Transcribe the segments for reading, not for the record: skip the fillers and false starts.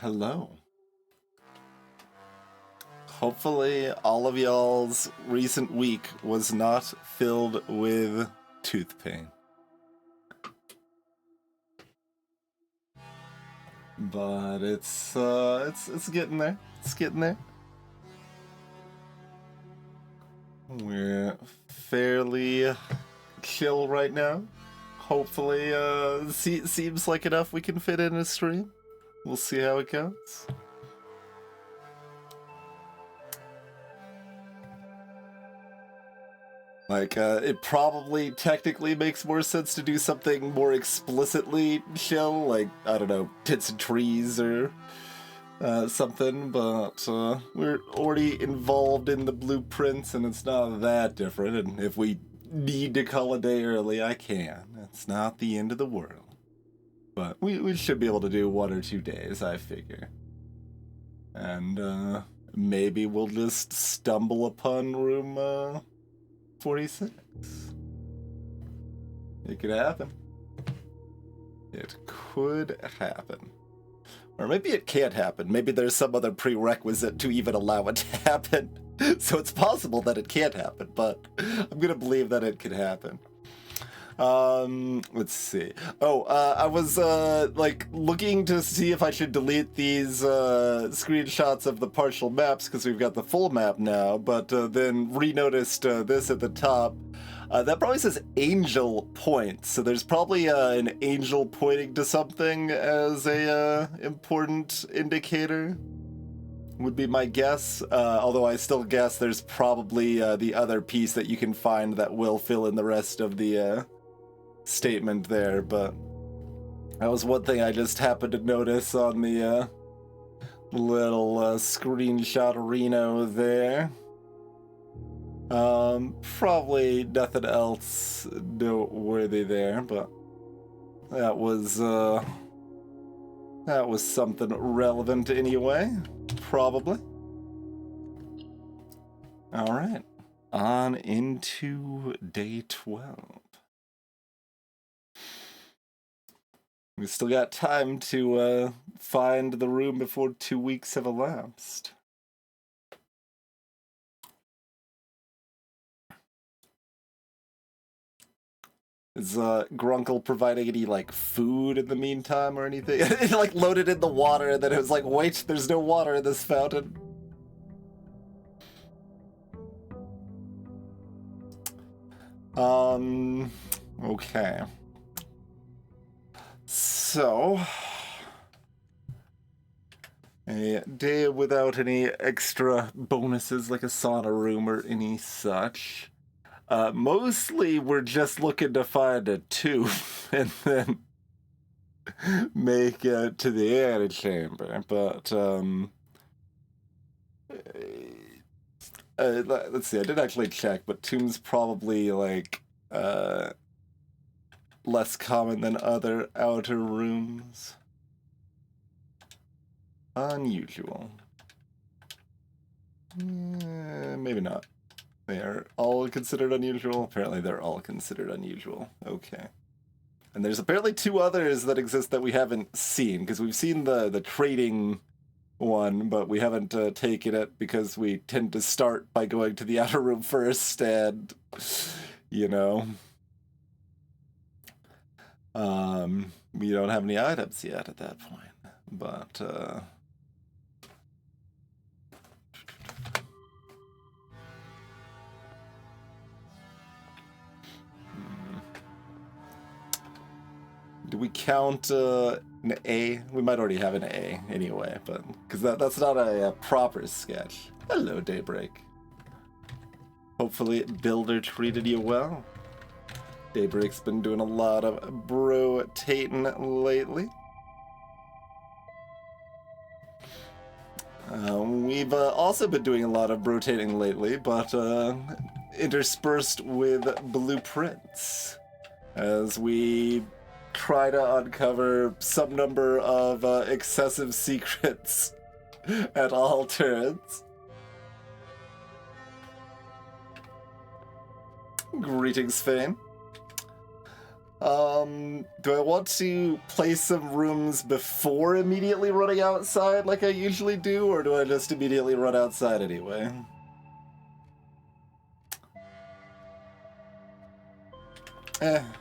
Hello. Hopefully all of y'all's recent week was not filled with tooth pain. But it's getting there. It's getting there. We're fairly chill right now. Hopefully, seems like enough we can fit in a stream. We'll see how it goes. Like, it probably technically makes more sense to do something more explicitly chill, like, I don't know, tits and trees or something, but we're already involved in the blueprints and it's not that different, and if we need to call a day early, I can. It's not the end of the world. But we should be able to do 1 or 2 days, I figure. And maybe we'll just stumble upon room 46. It could happen. It could happen. Or maybe it can't happen. Maybe there's some other prerequisite to even allow it to happen. So it's possible that it can't happen, but I'm gonna believe that it could happen. Let's see. I was, like, looking to see if I should delete these, screenshots of the partial maps, because we've got the full map now, but, then re-noticed, this at the top. That probably says angel points, so there's probably, an angel pointing to something as a, important indicator. Would be my guess, although I still guess there's probably, the other piece that you can find that will fill in the rest of the, statement there, but that was one thing I just happened to notice on the little screenshot Reno there. Probably nothing else noteworthy there, but that was something relevant anyway, probably. All right, on into day 12. We still got time to find the room before 2 weeks have elapsed. Is Grunkle providing any, like, food in the meantime or anything? It, like, loaded in the water and then it was like, wait, there's no water in this fountain. Okay. So, a day without any extra bonuses like a sauna room or any such. Mostly we're just looking to find a tube and then make it to the antechamber, but let's see, I did actually check, but tomb's probably like less common than other outer rooms. Unusual. Maybe not. They are all considered unusual? Apparently they're all considered unusual. Okay. And there's apparently 2 others that exist that we haven't seen, because we've seen the trading one, but we haven't taken it because we tend to start by going to the outer room first, and, you know, we don't have any items yet at that point. But, do we count an A? We might already have an A anyway, but because that's not a proper sketch. Hello, Daybreak. Hopefully Builder treated you well. Daybreak's been doing a lot of bro-tating lately. We've also been doing a lot of bro-tating lately, but interspersed with blueprints, as we try to uncover some number of excessive secrets at all turns. Greetings, Fane. Do I want to place some rooms before immediately running outside like I usually do, or do I just immediately run outside anyway?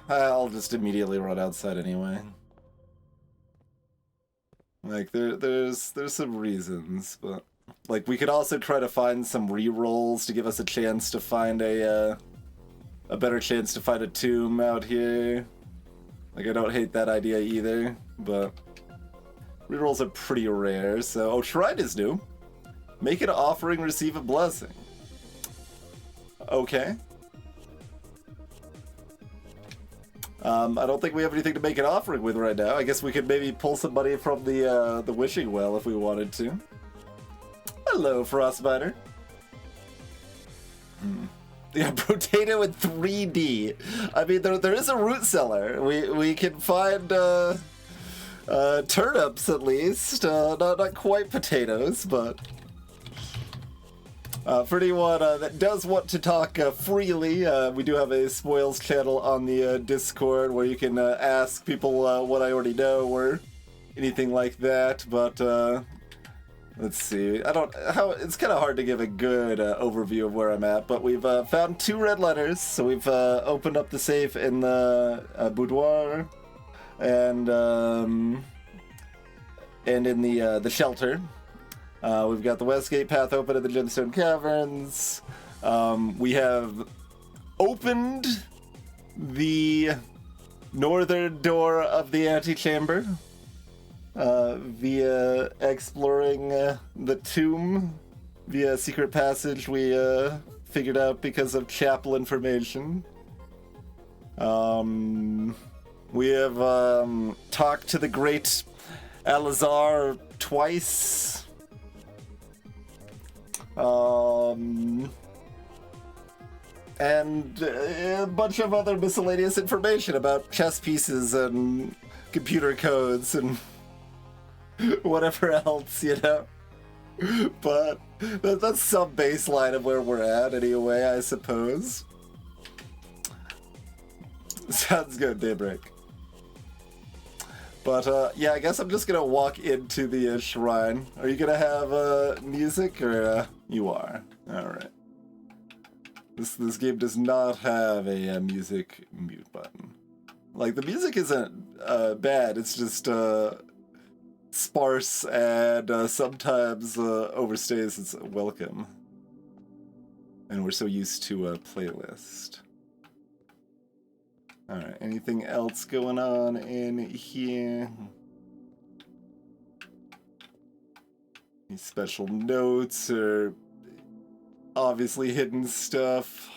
I'll just immediately run outside anyway. Like, there's some reasons, but... Like, we could also try to find some re-rolls to give us a chance to find a better chance to find a tomb out here. Like, I don't hate that idea either, but... Rerolls are pretty rare, so... Oh, Shrine is new. Make an offering, receive a blessing. Okay. I don't think we have anything to make an offering with right now. I guess we could maybe pull some money from the wishing well if we wanted to. Hello, Frostbiter. Yeah, potato in 3D. I mean, there is a root cellar. We can find turnips at least. Not quite potatoes, but for anyone that does want to talk freely, we do have a spoils channel on the Discord where you can ask people what I already know or anything like that. But let's see. It's kind of hard to give a good overview of where I'm at, but we've found 2 red letters. So we've opened up the safe in the boudoir and in the shelter. We've got the Westgate path open at the Gemstone Caverns. We have opened the northern door of the antechamber via exploring the tomb via a secret passage we figured out because of chapel information. We have talked to the great Alazar twice. And a bunch of other miscellaneous information about chess pieces and computer codes and whatever else, you know? But that's some baseline of where we're at anyway, I suppose. Sounds good, Daybreak. But, yeah, I guess I'm just gonna walk into the shrine. Are you gonna have music, or you are? Alright. This game does not have a music mute button. Like, the music isn't bad, it's just sparse and sometimes overstays its welcome. And we're so used to a playlist. Alright, anything else going on in here? Any special notes or obviously hidden stuff?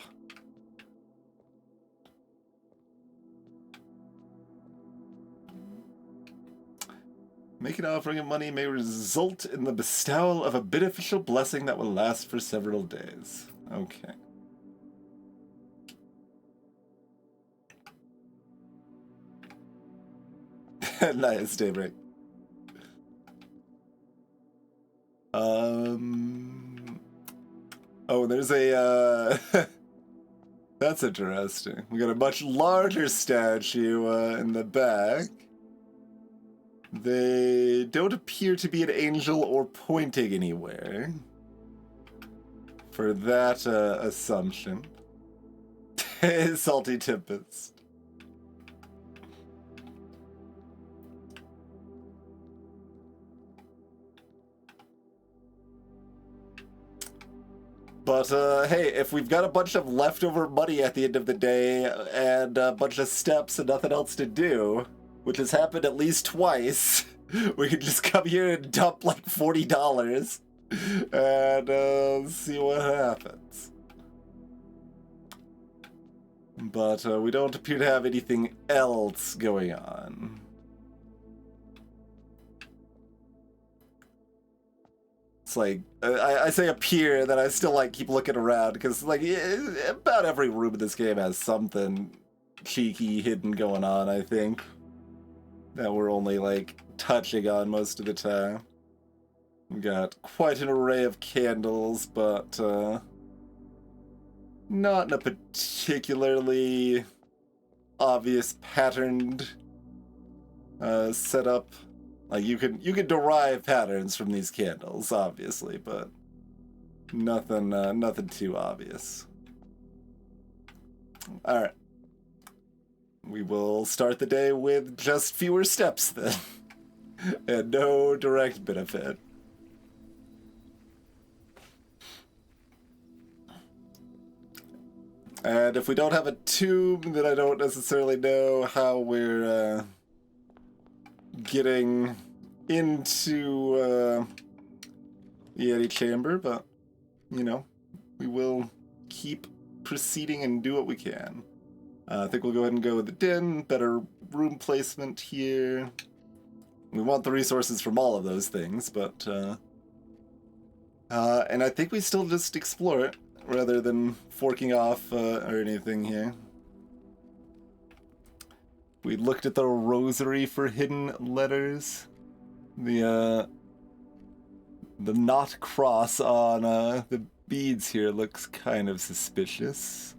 Make an offering of money may result in the bestowal of a beneficial blessing that will last for several days. Okay. Nice, Daybreak. Oh, there's a, that's interesting. We got a much larger statue in the back. They don't appear to be an angel or pointing anywhere. For that assumption. Salty Tempest. But, hey, if we've got a bunch of leftover money at the end of the day and a bunch of steps and nothing else to do, which has happened at least twice, we can just come here and dump like $40 and see what happens. But we don't appear to have anything else going on. It's like, I say appear, that I still like keep looking around, because like about every room in this game has something cheeky hidden going on, I think. That we're only like touching on most of the time. We got quite an array of candles, but not in a particularly obvious patterned setup. Like you can derive patterns from these candles, obviously, but nothing too obvious. All right. We will start the day with just fewer steps then, and no direct benefit. And if we don't have a tomb, then I don't necessarily know how we're getting into the antechamber, but, you know, we will keep proceeding and do what we can. I think we'll go ahead and go with the den, better room placement here. We want the resources from all of those things, but, and I think we still just explore it, rather than forking off or anything here. We looked at the rosary for hidden letters. The knot cross on the beads here looks kind of suspicious.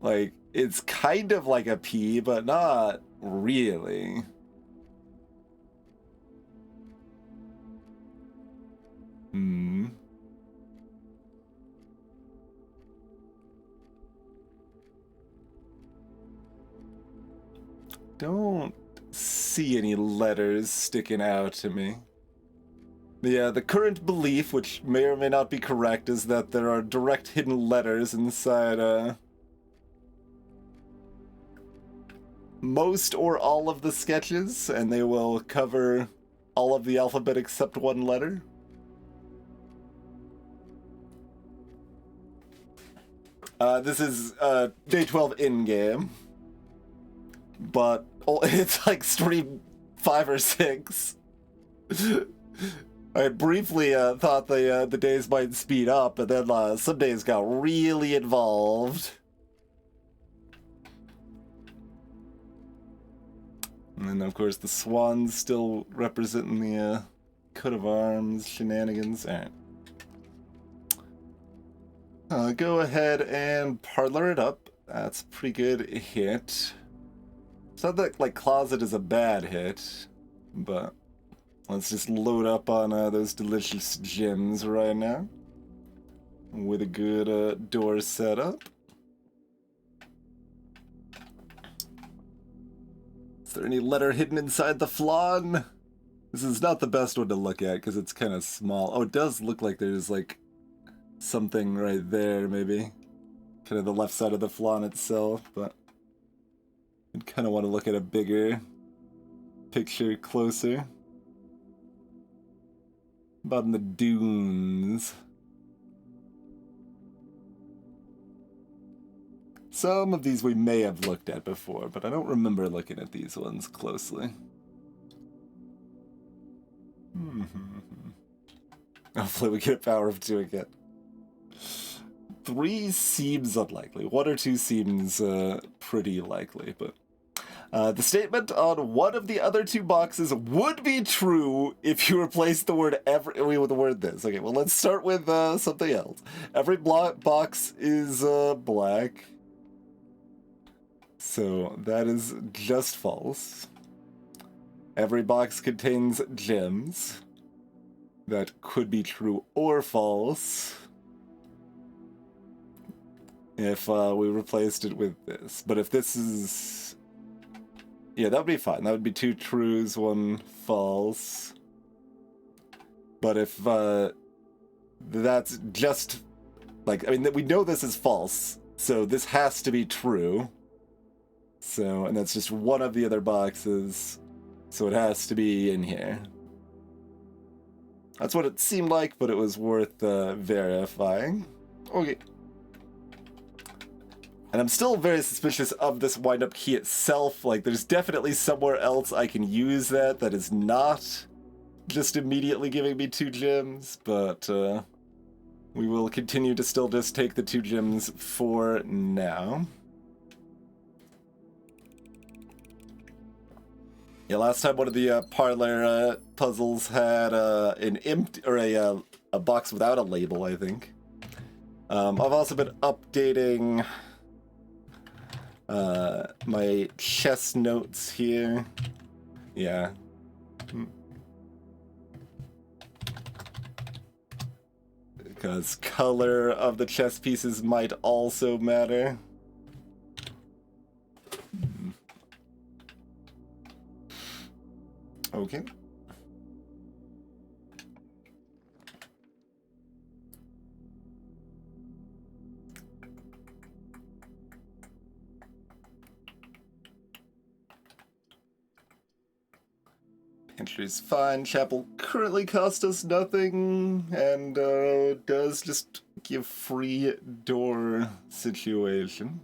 Like, it's kind of like a P, but not really. Don't see any letters sticking out to me. The current belief, which may or may not be correct, is that there are direct hidden letters inside most or all of the sketches, and they will cover all of the alphabet except one letter. This is day 12 in-game, but it's like stream 5 or 6. I briefly thought the days might speed up, but then some days got really involved. And then, of course, the swans still representing the coat of arms shenanigans. Alright. Go ahead and parlor it up. That's a pretty good hit. It's not that, like, closet is a bad hit, but let's just load up on those delicious gems right now with a good door setup. Is there any letter hidden inside the flan? This is not the best one to look at because it's kind of small. Oh, it does look like there's, like, something right there, maybe. Kind of the left side of the flan itself, but I'd kind of want to look at a bigger picture closer. About in the dunes. Some of these we may have looked at before, but I don't remember looking at these ones closely. Hopefully we get Power of 2 again. 3 seems unlikely. 1 or 2 seems pretty likely, but the statement on one of the other 2 boxes would be true if you replace the word every with the word this. Okay, well, let's start with something else. Every box is black. So that is just false. Every box contains gems. That could be true or false if we replaced it with this. But if this is... yeah, that would be fine. That would be 2 trues, 1 false. But if that's just... like, I mean, we know this is false, so this has to be true. So, and that's just one of the other boxes, so it has to be in here. That's what it seemed like, but it was worth verifying. Okay. And I'm still very suspicious of this wind-up key itself. Like, there's definitely somewhere else I can use that is not just immediately giving me 2 gems, but we will continue to still just take the 2 gems for now. Yeah, last time one of the parlor puzzles had an empty or a box without a label, I think. I've also been updating my chess notes here. Yeah. Because color of the chess pieces might also matter. Okay. Pantry's fine. Chapel currently cost us nothing, and does just give free door situation.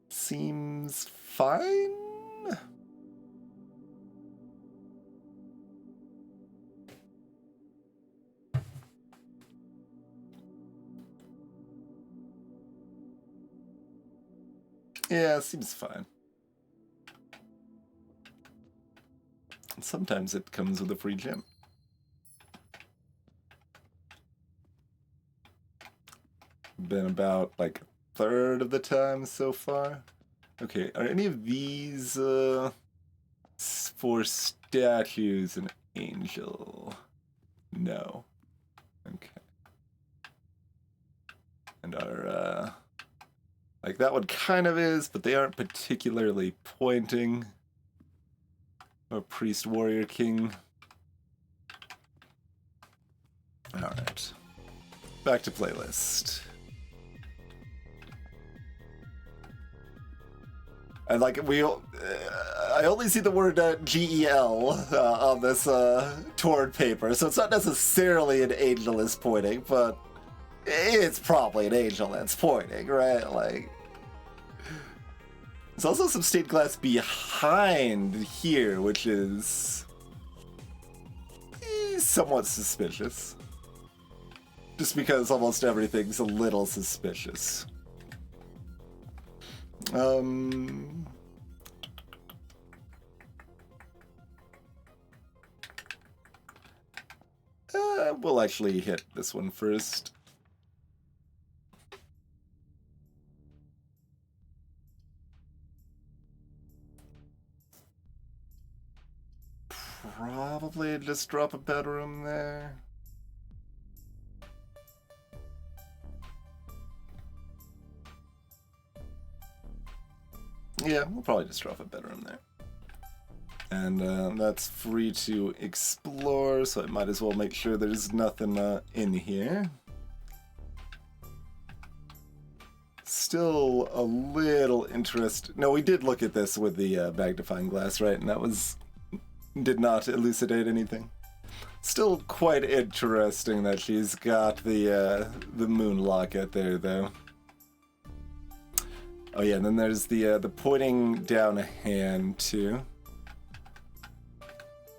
Seems fine? Yeah, seems fine. Sometimes it comes with a free gem. Been about like a third of the time so far. Okay, are any of these for statues an angel? No. Okay. And our like that one kind of is, but they aren't particularly pointing. Or priest, warrior, king. Alright. Back to playlist. And like I only see the word GEL on this torn paper, so it's not necessarily an angel is pointing, but it's probably an angel that's pointing, right? Like, there's also some stained glass behind here, which is somewhat suspicious. Just because almost everything's a little suspicious. We'll actually hit this one first. Probably just drop a bedroom there. Yeah, we'll probably just drop a bedroom there. And that's free to explore, so I might as well make sure there's nothing in here. Still a little interested. No, we did look at this with the magnifying glass, right? And that did not elucidate anything. Still quite interesting that she's got the moon locket there, though. Oh yeah, and then there's the pointing down a hand too.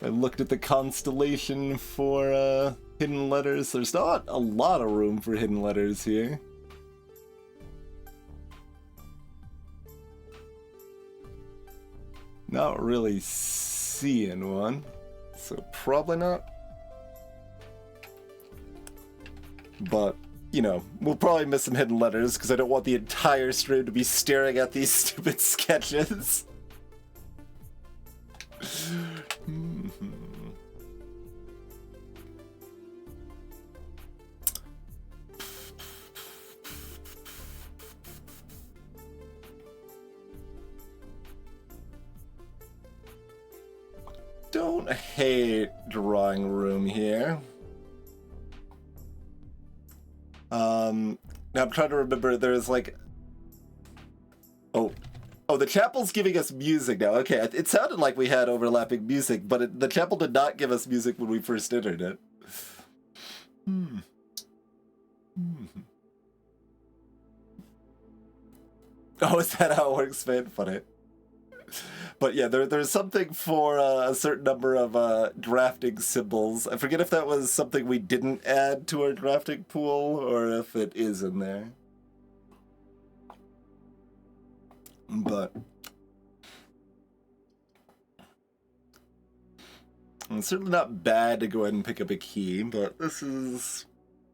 I looked at the constellation for hidden letters. There's not a lot of room for hidden letters here. Not really seeing one, so probably not. But, you know, we'll probably miss some hidden letters because I don't want the entire stream to be staring at these stupid sketches. Don't hate drawing room here. Now I'm trying to remember, there's like... Oh, the chapel's giving us music now. Okay, it sounded like we had overlapping music, but the chapel did not give us music when we first entered it. Oh, is that how it works, man? Funny. But yeah, there's something for a certain number of drafting symbols. I forget if that was something we didn't add to our drafting pool, or if it is in there. But It's certainly not bad to go ahead and pick up a key, but this is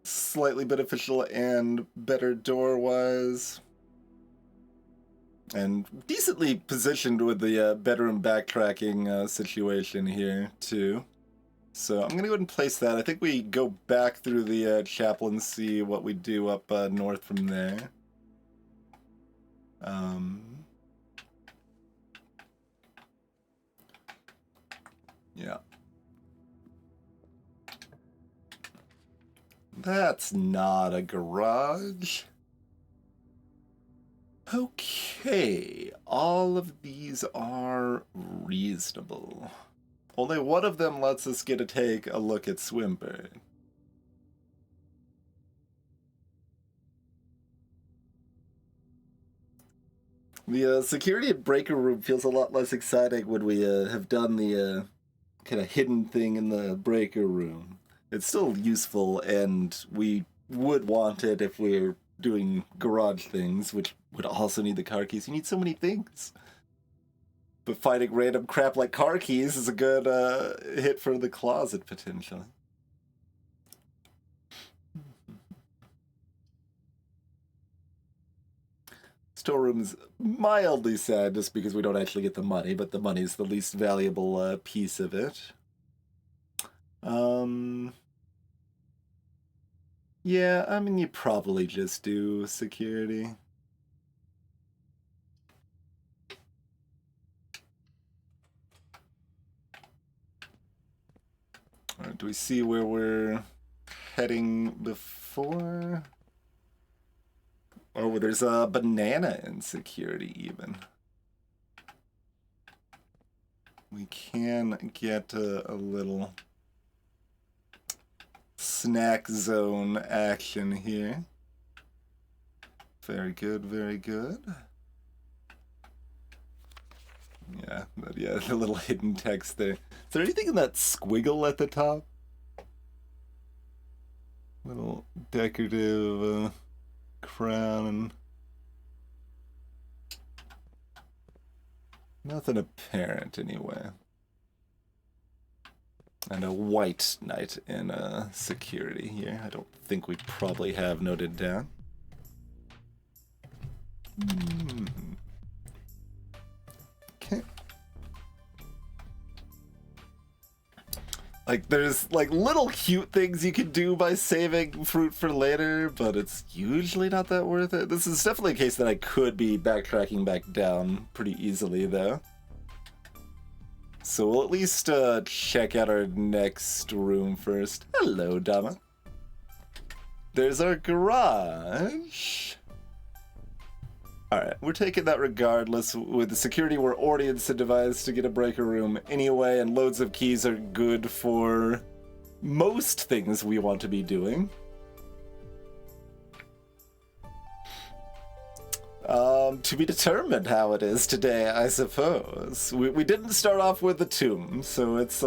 slightly beneficial and better door-wise. And decently positioned with the bedroom backtracking situation here, too. So I'm going to go ahead and place that. I think we go back through the chapel and see what we do up north from there. Yeah. That's not a garage. Okay, all of these are reasonable. Only one of them lets us get to take a look at Swimbird. The security at Breaker Room feels a lot less exciting when we have done the kind of hidden thing in the Breaker Room. It's still useful, and we would want it if we're doing garage things, which would also need the car keys. You need so many things. But finding random crap like car keys is a good hit for the closet, potentially. Storeroom's mildly sad just because we don't actually get the money, but the money's the least valuable piece of it. Yeah, I mean, you probably just do security. All right, do we see where we're heading before? Oh, there's a banana in security even. We can get a little snack zone action here. Very good, very good. Yeah, but yeah, the little hidden text there. Is there anything in that squiggle at the top? Little decorative crown and nothing apparent anyway. And a white knight in security here. I don't think we probably have noted down. Okay. Like, there's, like, little cute things you can do by saving fruit for later, but it's usually not that worth it. This is definitely a case that I could be backtracking back down pretty easily, though. So we'll at least check out our next room first. Hello, Dama. There's our garage. Alright, we're taking that regardless. With the security, we're already incentivized to get a breaker room anyway, and loads of keys are good for most things we want to be doing. To be determined how it is today, I suppose. We didn't start off with the tomb, so it's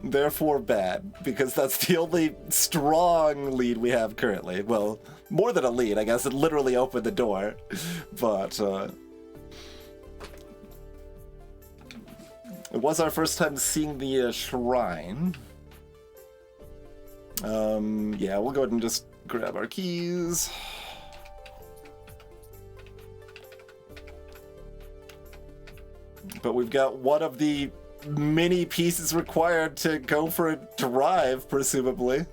therefore bad, because that's the only strong lead we have currently. Well, more than a lead, I guess. It literally opened the door, but it was our first time seeing the shrine. Yeah, we'll go ahead and just grab our keys. But we've got one of the many pieces required to go for a drive, presumably.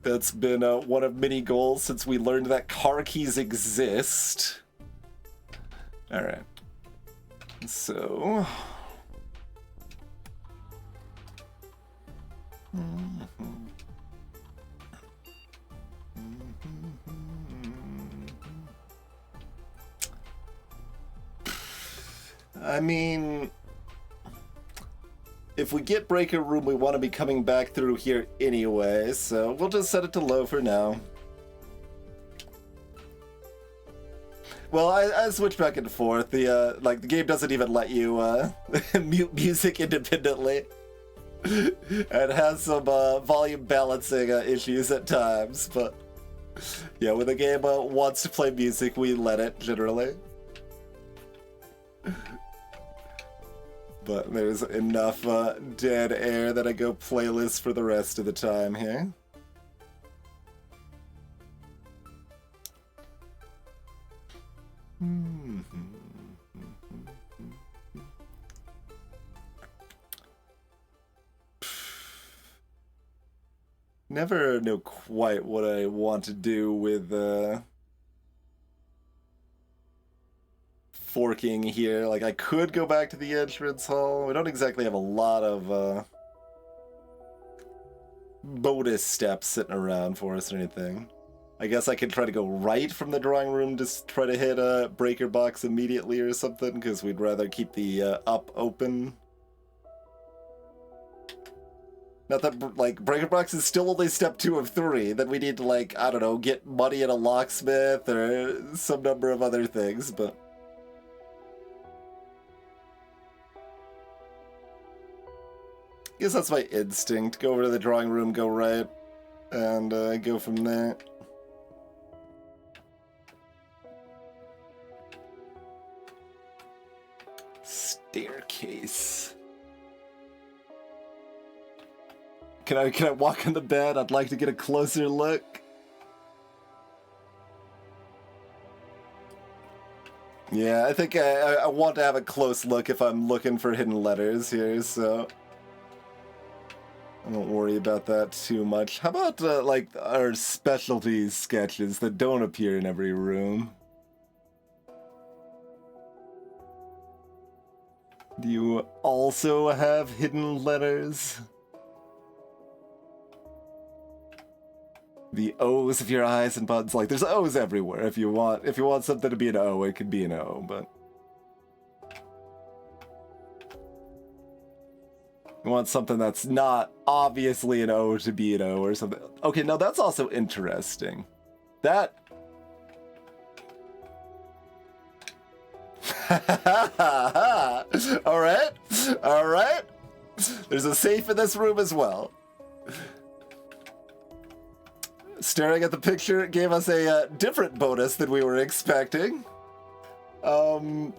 That's been one of many goals since we learned that car keys exist. Alright. So... I mean, if we get breaker room, we want to be coming back through here anyway, so we'll just set it to low for now. Well, I switch back and forth. The the game doesn't even let you mute music independently. It has some volume balancing issues at times, but Yeah, when the game wants to play music, we let it, literally. But there's enough dead air that I go playlist for the rest of the time here. Never know quite what I want to do with forking here. Like, I could go back to the entrance hall. We don't exactly have a lot of bonus steps sitting around for us or anything. I guess I could try to go right from the drawing room, just try to hit a breaker box immediately or something, because we'd rather keep the up open. Not that, like, breaker box is still only step 2 of 3. Then we need to, like, I don't know, get money at a locksmith or some number of other things, but... I guess that's my instinct. Go over to the drawing room, go right, and go from there. Staircase. Can I walk on the bed? I'd like to get a closer look. Yeah, I think I want to have a close look if I'm looking for hidden letters here, so I don't worry about that too much. How about, like, our specialty sketches that don't appear in every room? Do you also have hidden letters? The O's of your eyes and buttons. Like, there's O's everywhere. If you want something to be an O, it could be an O, but... You want something that's not obviously an O to be an O or something. Okay, now that's also interesting. That... Alright. Alright. There's a safe in this room as well. Staring at the picture, it gave us a different bonus than we were expecting. I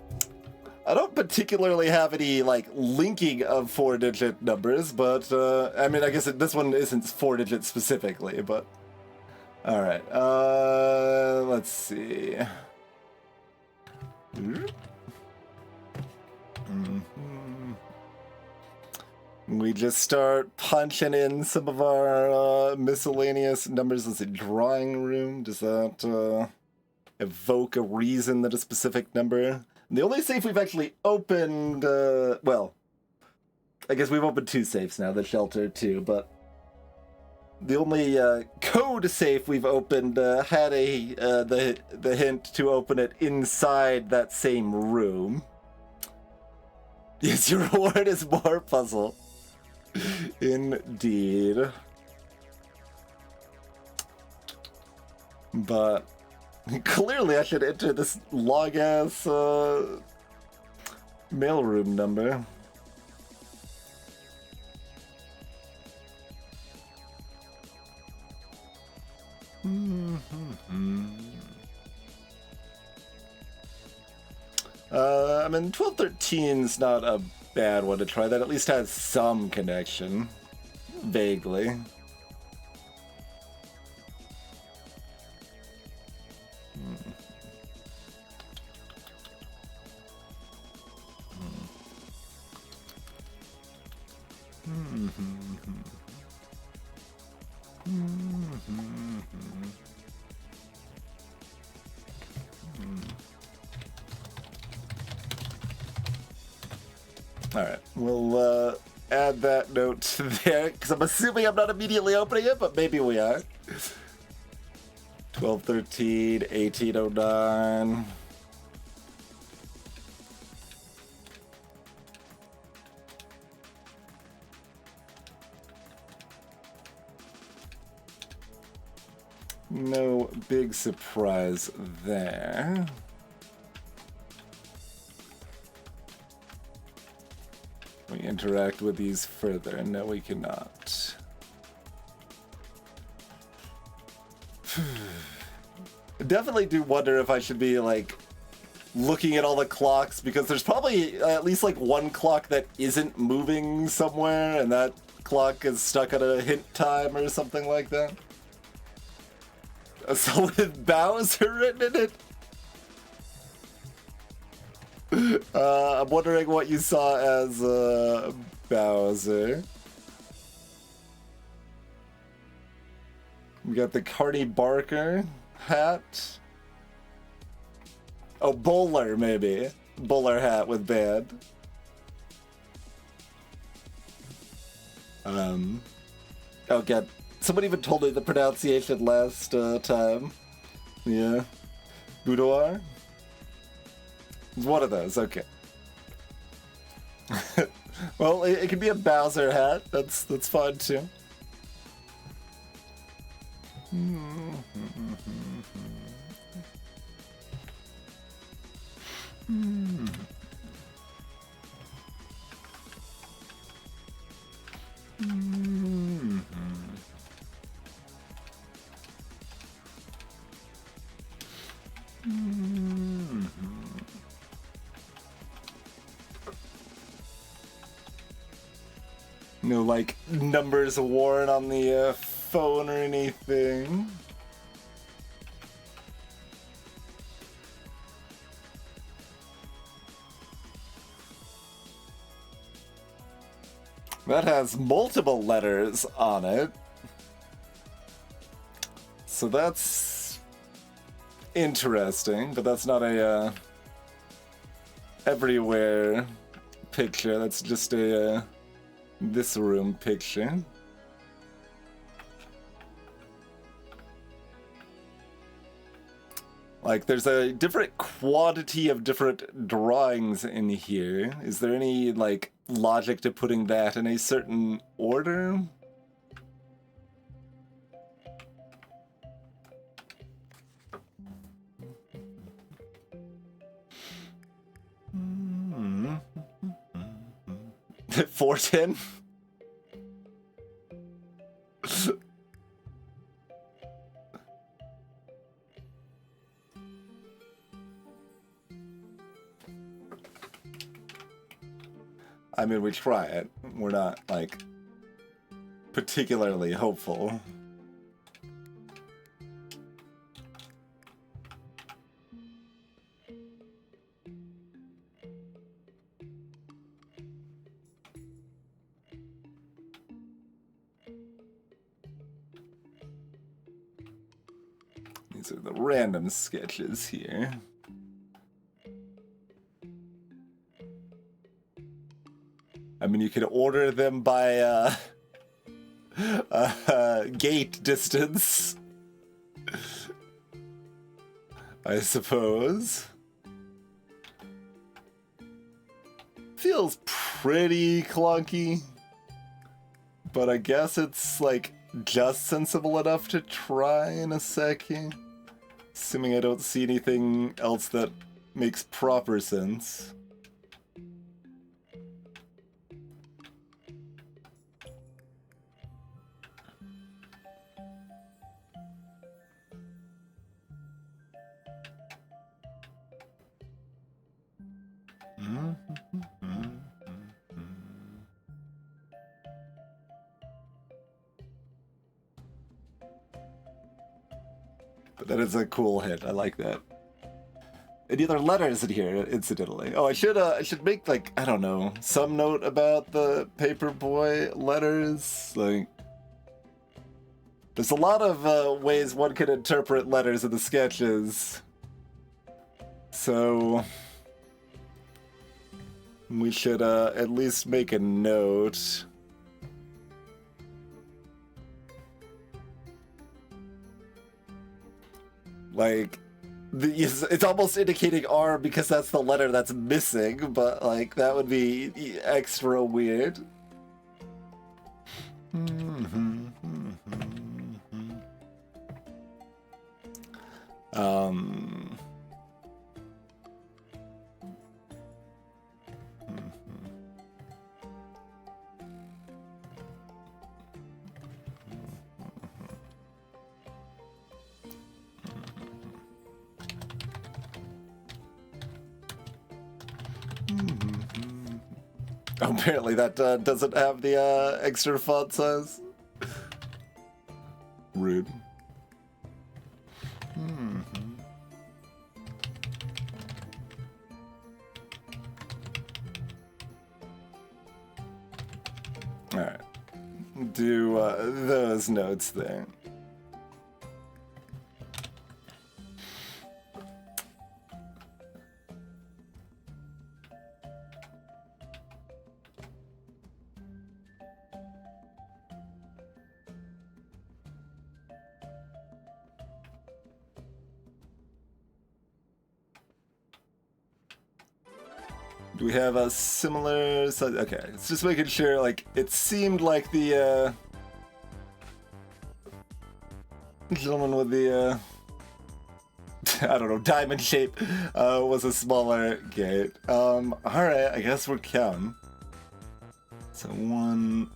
don't particularly have any, like, linking of 4-digit numbers, but, I mean, I guess this one isn't 4-digit specifically, but... Alright, let's see... We just start punching in some of our miscellaneous numbers. Let's see, drawing room. Does that evoke a reason that a specific number? And the only safe we've actually opened, well, I guess we've opened 2 safes now, the shelter too, but the only code safe we've opened had the hint to open it inside that same room. Yes, your reward is more puzzle. Indeed. But clearly I should enter this long-ass mailroom number. I mean, 1213's not a bad one to try. That at least has some connection. Vaguely. Alright, we'll add that note to there, because I'm assuming I'm not immediately opening it, but maybe we are. 1213, 1809. No big surprise there. We interact with these further. No, we cannot. Definitely do wonder if I should be like looking at all the clocks, because there's probably at least like one clock that isn't moving somewhere, and that clock is stuck at a hint time or something like that. So with Bowser written in it. I'm wondering what you saw as Bowser. We got the Carney Barker hat. Oh, bowler, maybe. Bowler hat with band. Oh, God. Somebody even told me the pronunciation last time. Yeah. Boudoir? It's one of those, okay. Well, it could be a Bowser hat. That's fine, too. No, like, numbers worn on the phone or anything. That has multiple letters on it. So that's interesting, but that's not a everywhere picture. That's just a this room picture. Like, there's a different quantity of different drawings in here. Is there any, like, logic to putting that in a certain order? Hmm. 410? I mean, we try it. We're not, like, particularly hopeful. These are the random sketches here. I mean, you could order them by gate distance, I suppose. Feels pretty clunky, but I guess it's like just sensible enough to try in a second. Assuming I don't see anything else that makes proper sense. But that is a cool hit. I like that. Any other letters in here, incidentally? Oh, I should make, like, I don't know, some note about the Paperboy letters. Like, there's a lot of ways one could interpret letters in the sketches. So we should at least make a note. Like, it's almost indicating R because that's the letter that's missing, but, like, that would be extra weird. Apparently that doesn't have the extra font size. Rude. Alright. Do those notes there. Do we have a similar size? Okay, it's just making sure, like, it seemed like the, gentleman with the, I don't know, diamond shape, was a smaller gate. Alright, I guess we're counting. So 1,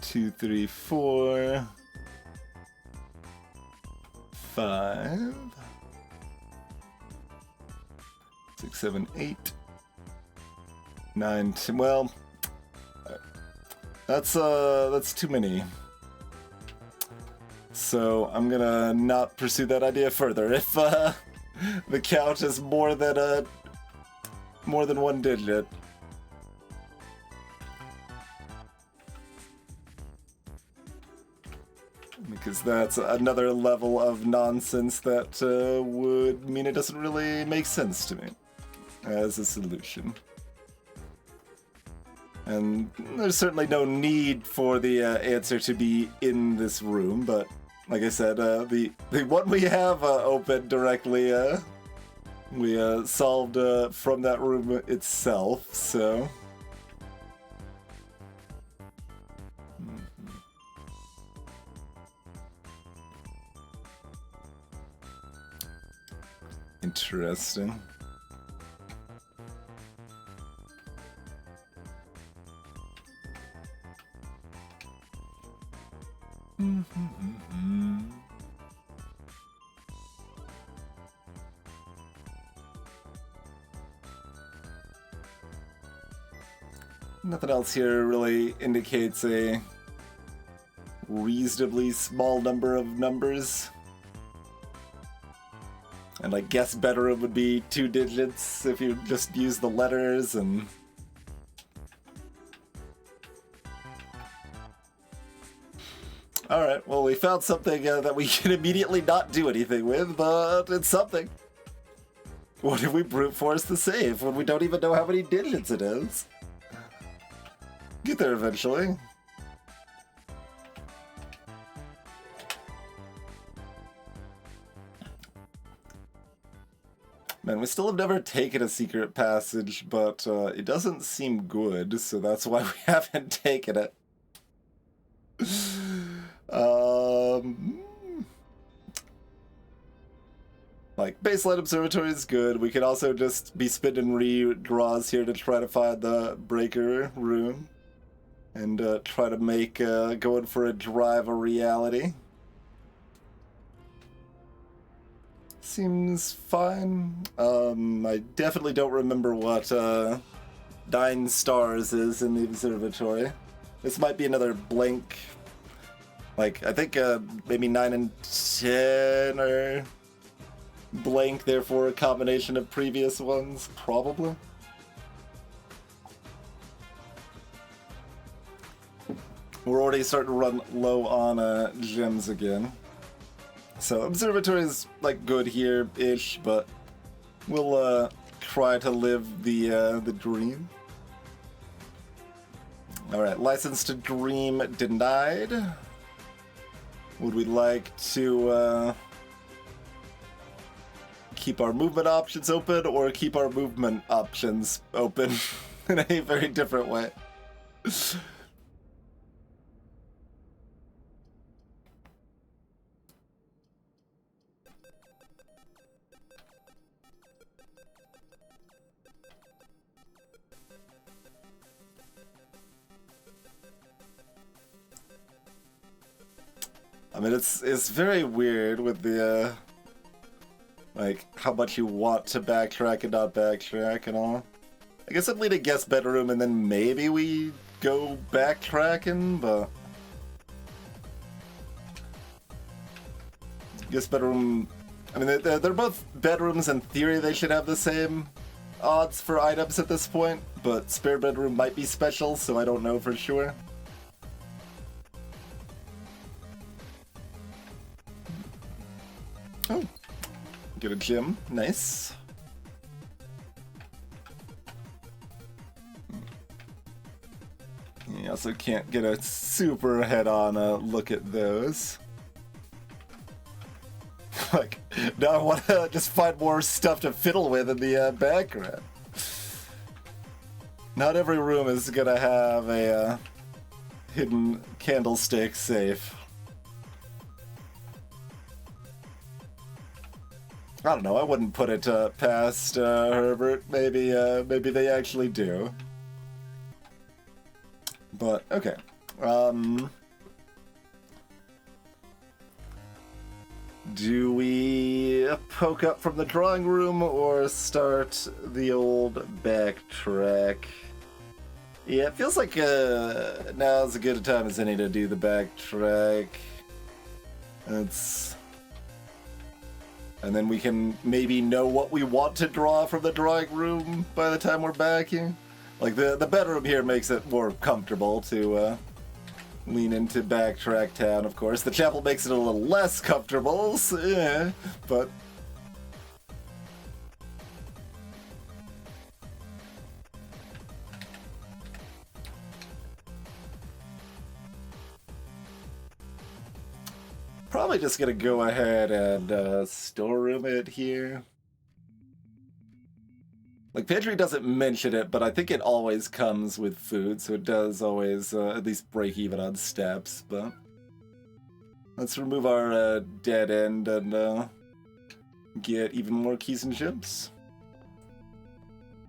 2, 3, 4, 5, 6, 7, 8. 9, 10, well, that's too many. So I'm gonna not pursue that idea further. If the count is more than one digit. Because that's another level of nonsense that would mean it doesn't really make sense to me as a solution. And there's certainly no need for the answer to be in this room, but like I said, the one we have open directly, we solved from that room itself, so... Interesting. Nothing else here really indicates a reasonably small number of numbers. And I guess better it would be 2 digits if you just use the letters and... Alright, well we found something that we can immediately not do anything with, but it's something. What if we brute force the save when we don't even know how many digits it is? Get there eventually. Man, we still have never taken a secret passage, but it doesn't seem good, so that's why we haven't taken it. Like, Baseline Observatory is good. We could also just be spinning redraws here to try to find the breaker room. And try to make going for a drive a reality. Seems fine. I definitely don't remember what 9 stars is in the observatory. This might be another blank. Like, I think maybe 9 and 10 are blank, therefore a combination of previous ones, probably. We're already starting to run low on gems again. So observatory is like good here-ish, but we'll try to live the dream. Alright, license to dream denied. Would we like to keep our movement options open or keep our movement options open in a very different way? I mean, it's very weird with the, like, how much you want to backtrack and not backtrack and all. I guess I'd lead a guest bedroom and then maybe we go backtracking, but... Guest bedroom... I mean, they're both bedrooms. In theory, they should have the same odds for items at this point, but spare bedroom might be special, so I don't know for sure. Oh, get a gym. Nice. You also can't get a super head-on look at those. Like, now I want to just find more stuff to fiddle with in the background. Not every room is gonna have a hidden candlestick safe. I don't know, I wouldn't put it past Herbert. Maybe they actually do. But, okay. Do we poke up from the drawing room or start the old backtrack? Yeah, it feels like now's as good a time as any to do the backtrack. And then we can maybe know what we want to draw from the drawing room by the time we're back here. Like, the bedroom here makes it more comfortable to lean into backtrack town, of course. The chapel makes it a little less comfortable, so, yeah, but... Probably just gonna go ahead and storeroom it here. Like, pantry doesn't mention it, but I think it always comes with food, so it does always at least break even on steps, but... Let's remove our dead end and get even more keys and gems.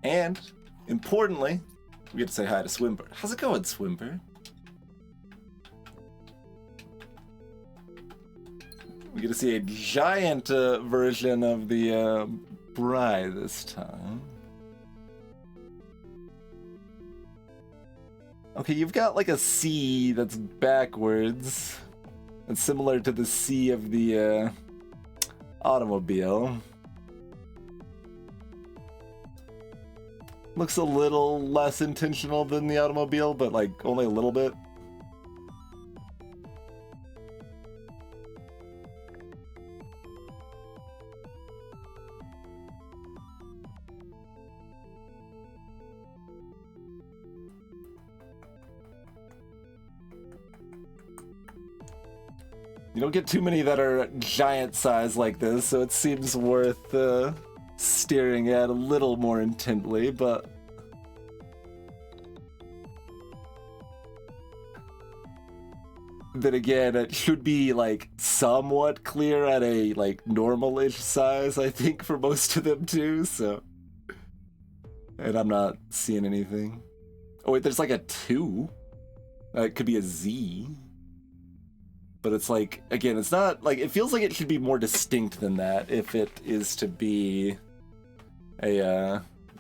And, importantly, we get to say hi to Swimbird. How's it going, Swimbird? We get to see a giant version of the bride this time. Okay, you've got like a C that's backwards. It's similar to the C of the automobile. Looks a little less intentional than the automobile, but like only a little bit. You don't get too many that are giant size like this, so it seems worth staring at a little more intently, but... Then again, it should be, like, somewhat clear at a, like, normal-ish size, I think, for most of them, too, so... And I'm not seeing anything. Oh, wait, there's, like, a 2. It could be a Z. But it's like, again, it's not, like, it feels like it should be more distinct than that if it is to be a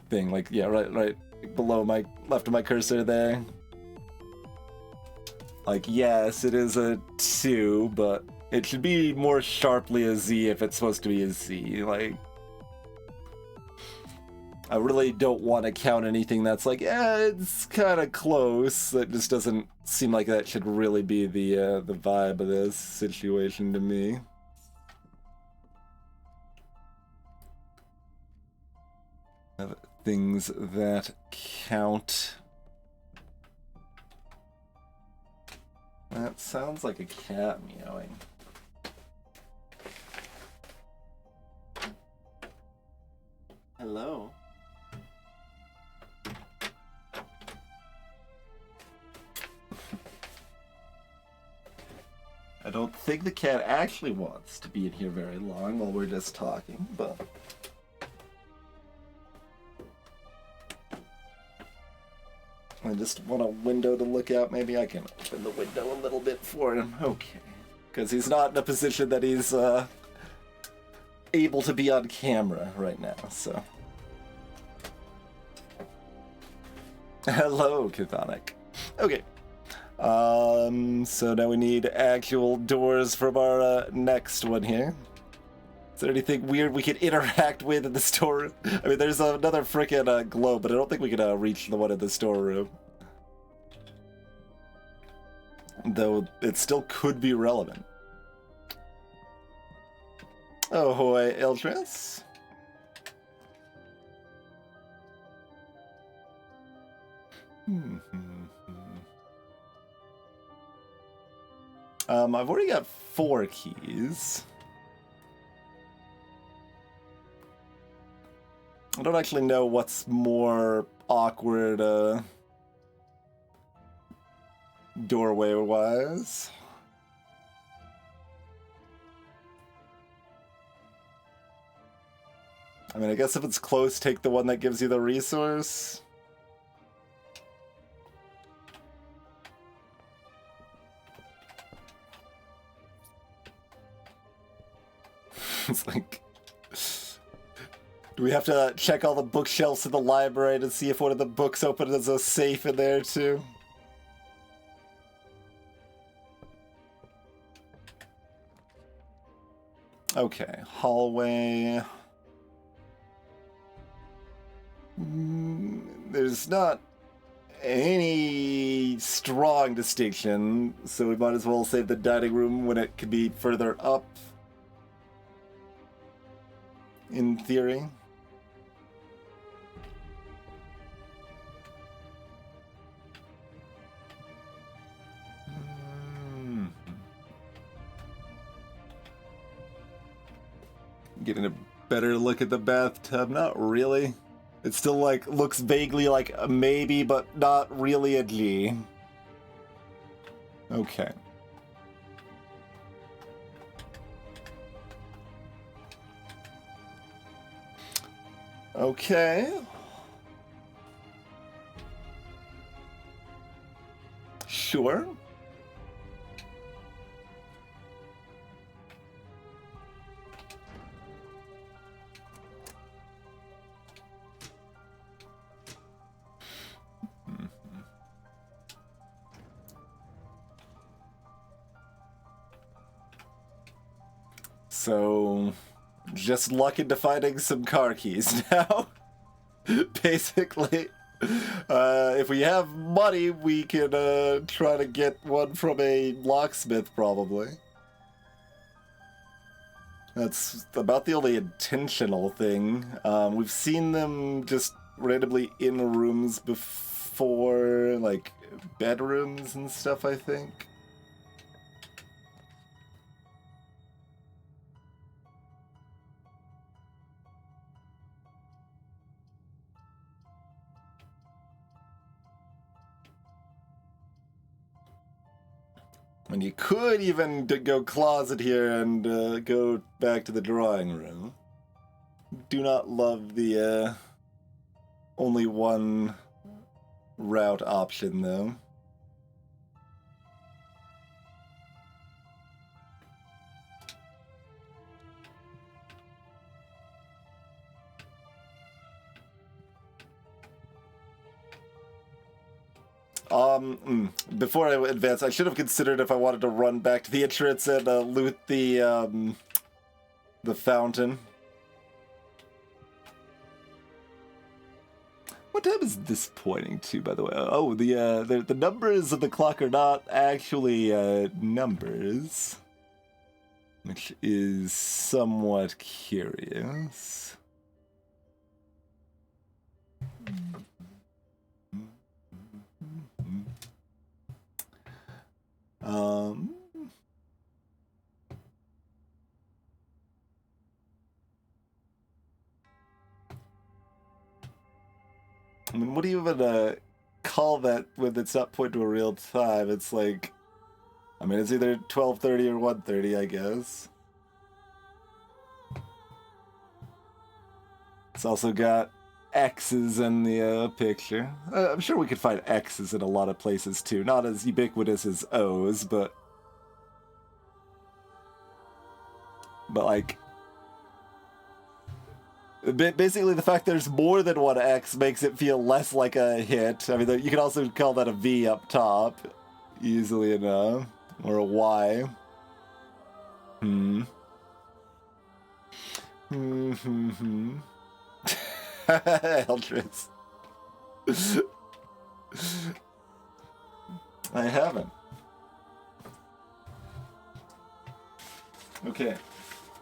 thing. Like, yeah, right below my, left of my cursor there. Like, yes, it is a 2, but it should be more sharply a Z if it's supposed to be a Z. Like, I really don't want to count anything that's like, yeah, it's kind of close. That just doesn't seem like that should really be the vibe of this situation to me. Things that count. That sounds like a cat meowing. Hello. I don't think the cat actually wants to be in here very long while we're just talking, but... I just want a window to look out. Maybe I can open the window a little bit for him. Okay. Because he's not in a position that he's able to be on camera right now, so... Hello, Chthonic. Okay. So now we need actual doors from our next one here. Is there anything weird we can interact with in the storeroom? I mean, there's another frickin' globe, but I don't think we can reach the one in the storeroom. Though it still could be relevant. Ahoy, Eltras. I've already got 4 keys. I don't actually know what's more awkward, doorway-wise. I mean, I guess if it's close, take the one that gives you the resource. It's like... Do we have to check all the bookshelves in the library to see if one of the books opens as a safe in there, too? Okay, hallway... There's not any strong distinction, so we might as well save the dining room when it could be further up. In theory. Getting a better look at the bathtub, not really. It still like looks vaguely like a maybe, but not really a G. Okay. Okay. Sure. So, just luck into finding some car keys now. Basically, if we have money, we can try to get one from a locksmith, probably. That's about the only intentional thing. We've seen them just randomly in rooms before, like bedrooms and stuff, I think. And you could even go closet here and go back to the drawing room. Do not love the only one route option, though. Before I advance, I should have considered if I wanted to run back to the entrance and loot the fountain. What time is this pointing to, by the way? Oh, the numbers of the clock are not actually numbers, which is somewhat curious. I mean, what do you even call that when it's not pointing to a real time? It's like, I mean, it's either 12:30 or 1:30, I guess. It's also got X's in the picture. I'm sure we could find X's in a lot of places too. Not as ubiquitous as O's, but like, Basically, the fact there's more than one X makes it feel less like a hit. I mean, you can also call that a V up top, easily enough, or a Y. Eldris. I haven't. Okay.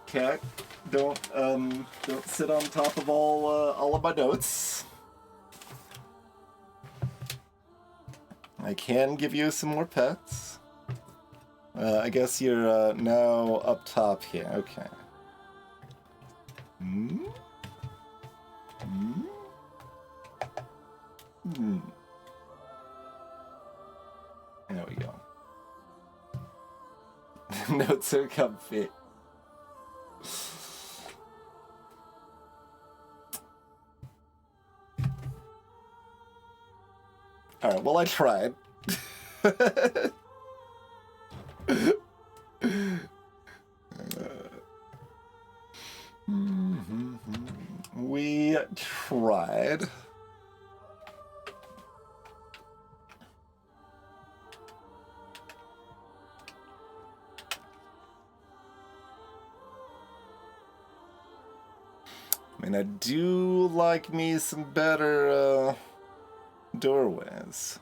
Cat, don't sit on top of all of my notes. I can give you some more pets. I guess you're now up top here. Okay. There we go. Notes are comfy. Alright, well, I tried. We tried. I mean, I do like me some better doorways.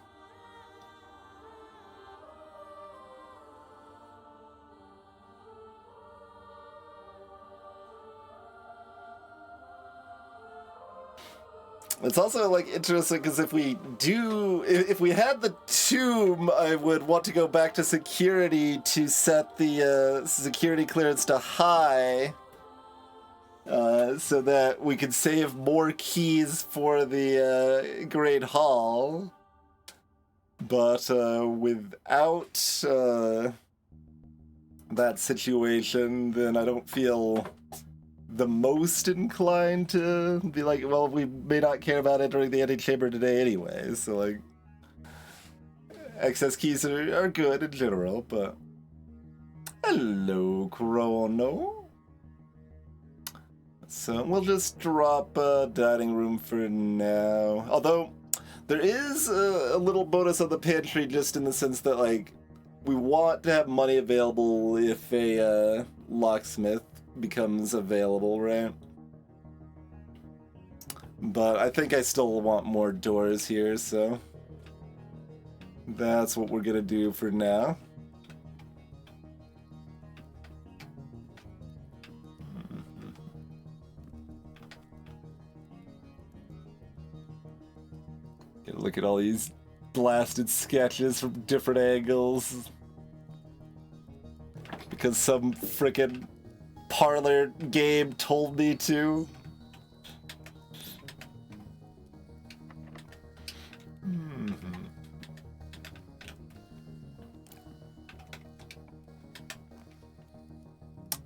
It's also like interesting because if we had the tomb, I would want to go back to security to set the security clearance to high, so that we could save more keys for the Great Hall. But without that situation, then I don't feel the most inclined to be like, well, we may not care about entering the antechamber today anyway, so like, excess keys are good in general, but... Hello, Chrono. So we'll just drop dining room for now. Although, there is a little bonus on the pantry just in the sense that, like, we want to have money available if a locksmith becomes available, right? But I think I still want more doors here, so that's what we're gonna do for now. Gonna look at all these blasted sketches from different angles because some frickin' parlor game told me to.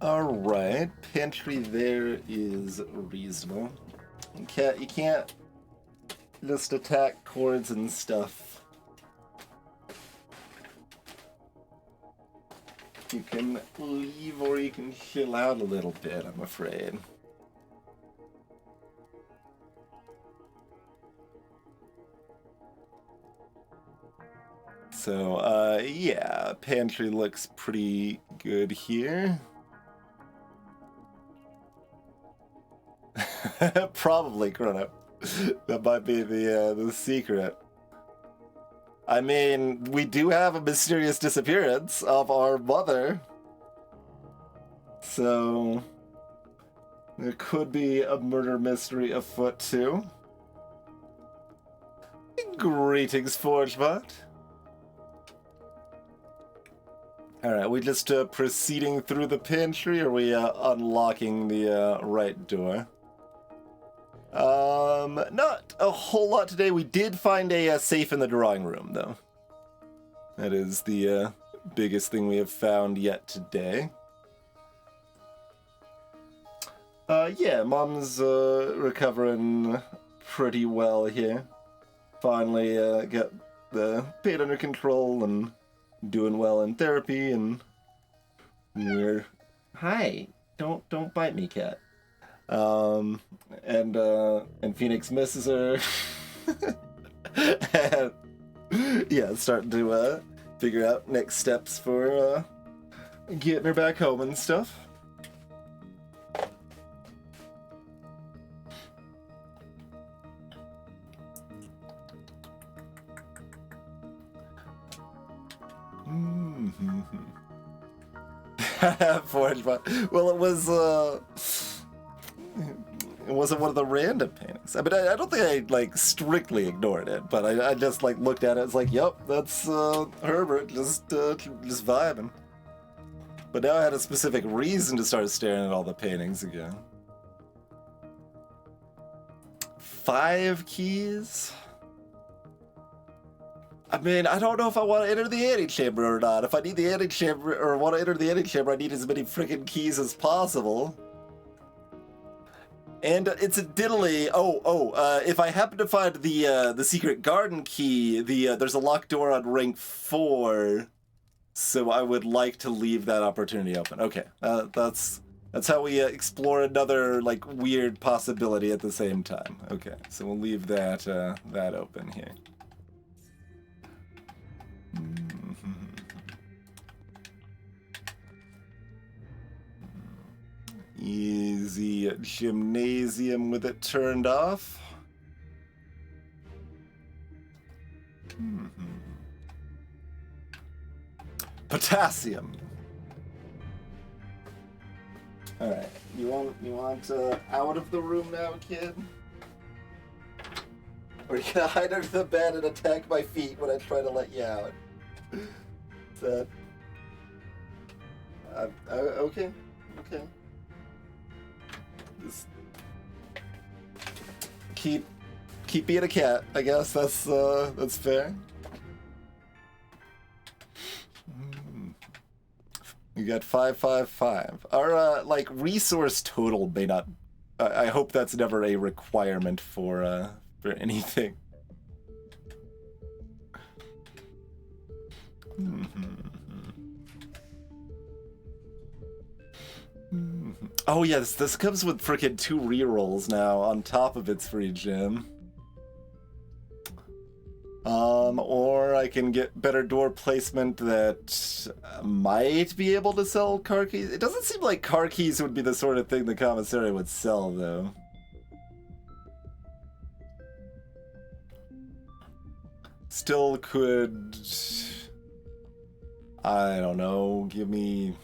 Alright, pantry there is reasonable. You can't just attack cords and stuff. You can leave or you can chill out a little bit, I'm afraid. So, yeah, pantry looks pretty good here. Probably, Chrono. That might be the secret. I mean, we do have a mysterious disappearance of our mother. So, there could be a murder mystery afoot, too. Greetings, Forgebot. Alright, we just proceeding through the pantry, or are we unlocking the right door? Not a whole lot today. We did find a safe in the drawing room, though. That is the biggest thing we have found yet today. Yeah, Mom's recovering pretty well here. Finally got the pain under control and doing well in therapy, and we're... Hi, don't bite me, cat. And Phoenix misses her. And yeah, starting to figure out next steps for getting her back home and stuff. Forge, well, it wasn't one of the random paintings. I mean, I don't think I like strictly ignored it, but I just like looked at it. It's like, yep, that's Herbert, just vibing. But now I had a specific reason to start staring at all the paintings again. 5 keys. I mean, I don't know if I want to enter the antechamber or not. If I need the antechamber or want to enter the antechamber, I need as many freaking keys as possible. And incidentally, if I happen to find the secret garden key, there's a locked door on rank 4, so I would like to leave that opportunity open. Okay, that's how we explore another like weird possibility at the same time. Okay, so we'll leave that open here. Easy gymnasium with it turned off. Potassium. All right, you want out of the room now, kid? Or you gonna hide under the bed and attack my feet when I try to let you out? Is that okay? Okay. Just keep being a cat, I guess. That's fair. You got 555. Our like resource total may not. I hope that's never a requirement for anything. Oh yes, this comes with frickin' 2 rerolls now on top of its free gem. Or I can get better door placement that might be able to sell car keys. It doesn't seem like car keys would be the sort of thing the commissary would sell, though. Still could... I don't know, give me...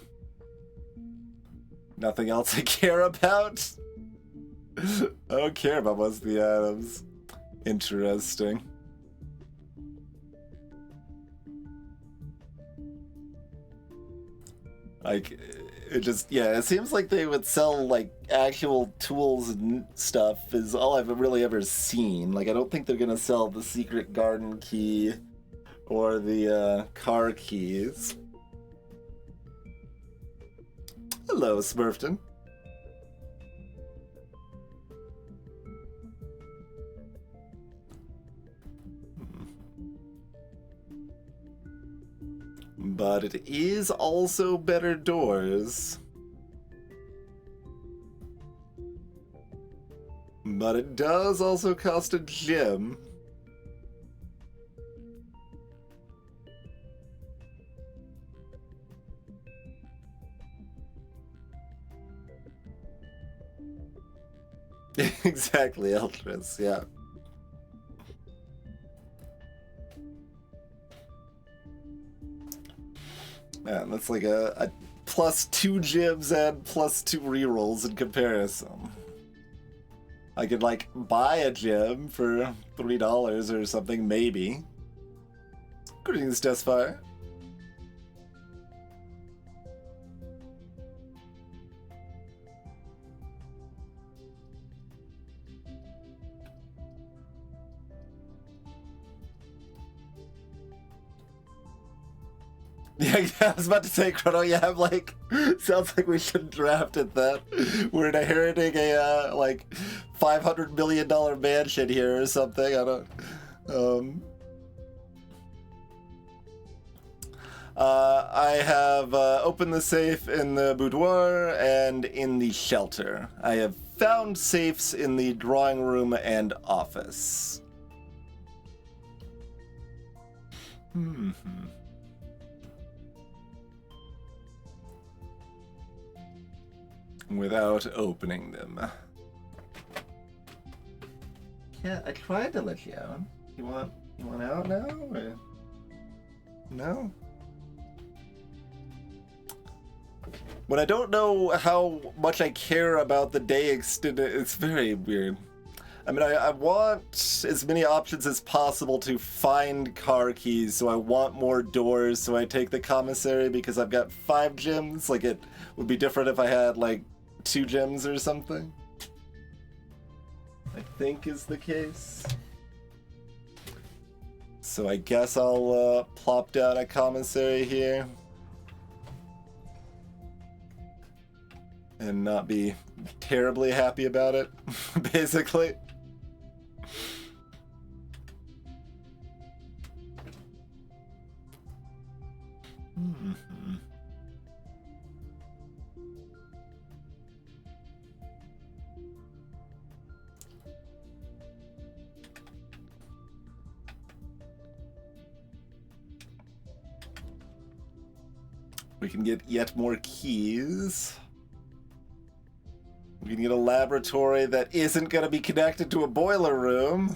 nothing else I care about? I don't care about most of the items. Interesting. Like, it just, yeah, it seems like they would sell, like, actual tools and stuff is all I've really ever seen. Like, I don't think they're gonna sell the secret garden key or the, car keys. Hello, Smurfton. But it is also better doors. But it does also cost a gem. Exactly, Eltress, yeah. Man, that's like a +2 gems and +2 rerolls in comparison. I could, like, buy a gem for $3 or something, maybe. Greetings, Deathfire. Yeah, I was about to say, Chrono, yeah, I'm like, sounds like we should have drafted that. We're inheriting a, like, $500 million mansion here or something, I don't, I have opened the safe in the boudoir and in the shelter. I have found safes in the drawing room and office. Without opening them. Yeah, I tried to let you out. You want out now? Or... No? When I don't know how much I care about the day extended, it's very weird. I mean, I want as many options as possible to find car keys, so I want more doors, so I take the commissary because I've got 5 gems. Like, it would be different if I had, like, 2 gems or something. I think is the case. So I guess I'll plop down a commissary here. And not be terribly happy about it, basically. We can get yet more keys. We can get a laboratory that isn't going to be connected to a boiler room.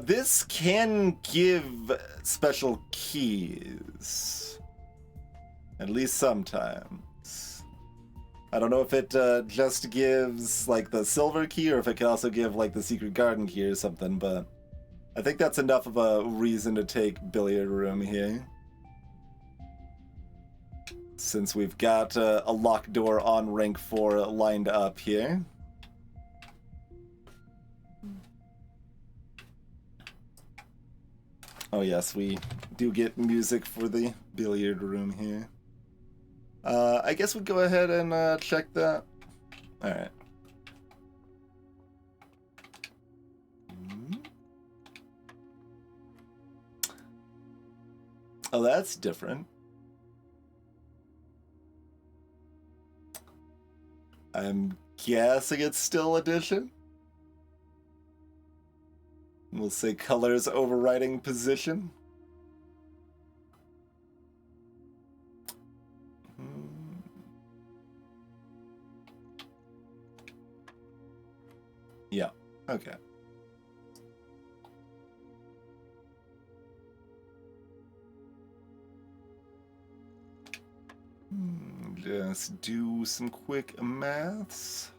This can give special keys. At least sometimes. I don't know if it just gives, like, the silver key, or if it can also give, like, the secret garden key or something, but I think that's enough of a reason to take billiard room here. Since we've got a locked door on rank 4 lined up here. Oh yes, we do get music for the billiard room here. I guess we'll go ahead and check that. Alright. Oh, that's different. I'm guessing it's still addition. We'll say colors overriding position. Yeah, okay. Just do some quick maths.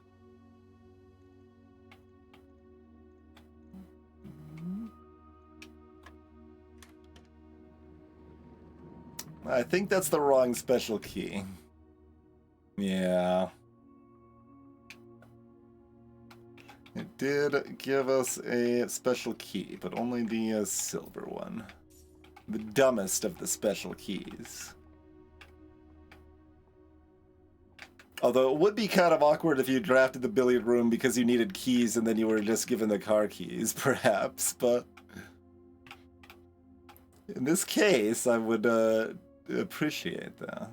I think that's the wrong special key. Yeah. It did give us a special key, but only the silver one. The dumbest of the special keys. Although it would be kind of awkward if you drafted the billiard room because you needed keys and then you were just given the car keys, perhaps, but... in this case, I would appreciate that.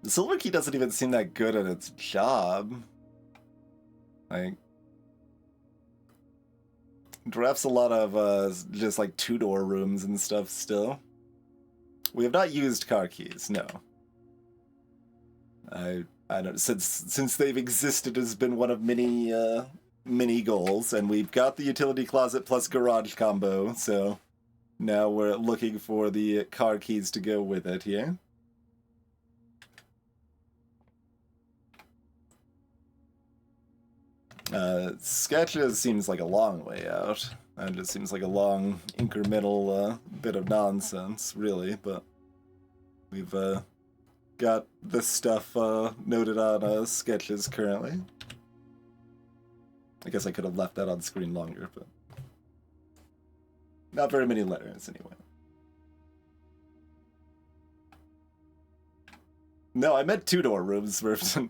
The silver key doesn't even seem that good at its job. Like... drafts a lot of just like 2-door rooms and stuff still. We have not used car keys, no. I don't, since they've existed has been one of many many goals, and we've got the utility closet plus garage combo, so now we're looking for the car keys to go with it here. Sketches seems like a long way out. It just seems like a long incremental bit of nonsense, really, but we've got this stuff noted on sketches currently. I guess I could have left that on screen longer, but not very many letters anyway. No, I meant 2-door rooms, Mervson.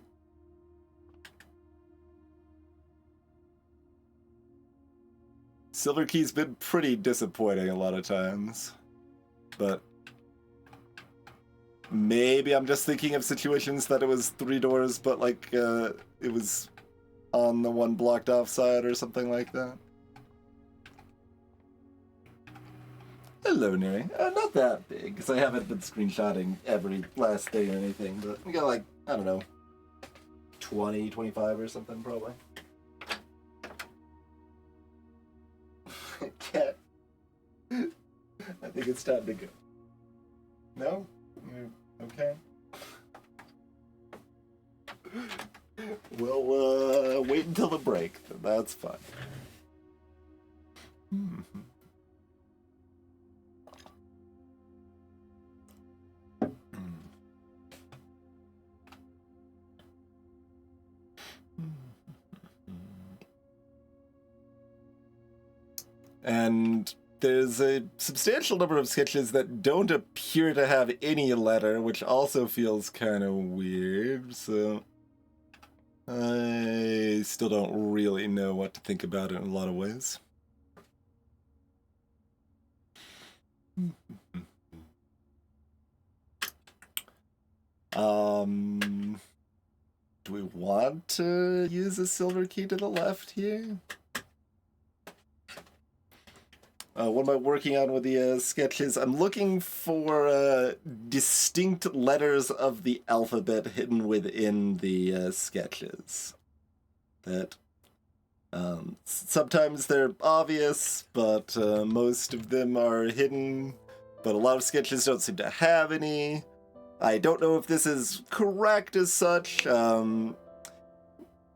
Silver Key's been pretty disappointing a lot of times. But maybe I'm just thinking of situations that it was 3 doors, but like it was on the one blocked off side or something like that. Hello, Neri. Not that big, because I haven't been screenshotting every last day or anything, but we got like, I don't know, 20, 25 or something, probably. Cat. I think it's time to go. No? Okay. We'll wait until the break. That's fine. And there's a substantial number of sketches that don't appear to have any letter, which also feels kind of weird, so I still don't really know what to think about it in a lot of ways. Do we want to use a silver key to the left here? What am I working on with the sketches? I'm looking for distinct letters of the alphabet hidden within the sketches. That sometimes they're obvious, but most of them are hidden. But a lot of sketches don't seem to have any. I don't know if this is correct as such.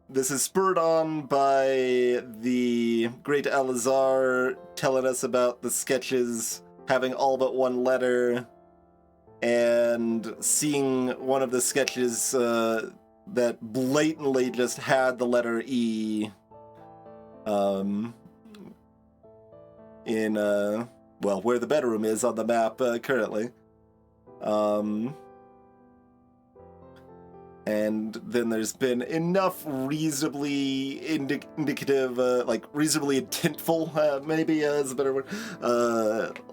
This is spurred on by the great Alizar telling us about the sketches having all but one letter, and seeing one of the sketches that blatantly just had the letter E in, well, where the bedroom is on the map currently. And then there's been enough reasonably indicative, like reasonably intentful, maybe is a better word,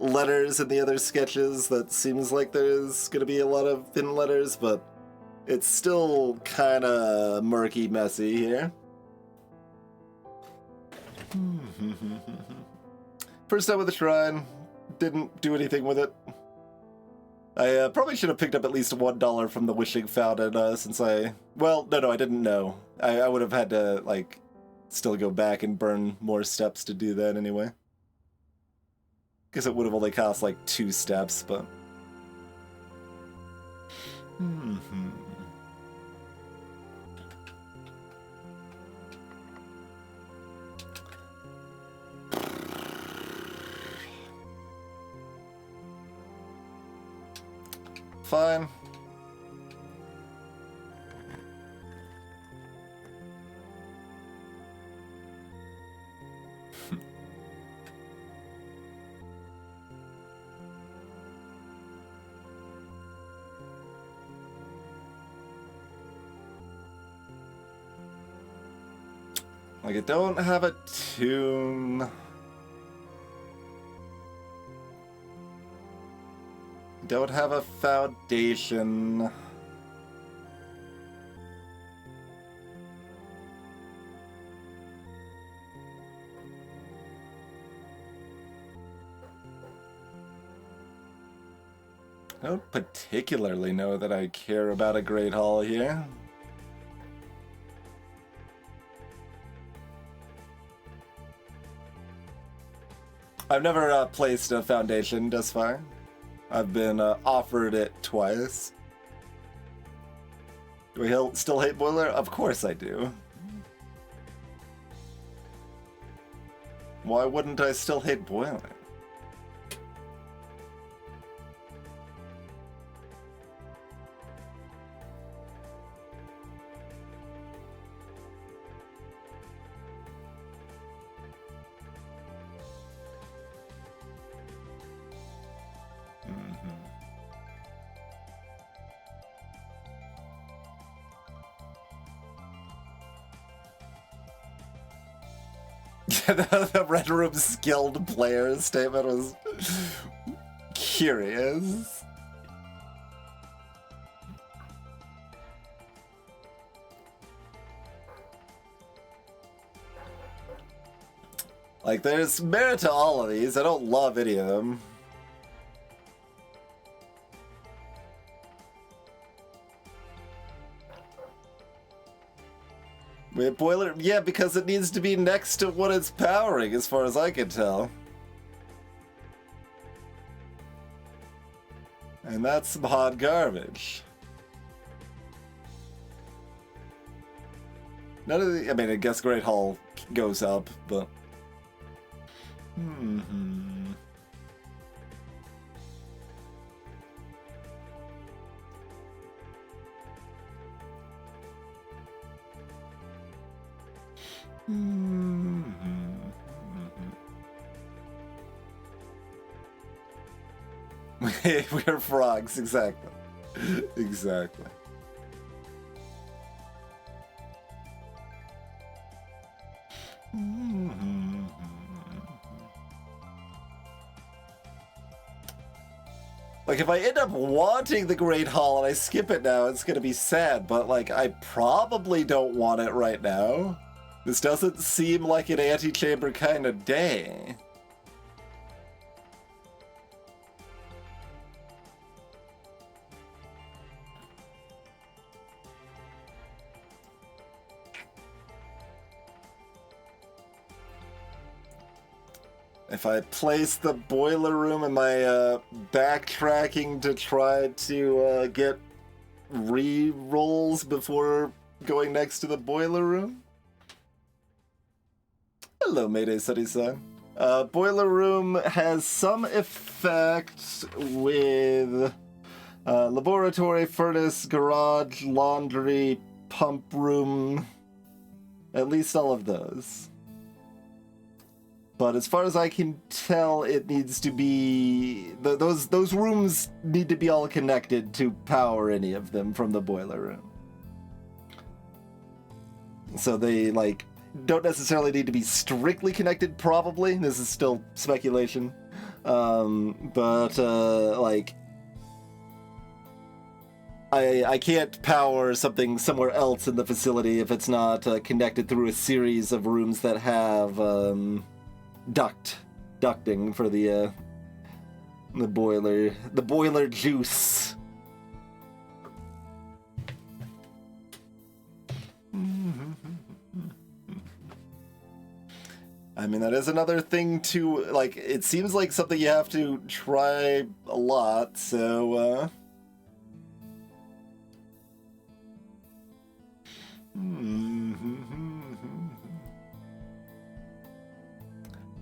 letters in the other sketches that seems like there's going to be a lot of thin letters, but it's still kind of murky, messy here. First time with the shrine, didn't do anything with it. I probably should have picked up at least $1 from the Wishing Fountain, since well, no, I didn't know. I would have had to, like, still go back and burn more steps to do that anyway. Guess it would have only cost, like, 2 steps, but... Fine. Like, I don't have a tune. Don't have a foundation. I don't particularly know that I care about a Great Hall here. I've never placed a foundation thus far. I've been offered it twice. Do I still hate Boiler? Of course I do. Why wouldn't I still hate Boiler? The Red Room skilled players statement was curious. Like, there's merit to all of these. I don't love any of them. Wait, boiler? Yeah, because it needs to be next to what it's powering, as far as I can tell. And that's some hot garbage. None of the... I mean, I guess Great Hall goes up, but... We're frogs, exactly. Exactly. Like, if I end up wanting the Great Hall and I skip it now, it's gonna be sad, but, like, I probably don't want it right now. This doesn't seem like an antechamber kind of day. If I place the boiler room, am I backtracking to try to get re-rolls before going next to the boiler room? Hello, Mayday Study-san. Boiler room has some effect with laboratory, furnace, garage, laundry, pump room. At least all of those. But as far as I can tell, it needs to be... Those rooms need to be all connected to power any of them from the boiler room. So they, like, don't necessarily need to be strictly connected, probably. This is still speculation. Like... I can't power something somewhere else in the facility if it's not connected through a series of rooms that have... ducting for the boiler juice. I mean, that is another thing to, like, it seems like something you have to try a lot, so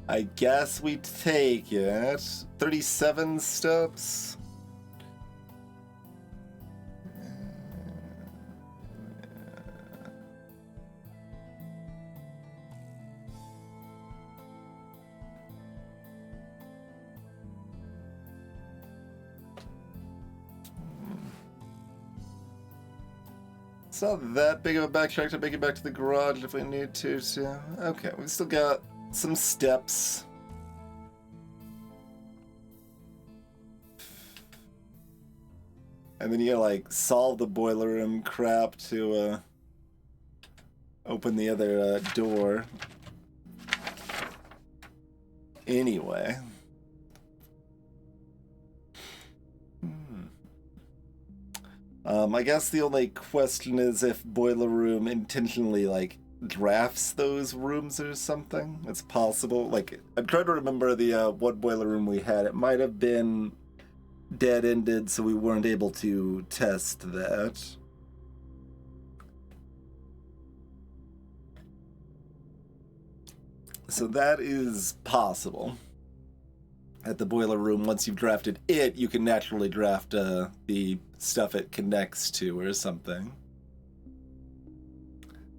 I guess we take it. 37 steps. It's not that big of a backtrack to make it back to the garage if we need to, so... Okay, we've still got some steps. And then you gotta, like, solve the boiler room crap to open the other door. Anyway. I guess the only question is if boiler room intentionally, like, drafts those rooms or something. It's possible. Like, I'm trying to remember the what boiler room we had. It might have been dead-ended, so we weren't able to test that. So that is possible. At the boiler room, once you've drafted it, you can naturally draft the stuff it connects to or something.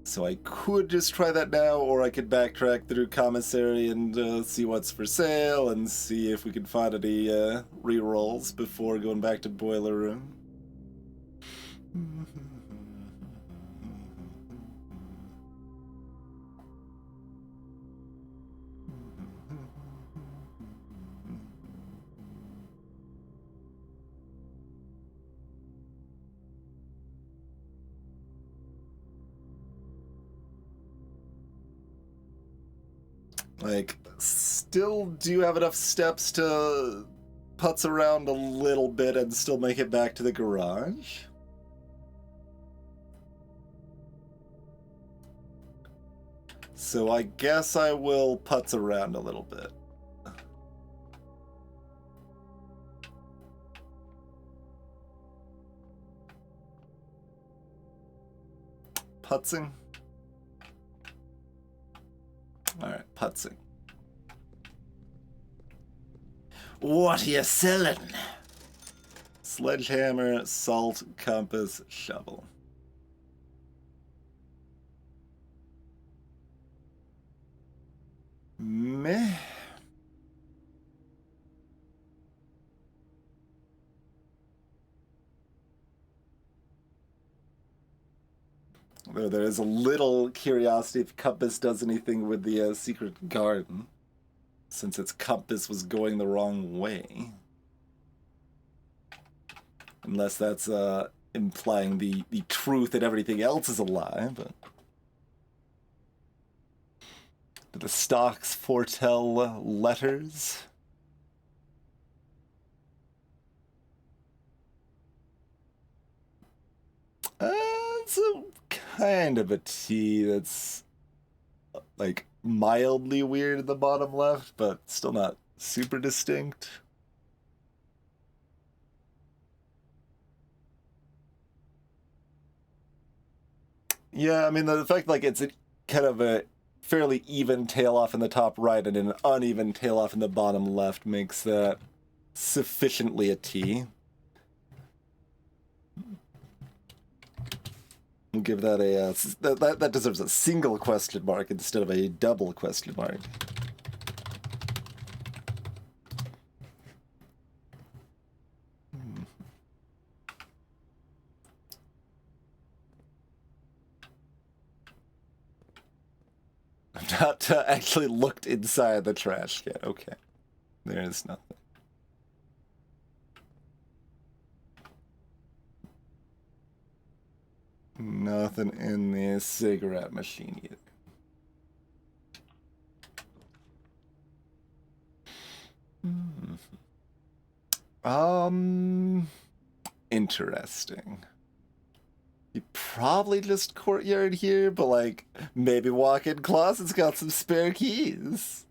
So I could just try that now, or I could backtrack through commissary and see what's for sale and see if we can find any rerolls before going back to boiler room. Like, still do have enough steps to putz around a little bit and still make it back to the garage. So I guess I will putz around a little bit. Putzing? Alright, putzing. What are you selling? Sledgehammer, salt, compass, shovel. Meh. Though there is a little curiosity if Compass does anything with the secret garden, since its compass was going the wrong way. Unless that's implying the truth that everything else is a lie, but... Do the stocks foretell letters? It's a kind of a T that's like mildly weird in the bottom left, but still not super distinct. Yeah, I mean the fact like it's a kind of a fairly even tail off in the top right and an uneven tail off in the bottom left makes that sufficiently a T. We'll give that a that deserves a single question mark instead of a double question mark. I've not actually looked inside the trash can. Okay, there is nothing. Nothing in the cigarette machine either. Interesting. You probably just courtyard here, but like maybe walk-in closet's got some spare keys.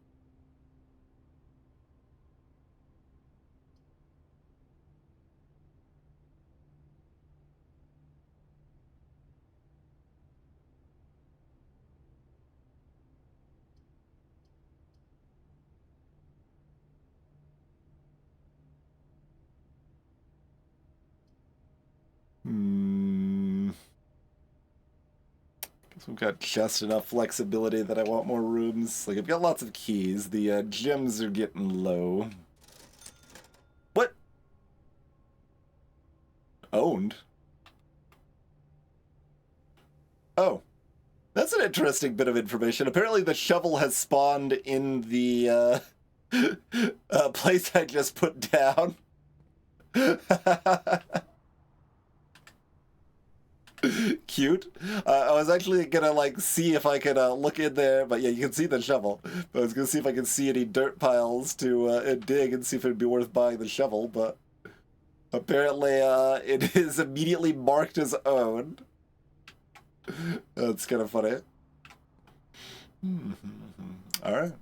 Guess we've got just enough flexibility that I want more rooms. Like, I've got lots of keys. The gyms are getting low. What? Owned? Oh. That's an interesting bit of information. Apparently the shovel has spawned in the place I just put down. Cute. I was actually gonna like see if I could look in there, but yeah, you can see the shovel. But I was gonna see if I could see any dirt piles to dig and see if it'd be worth buying the shovel, but apparently it is immediately marked as owned. That's kind of funny. All right.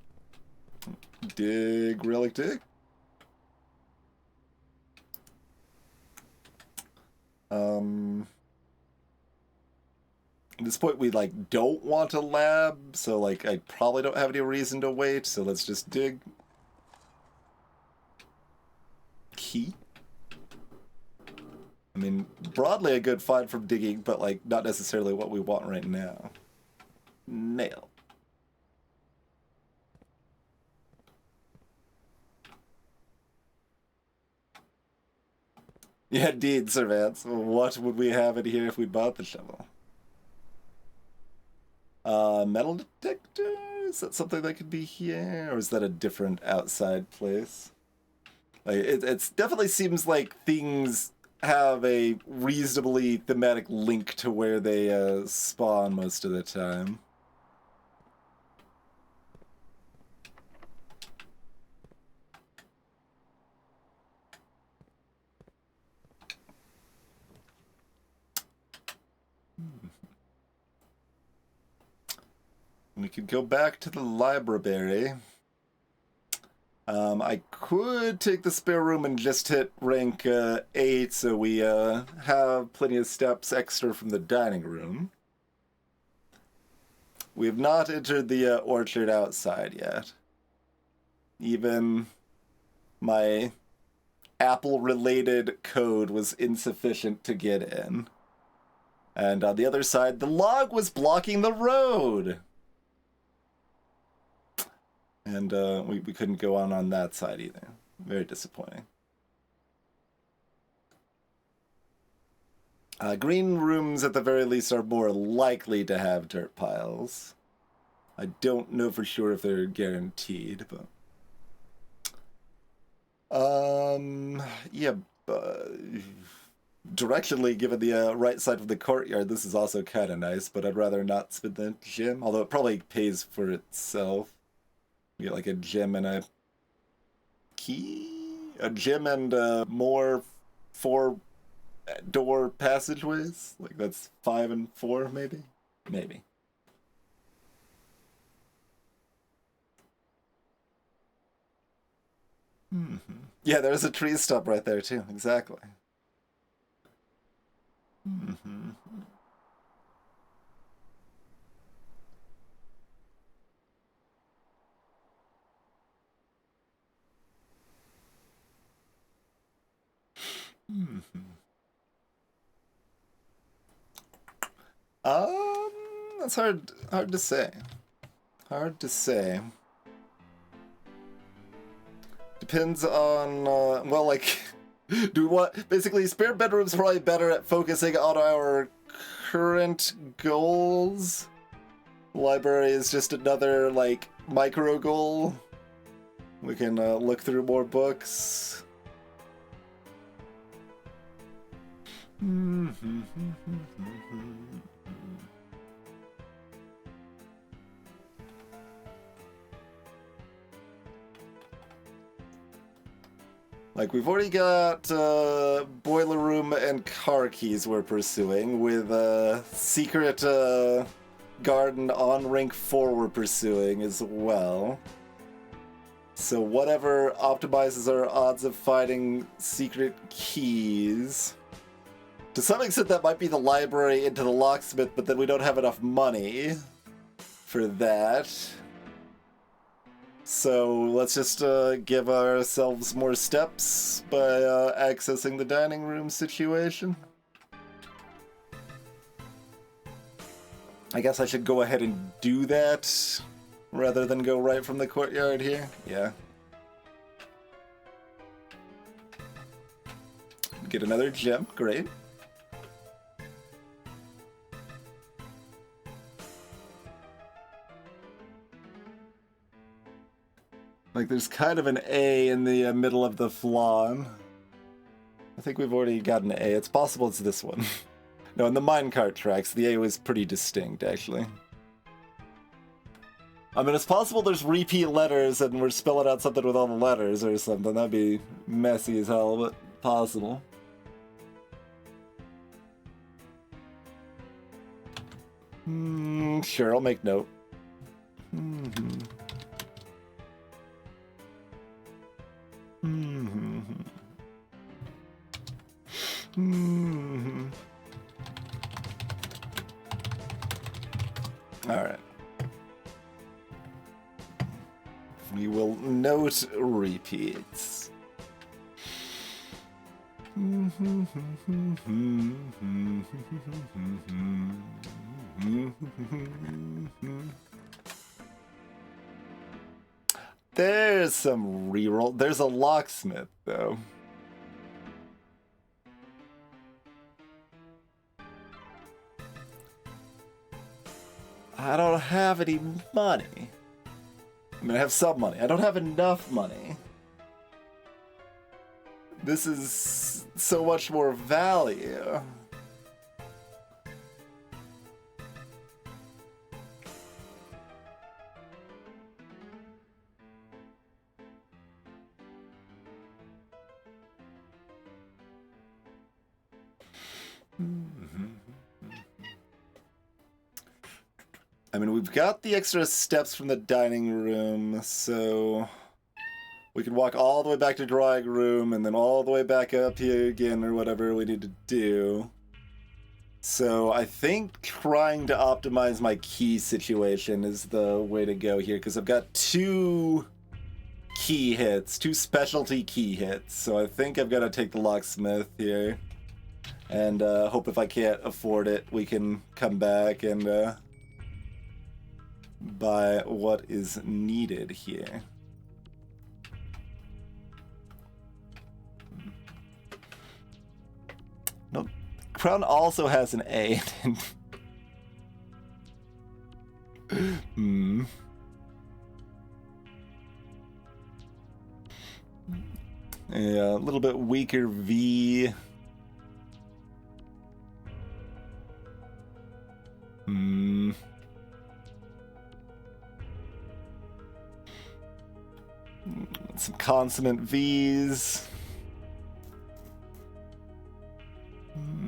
Dig, relic dig. At this point, we like don't want a lab, so like I probably don't have any reason to wait. So let's just dig. Key. I mean, broadly a good find from digging, but like not necessarily what we want right now. Nail. Yeah, indeed, Sir Vance. What would we have in here if we bought the shovel? Metal detector? Is that something that could be here? Or is that a different outside place? Like, it definitely seems like things have a reasonably thematic link to where they spawn most of the time. We could go back to the library. I could take the spare room and just hit rank 8, so we have plenty of steps extra from the dining room. We have not entered the orchard outside yet. Even my apple-related code was insufficient to get in. And on the other side, the log was blocking the road! And we couldn't go on that side either. Very disappointing. Green rooms, at the very least, are more likely to have dirt piles. I don't know for sure if they're guaranteed, but... yeah, directionally, given the right side of the courtyard, this is also kind of nice, but I'd rather not spend the gem, although it probably pays for itself. You get like a gem and a key? A gem and more 4-door passageways? Like that's 5 and 4, maybe? Maybe. Mm-hmm. Yeah, there's a tree stump right there too, exactly. Mm-hmm. Mm-hmm. That's hard to say. Hard to say. Depends on, well, like, do we want, basically, spare bedroom's probably better at focusing on our current goals. Library is just another, like, micro goal. We can look through more books. Like, we've already got boiler room and car keys we're pursuing, with secret garden on rank 4 we're pursuing as well. So whatever optimizes our odds of finding secret keys. To some extent that might be the library into the locksmith, but then we don't have enough money for that. So let's just give ourselves more steps by accessing the dining room situation. I guess I should go ahead and do that rather than go right from the courtyard here. Yeah. Get another gem, great. Like, there's kind of an A in the middle of the flan. I think we've already got an A. It's possible it's this one. No, in the minecart tracks, the A was pretty distinct, actually. I mean, it's possible there's repeat letters and we're spelling out something with all the letters or something. That'd be messy as hell, but possible. Sure, I'll make note. Alright. We will note repeats. There's some reroll. There's a locksmith, though. I don't have any money. I mean, I have some money. I don't have enough money. This is so much more value. I mean, we've got the extra steps from the dining room, so we can walk all the way back to drawing room and then all the way back up here again or whatever we need to do. So I think trying to optimize my key situation is the way to go here, because I've got 2 key hits, 2 specialty key hits. So I think I've got to take the locksmith here and hope if I can't afford it, we can come back and buy what is needed here. No, Crown also has an A. Hmm. Yeah, a little bit weaker V. Hmm. Some consonant V's. Hmm.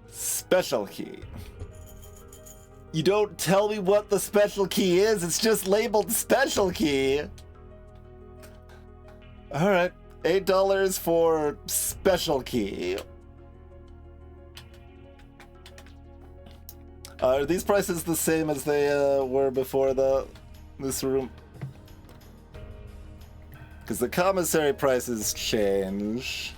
Special key. You don't tell me what the special key is, it's just labeled special key. Alright, $8 for special key. Are these prices the same as they were before this room? Because the commissary prices change.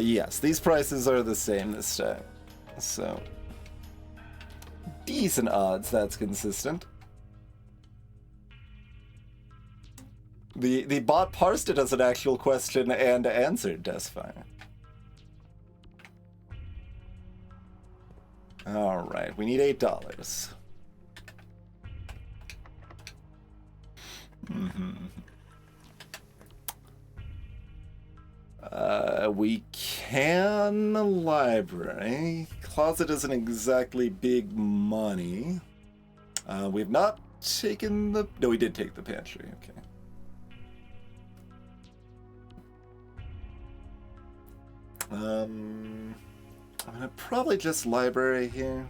Yes, these prices are the same this time. So, decent odds that's consistent. The bot parsed it as an actual question and answered Deathfire. Alright, we need $8. We can library. Closet isn't exactly big money. We've not taken the... No, we did take the pantry, okay. I'm gonna probably just library here.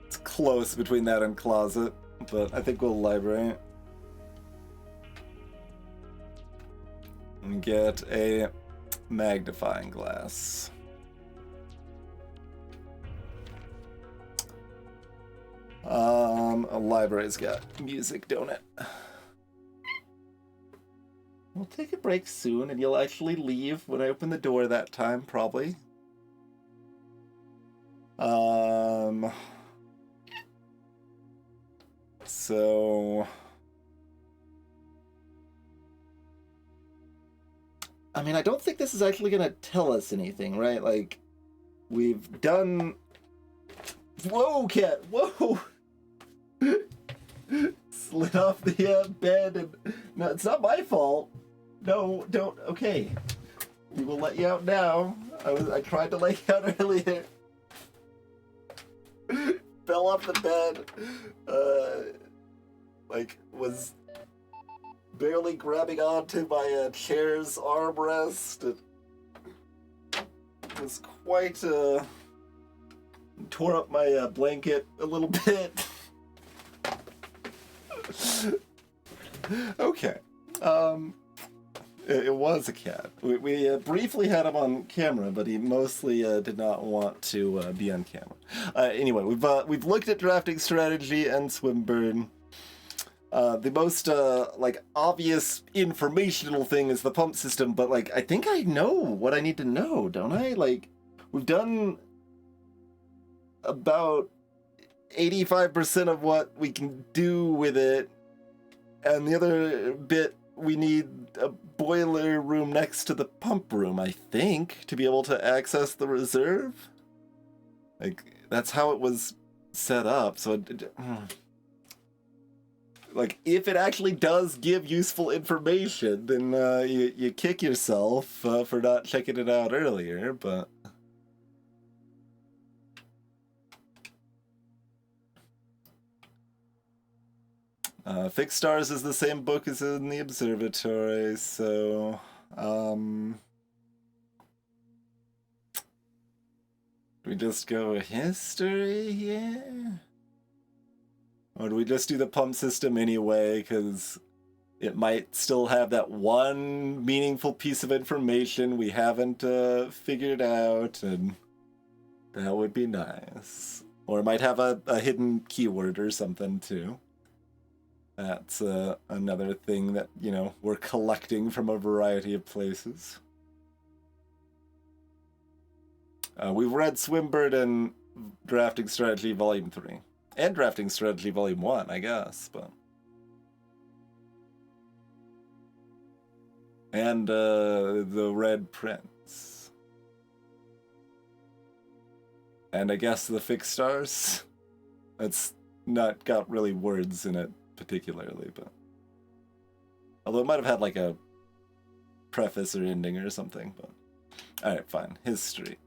It's close between that and closet, but I think we'll library. And get a magnifying glass. A library's got music, don't it? We'll take a break soon, and you'll actually leave when I open the door that time, probably. So... I mean, I don't think this is actually gonna tell us anything, right? Like, we've done... Whoa, cat! Whoa! Slid off the bed and... No, it's not my fault. No, don't... Okay. We will let you out now. I tried to lay you out earlier. Fell off the bed. Like, was barely grabbing onto my chair's armrest. It was quite... Tore up my blanket a little bit. Okay. It was a cat. We briefly had him on camera, but he mostly did not want to be on camera. Anyway, we've looked at drafting strategy and Swinburne. The most like obvious informational thing is the pump system, but like I think I know what I need to know, don't I? Like we've done about 85% of what we can do with it, and the other bit we need a boiler room next to the pump room, I think, to be able to access the reserve. Like that's how it was set up. So like, if it actually does give useful information, then you kick yourself for not checking it out earlier, but... Fixed Stars is the same book as in the observatory, so... do we just go history here? Or do we just do the pump system anyway, because it might still have that one meaningful piece of information we haven't figured out, and that would be nice. Or it might have a hidden keyword or something, too. That's another thing that, you know, we're collecting from a variety of places. We've read Swimbird and Drafting Strategy Volume 3. And Drafting Strategy Volume 1, I guess, but... And The Red Prince. And I guess The Fixed Stars? That's not got really words in it particularly, but... Although it might have had like a preface or ending or something, but... Alright, fine. History.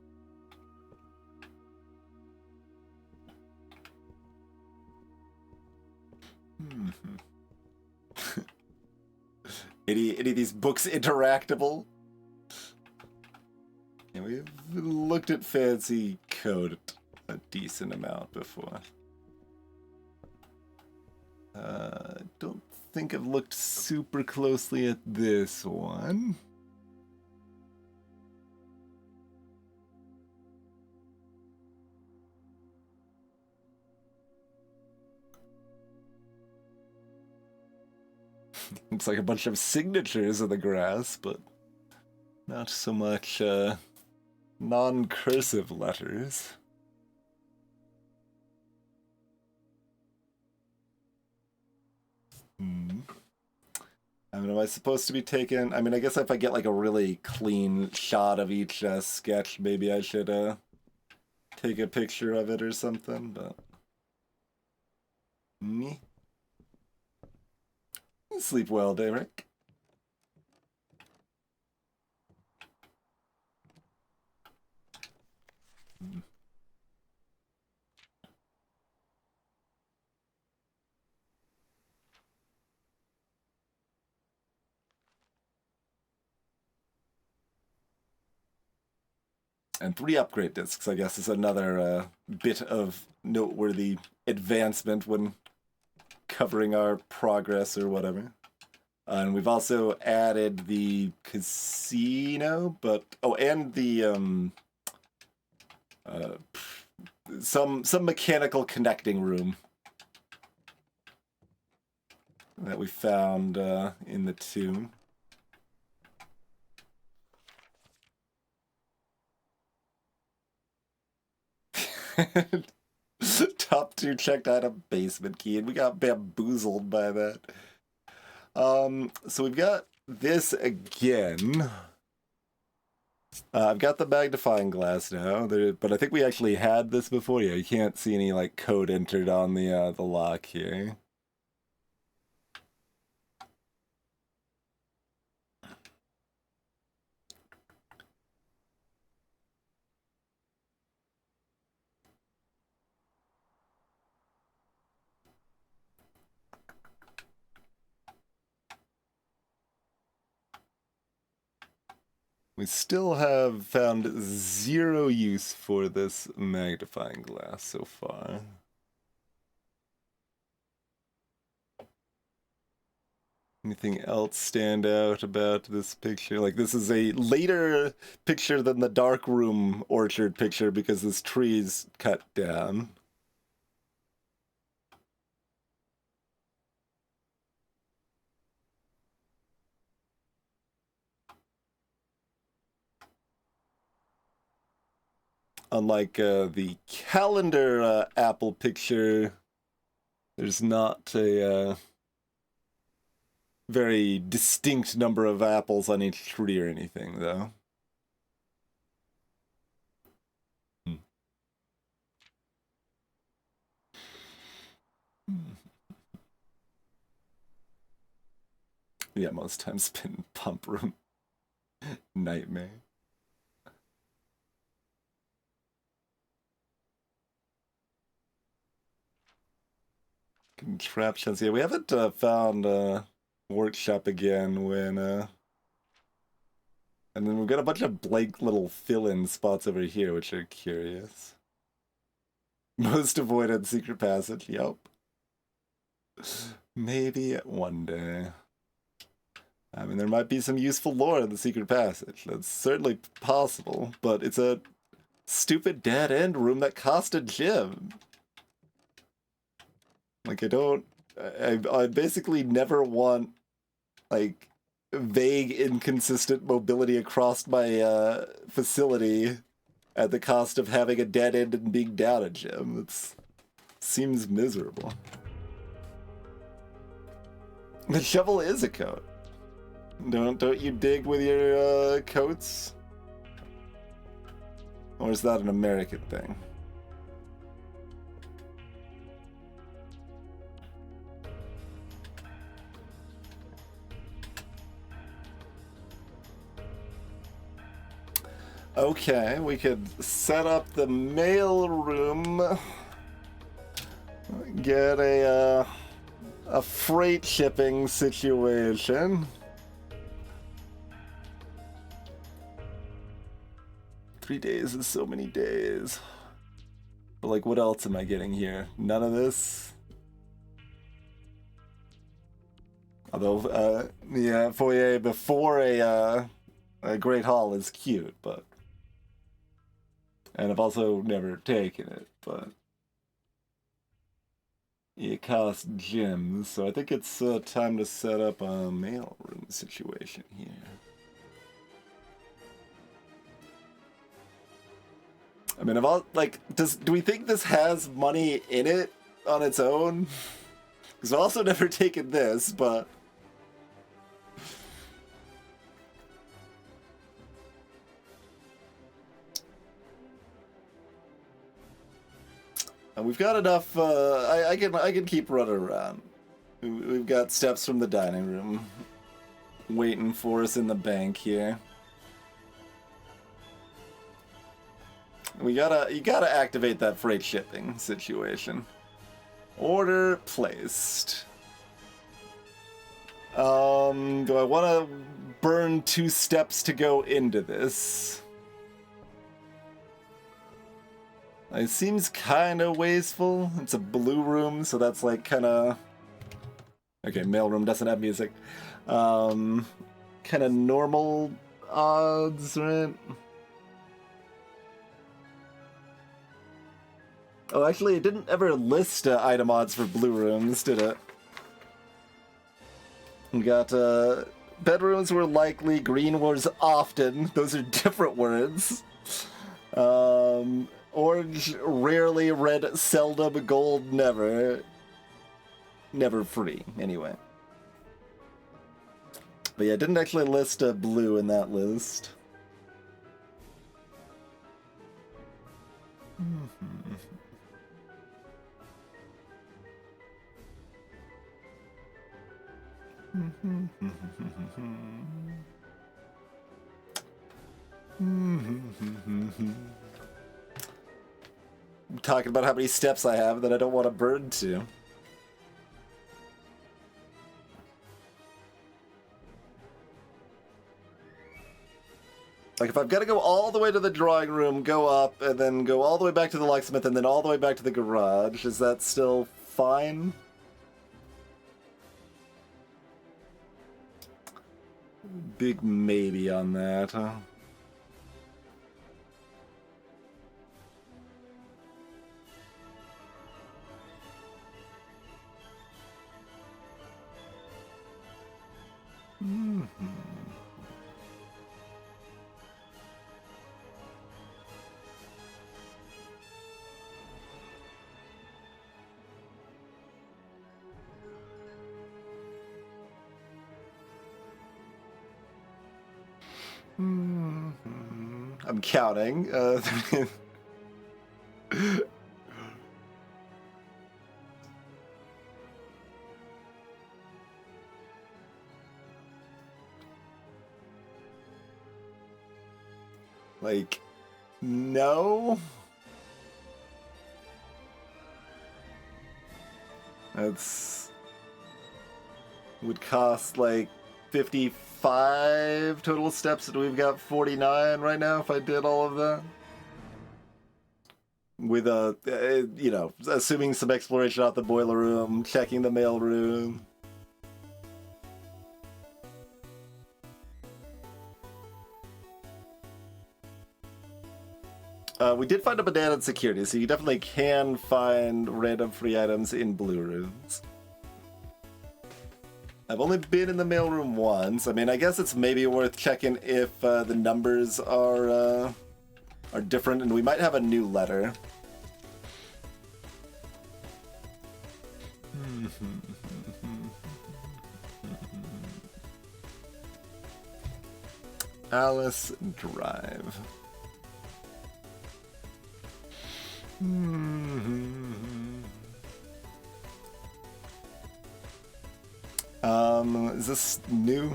Any of these books interactable? Yeah, we've looked at fancy code a decent amount before. Don't think I've looked super closely at this one. It's like a bunch of signatures in the grass, but not so much non-cursive letters. I mean, am I supposed to be taking... I mean, I guess if I get like a really clean shot of each sketch, maybe I should take a picture of it or something, but... Me? Sleep well, Derek. And 3 upgrade discs, I guess, is another bit of noteworthy advancement when covering our progress or whatever. And we've also added the casino, but... Oh, and the... some mechanical connecting room that we found in the tomb. Top 2 checked out a basement key, and we got bamboozled by that. So we've got this again. I've got the magnifying glass now, but I think we actually had this before. Yeah, you can't see any like code entered on the lock here. We still have found 0 use for this magnifying glass so far. Anything else stand out about this picture? Like, this is a later picture than the dark room orchard picture because this tree's cut down. Unlike the calendar apple picture, there's not a very distinct number of apples on each tree or anything, though. Yeah, most times been pump room. Nightmare. Contraptions. Yeah, we haven't found workshop again when and then we've got a bunch of blank little fill-in spots over here, which are curious. Most avoided secret passage. Yep. Maybe one day. I mean, there might be some useful lore in the secret passage. That's certainly possible, but it's a stupid dead-end room that cost a gem. Like, I basically never want, like, vague, inconsistent mobility across my facility at the cost of having a dead end and being down a gem. It seems miserable. The shovel is a coat. Don't you dig with your coats? Or is that an American thing? Okay, we could set up the mail room. Get a freight shipping situation. 3 days is so many days. But like, what else am I getting here? None of this? Although, yeah, foyer before a Great Hall is cute, but... And I've also never taken it, but... It costs gems, so I think it's time to set up a mailroom situation here. I mean, do we think this has money in it on its own? Because I've also never taken this, but... And we've got enough, I can keep running around. We've got steps from the dining room waiting for us in the bank here. You gotta activate that freight shipping situation. Order placed. Do I want to burn 2 steps to go into this? It seems kind of wasteful. It's a blue room, so that's like kind of... Okay, mailroom doesn't have music. Kind of normal odds, right? Oh, actually, it didn't ever list item odds for blue rooms, did it? We got, bedrooms were likely, green was often. Those are different words. Orange, rarely, red, seldom, gold, never. Never free, anyway. But yeah, it didn't actually list blue in that list. I'm talking about how many steps I have that I don't want to burn to. Like, if I've got to go all the way to the drawing room, go up, and then go all the way back to the locksmith, and then all the way back to the garage, is that still fine? Big maybe on that, huh? I'm counting. Like, no? That's... would cost like 55 total steps, and we've got 49 right now if I did all of that. With you know, assuming some exploration out the boiler room, checking the mail room. We did find a banana in security, so you definitely can find random free items in blue rooms. I've only been in the mailroom once. I mean, I guess it's maybe worth checking if the numbers are different, and we might have a new letter. Alice Drive. Is this new?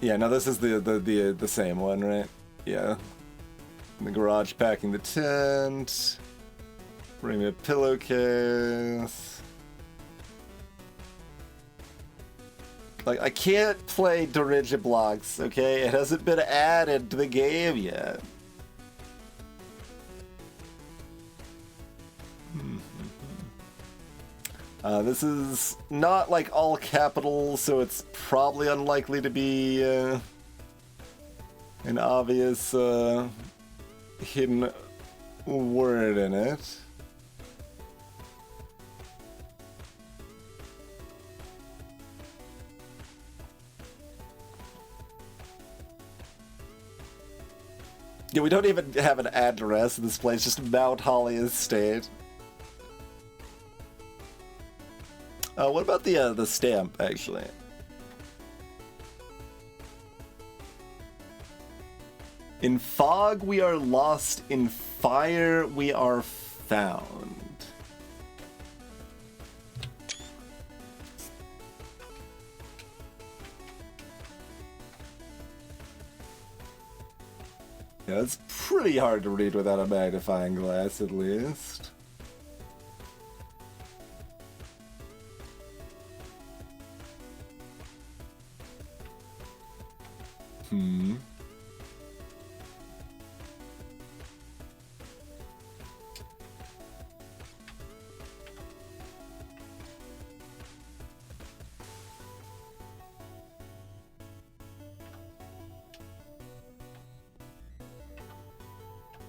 Yeah, no, this is the same one, right? Yeah. In the garage, packing the tent. Bring me a pillowcase. Like, I can't play Dirigiblox, okay? It hasn't been added to the game yet. This is not like all capitals, so it's probably unlikely to be an obvious hidden word in it. Yeah, we don't even have an address in this place, just Mount Holly Estate. What about the stamp, actually? In fog, we are lost. In fire, we are found. Yeah, it's pretty hard to read without a magnifying glass, at least.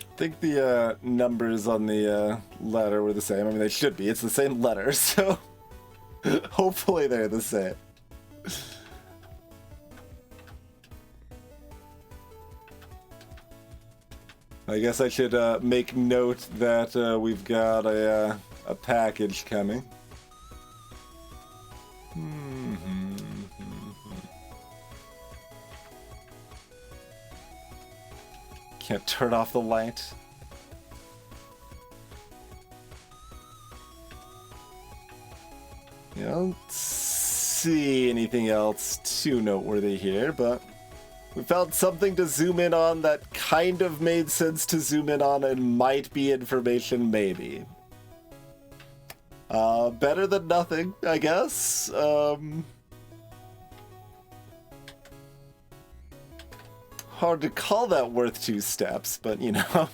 I think the numbers on the letter were the same. I mean, they should be. It's the same letter, so hopefully they're the same. I guess I should make note that we've got a package coming. Can't turn off the light. I don't see anything else too noteworthy here, but we found something to zoom in on that kind of made sense to zoom in on and might be information, maybe. Better than nothing, I guess. Hard to call that worth 2 steps, but you know.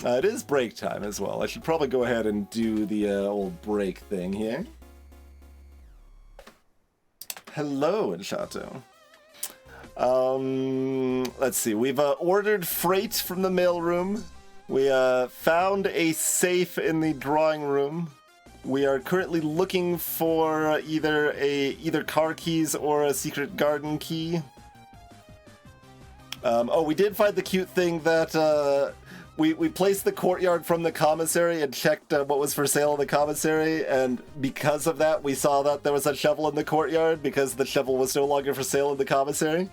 It is break time as well. I should probably go ahead and do the old break thing here. Hello, Chateau. Let's see. We've ordered freight from the mailroom. We found a safe in the drawing room. We are currently looking for either car keys or a secret garden key. Oh, we did find the cute thing that we placed the courtyard from the commissary and checked what was for sale in the commissary, and because of that, we saw that there was a shovel in the courtyard because the shovel was no longer for sale in the commissary.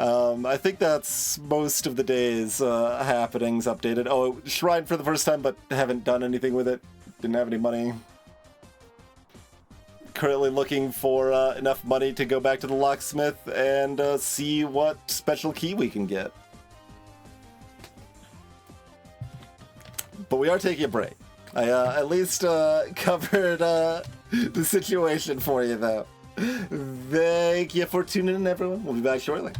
I think that's most of the day's happenings updated. Oh, Shrine for the first time, but haven't done anything with it. Didn't have any money. currently looking for enough money to go back to the locksmith and see what special key we can get. But we are taking a break. I at least covered the situation for you, though. Thank you for tuning in, everyone. We'll be back shortly.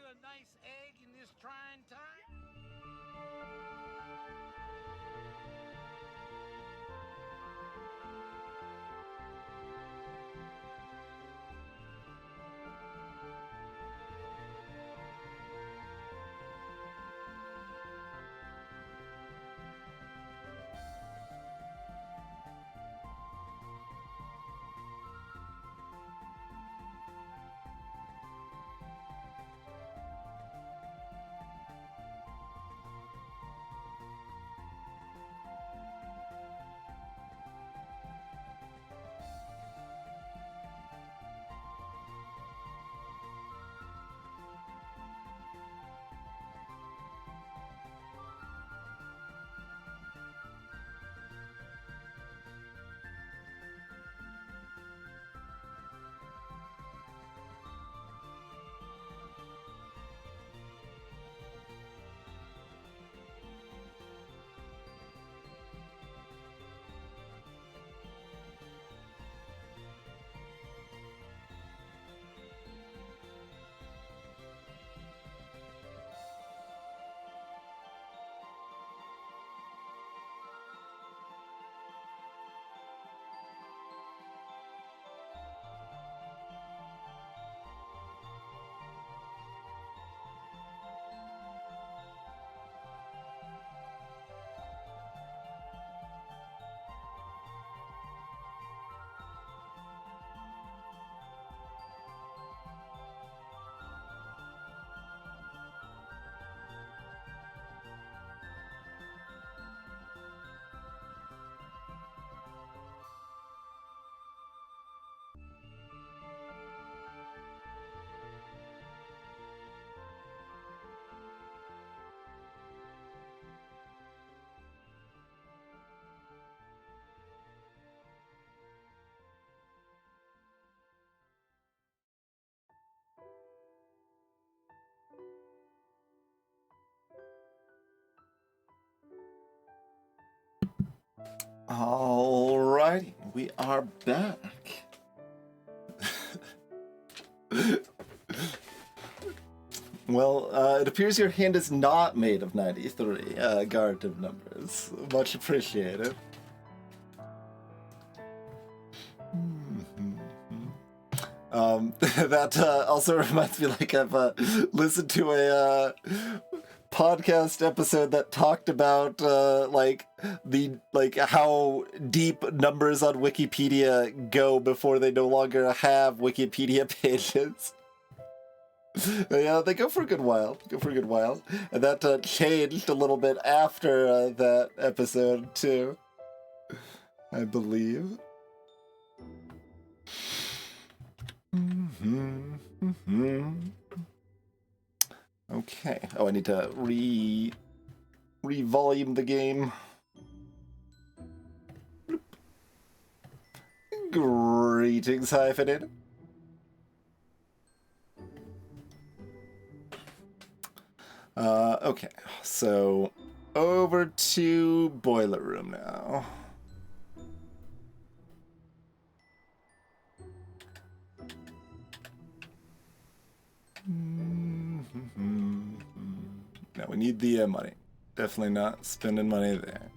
a nice egg in this trying time? Alrighty, we are back. Well, it appears your hand is not made of 93 guard of numbers. Much appreciated. That also reminds me, like, I've listened to a podcast episode that talked about how deep numbers on Wikipedia go before they no longer have Wikipedia pages. Yeah, they go for a good while. And that changed a little bit after that episode too, I believe. Okay. Oh, I need to re-volume the game. Greetings, Hyphenated. Okay, so over to Boiler Room now. No, we need the money. Definitely not spending money there.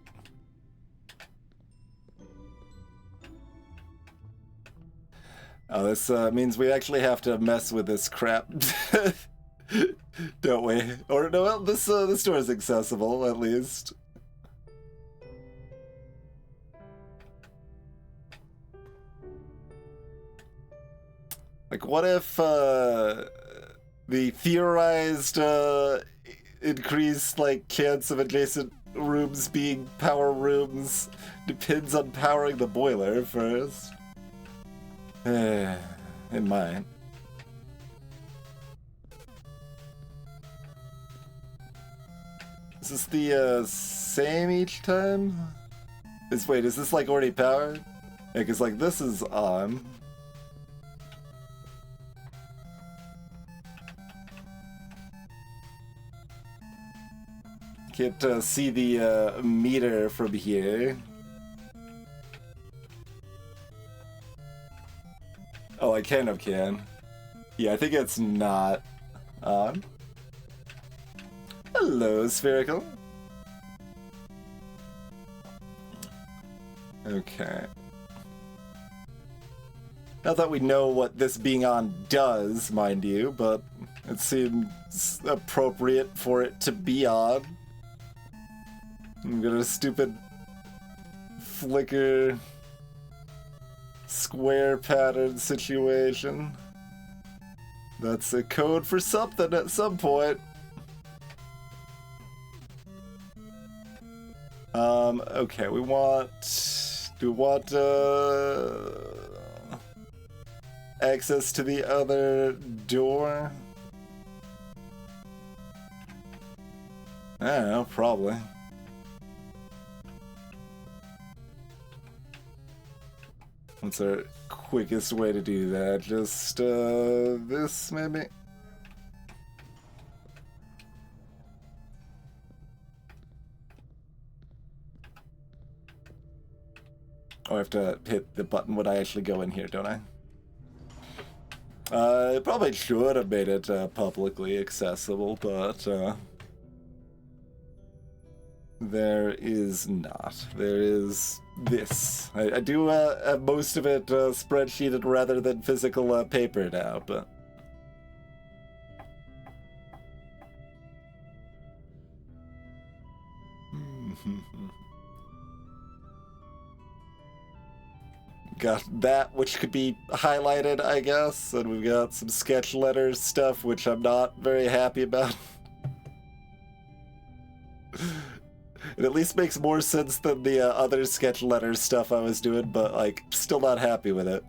Oh, this means we actually have to mess with this crap. Don't we? Or no, well, this door is accessible, at least. Like, what if the theorized increased chance of adjacent rooms being power rooms depends on powering the boiler first? It might. Is this the same each time? Wait, is this already powered? Yeah, cause this is on. Can't see the meter from here. Oh, I kind of can. Yeah, I think it's not on. Hello, Spherical. Okay. Not that we know what this being on does, mind you, but it seems appropriate for it to be on. I'm got a stupid flicker square pattern situation. That's a code for something at some point. Okay, do we want, access to the other door? I don't know, probably. What's our quickest way to do that? Just, this, maybe? Oh, I have to hit the button when I actually go in here, don't I? I probably should have made it publicly accessible, but there is not. There is this. I do have most of it spreadsheeted rather than physical paper now, but... Got that, which could be highlighted, I guess, and we've got some sketch letters stuff, which I'm not very happy about. It at least makes more sense than the other sketch letters stuff I was doing, but, like, still not happy with it.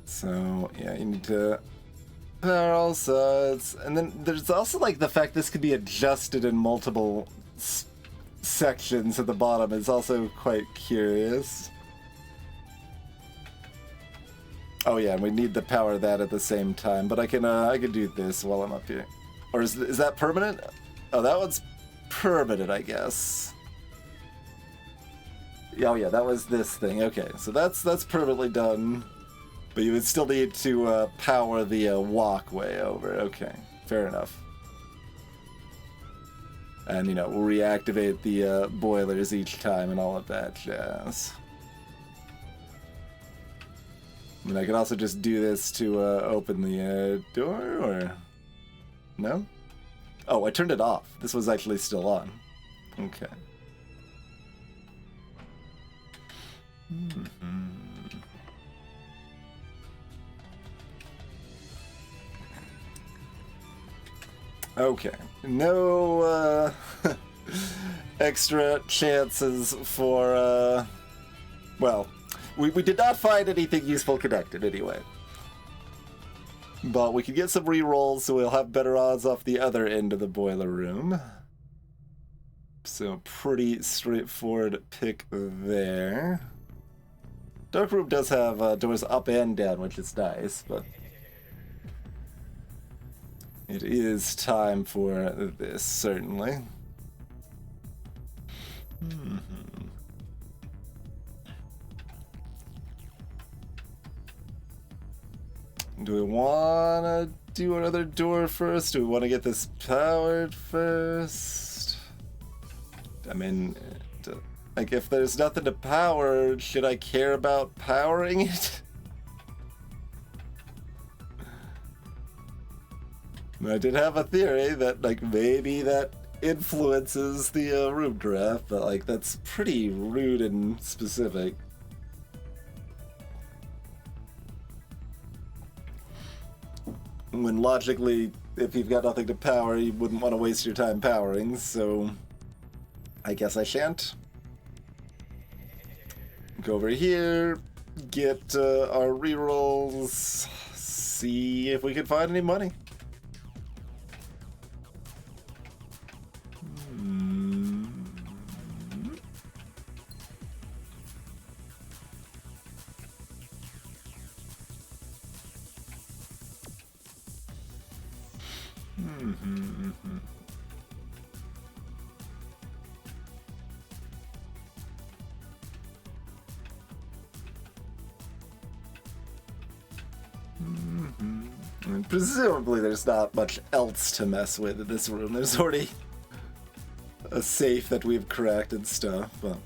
So, yeah, you need to power all sides. And then there's also, like, the fact this could be adjusted in multiple sections at the bottom is also quite curious. Oh yeah, and we need to power that at the same time, but I can do this while I'm up here. Or is that permanent? Oh, that one's permanent, I guess. Oh yeah, that was this thing. Okay, so that's permanently done. But you would still need to power the walkway over. Okay, fair enough. And, you know, we'll reactivate the boilers each time and all of that jazz. And I can also just do this to open the door, or... No? Oh, I turned it off. This was actually still on. Okay. Okay, no extra chances for, well, we did not find anything useful connected anyway. But we can get some re-rolls, so we'll have better odds off the other end of the boiler room. So pretty straightforward pick there. Dark room does have doors up and down, which is nice, but... It is time for this, certainly. Do we want to do another door first? Do we want to get this powered first? I mean, like, if there's nothing to power, should I care about powering it? I did have a theory that, like, maybe that influences the room draft, but, like, that's pretty rude and specific. When logically, if you've got nothing to power, you wouldn't want to waste your time powering, so I guess I shan't. Go over here, get our rerolls, see if we can find any money. presumably there's not much else to mess with in this room. There's already a safe that we've cracked and stuff, but...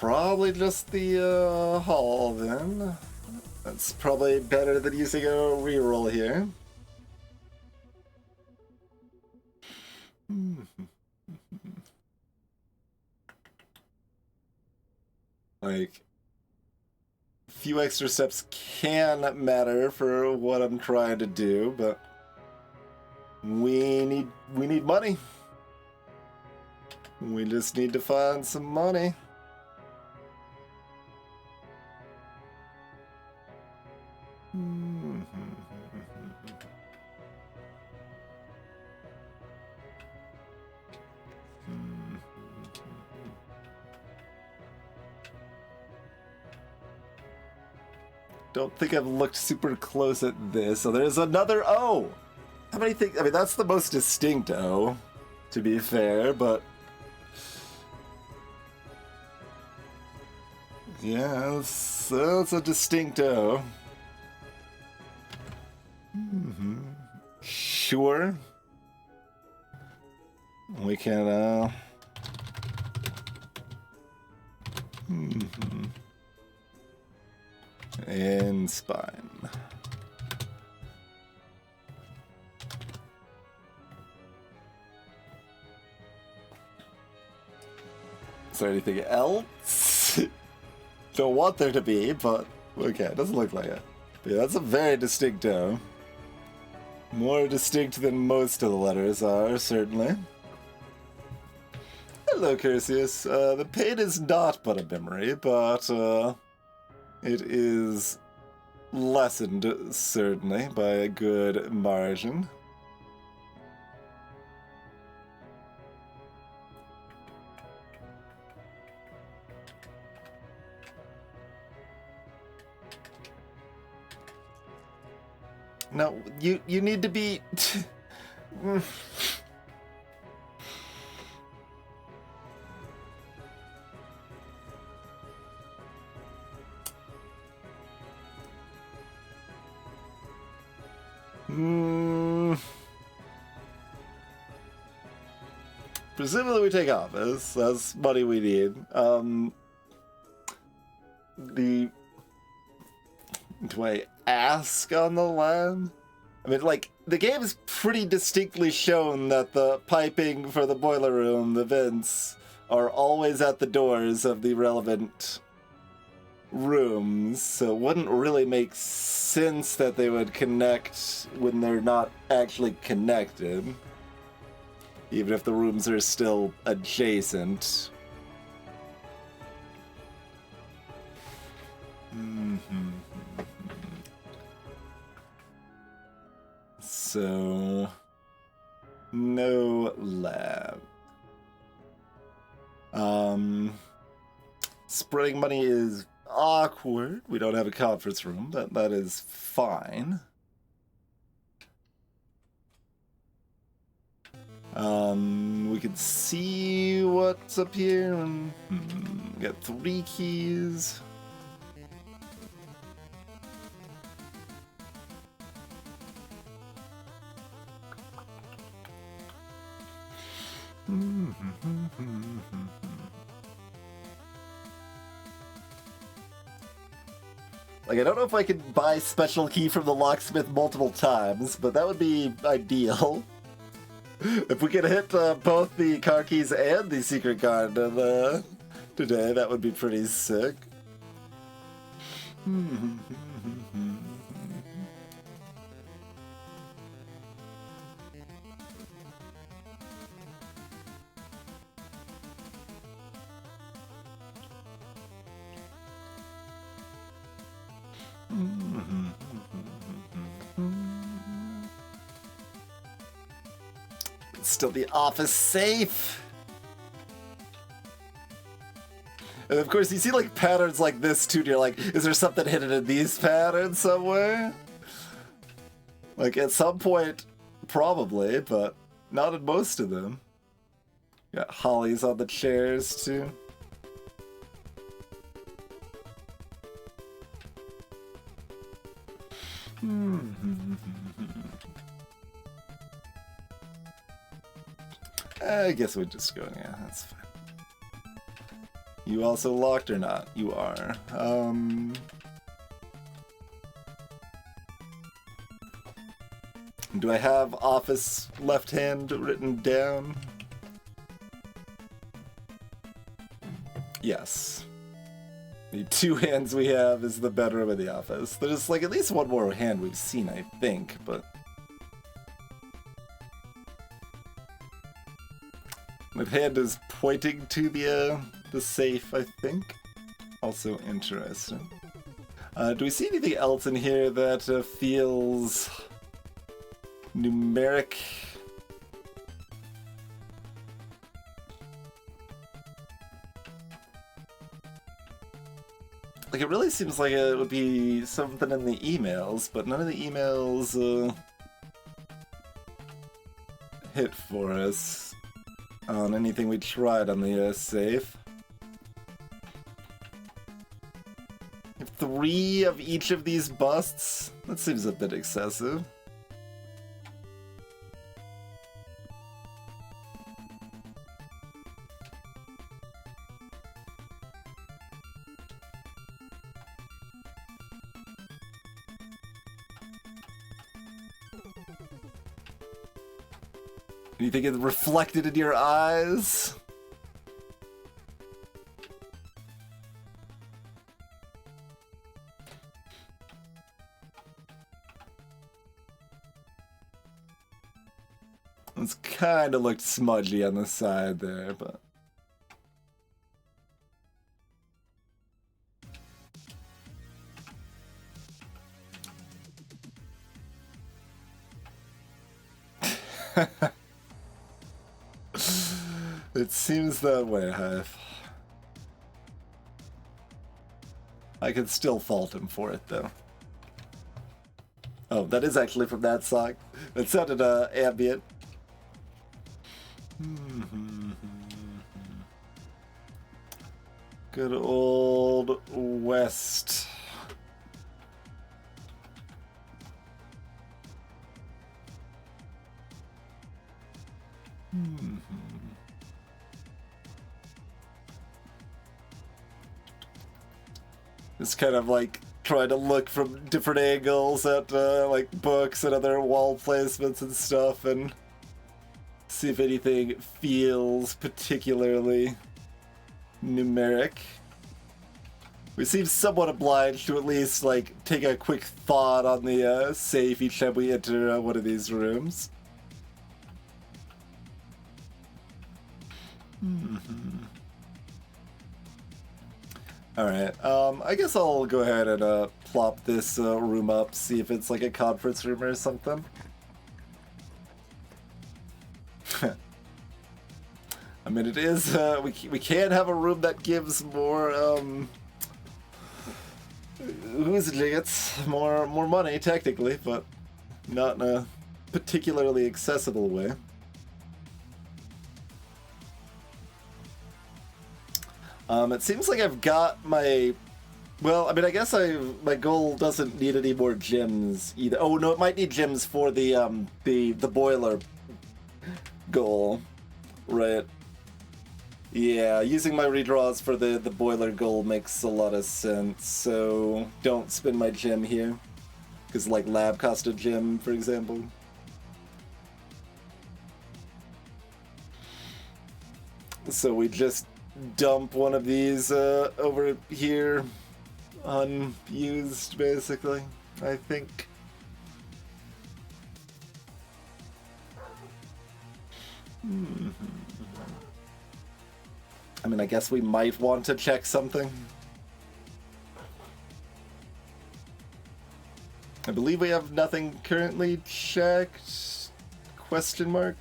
Probably just the hall then. That's probably better than using a reroll here. Like, a few extra steps can matter for what I'm trying to do, but we need money. We just need to find some money. Don't think I've looked super close at this. So there's another O. How many things? I mean, that's the most distinct O, to be fair, but... yeah, so it's a distinct O. Sure. We can, and spine. Is there anything else? Don't want there to be, but okay, it doesn't look like it. But yeah, that's a very distinct O. More distinct than most of the letters are, certainly. Hello, Cursius. The pain is not but a memory, but it is lessened, certainly, by a good margin. No, you need to be... Presumably we take office. That's money we need. Do I ask on the land? I mean, like, the game is pretty distinctly shown that the piping for the boiler room, the vents, are always at the doors of the relevant rooms, so it wouldn't really make sense that they would connect when they're not actually connected, even if the rooms are still adjacent. So, no lab. Spreading money is awkward. We don't have a conference room, but that is fine. We can see what's up here. We got 3 keys. Like, I don't know if I could buy special key from the locksmith multiple times, but that would be ideal. If we could hit both the car keys and the secret card today, that would be pretty sick. Still the office safe. And of course, you see like patterns like this too, and you're like, is there something hidden in these patterns somewhere? Like at some point, probably, but not in most of them. Got hollies on the chairs too. I guess we're just going, yeah, that's fine. You also locked or not? You are. Do I have office left hand written down? Yes. The two hands we have is the bedroom and the office. There's like at least one more hand we've seen, I think, but... My hand is pointing to the safe, I think. Also interesting. Do we see anything else in here that feels numeric? Like, it really seems like it would be something in the emails, but none of the emails hit for us on anything we tried on the safe. 3 of each of these busts? That seems a bit excessive. You think it's reflected in your eyes? It's kind of looked smudgy on the side there, but... It seems that way, Hive. I can still fault him for it, though. Oh, that is actually from that song. It sounded ambient. Good old West. Just kind of like trying to look from different angles at like books and other wall placements and stuff and see if anything feels particularly numeric. We seem somewhat obliged to at least like take a quick thought on the safe each time we enter one of these rooms. Alright, I guess I'll go ahead and plop this room up, see if it's like a conference room or something. I mean, it is, we can have a room that gives more, it's more money, technically, but not in a particularly accessible way. It seems like I've got my... Well, I mean, I guess my goal doesn't need any more gems either. Oh, no, it might need gems for the boiler goal. Right. Yeah, using my redraws for the boiler goal makes a lot of sense, so don't spend my gem here. Because, like, lab cost a gem, for example. So we just dump one of these over here, unused, basically, I think. I mean, I guess we might want to check something. I believe we have nothing currently checked? Question mark?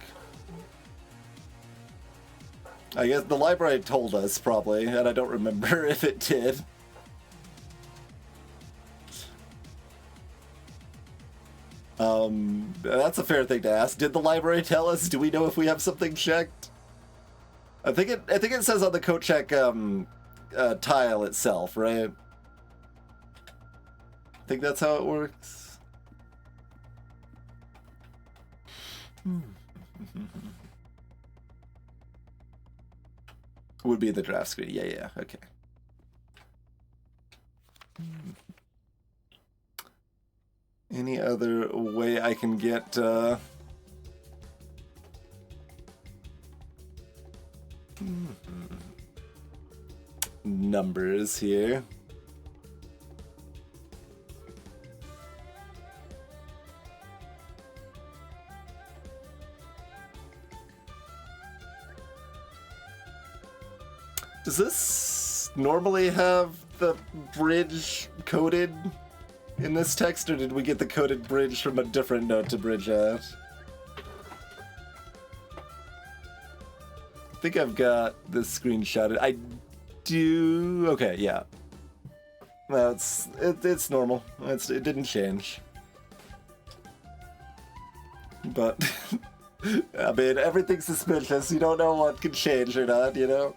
I guess the library told us, probably, and I don't remember if it did. That's a fair thing to ask. Did the library tell us? Do we know if we have something checked? I think it says on the code check tile itself, right? I think that's how it works. Would be the draft screen. Yeah, okay. Any other way I can get numbers here? Does this normally have the bridge coded in this text, or did we get the coded bridge from a different note to bridge at? I think I've got this screenshotted. I do. Okay, yeah. That's it's normal. It didn't change. But I mean, everything's suspicious. You don't know what can change or not, you know?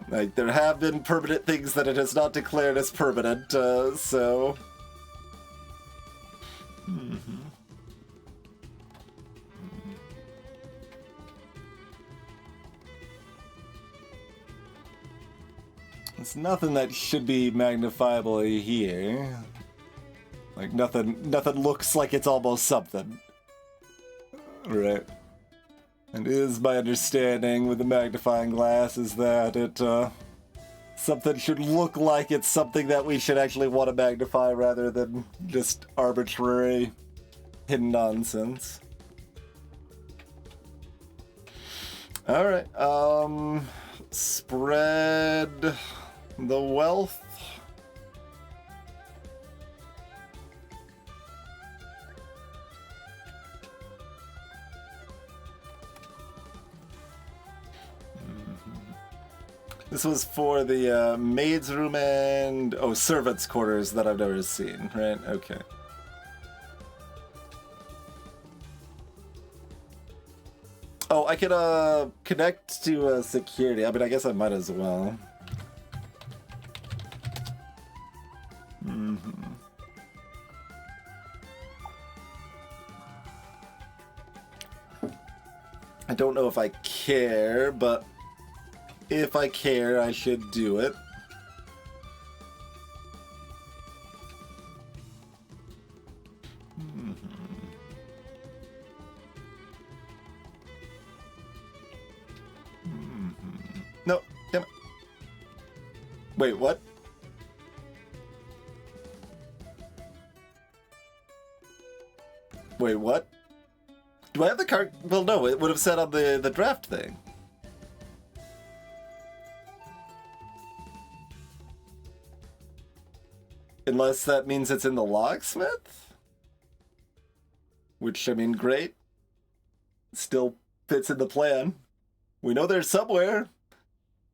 Like, there have been permanent things that it has not declared as permanent, so... It's nothing that should be magnifiable here. Like, nothing looks like it's almost something. Right. And it is my understanding with the magnifying glass is that it, something should look like it's something that we should actually want to magnify rather than just arbitrary hidden nonsense. Alright, spread the wealth. This was for the maid's room and servants' quarters that I've never seen, right? Okay. Oh, I can connect to security. I mean, I guess I might as well. I don't know if I care, but if I care, I should do it. No, damn it. Wait, what? Wait, what? Do I have the card? Well, no, it would have said on the draft thing. Unless that means it's in the locksmith? Which, I mean, great. Still fits in the plan. We know they're somewhere.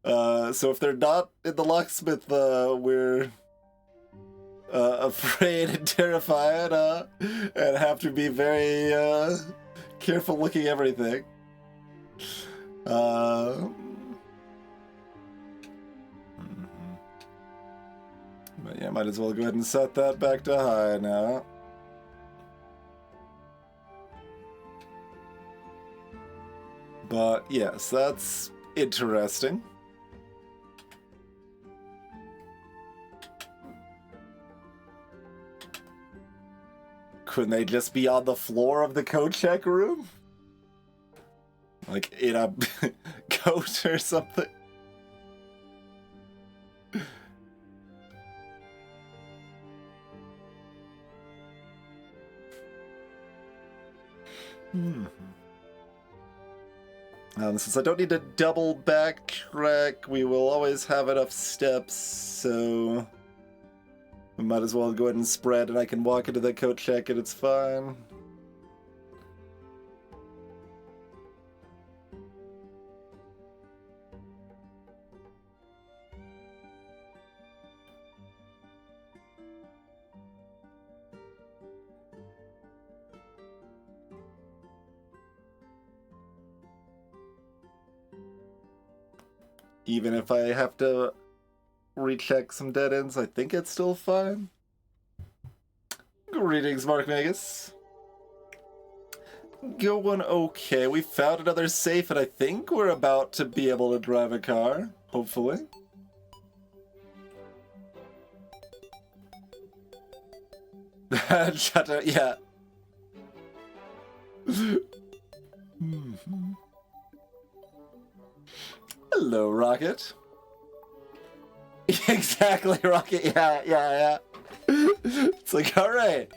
So if they're not in the locksmith, we're afraid and terrified, and have to be very careful looking everything. But yeah, might as well go ahead and set that back to high now. But yes, that's interesting. Couldn't they just be on the floor of the code check room? Like in a coat or something? Since I don't need to double backtrack, we will always have enough steps, so we might as well go ahead and spread, and I can walk into the coat check and it's fine. Even if I have to recheck some dead ends, I think it's still fine. Greetings, Mark Magus. Going okay. We found another safe, and I think we're about to be able to drive a car. Hopefully. Shut up. Yeah. Hello, Rocket. Exactly, Rocket. Yeah. It's like, all right.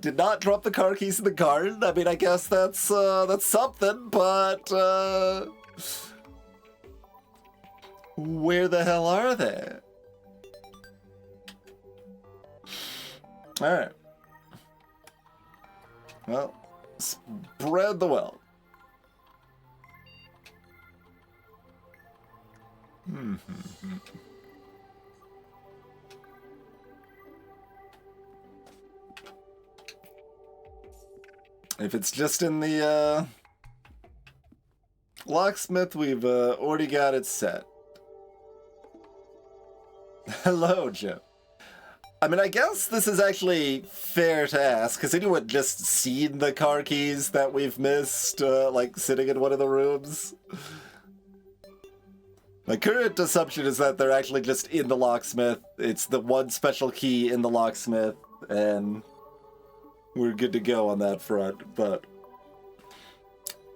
Did not drop the car keys in the garden. I mean, I guess that's something, but where the hell are they? All right. Well, spread the wealth. If it's just in the locksmith, we've already got it set. Hello, Joe. I mean, I guess this is actually fair to ask. Has anyone just seen the car keys that we've missed, like, sitting in one of the rooms? My current assumption is that they're actually just in the locksmith. It's the one special key in the locksmith, and we're good to go on that front. But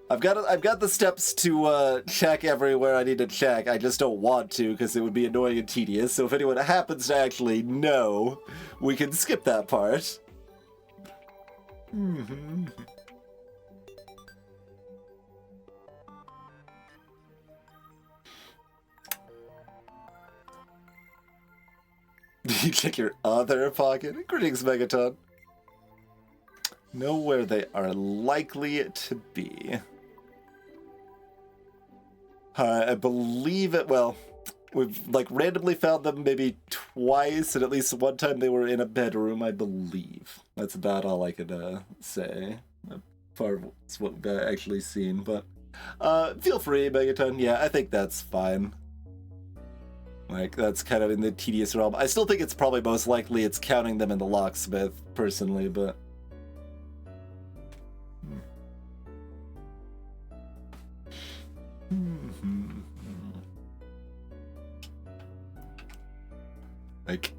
I've got the steps to check everywhere I need to check. I just don't want to because it would be annoying and tedious. So if anyone happens to actually know, we can skip that part. You check your other pocket? Greetings, Megaton. Know where they are likely to be. I believe it, well, we've like randomly found them maybe twice, and at least one time they were in a bedroom, I believe. That's about all I could say. Far of what we've actually seen, but feel free, Megaton. Yeah, I think that's fine. Like, that's kind of in the tedious realm. I still think it's probably most likely it's counting them in the locksmith, personally, but... Like,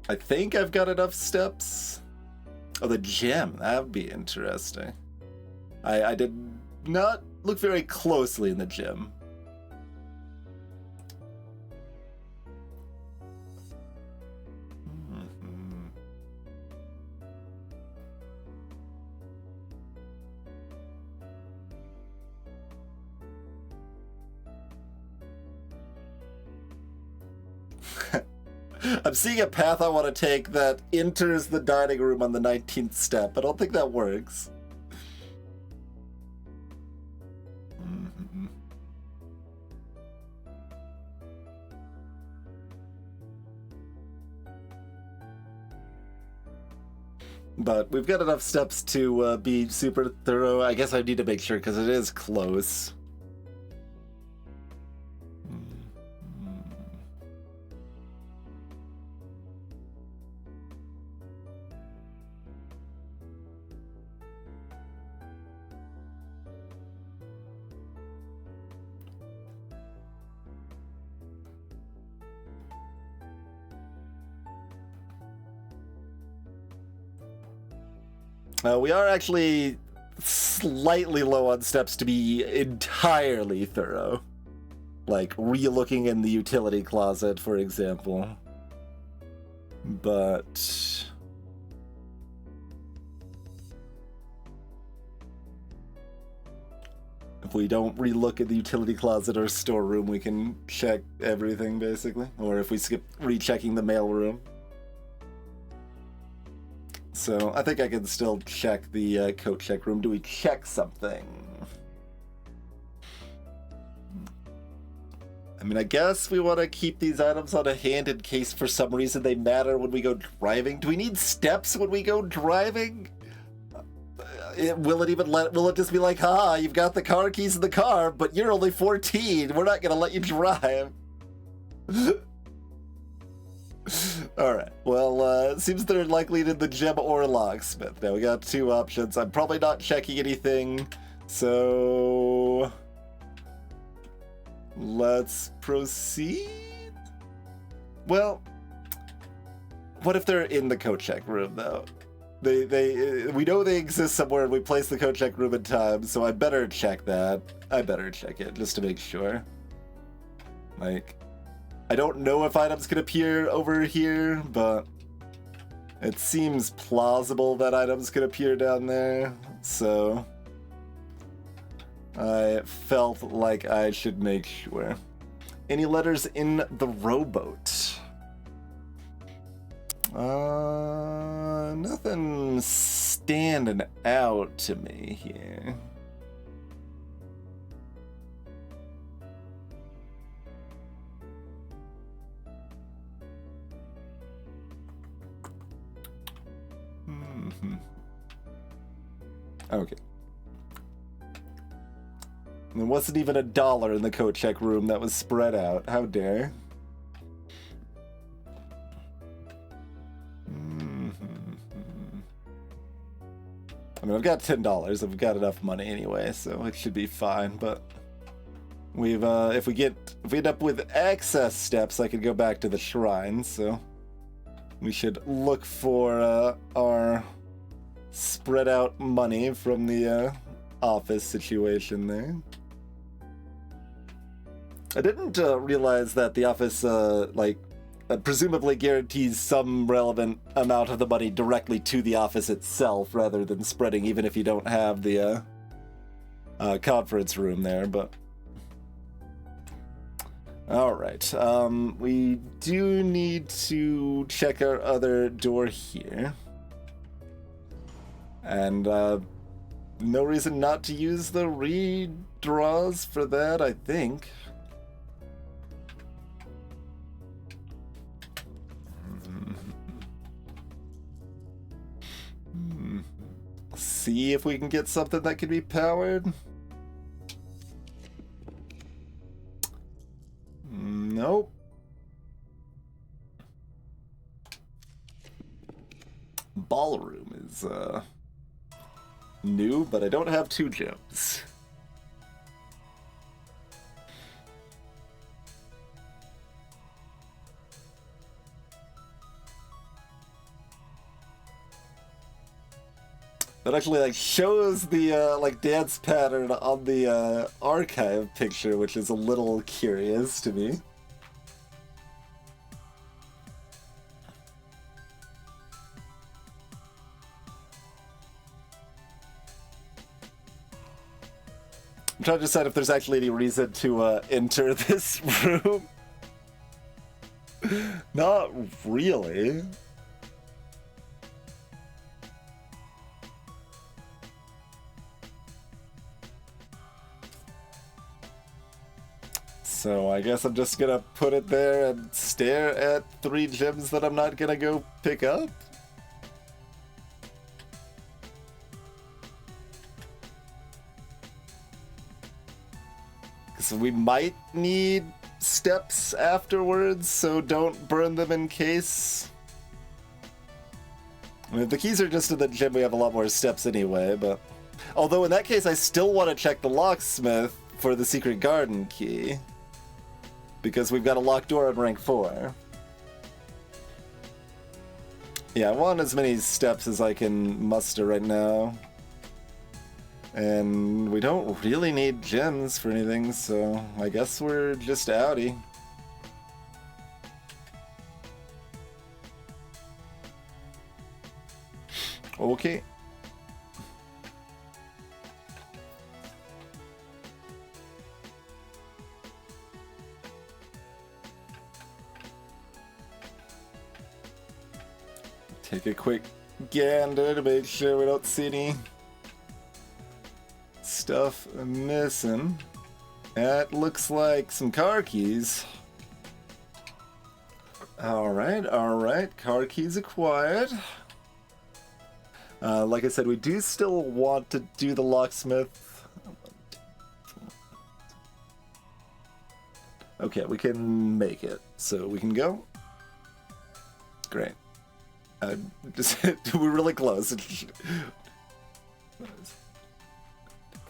I think I've got enough steps. Oh, the gym. That would be interesting. I did not look very closely in the gym. I'm seeing a path I want to take that enters the dining room on the 19th step. I don't think that works. But we've got enough steps to be super thorough. I guess I need to make sure because it is close. We are actually slightly low on steps to be entirely thorough. Like, re-looking in the utility closet, for example. But... if we don't re-look at the utility closet or storeroom, we can check everything, basically. Or if we skip rechecking the mailroom. So, I think I can still check the coat check room. Do we check something? I mean, I guess we want to keep these items on a hand in case for some reason they matter when we go driving. Do we need steps when we go driving? Will it just be like, ha, you've got the car keys in the car, but you're only 14. We're not going to let you drive. Alright, well, it seems they're likely in the gem or locksmith. Now we got two options. I'm probably not checking anything, so let's proceed. Well, what if they're in the code check room though? We know they exist somewhere and we place the code check room in time, so I better check that. I better check it just to make sure. Like, I don't know if items can appear over here, but it seems plausible that items could appear down there, so I felt like I should make sure. Any letters in the rowboat? Nothing standing out to me here. Okay. There wasn't even $1 in the coat check room that was spread out. How dare. I mean, I've got $10. I've got enough money anyway, so it should be fine. But we've if we end up with excess steps, I could go back to the shrine. So we should look for our spread out money from the office situation there. I didn't realize that the office presumably guarantees some relevant amount of the money directly to the office itself rather than spreading, even if you don't have the conference room there, but all right. We do need to check our other door here, and no reason not to use the redraws for that, I think. See if we can get something that can be powered. Nope. Ballroom is new, but I don't have 2 gems. That actually shows the dance pattern on the archive picture, which is a little curious to me. I'm trying to decide if there's actually any reason to enter this room. Not really. So I guess I'm just gonna put it there and stare at 3 gems that I'm not gonna go pick up? Because we might need steps afterwards, so don't burn them in case. I mean, if the keys are just in the gem, we have a lot more steps anyway, but... Although in that case, I still want to check the locksmith for the secret garden key. Because we've got a locked door at rank 4. Yeah, I want as many steps as I can muster right now. And we don't really need gems for anything, so I guess we're just outie. Okay. Take a quick gander to make sure we don't see any stuff missing. That looks like some car keys. Alright, alright. Car keys acquired. Like I said, we do still want to do the locksmith. Okay, we can make it. So we can go. Great. We're really close.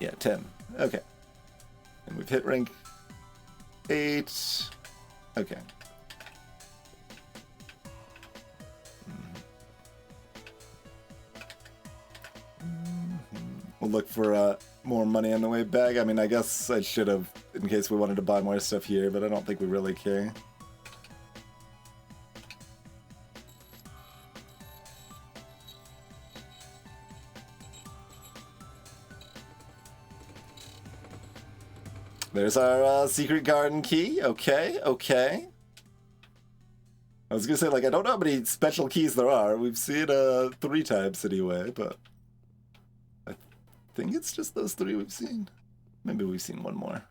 Yeah, 10. Okay. And we've hit rank 8. Okay. We'll look for more money on the way back. I mean, I guess I should have, in case we wanted to buy more stuff here, but I don't think we really care. There's our secret garden key. Okay, okay. I was gonna say, like, I don't know how many special keys there are. We've seen 3 types anyway, but I think it's just those 3 we've seen. Maybe we've seen one more.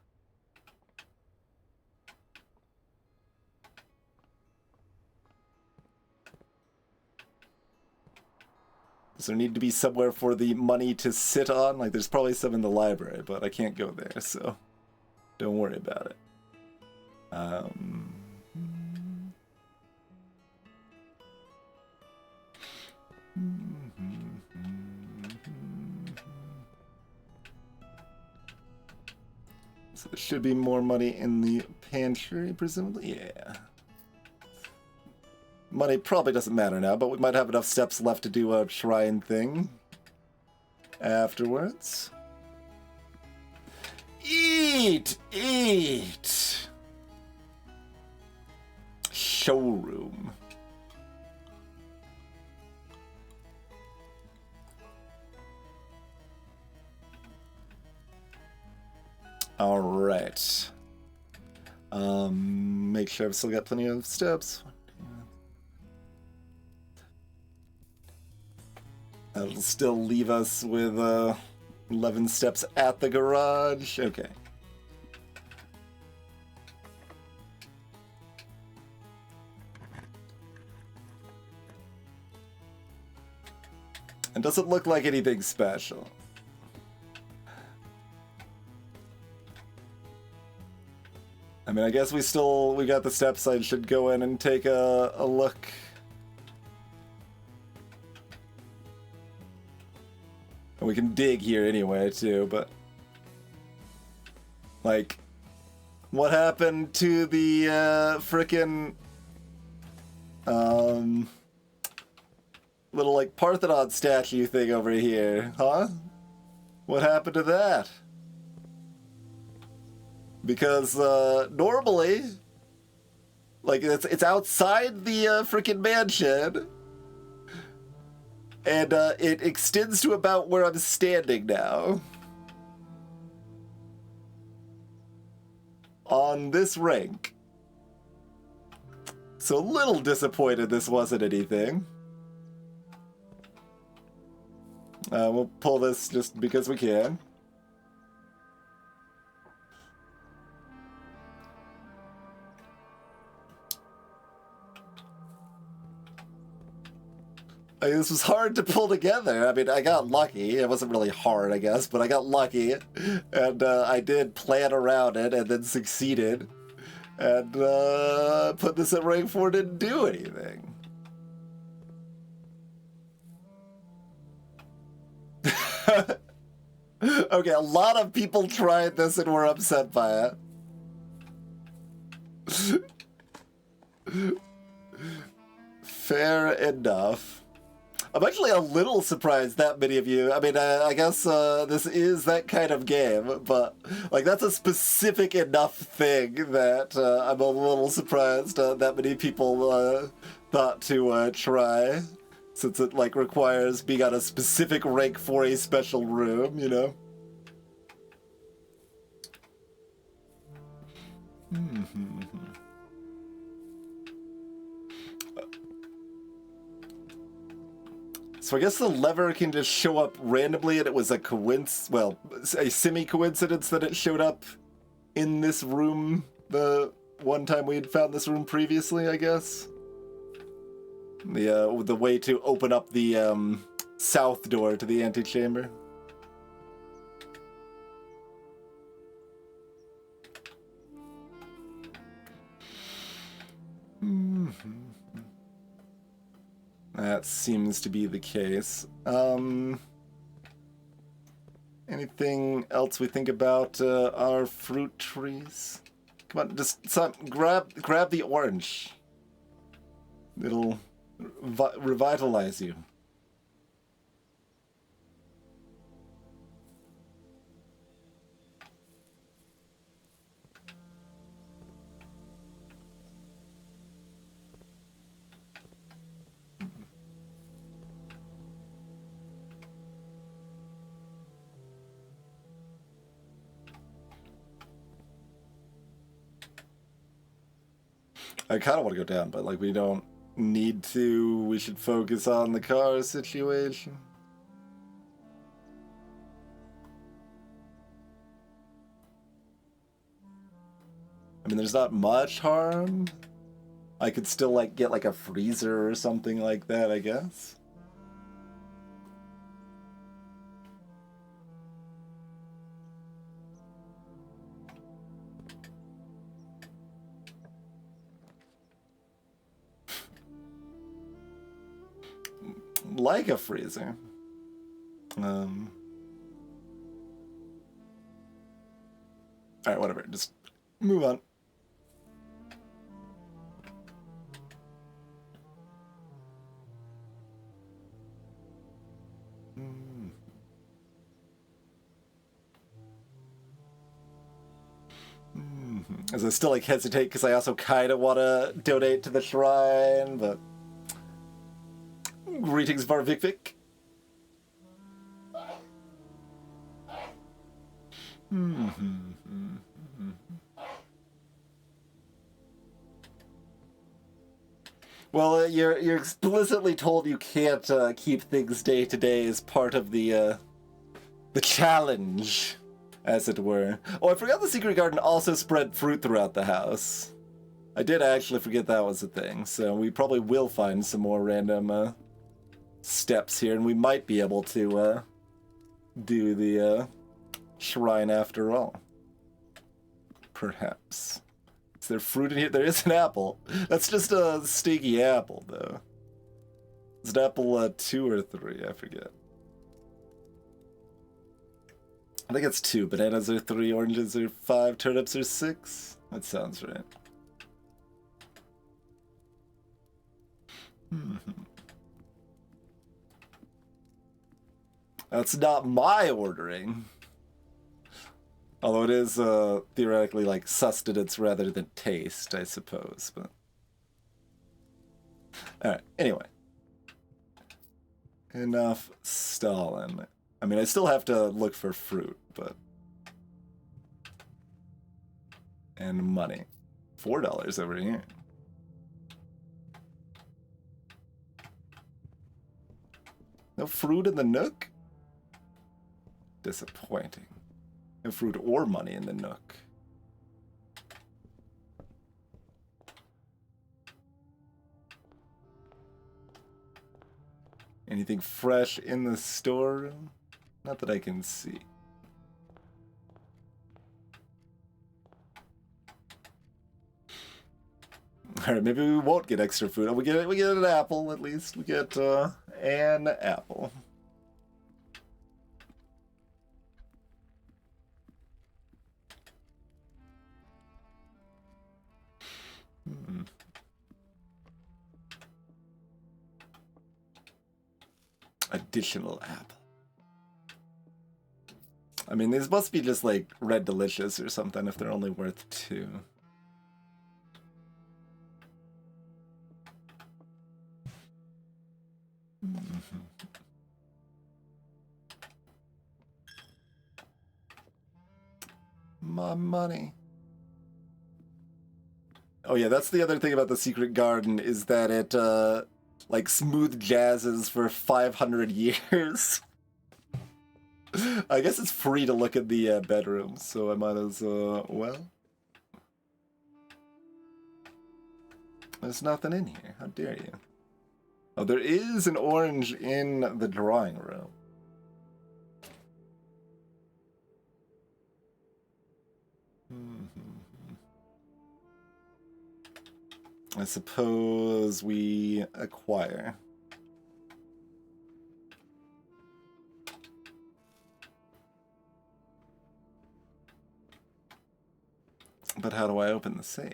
Does there need to be somewhere for the money to sit on? Like, there's probably some in the library, but I can't go there, so don't worry about it. So there should be more money in the pantry, presumably. Yeah. Money probably doesn't matter now, but we might have enough steps left to do a shrine thing afterwards. Eat! Eat! Showroom. Alright. Make sure I've still got plenty of steps. That'll still leave us with 11 steps at the garage. Okay. It doesn't look like anything special. I mean, I guess we got the steps. I should go in and take a look. And we can dig here anyway, too, but... Like, what happened to the, frickin'... little, like, Parthenon statue thing over here, huh? What happened to that? Because, normally... Like, it's outside the, frickin' mansion... And it extends to about where I'm standing now. On this rank. So a little disappointed this wasn't anything. We'll pull this just because we can. I mean, this was hard to pull together. I mean, I got lucky. It wasn't really hard, I guess, but I got lucky. And I did plan around it and then succeeded. And put this at rank 4, didn't do anything. Okay, a lot of people tried this and were upset by it. Fair enough. I'm actually a little surprised that many of you. I mean, I guess this is that kind of game, but like that's a specific enough thing that I'm a little surprised that many people thought to try, since it like requires being on a specific rank for a special room, you know. So I guess the lever can just show up randomly, and it was a a semi-coincidence that it showed up in this room the one time we had found this room previously, I guess. The way to open up the south door to the antechamber. That seems to be the case. Anything else we think about our fruit trees? Come on, just grab the orange. It'll revitalize you. I kind of want to go down, but like we don't need to. We should focus on the car situation. I mean, there's not much harm. I could still like get like a freezer or something like that, I guess. Like a freezer. Alright, whatever. Just move on. As I still like hesitate because I also kind of want to donate to the shrine, but greetings, Varvikvik. Well, you're explicitly told you can't keep things day to day as part of the challenge, as it were. Oh, I forgot the secret garden also spread fruit throughout the house. I did actually forget that was a thing, so we probably will find some more random steps here, and we might be able to do the shrine after all. Perhaps. Is there fruit in here? There is an apple. That's just a sticky apple, though. Is it apple 2 or 3? I forget. I think it's 2. Bananas are 3, oranges are 5, turnips are 6. That sounds right. That's not my ordering. Although it is theoretically like sustenance rather than taste, I suppose. But alright, anyway. Enough stalling. I mean, I still have to look for fruit, but... And money. $4 over here. No fruit in the Nook? Disappointing. No fruit or money in the Nook. Anything fresh in the storeroom? Not that I can see. Alright, maybe we won't get extra food. We get an apple at least. We get an apple. Additional apple. I mean, these must be just like Red Delicious or something if they're only worth 2. My money. Oh yeah, that's the other thing about the secret garden is that it like smooth jazzes for 500 years. I guess it's free to look at the bedroom, so I might as well. There's nothing in here. How dare you? Oh, there is an orange in the drawing room. I suppose we acquire. But how do I open the safe?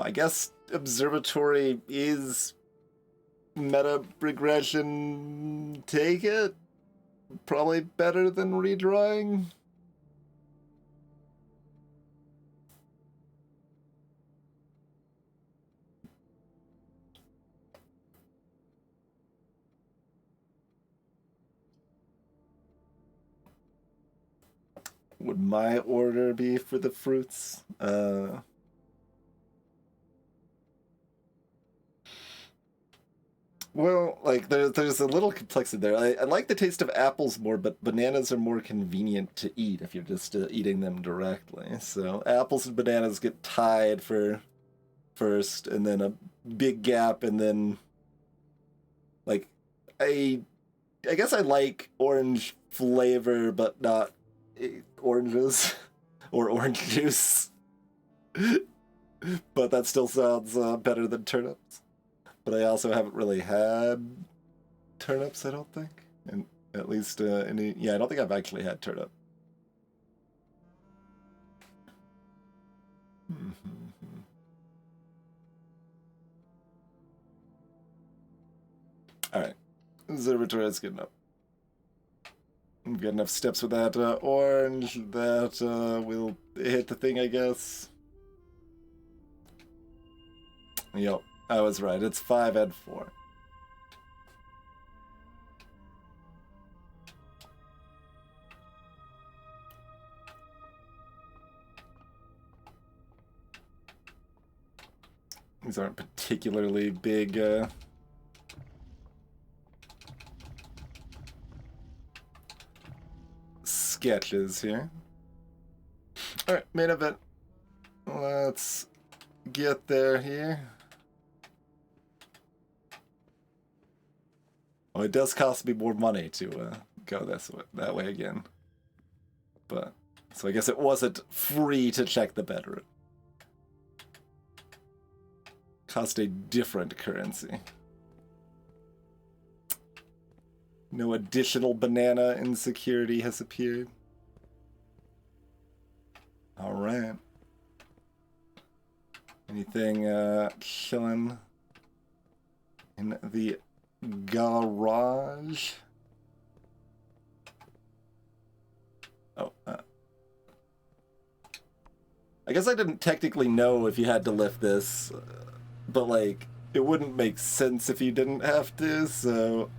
I guess observatory is meta regression. Take it. Probably better than redrawing. Would my order be for the fruits? Well, like there's a little complexity there. I like the taste of apples more, but bananas are more convenient to eat if you're just eating them directly. So apples and bananas get tied for first, and then a big gap, and then like I guess I like orange flavor, but not oranges or orange juice. But that still sounds better than turnips. But I also haven't really had turnips, I don't think. And at least yeah, I don't think I've actually had turnip. Alright. Observatory is good enough. We've got enough steps with that orange that we'll hit the thing, I guess. Yep, I was right. It's 5 and 4. These aren't particularly big sketches here. Alright, main event. Let's get there here. Oh, it does cost me more money to go that way again. But, so I guess it wasn't free to check the bedroom. Cost a different currency. No additional banana insecurity has appeared. Alright. Anything chilling in the garage? Oh, I guess I didn't technically know if you had to lift this, but like, it wouldn't make sense if you didn't have to, so...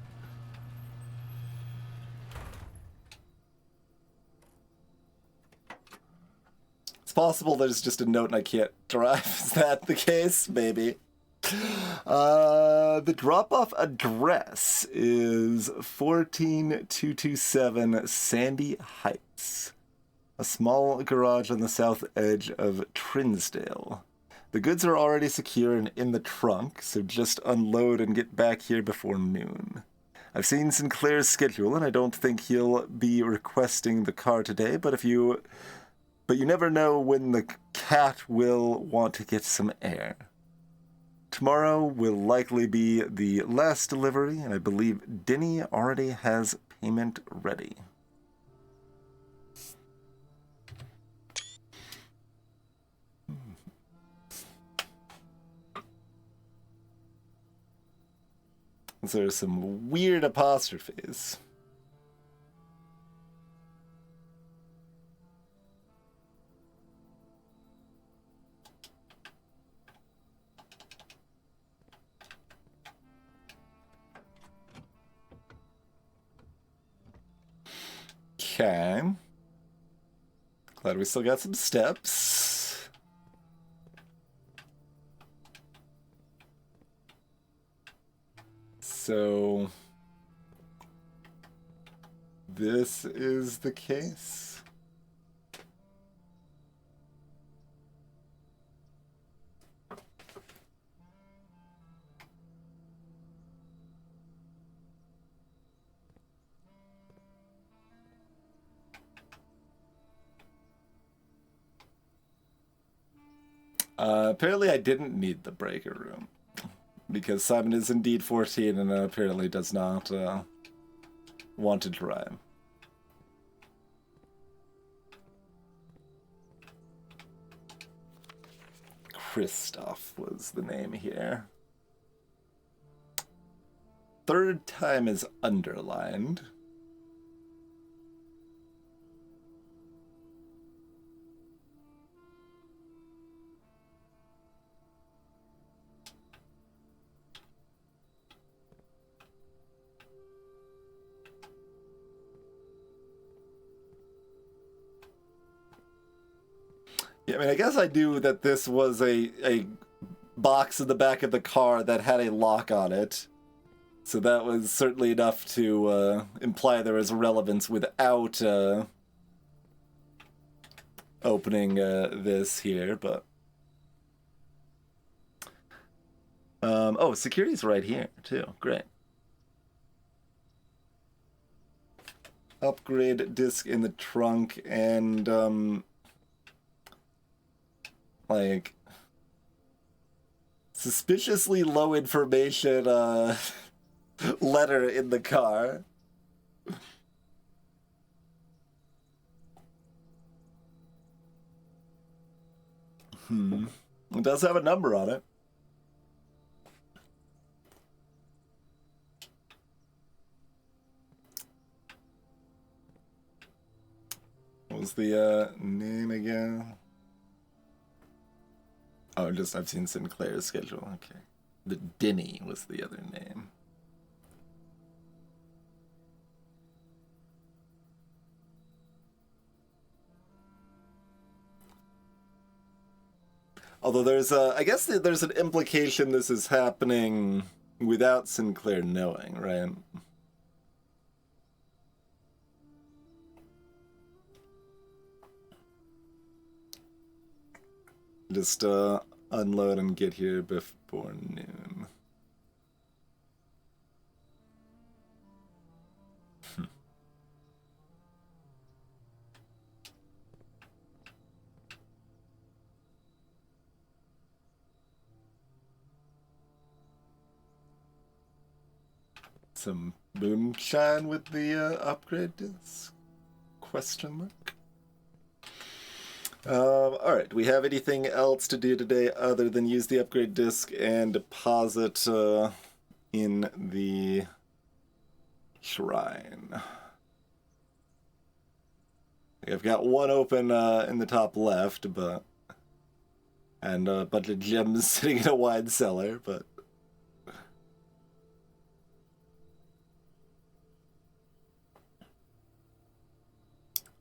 It's possible there's just a note and I can't drive. Is that the case? Maybe. The drop-off address is 14227 Sandy Heights. A small garage on the south edge of Trinsdale. The goods are already secure and in the trunk, so just unload and get back here before noon. I've seen Sinclair's schedule, and I don't think he'll be requesting the car today, but you never know when the cat will want to get some air. Tomorrow will likely be the last delivery, and I believe Denny already has payment ready. There's some weird apostrophes. Okay. Glad we still got some steps. So this is the case. Apparently I didn't need the breaker room, because Simon is indeed 14 and apparently does not want to drive. Christoph was the name here. Third time is underlined. Yeah, I mean, I guess I knew that this was a box in the back of the car that had a lock on it. So that was certainly enough to imply there was relevance without opening this here, but... oh, security's right here, too. Great. Upgrade disc in the trunk and, like... suspiciously low information, letter in the car. It does have a number on it. What was the name again? Oh, I've seen Sinclair's schedule. Okay. The Denny was the other name. Although there's I guess there's an implication this is happening without Sinclair knowing, right? Just unload and get here before noon. Some moonshine with the upgrade disc? Question mark. Alright, do we have anything else to do today other than use the upgrade disc and deposit in the shrine? I've got one open in the top left, but... and a bunch of gems sitting in a wine cellar, but...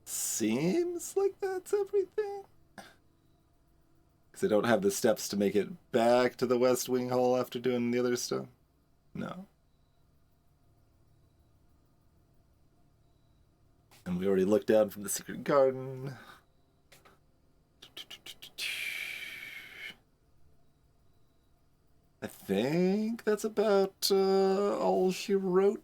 seems like that's everything. Because I don't have the steps to make it back to the West Wing Hall after doing the other stuff. No. And we already looked down from the secret garden. I think that's about all she wrote.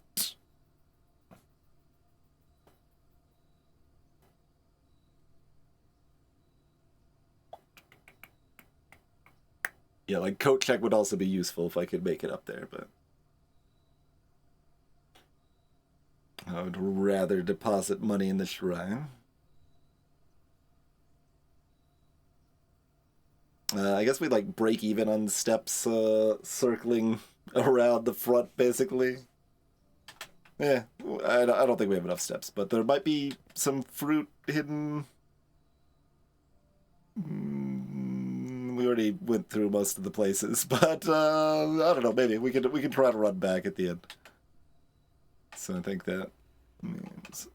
Yeah, like coat check would also be useful if I could make it up there, but I would rather deposit money in the shrine. I guess we like break even on steps circling around the front, basically. Yeah, I don't think we have enough steps, but there might be some fruit hidden. We already went through most of the places, but I don't know. Maybe we can try to run back at the end. So I think that means.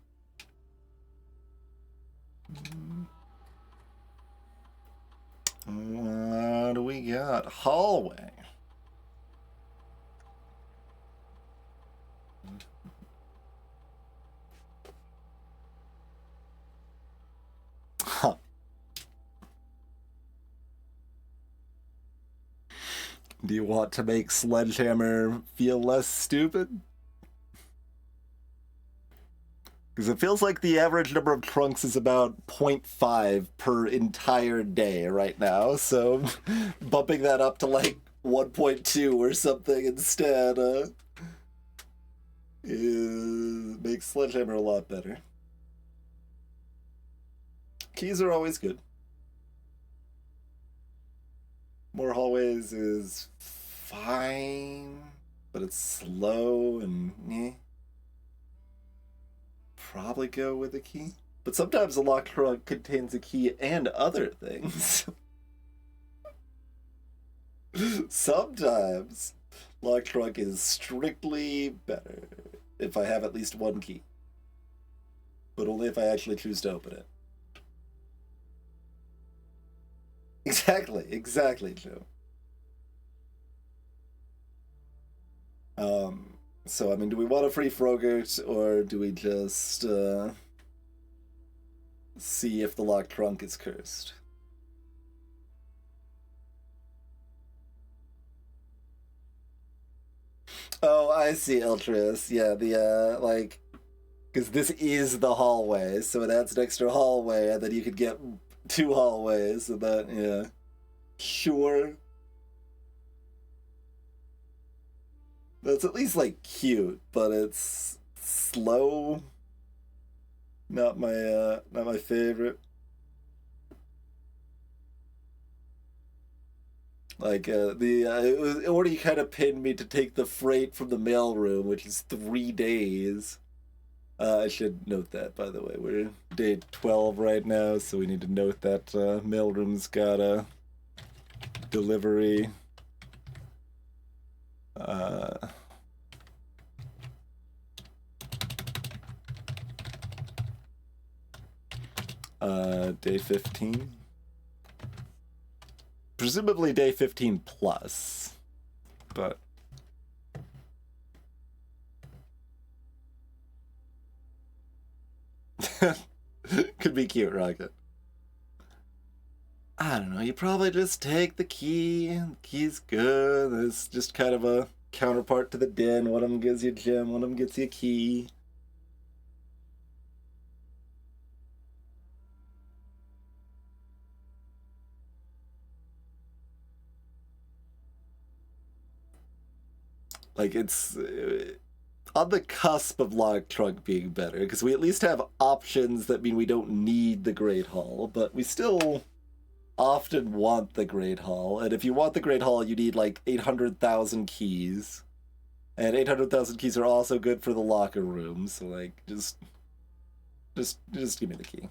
What do we got? Hallway. Huh. Do you want to make Sledgehammer feel less stupid? Because it feels like the average number of trunks is about 0.5 per entire day right now, so bumping that up to like 1.2 or something instead makes Sledgehammer a lot better. Keys are always good. More hallways is fine, but it's slow and eh. Probably go with a key. But sometimes a locked trunk contains a key and other things. Sometimes locked trunk is strictly better if I have at least one key. But only if I actually choose to open it. Exactly, Joe. So, I mean, do we want a free Frogurt, or do we just, see if the locked trunk is cursed? Oh, I see, Eltris. Yeah, like, because this is the hallway, so it adds an extra hallway, and then you could get 2 hallways, and that, yeah. Sure. That's at least, like, cute, but it's slow. Not my favorite. Like, it already kind of pinned me to take the freight from the mailroom, which is 3 days. I should note that, by the way. We're day 12 right now, so we need to note that mailroom's got a delivery. Day 15. Presumably day 15 plus, but could be cute, Rocket. I don't know. You probably just take the key. The key's good. It's just kind of a counterpart to the den. One of them gives you a gem. One of them gets you a key. Like, it's on the cusp of locked trunk being better, because we at least have options that mean we don't need the Great Hall, but we still often want the Great Hall. And if you want the Great Hall, you need like 800,000 keys. And 800,000 keys are also good for the locker room, so like just give me the key.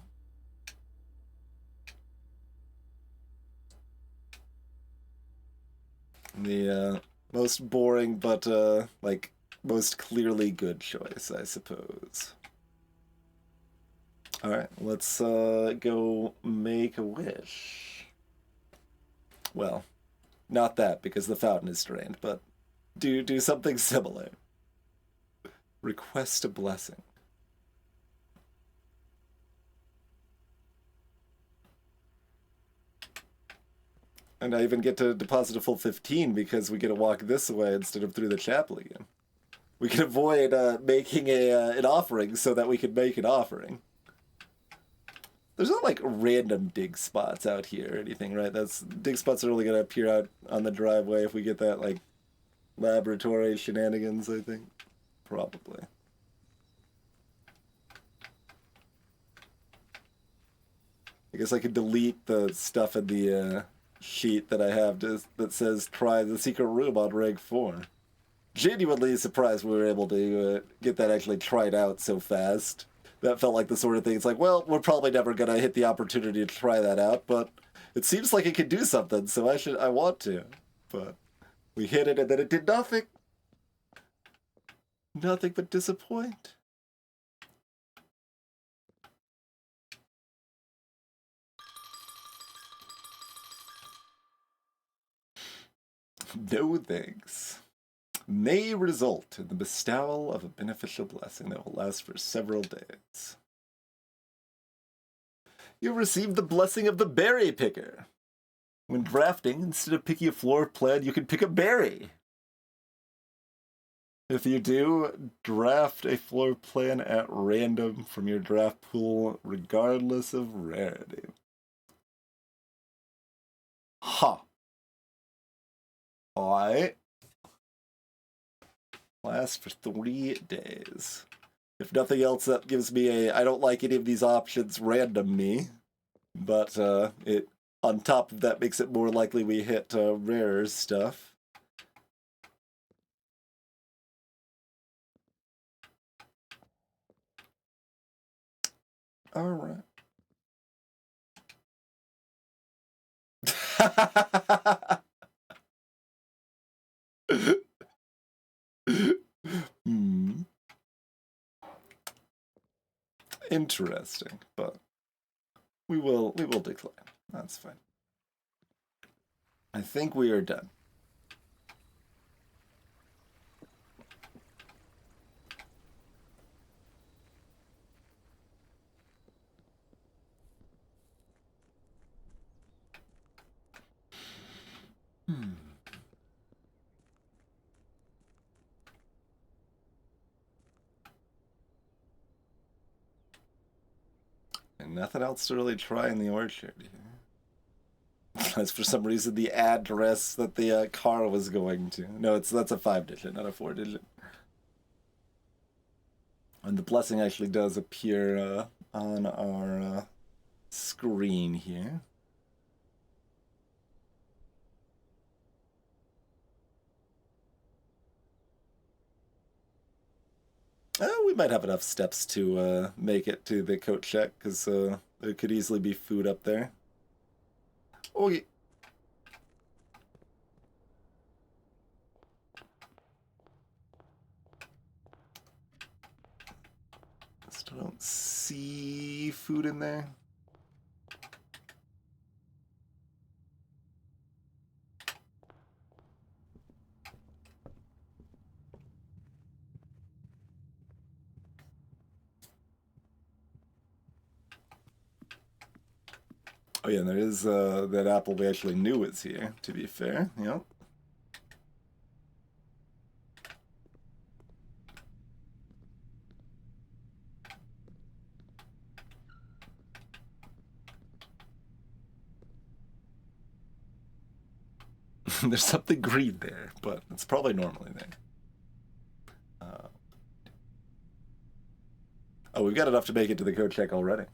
The most boring but like most clearly good choice, I suppose. All right, let's go make a wish. Well, not that because the fountain is drained, but do something similar. Request a blessing. And I even get to deposit a full 15 because we get to walk this way instead of through the chapel again. We can avoid making an offering so that we can make an offering. There's not like random dig spots out here or anything, right? That's dig spots are only gonna appear out on the driveway if we get that like laboratory shenanigans, I think. Probably. I guess I could delete the stuff in the sheet that I have that says try the secret room on rank 4. Genuinely surprised we were able to get that actually tried out so fast. That felt like the sort of thing. It's like, well, we're probably never gonna hit the opportunity to try that out, but it seems like it could do something, so I want to. But we hit it and then it did nothing. Nothing but disappoint. No thanks. may result in the bestowal of a beneficial blessing that will last for several days. You receive the blessing of the berry picker. When drafting, instead of picking a floor plan, you can pick a berry. If you do, draft a floor plan at random from your draft pool, regardless of rarity. Huh. Alright. Lasts for 3 days. If nothing else, that gives me a I don't like any of these options random me. But it on top of that makes it more likely we hit rarer stuff. Alright. Interesting, but we will decline. That's fine. I think we are done. And nothing else to really try in the orchard here. That's for some reason the address that the car was going to. No, that's a 5-digit, not a 4-digit. And the blessing actually does appear on our screen here. We might have enough steps to make it to the coat check, because there could easily be food up there. Okay. Still don't see food in there. Oh yeah, and there is that apple we actually knew was here, to be fair. Yep. There's something green there, but it's probably normally there. Oh, we've got enough to make it to the code check already.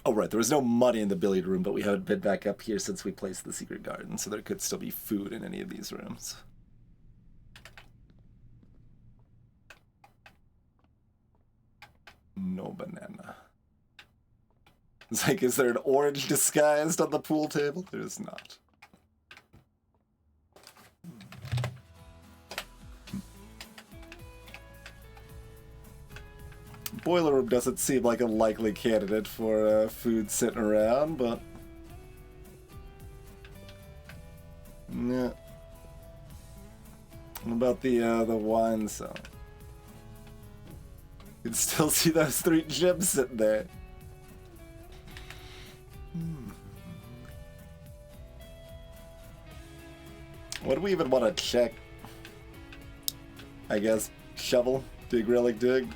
Oh, right, there was no money in the billiard room, but we haven't been back up here since we placed the secret garden, so there could still be food in any of these rooms. No banana. It's like, is there an orange disguised on the pool table? There is not. Boiler room doesn't seem like a likely candidate for food sitting around, but yeah. What about the wine cellar? You can still see those 3 gems sitting there. What do we even want to check? I guess shovel, dig, relic, dig.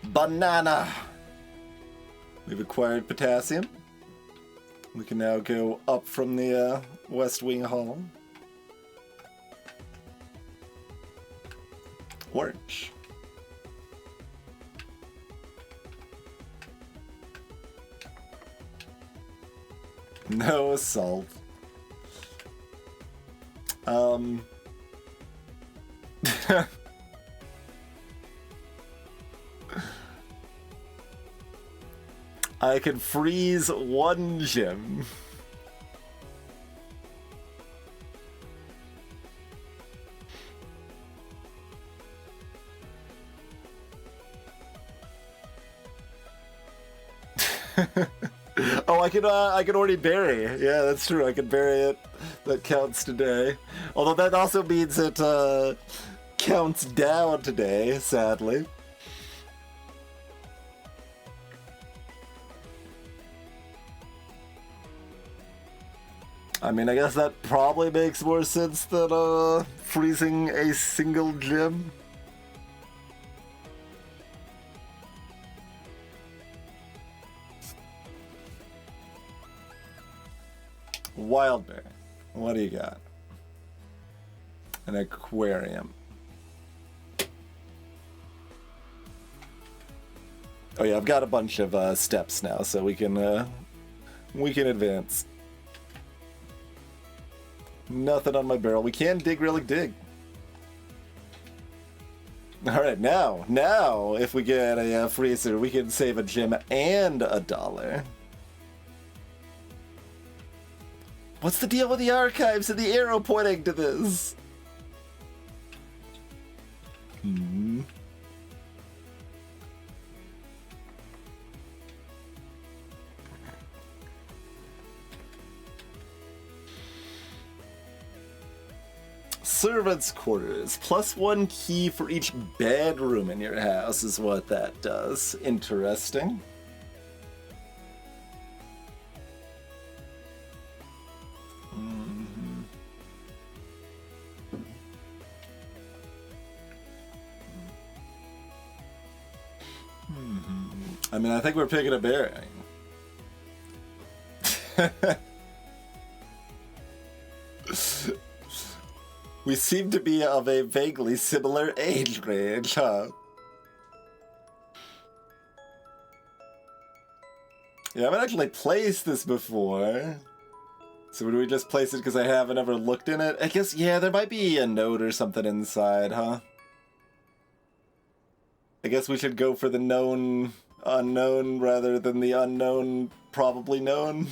Banana! We've acquired potassium. We can now go up from the West Wing Hall. Orange. No assault. I can freeze 1 gem. Oh, I could already bury. Yeah, that's true. I could bury it. That counts today. Although that also means it counts down today, sadly. I mean, I guess that probably makes more sense than freezing a single gem. Wild Bear, what do you got? An aquarium. Oh yeah, I've got a bunch of steps now, so we can advance. Nothing on my barrel. We can dig relic dig. All right, now, if we get a freezer, we can save a gem and $1. What's the deal with the archives and the arrow pointing to this? Servants' quarters. +1 key for each bedroom in your house is what that does. Interesting. I mean, I think we're picking a bearing. We seem to be of a vaguely similar age range, huh? Yeah, I haven't actually placed this before. So would we just place it because I haven't ever looked in it? I guess, yeah, there might be a note or something inside, huh? I guess we should go for the known unknown rather than the unknown probably known.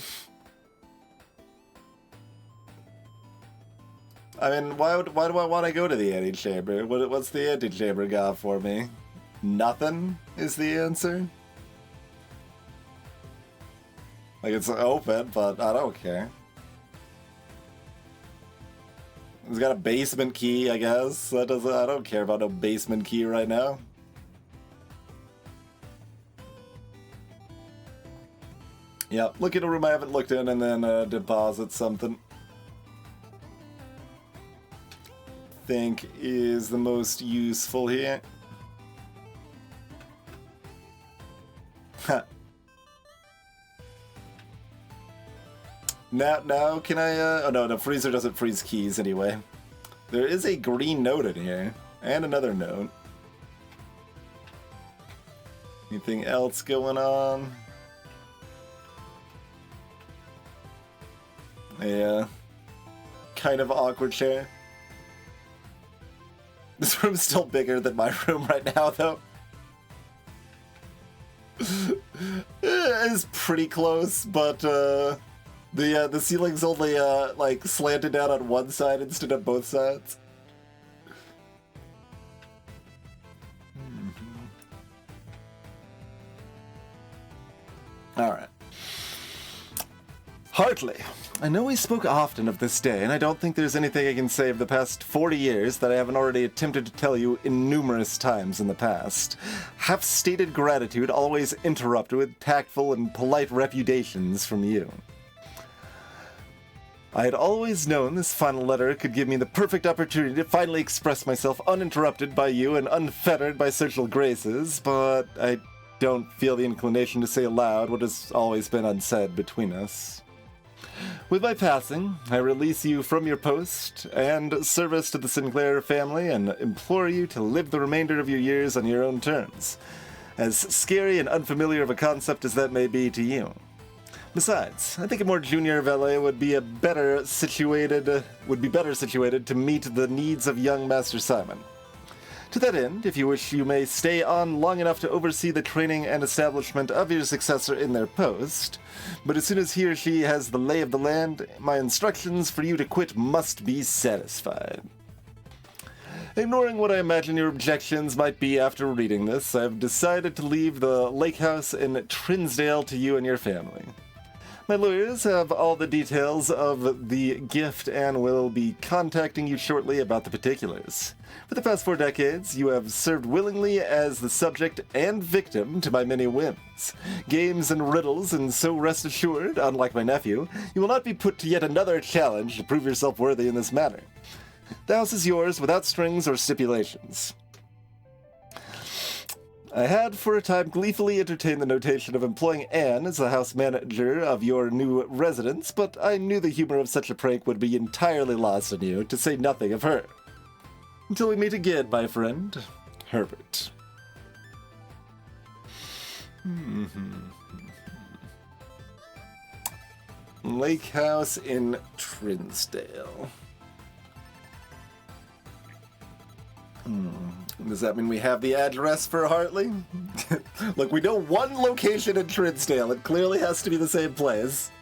I mean, why do I want to go to the antechamber? What's the antechamber got for me? Nothing is the answer? Like, it's open, but I don't care. It's got a basement key, I guess. I don't care about no basement key right now. Yeah, look at a room I haven't looked in and then deposit something. Think is the most useful here. Now can I, oh no, the freezer doesn't freeze keys anyway. There is a green note in here, and another note. Anything else going on? Yeah. Kind of awkward chair. This room's still bigger than my room right now, though. It's pretty close, but the ceiling's only like slanted down on one side instead of both sides. All right. Hartley, I know we spoke often of this day, and I don't think there's anything I can say of the past 40 years that I haven't already attempted to tell you in numerous times in the past. Half-stated gratitude always interrupted with tactful and polite reputations from you. I had always known this final letter could give me the perfect opportunity to finally express myself uninterrupted by you and unfettered by social graces, but I don't feel the inclination to say aloud what has always been unsaid between us. With my passing, I release you from your post and service to the Sinclair family and implore you to live the remainder of your years on your own terms, as scary and unfamiliar of a concept as that may be to you. Besides, I think a more junior valet would be better situated to meet the needs of young Master Simon. To that end, if you wish, you may stay on long enough to oversee the training and establishment of your successor in their post, but as soon as he or she has the lay of the land, my instructions for you to quit must be satisfied. Ignoring what I imagine your objections might be after reading this, I've decided to leave the lake house in Trinsdale to you and your family. My lawyers have all the details of the gift and will be contacting you shortly about the particulars. For the past 4 decades, you have served willingly as the subject and victim to my many whims, games and riddles, and so rest assured, unlike my nephew, you will not be put to yet another challenge to prove yourself worthy in this manner. The house is yours without strings or stipulations. I had for a time gleefully entertained the notation of employing Anne as the house manager of your new residence, but I knew the humor of such a prank would be entirely lost on you, to say nothing of her. Until we meet again, my friend, Herbert. Lake House in Trinsdale. Does that mean we have the address for Hartley? Look, we know one location in Trinsdale. It clearly has to be the same place.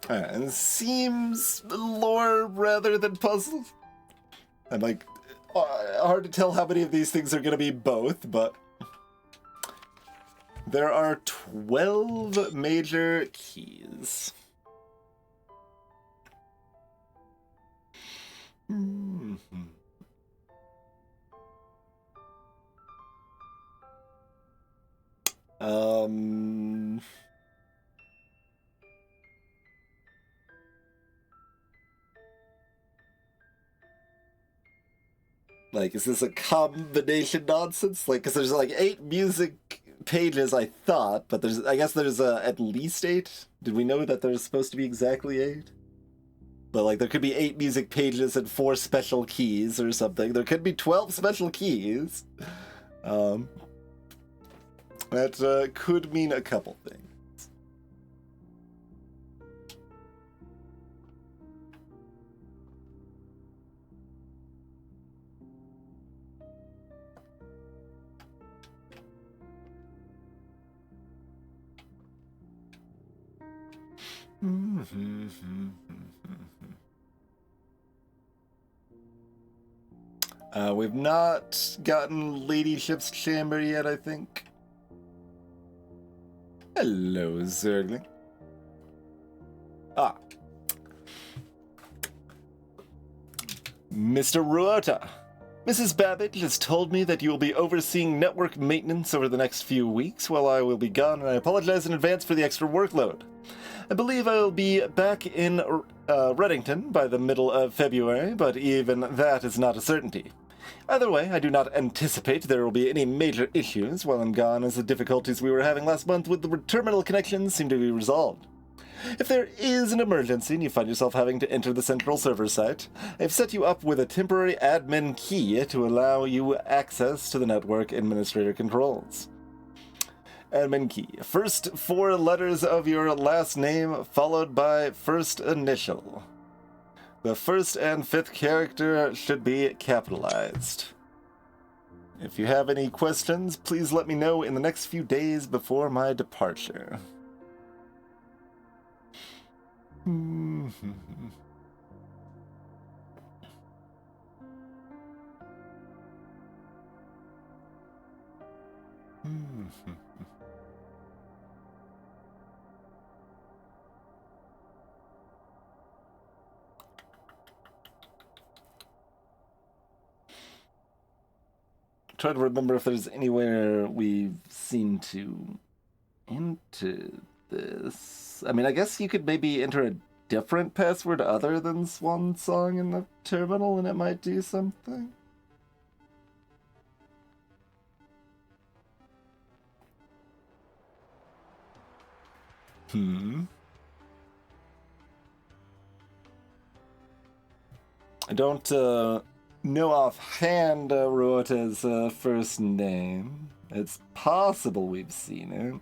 It seems lore rather than puzzle. I'm like, hard to tell how many of these things are going to be both, but there are 12 major keys. Like, is this a combination nonsense? Like, because there's like 8 music pages, I thought, but I guess there's at least 8. Did we know that there's supposed to be exactly 8? But like, there could be 8 music pages and 4 special keys or something. There could be 12 special keys. That could mean a couple things. We've not gotten Ladyship's Chamber yet, I think. Hello, Zergling. Ah. Mr. Ruota. Mrs. Babbage has told me that you will be overseeing network maintenance over the next few weeks while I will be gone, and I apologize in advance for the extra workload. I believe I'll be back in Reddington by the middle of February, but even that is not a certainty. Either way, I do not anticipate there will be any major issues while I'm gone, as the difficulties we were having last month with the terminal connections seem to be resolved. If there is an emergency and you find yourself having to enter the central server site, I've set you up with a temporary admin key to allow you access to the network administrator controls. Admin key. First 4 letters of your last name, followed by first initial. The first and 5th character should be capitalized. If you have any questions, please let me know in the next few days before my departure. Try to remember if there's anywhere we've seen to enter this. I mean, I guess you could maybe enter a different password other than Swan Song in the terminal and it might do something. I don't know offhand Ruota's first name. It's possible we've seen it.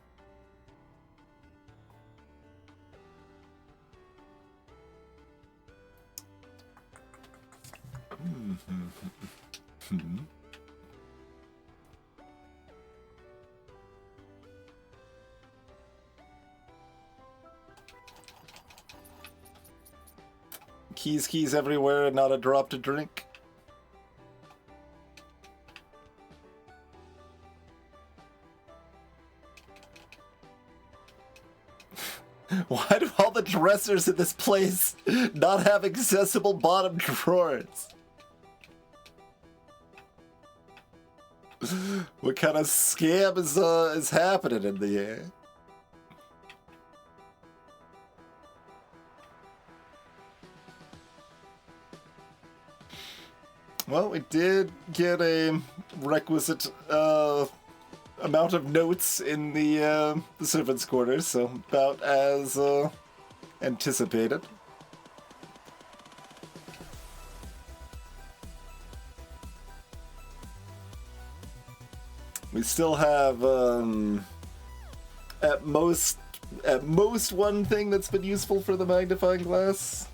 Keys everywhere and not a drop to drink. Why do all the dressers in this place not have accessible bottom drawers? What kind of scam is happening in the air? Well, we did get a requisite amount of notes in the servants' quarters, so about as anticipated. We still have at most one thing that's been useful for the magnifying glass.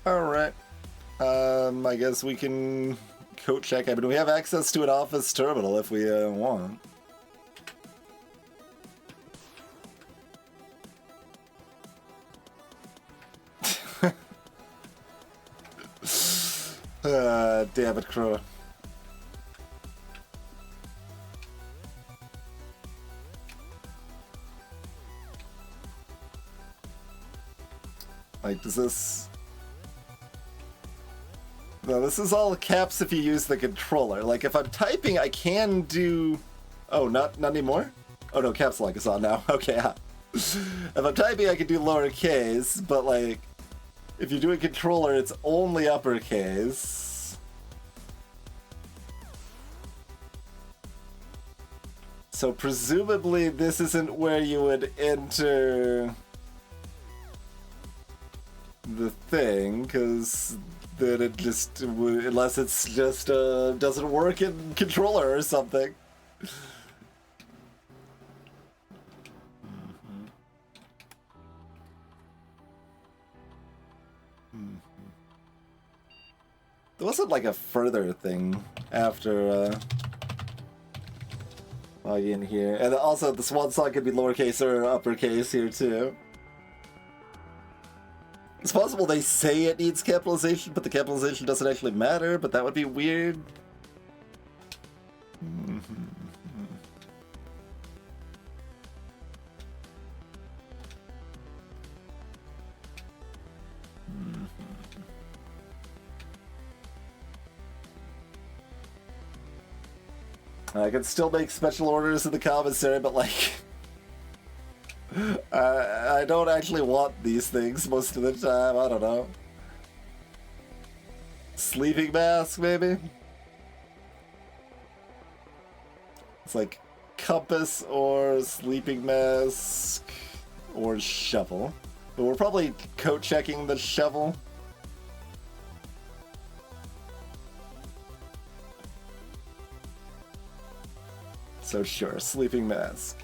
Alright. I guess we can coat check. I mean, we have access to an office terminal if we want. Damn it, Crow. Like, does this... No, this is all caps if you use the controller. Like, if I'm typing, I can do... Oh, not anymore? Oh no, caps lock is on now. Okay, yeah. If I'm typing, I can do lowercase, but like... If you do a controller, it's only uppercase. So presumably this isn't where you would enter the thing, because then it just, unless it's just doesn't work in controller or something. There wasn't like a further thing after log in here. And also the swan song could be lowercase or uppercase here too. It's possible they say it needs capitalization, but the capitalization doesn't actually matter, but that would be weird. I can still make special orders in the commissary, but like... I don't actually want these things most of the time, I don't know. Sleeping mask, maybe? It's like compass or sleeping mask or shovel. But we're probably coat checking the shovel. So sure, sleeping mask.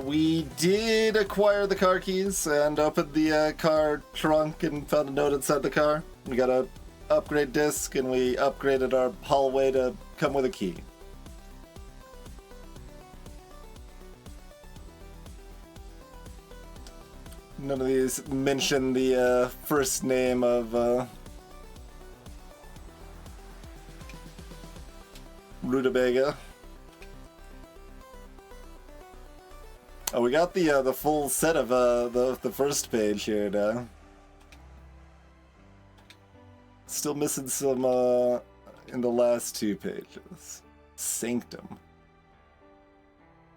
We did acquire the car keys and opened the car trunk and found a note inside the car. We got a upgrade disc and we upgraded our hallway to come with a key. None of these mention the first name of Rutabaga. Oh, we got the full set of the first page here now. Still missing some in the last two pages. Sanctum.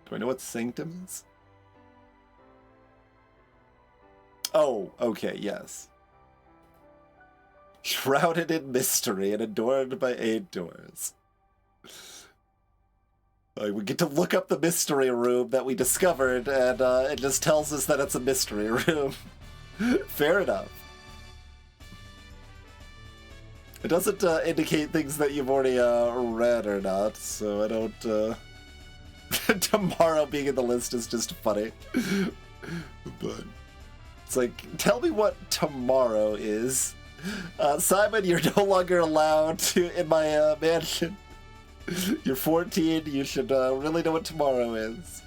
Do I know what Sanctum is? Oh, okay, yes. Shrouded in mystery and adorned by 8 doors. We get to look up the mystery room that we discovered, and it just tells us that it's a mystery room. Fair enough. It doesn't indicate things that you've already read or not, so I don't... Tomorrow being in the list is just funny. But it's like, tell me what tomorrow is. Simon, you're no longer allowed to in my mansion. You're 14, you should really know what tomorrow is.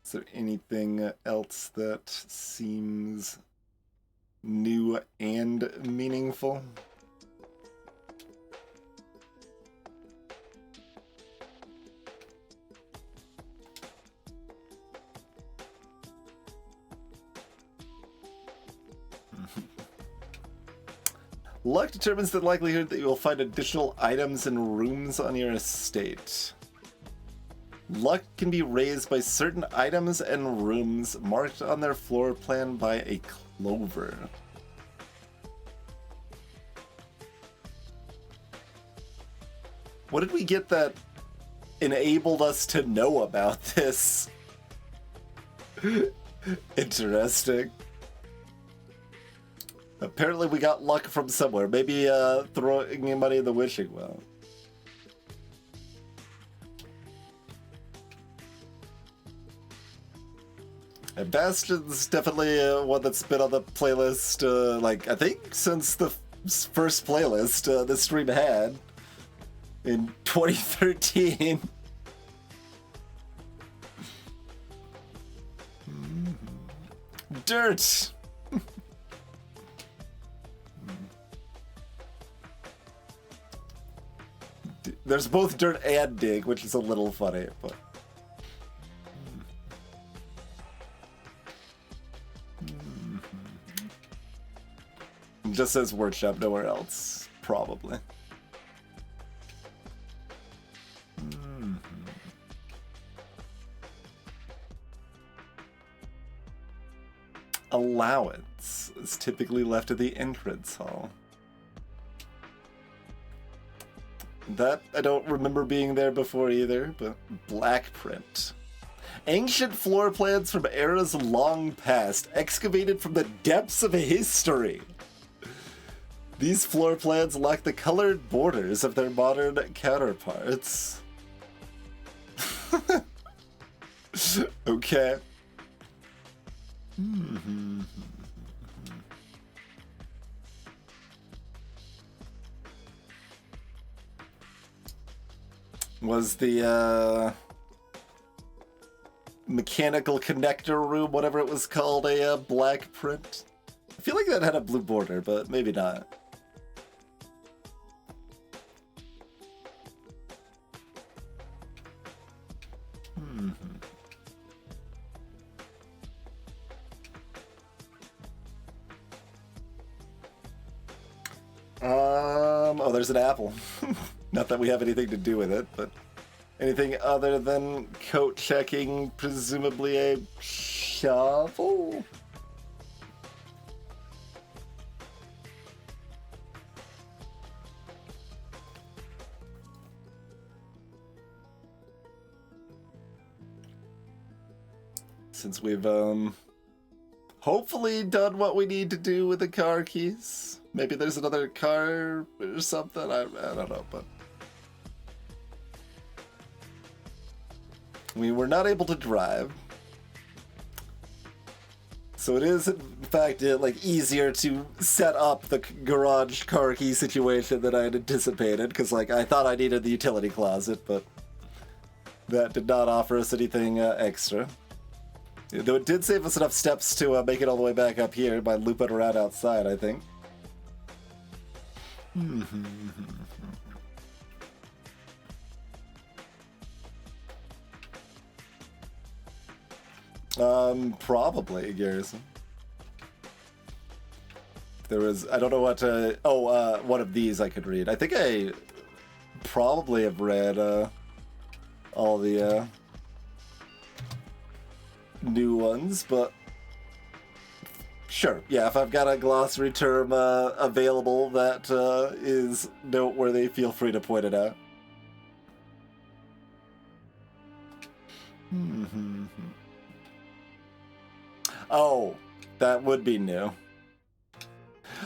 Is there anything else that seems new and meaningful? Luck determines the likelihood that you will find additional items and rooms on your estate. Luck can be raised by certain items and rooms marked on their floor plan by a clover. What did we get that enabled us to know about this? Interesting. Apparently we got luck from somewhere. Maybe throwing money in the wishing well. And Bastion's definitely one that's been on the playlist, like, I think since the first playlist this stream had in 2013. Dirt! There's both dirt and dig, which is a little funny, but... It just says workshop, nowhere else, probably. Allowance is typically left at the entrance hall. That I don't remember being there before either, but black print. Ancient floor plans from eras long past, excavated from the depths of history. These floor plans lack the colored borders of their modern counterparts. Okay. Was the mechanical connector room, whatever it was called, a black print? I feel like that had a blue border, but maybe not. Oh, there's an apple. Not that we have anything to do with it, but anything other than coat checking, presumably a shovel? Since we've, hopefully done what we need to do with the car keys. Maybe there's another car or something, I don't know, but... We were not able to drive. So it is, in fact, like, easier to set up the garage car key situation than I had anticipated, because, like, I thought I needed the utility closet, but that did not offer us anything extra. Though it did save us enough steps to make it all the way back up here by looping around outside, I think. Probably, Garrison. There was, I don't know what, one of these I could read. I think I probably have read all the new ones, but sure. Yeah, if I've got a glossary term available that is noteworthy, feel free to point it out. Oh, that would be new.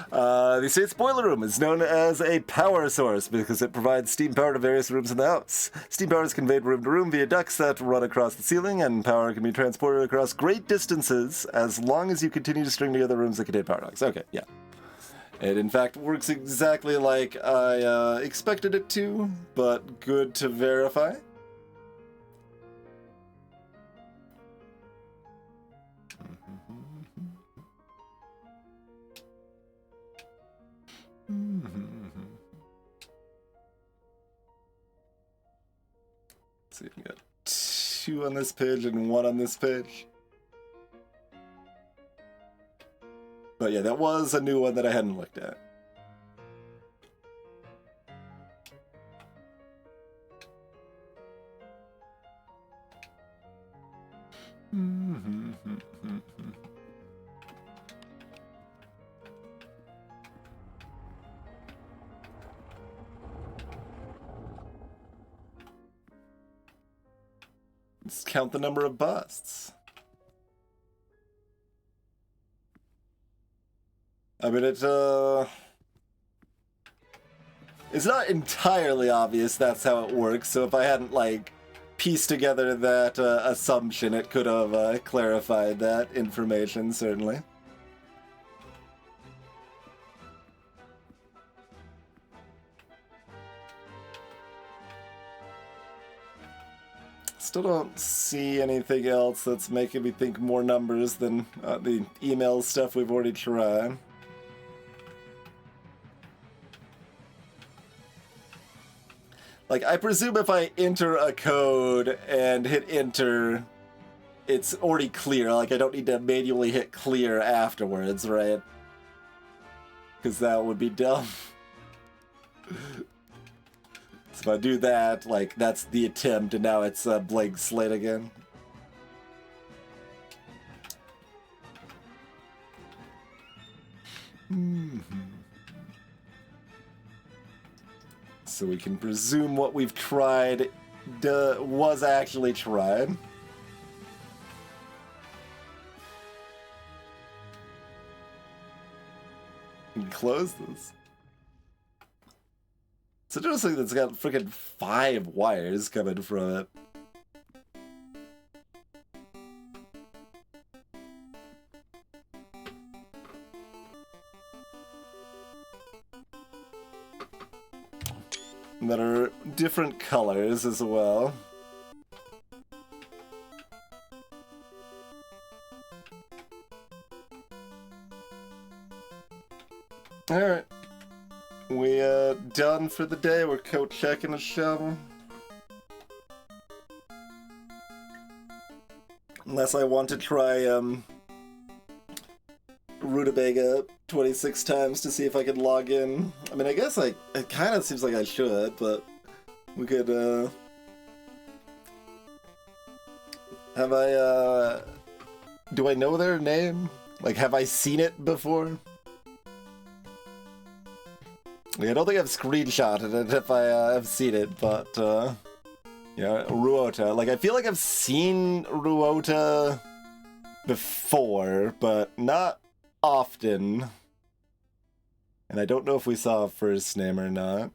The state's boiler room is known as a power source because it provides steam power to various rooms in the house. Steam power is conveyed room to room via ducts that run across the ceiling, and power can be transported across great distances as long as you continue to string together rooms that contain power ducts. Okay, yeah. It, in fact, works exactly like I expected it to, but good to verify. Let's see, we got 2 on this page and 1 on this page. But yeah, that was a new one that I hadn't looked at. Let's count the number of busts. I mean, it's not entirely obvious that's how it works, so if I hadn't, like, pieced together that assumption, it could have clarified that information, certainly. Still don't see anything else that's making me think more numbers than the email stuff we've already tried. Like, I presume if I enter a code and hit enter, it's already clear. Like, I don't need to manually hit clear afterwards, right? Because that would be dumb. So if I do that, like, that's the attempt, and now it's a blank slate again. So we can presume what we've tried was actually tried. And close this. It's interesting that it's got freaking 5 wires coming from it. That are different colors as well. Alright. We done for the day. We're coat checking a shovel. Unless I want to try Rutabaga 26 times to see if I can log in. I mean, I guess it kind of seems like I should, but we could have do I know their name? Like, have I seen it before? Like, I don't think I've screenshotted it if I have seen it, but, yeah, Ruota. Like, I feel like I've seen Ruota before, but not often. And I don't know if we saw a first name or not.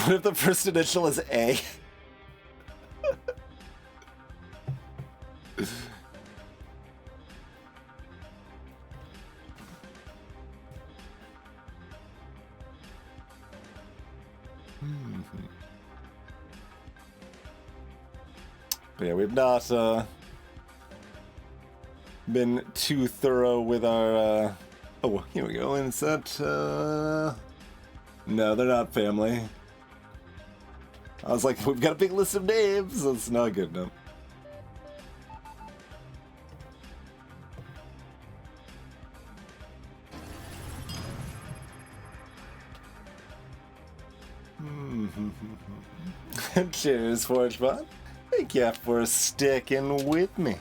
What if the first initial is A? But yeah, we've not been too thorough with our. Oh, here we go. And is that? No, they're not family. I was like, we've got a big list of names. That's not good enough. Cheers, ForgeBot. Thank you for sticking with me.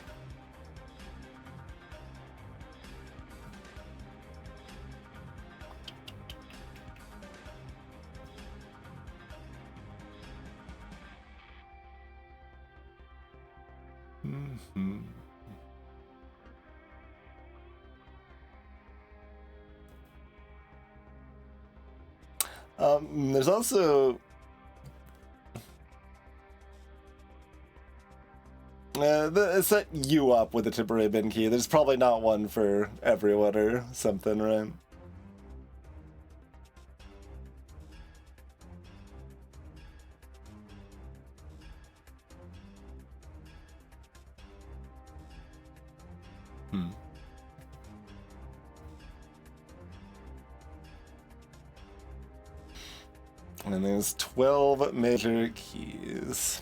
There's also set you up with a temporary bin key. There's probably not one for everyone or something, right? And then there's 12 major keys.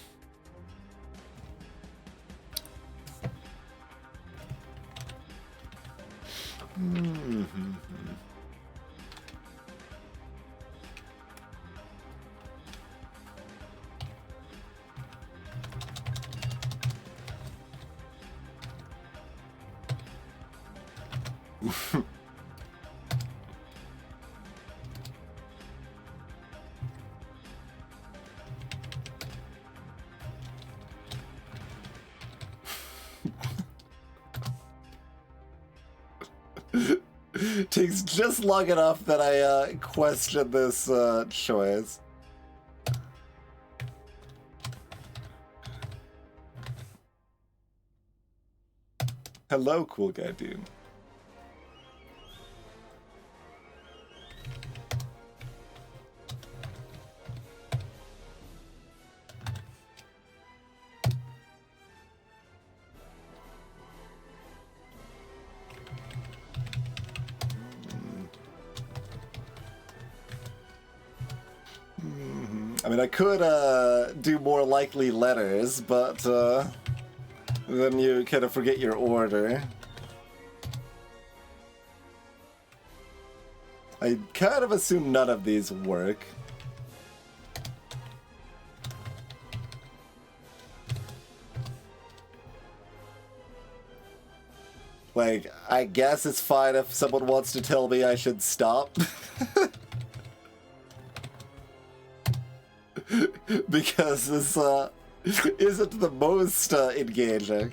Takes just long enough that I question this choice. Hello, cool guy dude. I mean, I could do more likely letters, but then you kind of forget your order. I kind of assume none of these work. Like, I guess it's fine if someone wants to tell me I should stop. Because this isn't the most engaging.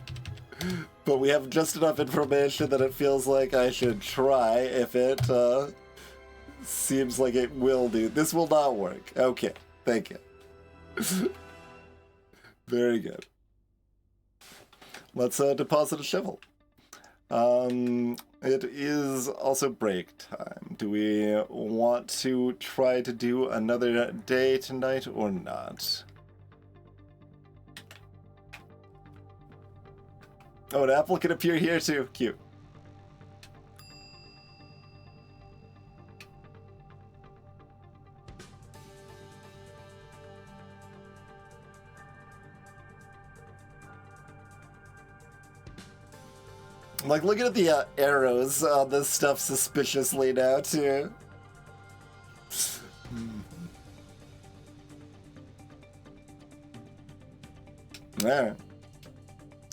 But we have just enough information that it feels like I should try if it seems like it will do. This will not work. Okay, thank you. Very good. Let's deposit a shovel. It is also break time. Do we want to try to do another day tonight or not? Oh, an apple can appear here too. Cute. I'm like looking at the arrows on this stuff suspiciously now too. Alright.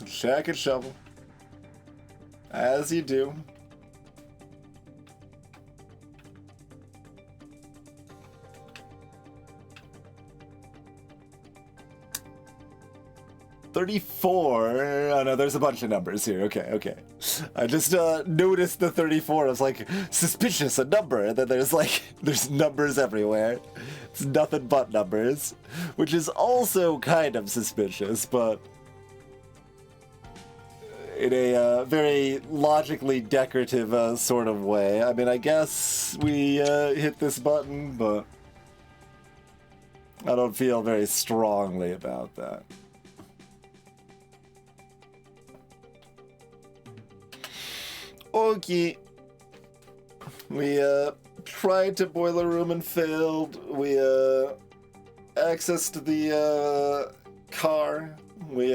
Shack and shovel. As you do. $34. Oh no, there's a bunch of numbers here. Okay. I just noticed the 34. I was like, suspicious, a number. And then there's numbers everywhere. It's nothing but numbers, which is also kind of suspicious, but in a very logically decorative sort of way. I mean, I guess we hit this button, but I don't feel very strongly about that. Okay. We tried to boiler room and failed. We accessed the car. We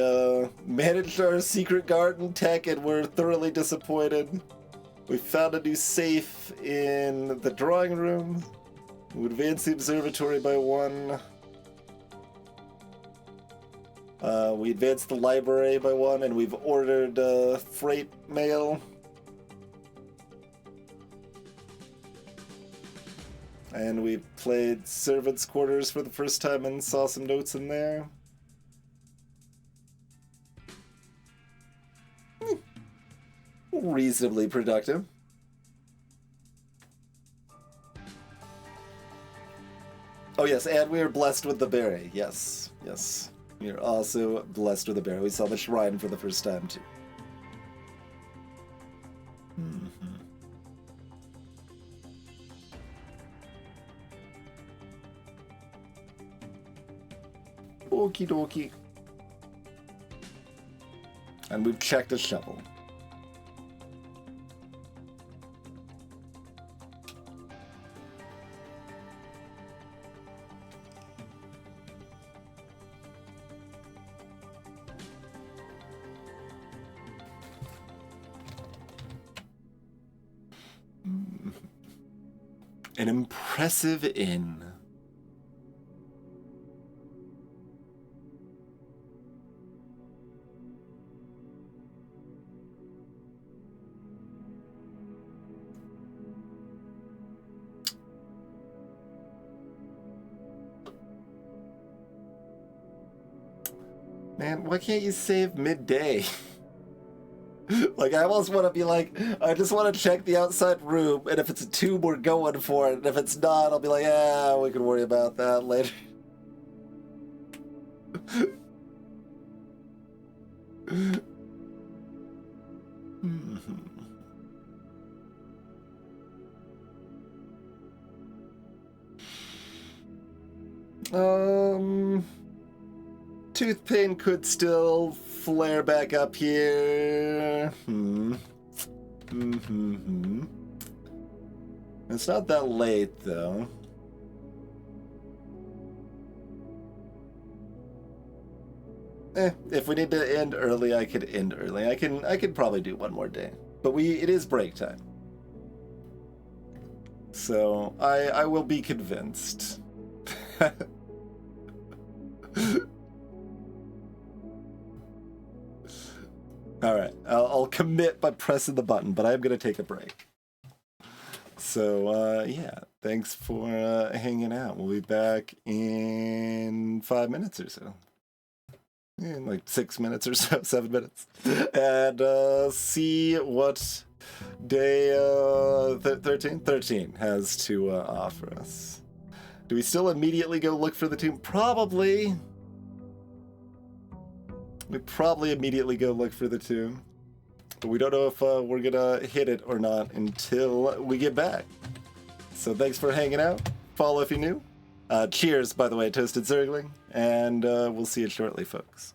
managed our secret garden tech and we're thoroughly disappointed. We found a new safe in the drawing room. We advanced the observatory by 1. We advanced the library by 1, and we've ordered freight mail. And we played Servants' Quarters for the first time and saw some notes in there. Reasonably productive. Oh yes, and we are blessed with the berry. Yes, yes. We are also blessed with the berry. We saw the shrine for the first time too. Okie dokie. And we've checked a shovel. An impressive inn. Man, why can't you save midday? Like, I almost want to be like, I just want to check the outside room, and if it's a 2, we're going for it, and if it's not, I'll be like, yeah, we can worry about that later. Tooth pain could still flare back up here. It's not that late, though. If we need to end early, I could end early. I could probably do one more day. But it is break time. So I will be convinced. Alright, I'll commit by pressing the button, but I'm going to take a break. So, yeah, thanks for hanging out. We'll be back in 5 minutes or so. In like 6 minutes or so, 7 minutes. And see what day 13 has to offer us. Do we still immediately go look for the tomb? Probably. We probably immediately go look for the tomb. But we don't know if we're gonna hit it or not until we get back. So thanks for hanging out. Follow if you're new. Cheers, by the way, Toasted Zergling. And we'll see you shortly, folks.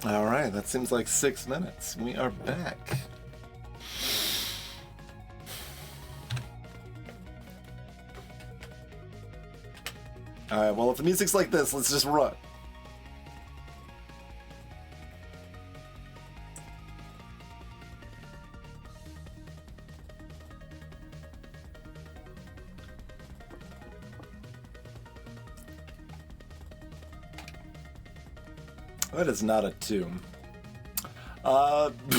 All right, that seems like 6 minutes. We are back. All right, well, if the music's like this, let's just run. That is not a tomb.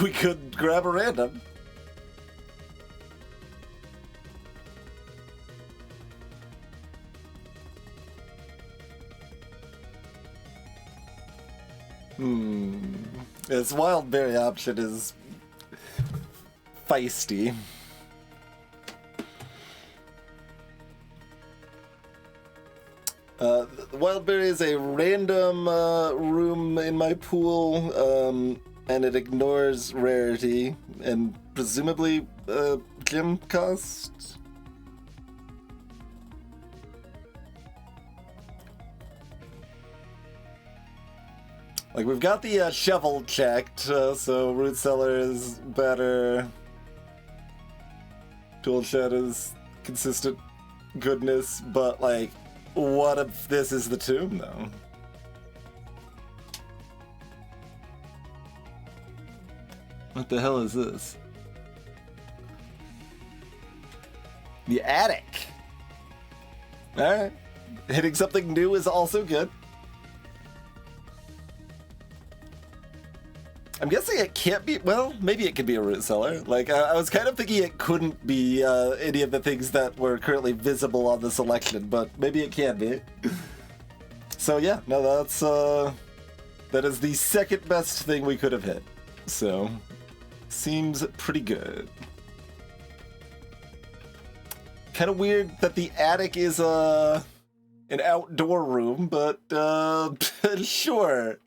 We could grab a random. This Wildberry option is feisty. Wildberry is a random room in my pool, and it ignores rarity and presumably gem cost. Like, we've got the shovel checked, so Root Cellar is better. Tool Shed is consistent goodness, but, like, what if this is the tomb, though? What the hell is this? The attic! Alright. Hitting something new is also good. I'm guessing it can't be, well, maybe it could be a root cellar. Like, I was kind of thinking it couldn't be any of the things that were currently visible on the selection, but maybe it can be. So yeah, no, that is the second best thing we could have hit. So, seems pretty good. Kind of weird that the attic is an outdoor room, but sure.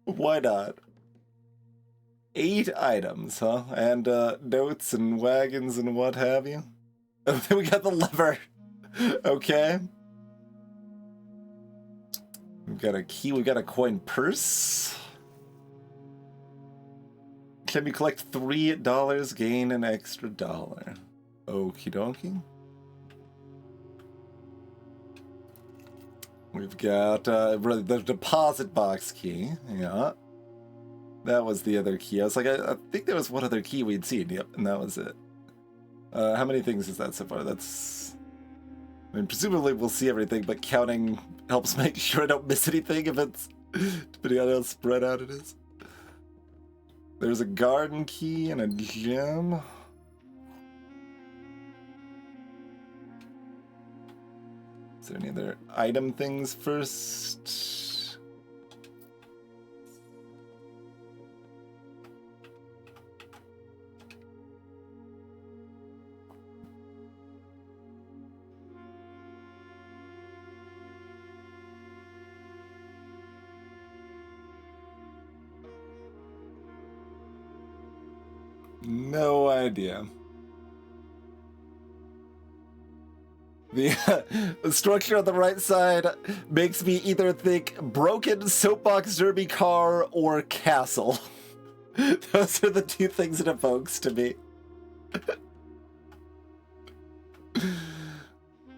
Why not? 8 items, huh? And notes and wagons and what have you. And then we got the lever. Okay. We've got a key, we got a coin purse. Can we collect $3, gain an extra $1? Okie dokie. We've got the deposit box key. Yeah. That was the other key. I was like, I think there was one other key we'd seen. Yep, and that was it. How many things is that so far? That's... I mean, presumably we'll see everything, but counting helps make sure I don't miss anything if it's... depending on how spread out it is. There's a garden key and a gem. Is there any other item things first? No idea. The structure on the right side makes me either think broken soapbox derby car or castle. Those are the two things it evokes to me.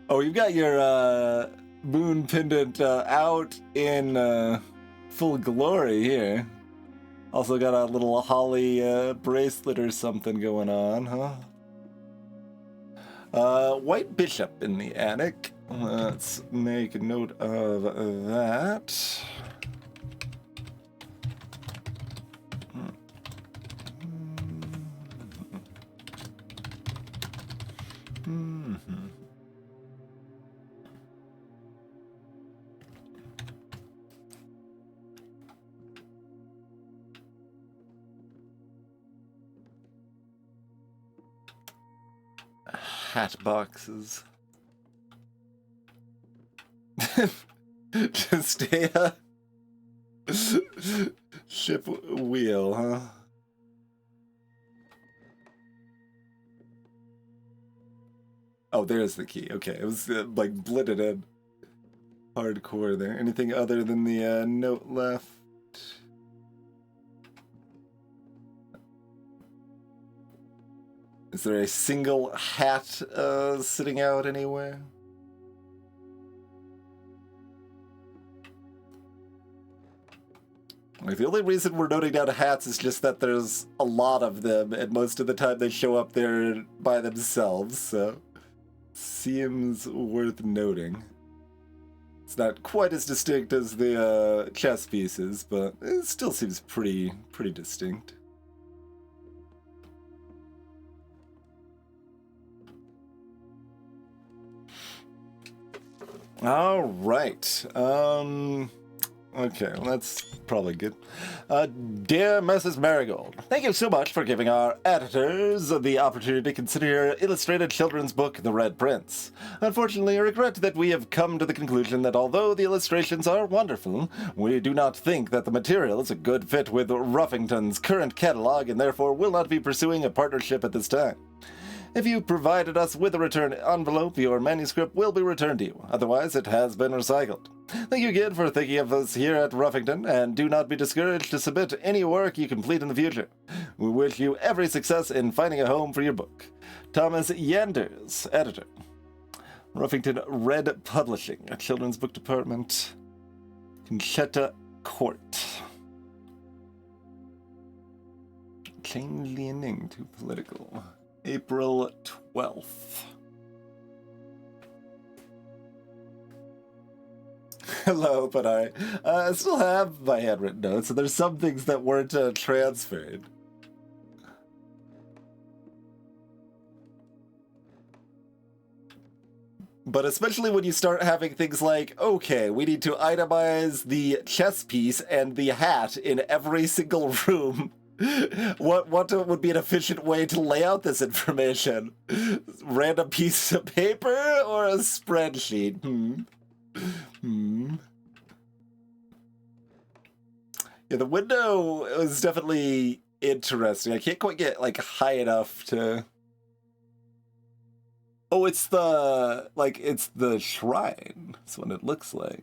Oh, you've got your moon pendant out in full glory here. Also got a little holly bracelet or something going on, huh? White bishop in the attic. Let's make a note of that. Hat boxes. Just a ship wheel, huh? Oh, there's the key. Okay, it was like blitted in hardcore there. Anything other than the note left? Is there a single hat sitting out anywhere? Like, the only reason we're noting down hats is just that there's a lot of them, and most of the time they show up there by themselves, so seems worth noting. It's not quite as distinct as the chess pieces, but it still seems pretty distinct. All right. Okay, well, that's probably good. Dear Mrs. Marigold, thank you so much for giving our editors the opportunity to consider your illustrated children's book, The Red Prince. Unfortunately, I regret that we have come to the conclusion that although the illustrations are wonderful, we do not think that the material is a good fit with Ruffington's current catalog and therefore will not be pursuing a partnership at this time. If you provided us with a return envelope, your manuscript will be returned to you. Otherwise, it has been recycled. Thank you again for thinking of us here at Ruffington, and do not be discouraged to submit any work you complete in the future. We wish you every success in finding a home for your book. Thomas Yanders, editor. Ruffington Red Publishing, a children's book department. Conchetta Court. Change the ending to political. April 12th. Hello, but I still have my handwritten notes, and there's some things that weren't transferred. But especially when you start having things like, okay, we need to itemize the chess piece and the hat in every single room. What would be an efficient way to lay out this information? Random piece of paper or a spreadsheet? Yeah, the window was definitely interesting. I can't quite get like high enough to. Oh, it's the shrine. That's what it looks like.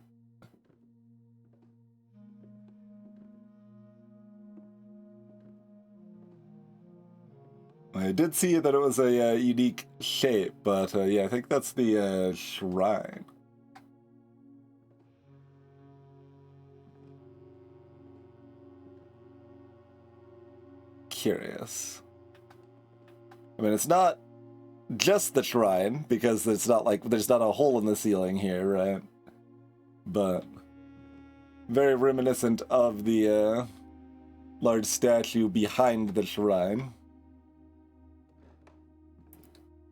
I did see that it was a unique shape, but yeah, I think that's the shrine. Curious. I mean, it's not just the shrine, because it's not like there's not a hole in the ceiling here, right? But very reminiscent of the large statue behind the shrine.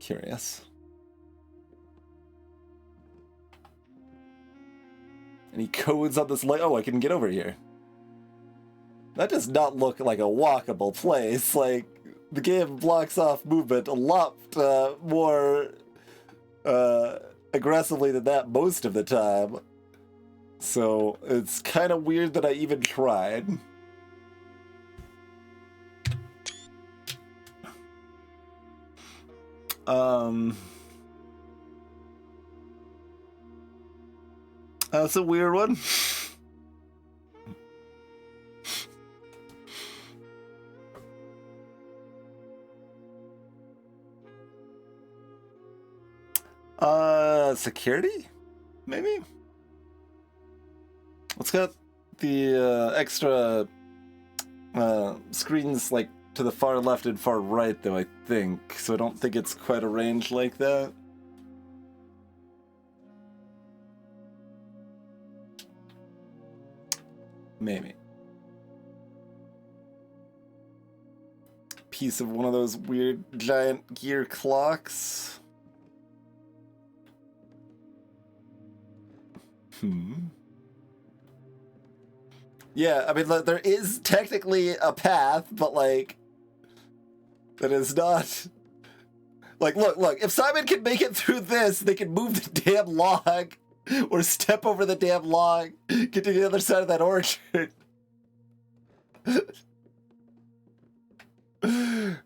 Curious. Any codes on this light? Oh, I can get over here. That does not look like a walkable place. Like, the game blocks off movement a lot more aggressively than that most of the time. So it's kind of weird that I even tried. That's a weird one. Security? Maybe? It's got the extra screens like to the far left and far right, though, I think. So I don't think it's quite arranged like that. Maybe. Piece of one of those weird giant gear clocks. Yeah, I mean, there is technically a path, but, like, that is not... Like, look, if Simon can make it through this, they can move the damn log, or step over the damn log, get to the other side of that orchard.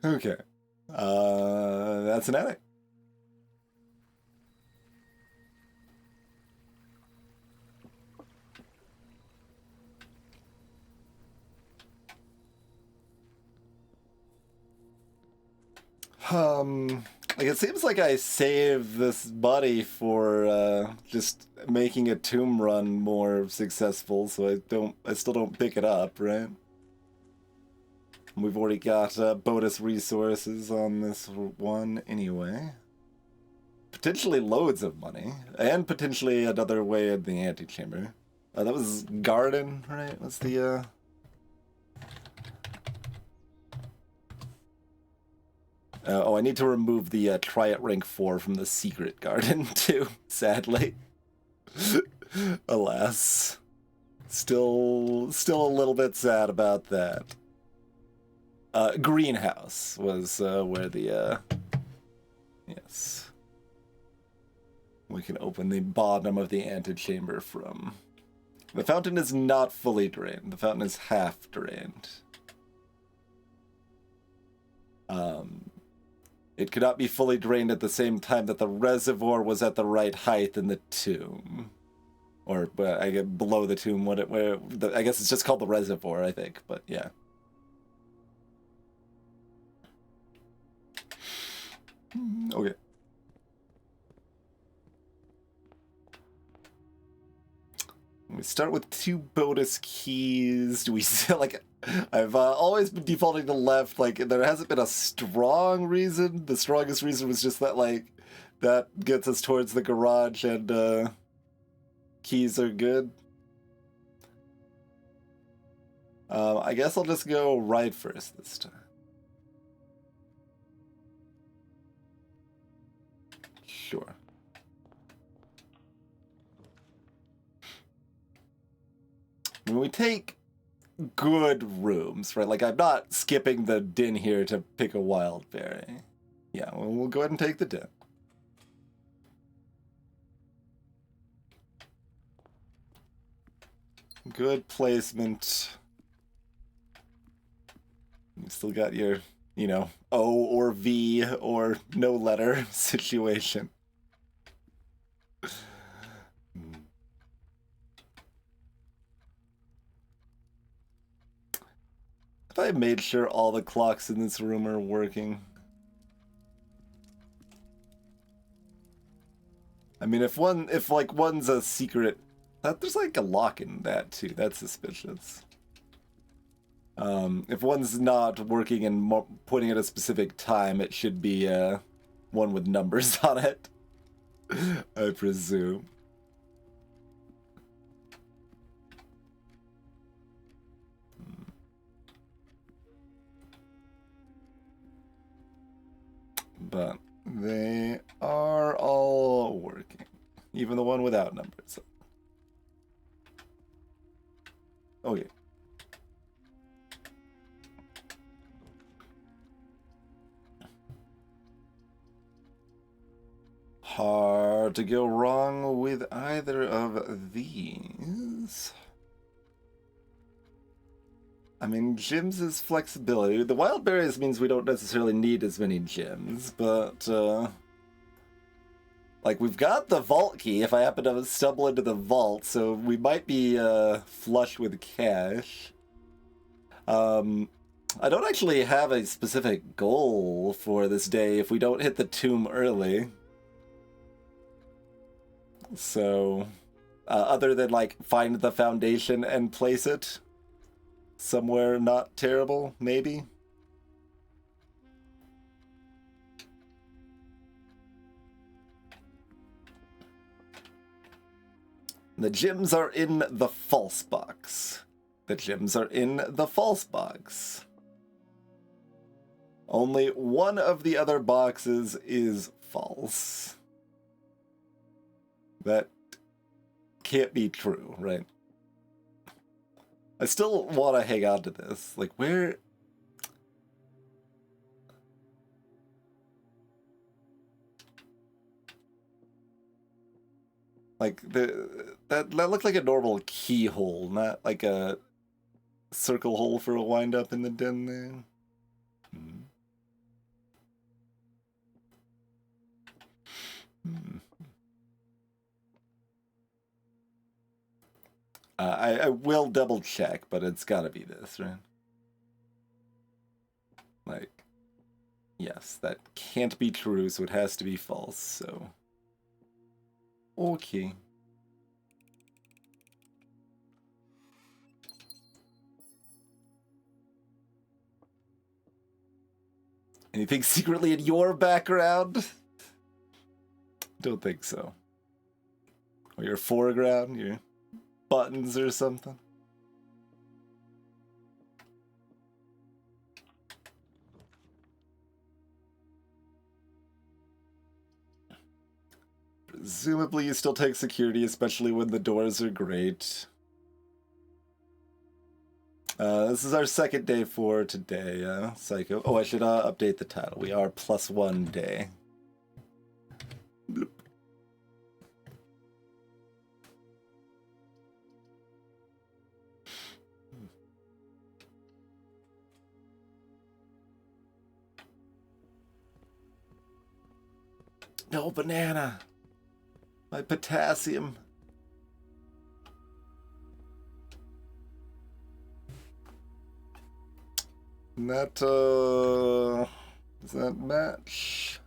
Okay. That's an attic. Like it seems like I saved this body for just making a tomb run more successful, so I still don't pick it up, right? We've already got bonus resources on this one anyway. Potentially loads of money, and potentially another way in the antechamber. That was garden, right? Was the oh, I need to remove the try at rank 4 from the secret garden too, sadly. Alas. Still a little bit sad about that. Greenhouse was where the yes. We can open the bottom of the antechamber from. The fountain is not fully drained. The fountain is half drained. It could not be fully drained at the same time that the reservoir was at the right height in the tomb. Or I get below the tomb, I guess it's just called the reservoir, I think, but yeah. Okay. We start with 2 bonus keys. Do we say, like, I've always been defaulting to left, like, there hasn't been a strong reason. The strongest reason was just that, like, that gets us towards the garage and, keys are good. I guess I'll just go right first this time. Sure. When we take good rooms, right? Like, I'm not skipping the din here to pick a wild berry. Yeah, well, we'll go ahead and take the din. Good placement. You still got your, you know, O or V or no letter situation. Have I made sure all the clocks in this room are working? I mean, if one's a secret, there's like a lock in that too. That's suspicious. If one's not working and pointing at a specific time, it should be one with numbers on it, I presume. But they are all working, even the one without numbers. Okay. Hard to go wrong with either of these. I mean, gems is flexibility. The wild berries means we don't necessarily need as many gems, but like, we've got the vault key if I happen to stumble into the vault, so we might be flush with cash. I don't actually have a specific goal for this day if we don't hit the tomb early. So, other than, like, find the foundation and place it somewhere not terrible, maybe? The gems are in the false box. The gems are in the false box. Only one of the other boxes is false. That can't be true, right? I still want to hang on to this. Like, where... Like, that looked like a normal keyhole, not like a circle hole for a wind-up in the den there. I will double check, but it's gotta be this, right? Like, Yes, that can't be true, so it has to be false, so... Okay. Anything secretly in your background? Don't think so. Or your foreground, your buttons or something? Presumably you still take security, especially when the doors are great. This is our second day for today, Psycho. Oh, I should update the title. We are +1 day. Bloop. No banana. My potassium. That, does that match?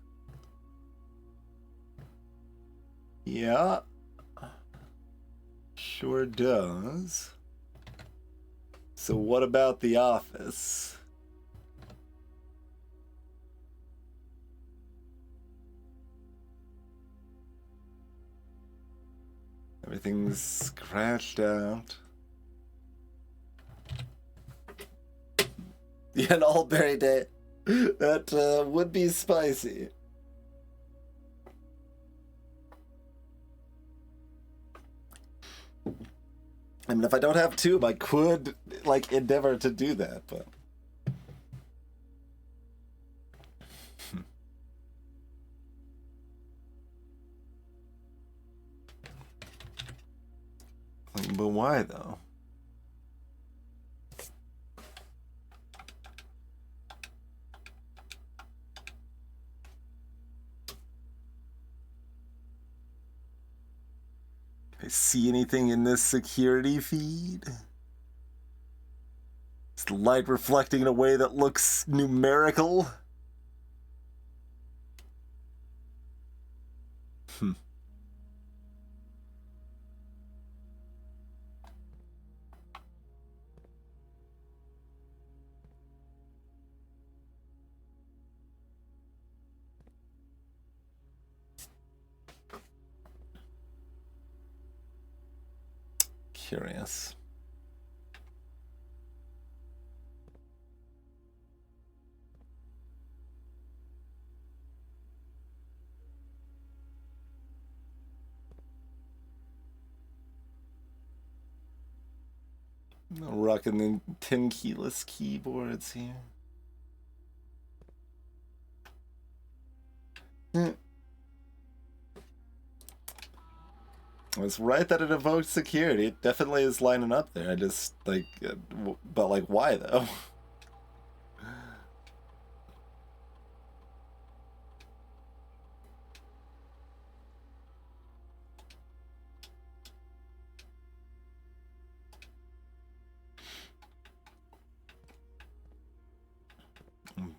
Yeah. Sure does. So what about the office? Everything's scratched out. Yeah, an all-berry day. That would be spicy. I mean, if I don't have tube, I could, like, endeavor to do that, but... But why, though? I see anything in this security feed? Is the light reflecting in a way that looks numerical? Curious. I'm rocking the 10 keyless keyboards here. I was right that it evoked security. It definitely is lining up there. I just, like, but, like, why, though?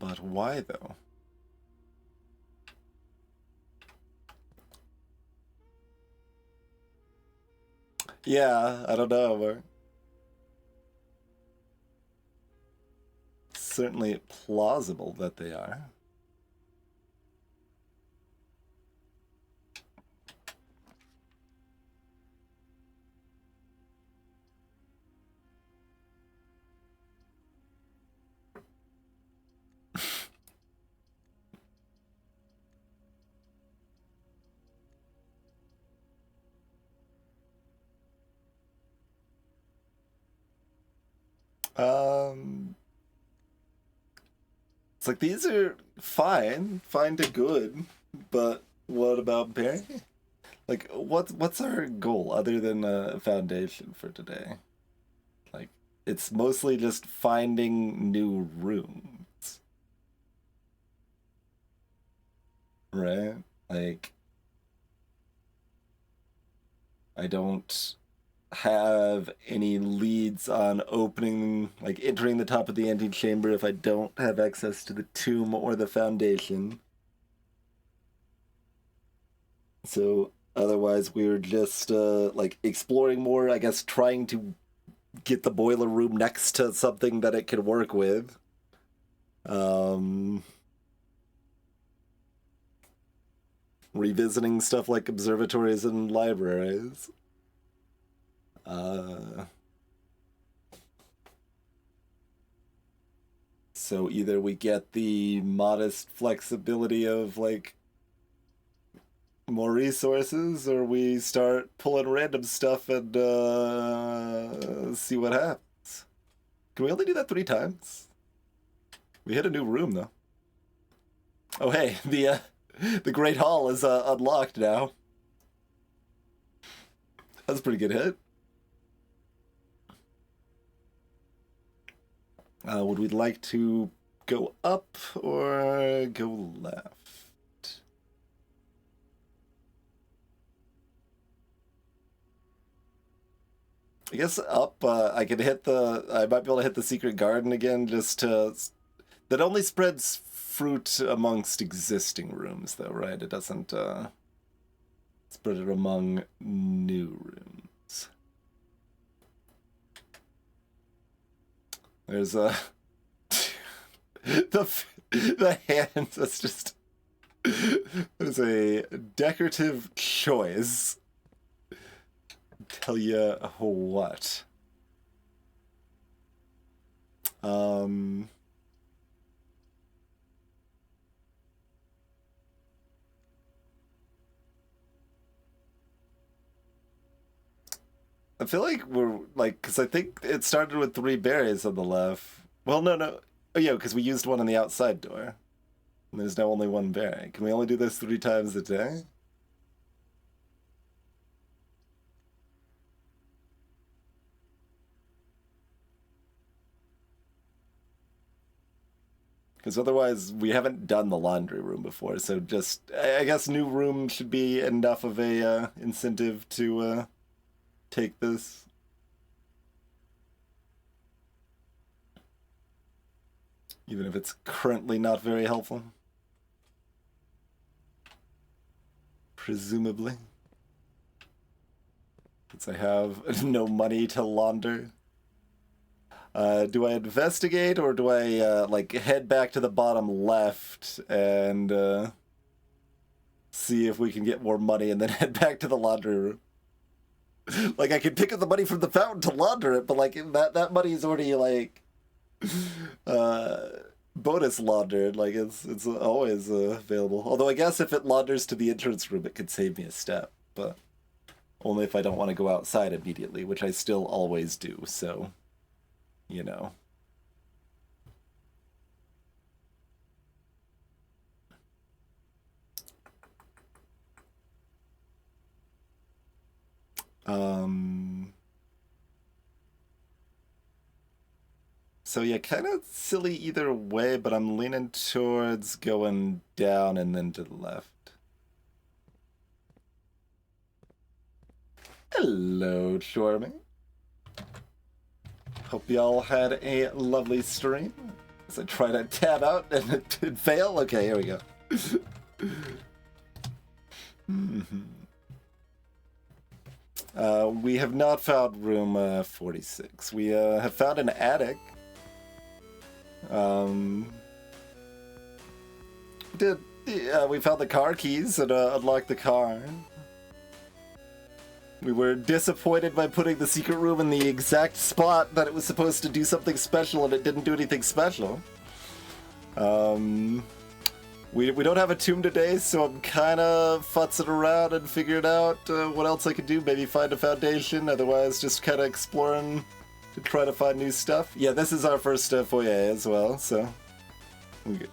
But why, though? Yeah, I don't know, but... certainly plausible that they are. It's like, these are fine to good, but what about Barry? Like, what's our goal other than a foundation for today? Like, it's mostly just finding new rooms. Right? Like, I don't have any leads on opening, like entering the top of the antechamber if I don't have access to the tomb or the foundation. So otherwise, we're just like exploring more. I guess trying to get the boiler room next to something that it could work with. Revisiting stuff like observatories and libraries. So either we get the modest flexibility of like more resources, or we start pulling random stuff and see what happens. Can we only do that 3 times? We hit a new room though. Oh hey, the Great Hall is unlocked now. That's a pretty good hit. Would we like to go up or go left? I guess up. I could hit the. I might be able to hit the secret garden again, just to. That only spreads fruit amongst existing rooms, though, right? It doesn't spread it among new rooms. There's a the hands. That's just. That is a decorative choice. Tell you what. I feel like we're like, because I think it started with 3 berries on the left. Well, no. Oh, yeah, because we used one on the outside door. And there's now only 1 berry. Can we only do this 3 times a day? Because otherwise, we haven't done the laundry room before, so just I guess new room should be enough of a incentive to take this. Even if it's currently not very helpful. Presumably. Since I have no money to launder. Do I investigate, or do I like head back to the bottom left and see if we can get more money and then head back to the laundry room? Like, I could pick up the money from the fountain to launder it, but like that money is already like bonus laundered. Like it's always available. Although I guess if it launders to the entrance room, it could save me a step, but only if I don't want to go outside immediately, which I still always do. So, you know. So yeah, kind of silly either way, but I'm leaning towards going down and then to the left. Hello, Chormy. Hope y'all had a lovely stream. As I try to tab out and it fail. Okay, here we go. We have not found room 46. We have found an attic. We found the car keys and unlocked the car. We were disappointed by putting the secret room in the exact spot that it was supposed to do something special, and it didn't do anything special. We don't have a tomb today, so I'm kind of futzing around and figuring out what else I could do. Maybe find a foundation, otherwise just kind of exploring to try to find new stuff. Yeah, this is our first foyer as well, so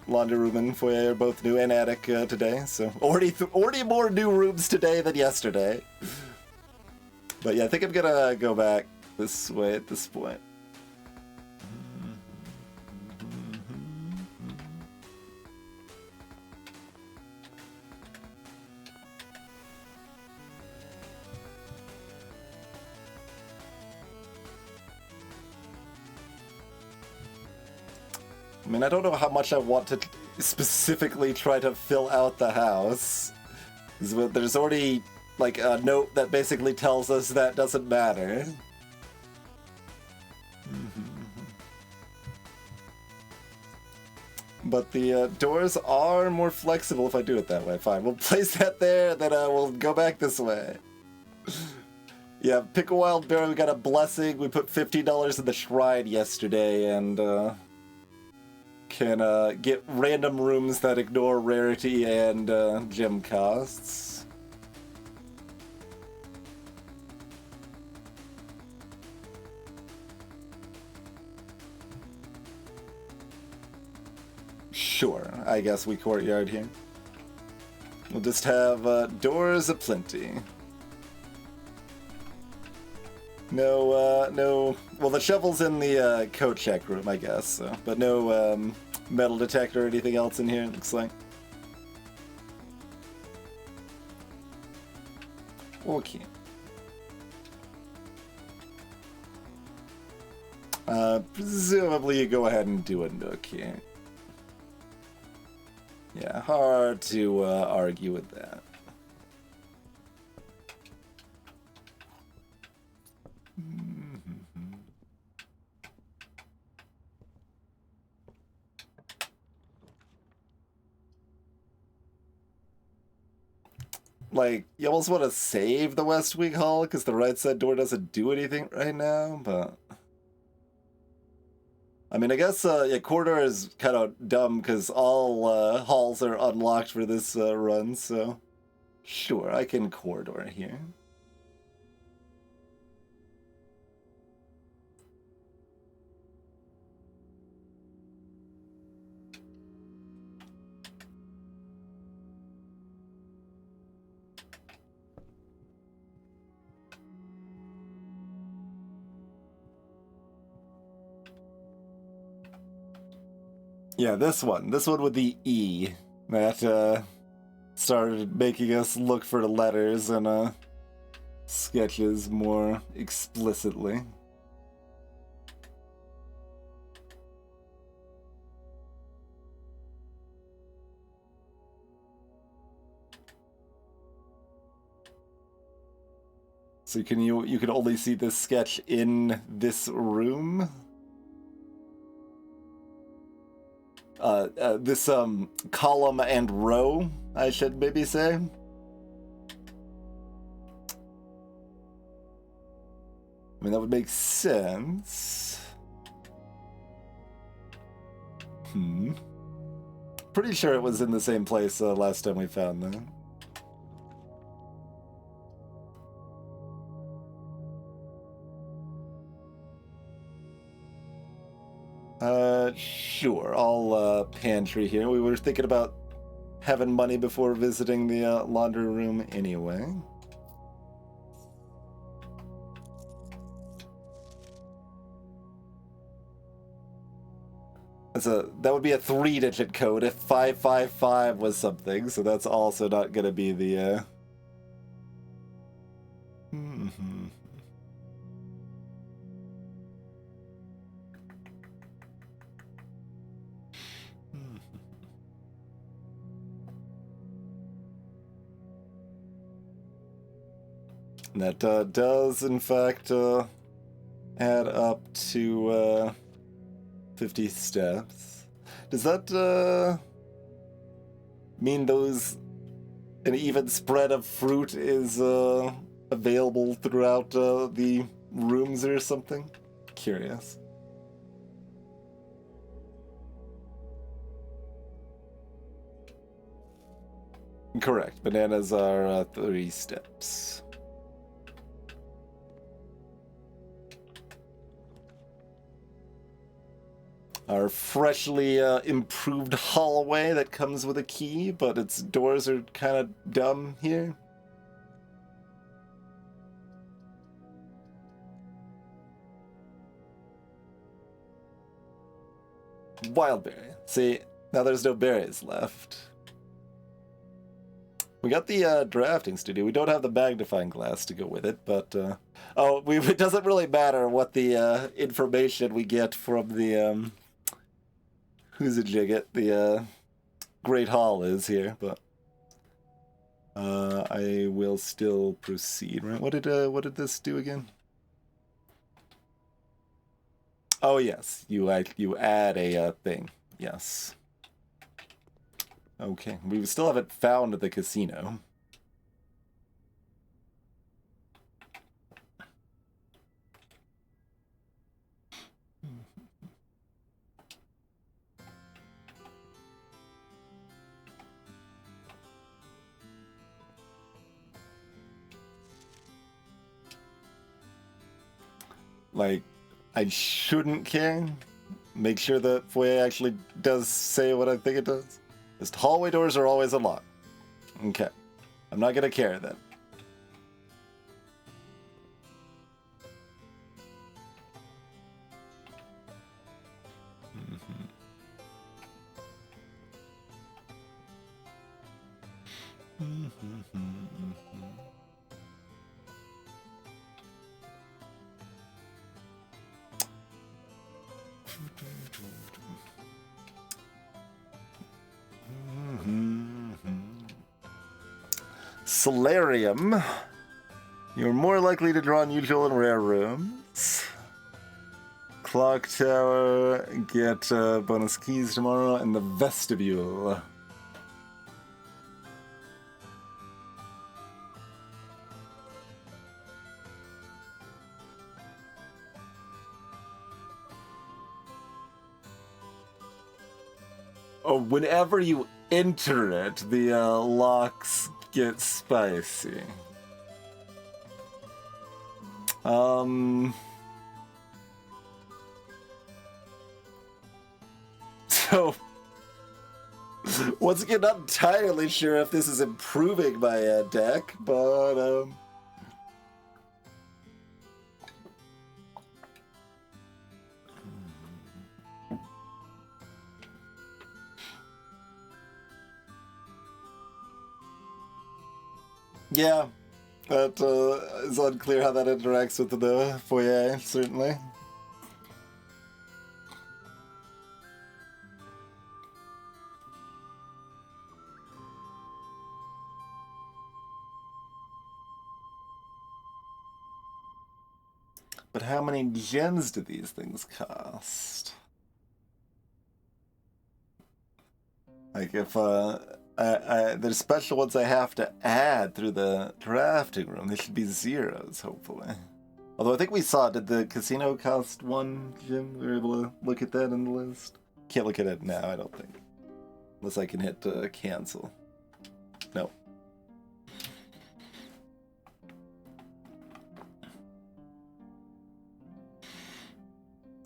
laundry room and foyer are both new, and attic today. So already more new rooms today than yesterday. But yeah, I think I'm gonna go back this way at this point. I mean, I don't know how much I want to specifically try to fill out the house. 'Cause there's already, like, a note that basically tells us that doesn't matter. But the doors are more flexible if I do it that way. Fine, we'll place that there, then we'll go back this way. Yeah, pick a wild berry, we got a blessing. We put $50 in the shrine yesterday, and can get random rooms that ignore rarity and gem costs. Sure, I guess we courtyard here. We'll just have doors aplenty. No, well, the shovel's in the coat check room, I guess, so. But no metal detector or anything else in here, it looks like. Okay. Presumably you go ahead and do a nook here. Yeah, hard to argue with that. Like, you almost want to save the West Wing Hall because the right side door doesn't do anything right now, but... I mean, I guess, yeah, corridor is kind of dumb because all halls are unlocked for this run, so... Sure, I can corridor here. Yeah, this one with the E that started making us look for the letters and sketches more explicitly. So you can only see this sketch in this room. This column and row, I should maybe say. I mean, that would make sense. Pretty sure it was in the same place last time we found them. Sure, I'll pantry here. We were thinking about having money before visiting the laundry room anyway. That would be a 3-digit code if 555 was something, so that's also not gonna be the That does, in fact, add up to 50 steps. Does that mean an even spread of fruit is available throughout the rooms or something? Curious. Correct. Bananas are 3 steps. Our freshly improved hallway that comes with a key, but its doors are kind of dumb here. Wildberry. See, now there's no berries left. We got the drafting studio. We don't have the magnifying glass to go with it, but it doesn't really matter what the information we get from the who's a jigget the Great Hall is here, but I will still proceed. Right? What did this do again? Oh yes, you add a thing. Yes. Okay, we still haven't found the casino. Like, I shouldn't care. Make sure that foyer actually does say what I think it does. Just hallway doors are always unlocked. Okay. I'm not gonna care then. Solarium. You're more likely to draw unusual and rare rooms. Clock Tower. Get bonus keys tomorrow. And the vestibule. Oh, whenever you enter it, the locks get spicy. So, once again, not entirely sure if this is improving my deck, but yeah, that is unclear how that interacts with the foyer, certainly. But how many gems do these things cost? Like if there's special ones I have to add through the drafting room. They should be zeros, hopefully. Although I think we saw, did the casino cost 1 gem? We were able to look at that in the list. Can't look at it now, I don't think. Unless I can hit cancel. No.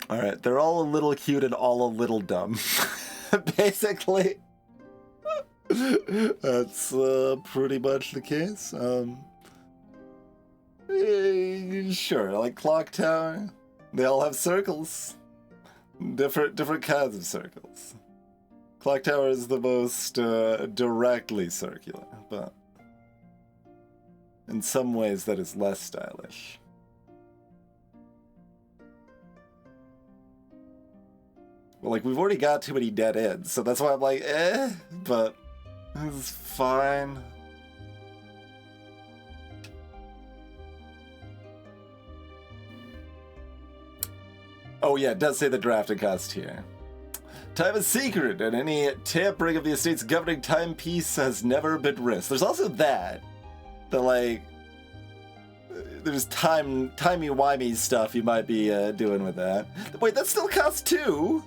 Alright, they're all a little cute and all a little dumb. Basically. That's pretty much the case. Sure, like Clock Tower, they all have circles. Different kinds of circles. Clock Tower is the most directly circular, but in some ways that is less stylish. Well, like, we've already got too many dead ends, so that's why I'm like, but it's fine. Oh yeah, it does say the drafting cost here. Time is secret, and any tampering of the estate's governing timepiece has never been risked. There's also that like, there's timey-wimey stuff you might be doing with that. Wait, that still costs 2?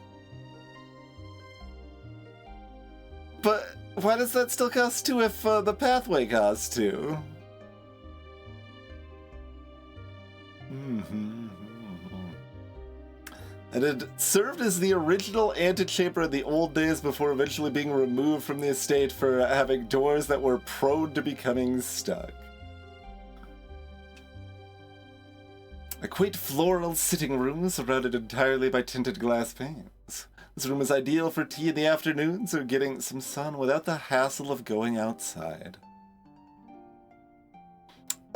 But why does that still cost 2 if the pathway costs 2? And it served as the original antechamber in the old days before eventually being removed from the estate for having doors that were prone to becoming stuck. A quaint floral sitting room surrounded entirely by tinted glass panes. This room is ideal for tea in the afternoons or getting some sun without the hassle of going outside.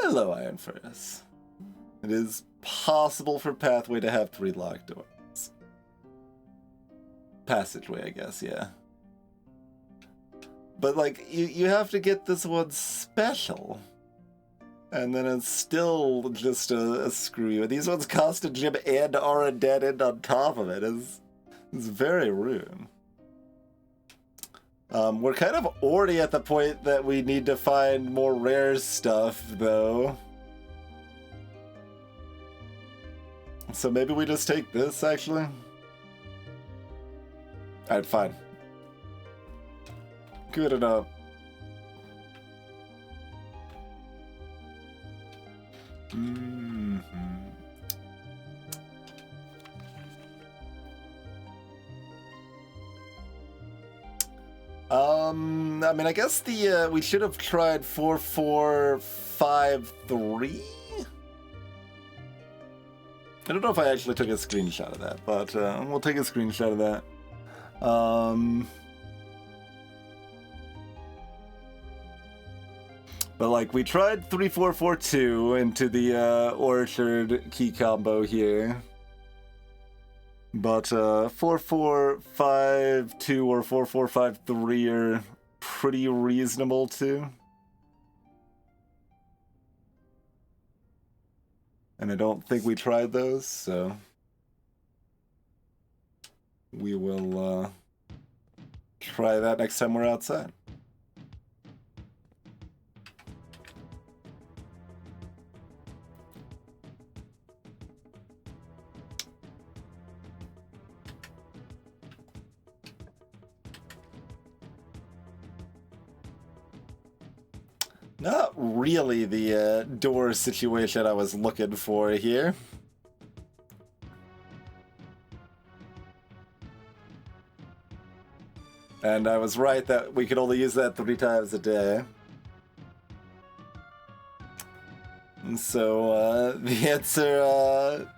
Hello, Iron Furnace. It is possible for Pathway to have 3 locked doors. passageway, I guess, yeah. But, like, you have to get this one special. And then it's still just a screw you. These ones cost a gym and are indebted on top of it. It's very rude. We're kind of already at the point that we need to find more rare stuff, though. So maybe we just take this, actually? Alright, fine. Good enough. I mean, I guess we should have tried 4453. I don't know if I actually took a screenshot of that, but we'll take a screenshot of that. But like, we tried 3442 into the orchard key combo here. But 4452 or 4453 are pretty reasonable too. And I don't think we tried those, so we will try that next time we're outside. Not really the door situation I was looking for here. And I was right that we could only use that 3 times a day. And so the answer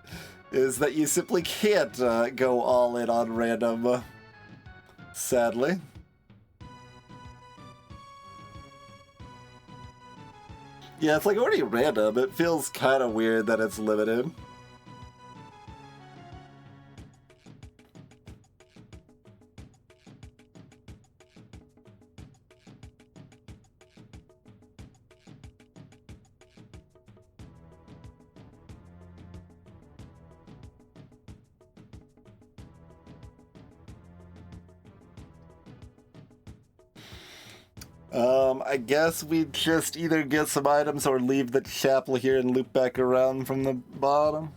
is that you simply can't go all in on random, sadly. Yeah, it's like already random. It feels kind of weird that it's limited. I guess we just either get some items or leave the chapel here and loop back around from the bottom.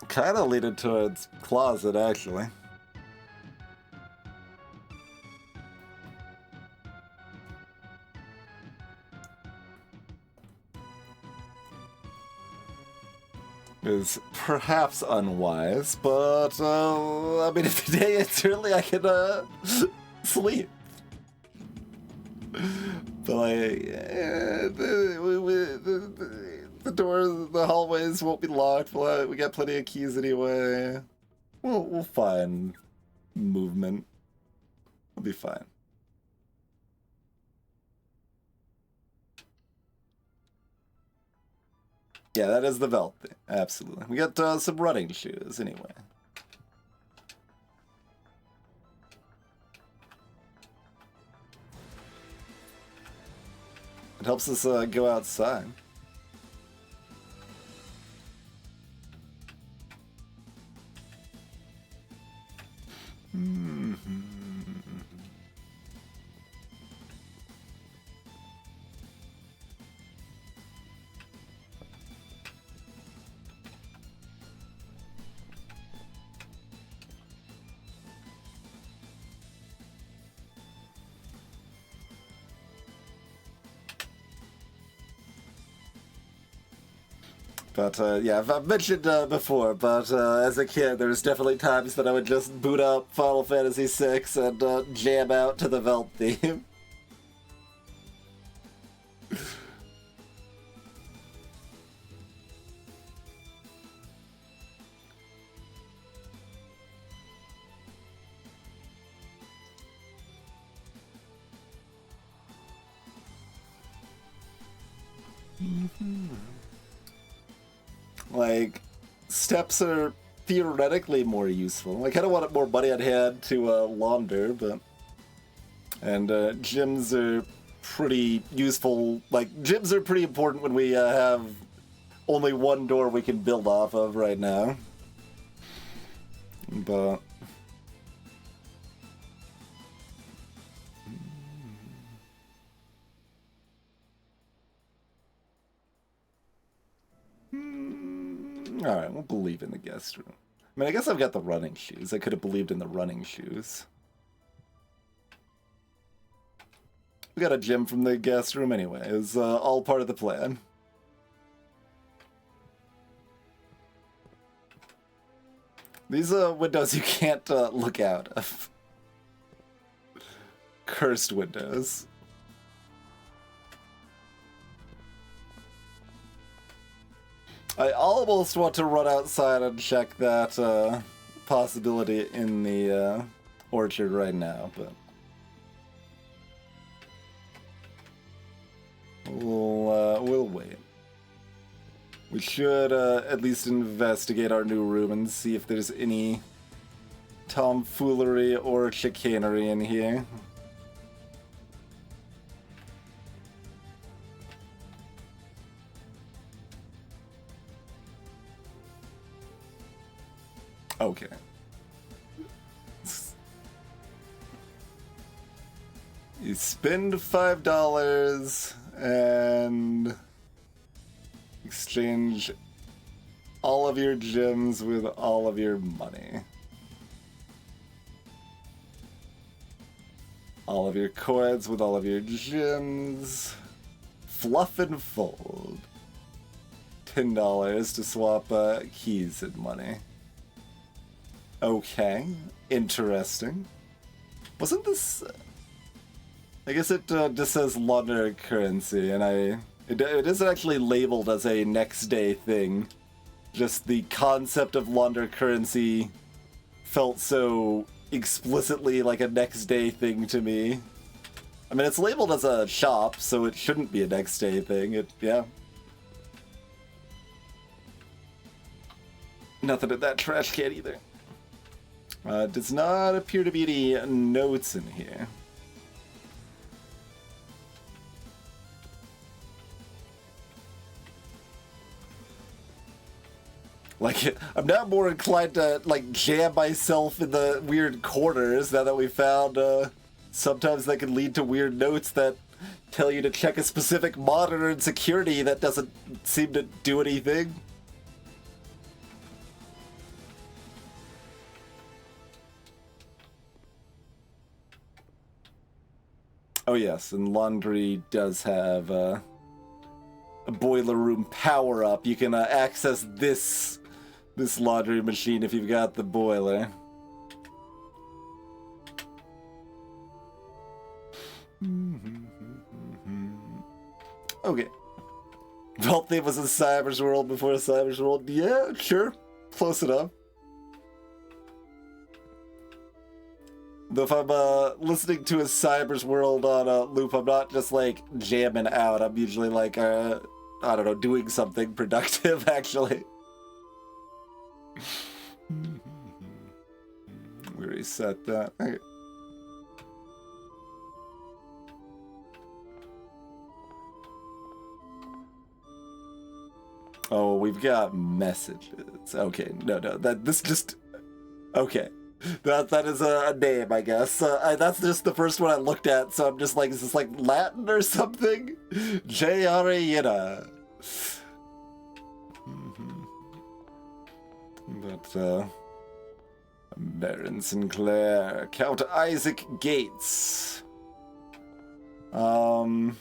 Kind of leading towards closet, actually. Is perhaps unwise, but I mean, if today it's early, I can sleep. But like, the doors, the hallways won't be locked. We got plenty of keys anyway. We'll find movement. We'll be fine. Yeah, that is the Velt thing. Absolutely. We got some running shoes anyway. It helps us go outside. But yeah, I've mentioned before, but as a kid, there was definitely times that I would just boot up Final Fantasy VI and jam out to the Velt theme. Like, steps are theoretically more useful. I kind of wanted more money on hand to launder, but... And gyms are pretty useful. Like, gyms are pretty important when we have only one door we can build off of right now. But... Alright, we'll believe in the guest room. I mean, I guess I've got the running shoes. I could have believed in the running shoes. We got a gym from the guest room anyway. It was all part of the plan. These windows you can't look out of. Cursed windows. I almost want to run outside and check that possibility in the orchard right now, but we'll wait. We should at least investigate our new room and see if there's any tomfoolery or chicanery in here. Okay. You spend $5 and exchange all of your gems with all of your money. All of your coins with all of your gems. Fluff and fold. $10 to swap keys and money. Okay, interesting. Wasn't this... I guess it just says launder currency, and it isn't actually labeled as a next day thing. Just the concept of launder currency felt so explicitly like a next day thing to me. I mean, it's labeled as a shop, so it shouldn't be a next day thing. Yeah. Nothing in that trash can either. Does not appear to be any notes in here. Like, I'm now more inclined to, like, jam myself in the weird corners now that we found, sometimes that can lead to weird notes that tell you to check a specific monitor and security that doesn't seem to do anything. Oh yes, and laundry does have a boiler room power-up. You can access this laundry machine if you've got the boiler. Okay. Wealthy was in Cyber's World before Cyber's World. Yeah, sure. Close enough. Though if I'm listening to a Cyber's World on a loop, I'm not just like jamming out. I'm usually like, I don't know, doing something productive, actually. We reset that. Okay. Oh, we've got messages. Okay, no, this just... Okay. That is a name, I guess. That's just the first one I looked at, so I'm just like, is this like Latin or something? J-R-A-N-A. But, Baron Sinclair, Count Isaac Gates, Lord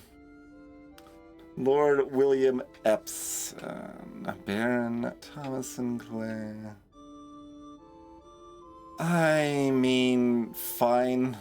William Epson, Baron Thomas Sinclair. I mean, fine.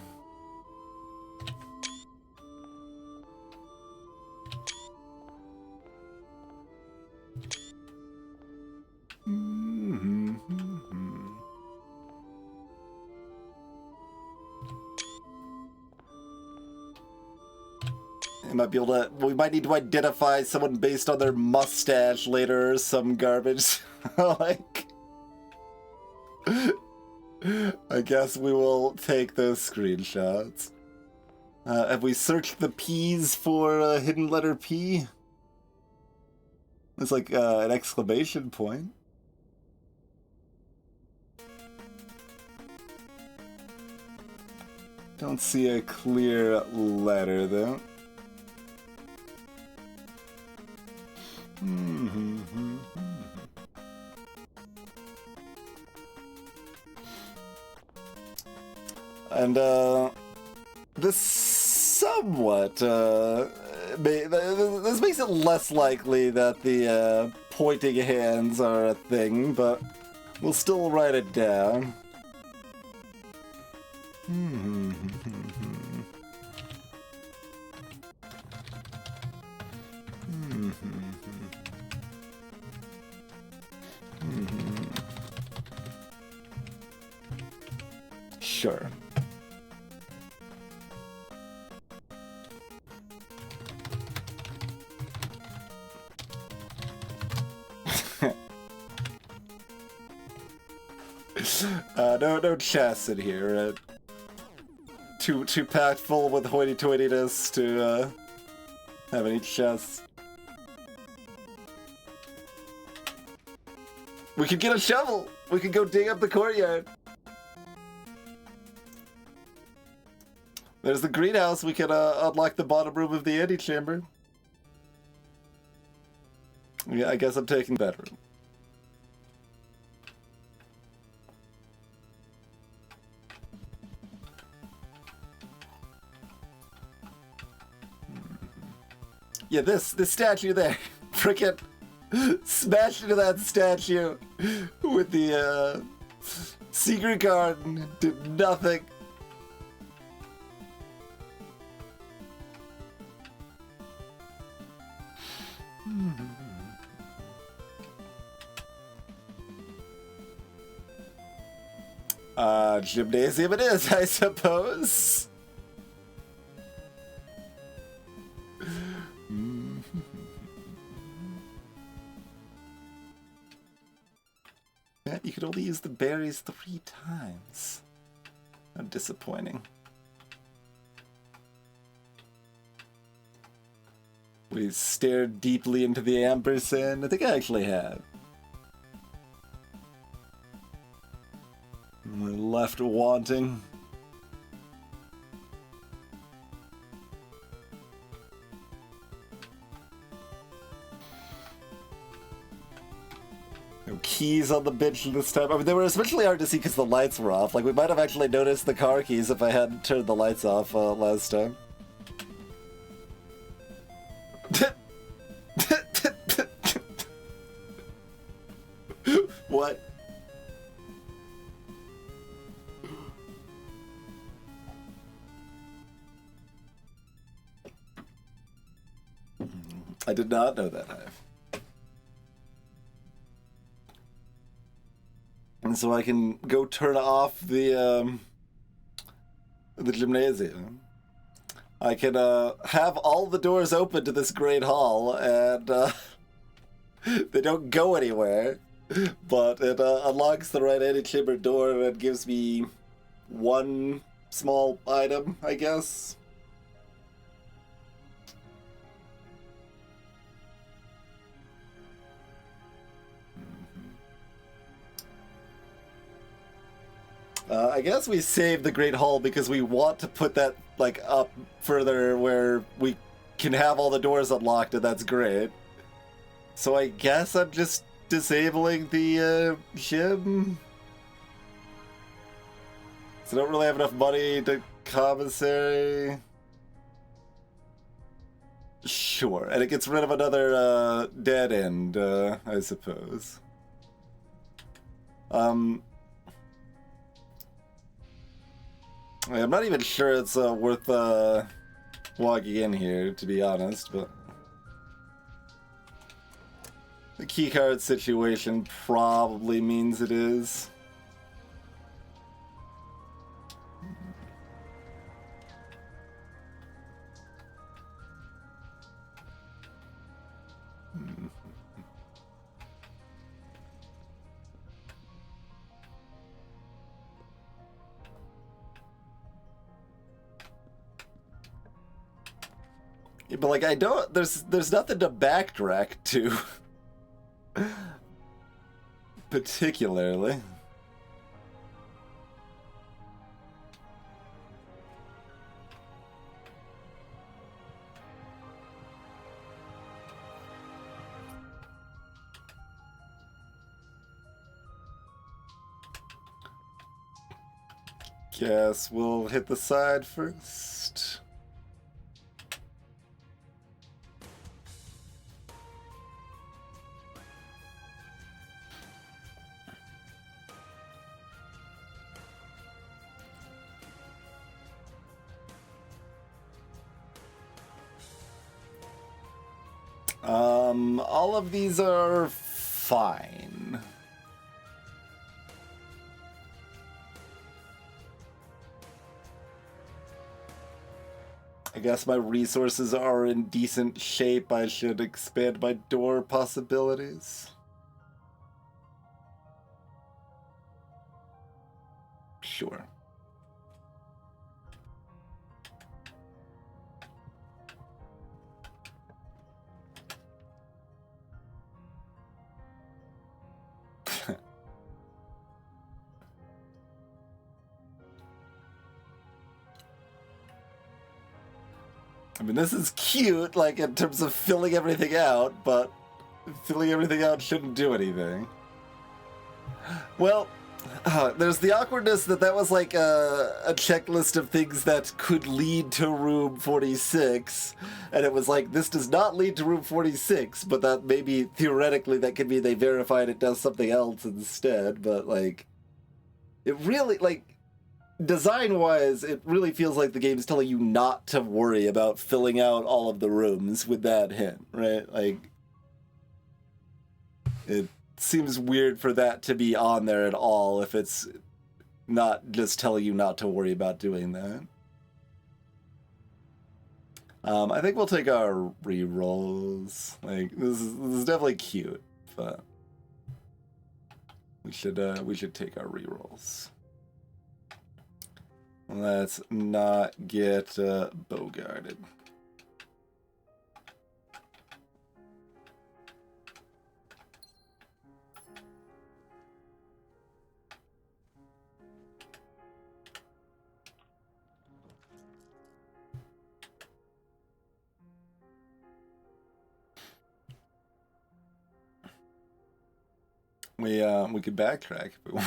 We might be able to. We might need to identify someone based on their mustache later, or some garbage. Like, I guess we will take those screenshots. Have we searched the P's for a hidden letter P? It's like an exclamation point. Don't see a clear letter though. And this somewhat this makes it less likely that the pointing hands are a thing, but we'll still write it down. Sure. No chests in here. Too packed full with hoity-toityness to have any chests. We could get a shovel. We could go dig up the courtyard. There's the greenhouse. We can unlock the bottom room of the antechamber. Yeah, I guess I'm taking that room. Yeah, this statue there. Frickin' smashed into that statue with the secret garden. Did nothing. Gymnasium it is, I suppose. Yeah, you could only use the berries 3 times. How disappointing. We stared deeply into the ampersand. I think I actually have. We're left wanting. No keys on the bench this time. I mean, they were especially hard to see because the lights were off. Like, we might have actually noticed the car keys if I hadn't turned the lights off last time. What? I did not know that, Hive. And so I can go turn off the gymnasium. I can have all the doors open to this great hall, and they don't go anywhere. But it unlocks the right antechamber door and gives me one small item, I guess. I guess we saved the Great Hall because we want to put that, like, up further where we can have all the doors unlocked, and that's great. So I guess I'm just disabling the gym. So I don't really have enough money to commissary. Sure, and it gets rid of another dead end, I suppose. I'm not even sure it's worth logging in here, to be honest, but the keycard situation probably means it is. But like I don't there's nothing to backtrack to particularly. Guess we'll hit the side first. All of these are fine. I guess my resources are in decent shape. I should expand my door possibilities. Sure. I mean, this is cute, like, in terms of filling everything out, but filling everything out shouldn't do anything. Well, there's the awkwardness that was like a checklist of things that could lead to room 46, and it was like, this does not lead to room 46, but that maybe, theoretically, that could mean they verified it does something else instead, but, like, it really, like, design-wise, it really feels like the game's telling you not to worry about filling out all of the rooms with that hint, right? Like, it seems weird for that to be on there at all if it's not just telling you not to worry about doing that. I think we'll take our re-rolls. Like, this is definitely cute, but we should take our re-rolls. Let's not get bogarted. We could backtrack if we want.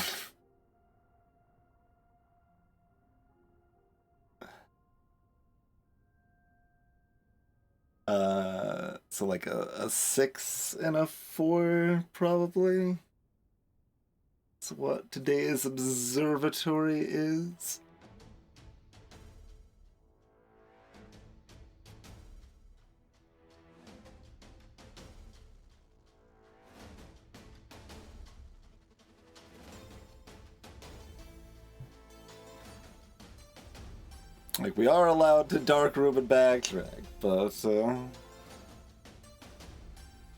So like a 6 and a 4 probably. That's what today's observatory is. Like, we are allowed to dark room and backtrack, but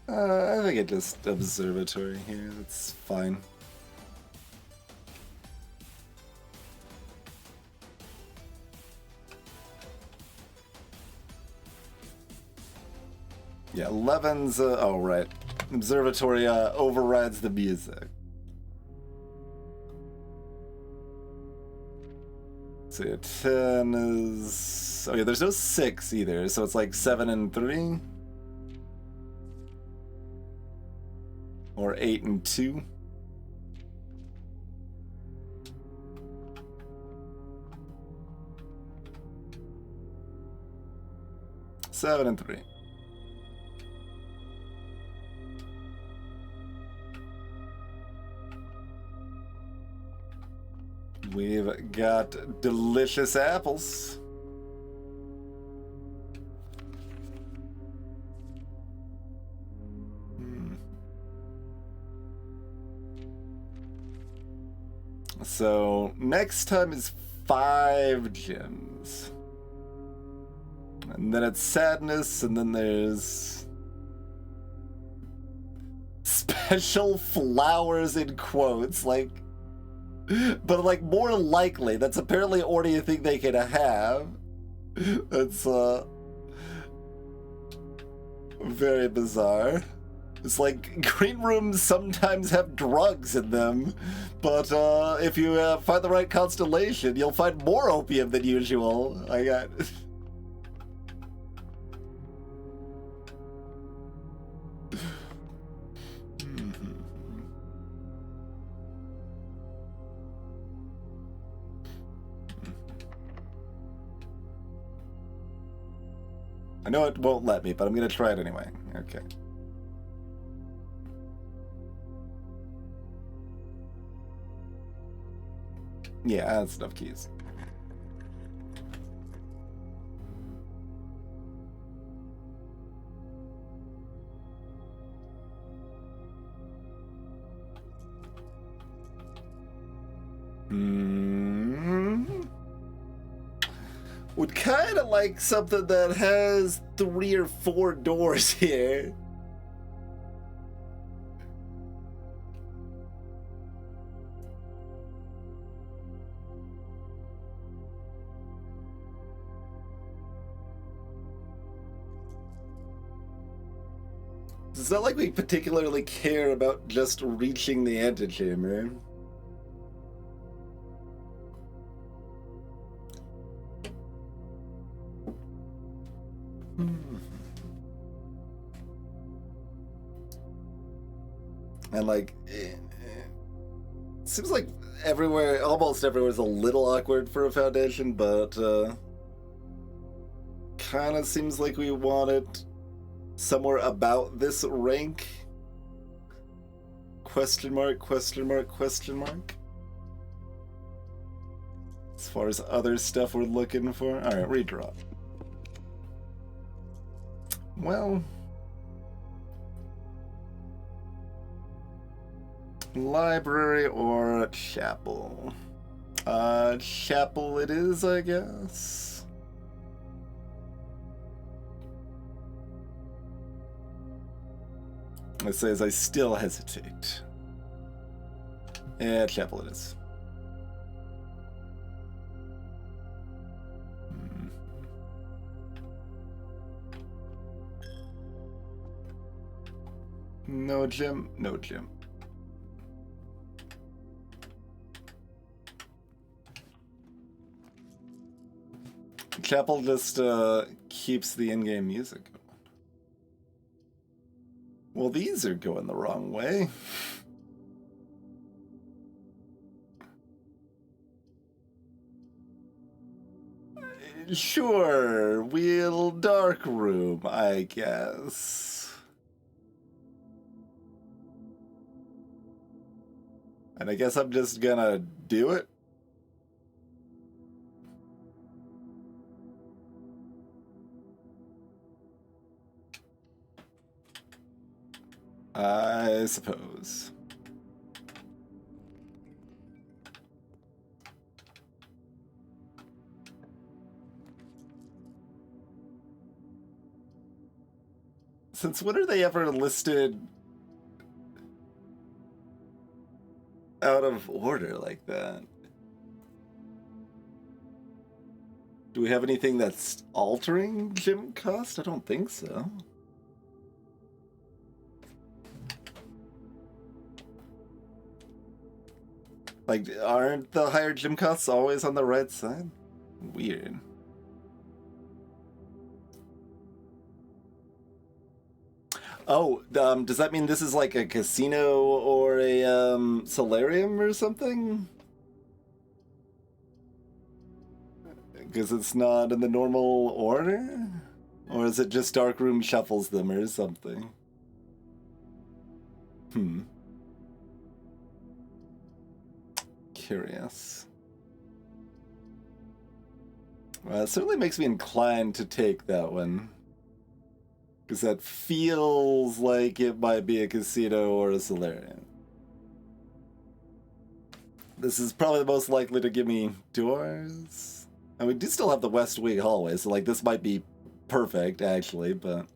I think it just observatory here. That's fine. Yeah, 11's oh right, observatory overrides the music. So yeah, 10 is... Oh yeah, there's no 6 either, so it's like 7 and 3? Or 8 and 2? Seven and 3. We've got delicious apples. So next time is 5 gems. And then it's sadness, and then there's special flowers in quotes, like, but like more likely. That's apparently already a thing they can have. It's Very bizarre. It's like green rooms sometimes have drugs in them, but if you find the right constellation, you'll find more opium than usual. I got. I know it won't let me, but I'm gonna try it anyway. Okay. Yeah, that's enough keys. Would kind of like something that has 3 or 4 doors here. It's not like we particularly care about just reaching the antechamber. And like, it seems like everywhere, almost everywhere is a little awkward for a foundation, but kind of seems like we want it somewhere about this rank. Question mark, question mark, question mark. As far as other stuff we're looking for. Alright, redraw. Well, library or chapel? Chapel it is, I guess. It says I still hesitate. Yeah, chapel it is. No gym, no gym. Chapel just keeps the in-game music going. Well, these are going the wrong way. Sure, we'll dark room, I guess. And I guess I'm just gonna do it. I suppose. Since when are they ever listed out of order like that? Do we have anything that's altering gym cost? I don't think so. Like, aren't the higher gym costs always on the right side? Weird. Oh, does that mean this is like a casino or a solarium or something? Because it's not in the normal order? Or is it just Darkroom shuffles them or something? Curious. Well, it certainly makes me inclined to take that one. Because that feels like it might be a casino or a solarium. This is probably the most likely to give me doors. And we do still have the West Wing hallway, so like this might be perfect actually, but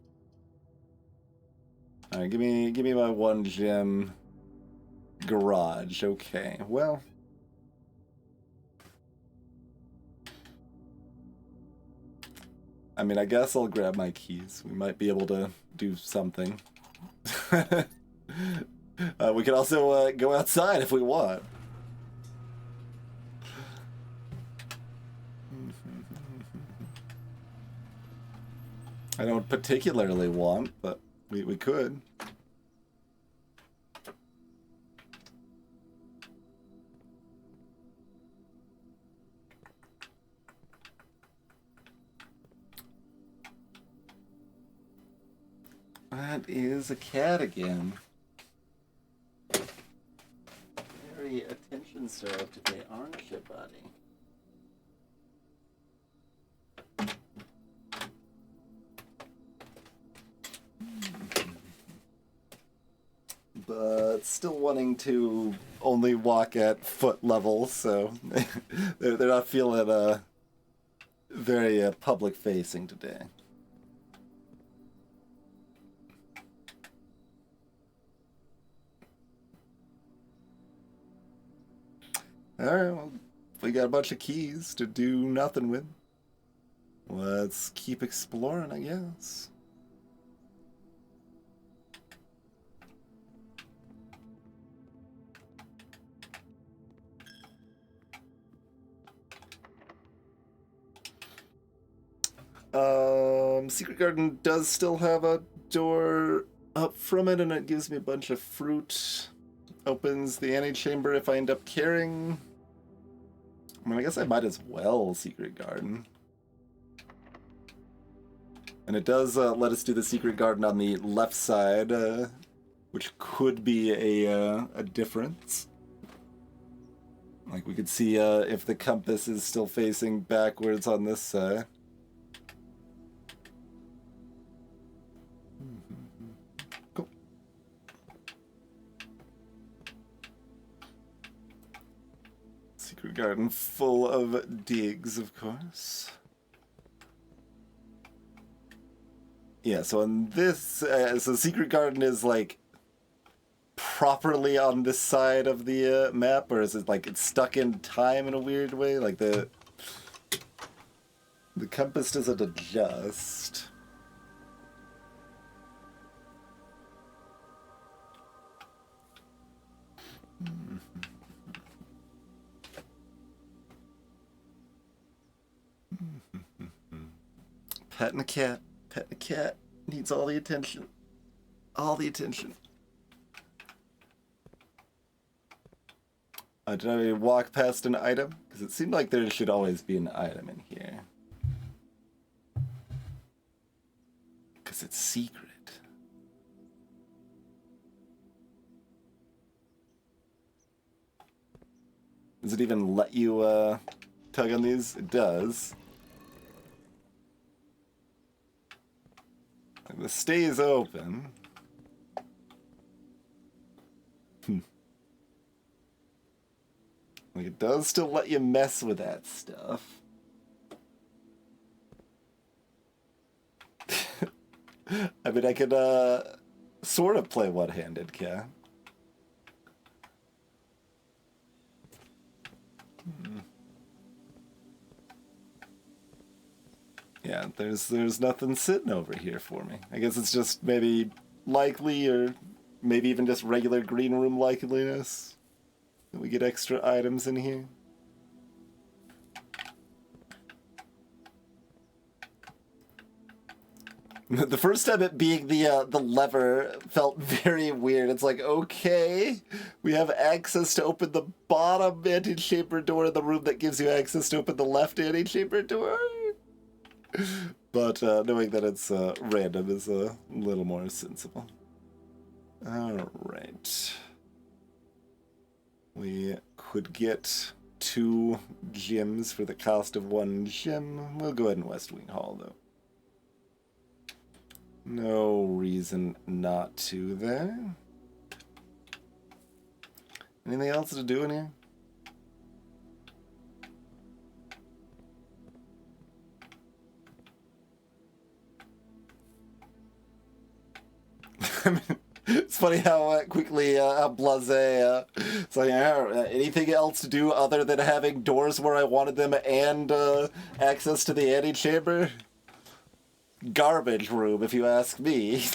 alright, give me my one gym garage. Okay, well. I mean, I guess I'll grab my keys. We might be able to do something. We can also go outside if we want. I don't particularly want, but we could. That is a cat again. Very attention-starved today, aren't you, buddy? But still wanting to only walk at foot level, so they're not feeling very public-facing today. Alright, well, we got a bunch of keys to do nothing with. Let's keep exploring, I guess. Secret Garden does still have a door up from it, and it gives me a bunch of fruit. Opens the antechamber if I end up carrying. I mean, I guess I might as well Secret Garden. And it does let us do the Secret Garden on the left side, which could be a difference. Like, we could see if the compass is still facing backwards on this side. Cool. Secret Garden full of digs, of course. Yeah, so on this, so Secret Garden is like properly on this side of the map, or is it like it's stuck in time in a weird way? Like the compass doesn't adjust. Petting a cat. Petting a cat needs all the attention. All the attention. Did I walk past an item? Because it seemed like there should always be an item in here. Because it's secret. Does it even let you tug on these? It does. Like, this stays open. Like, it does still let you mess with that stuff. I mean, I could sort of play one-handed, cat. Yeah, there's nothing sitting over here for me. I guess it's just maybe likely, or maybe even just regular green room likeliness that we get extra items in here. The first time it being the lever felt very weird. It's like, okay, we have access to open the bottom antechamber door in the room that gives you access to open the left antechamber door. But knowing that it's random is a little more sensible. Alright. We could get 2 gems for the cost of 1 gem. We'll go ahead and West Wing Hall, though. No reason not to there. Anything else to do in here? It's funny how quickly blasé. It's like, anything else to do other than having doors where I wanted them and access to the antechamber? garbage room, if you ask me.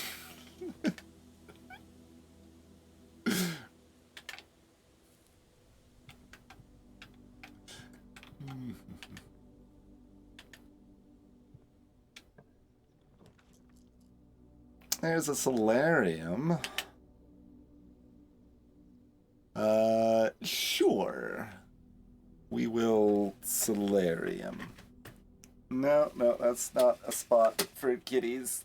There's a solarium. Sure. We will solarium. No, that's not a spot for kitties.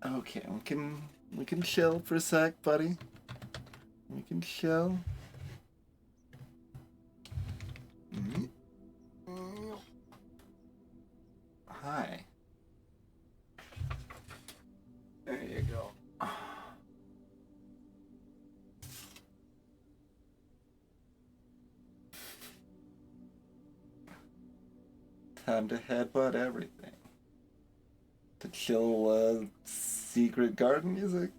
Okay, we can chill for a sec, buddy. We can chill. Hi. There you go. Time to headbutt everything. To chill, secret garden music?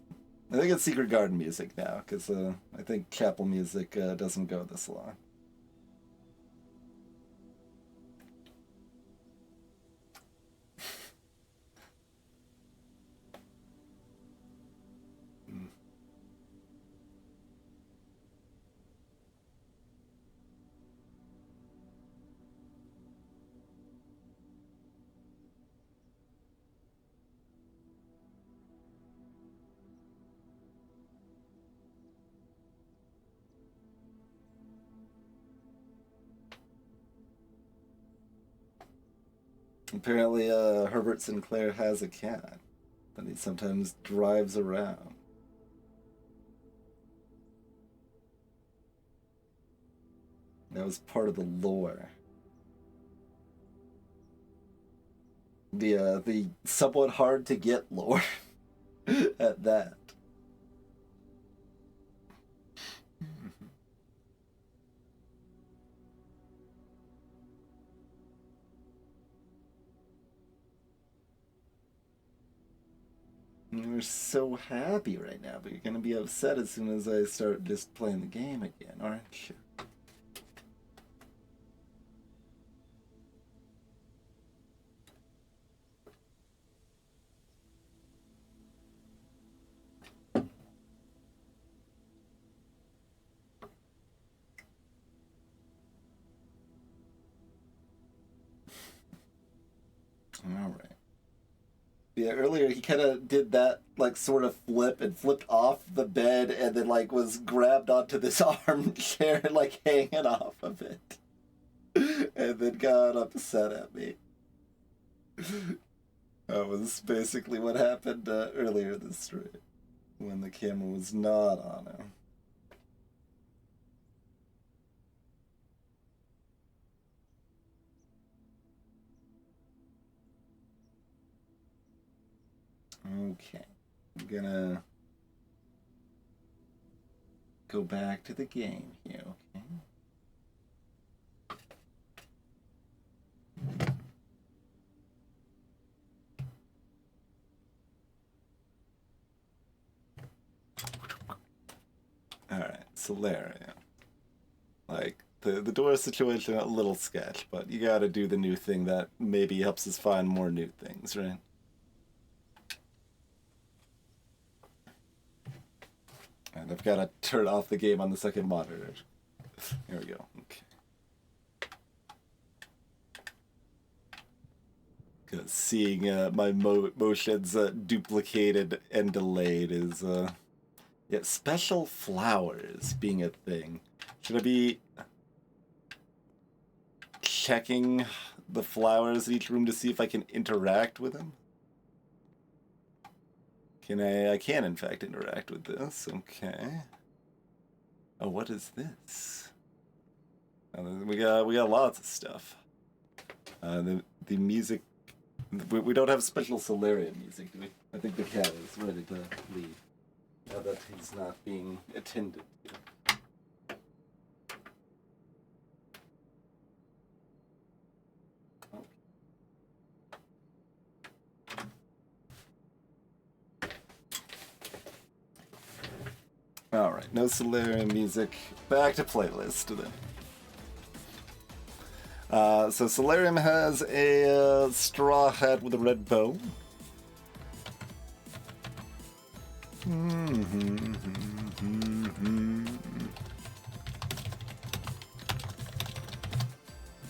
I think it's secret garden music now, because I think chapel music doesn't go this long. Apparently, Herbert Sinclair has a cat that he sometimes drives around. That was part of the lore. The somewhat hard to get lore at that. You're so happy right now, but you're gonna be upset as soon as I start just playing the game again, aren't you? All right. Yeah, earlier he kind of did that, like, sort of flip and flipped off the bed and then, like, was grabbed onto this armchair and, like, hanging off of it. And then got upset at me. That was basically what happened earlier this stream, when the camera was not on him. Okay, I'm gonna go back to the game here, okay? Alright, Solarium. Like, the door situation, a little sketch, but you gotta do the new thing that maybe helps us find more new things, right? And I've gotta turn off the game on the second monitor. Here we go, okay. Because seeing my motions duplicated and delayed is, yeah, special flowers being a thing. Should I be checking the flowers in each room to see if I can interact with them? Can I can in fact interact with this, okay. Oh, what is this? We got lots of stuff. The music, we don't have special Solarium music, do we? I think the cat is ready to leave. Now that he's not being attended to. Alright, no Solarium music. Back to playlist then. So Solarium has a straw hat with a red bow.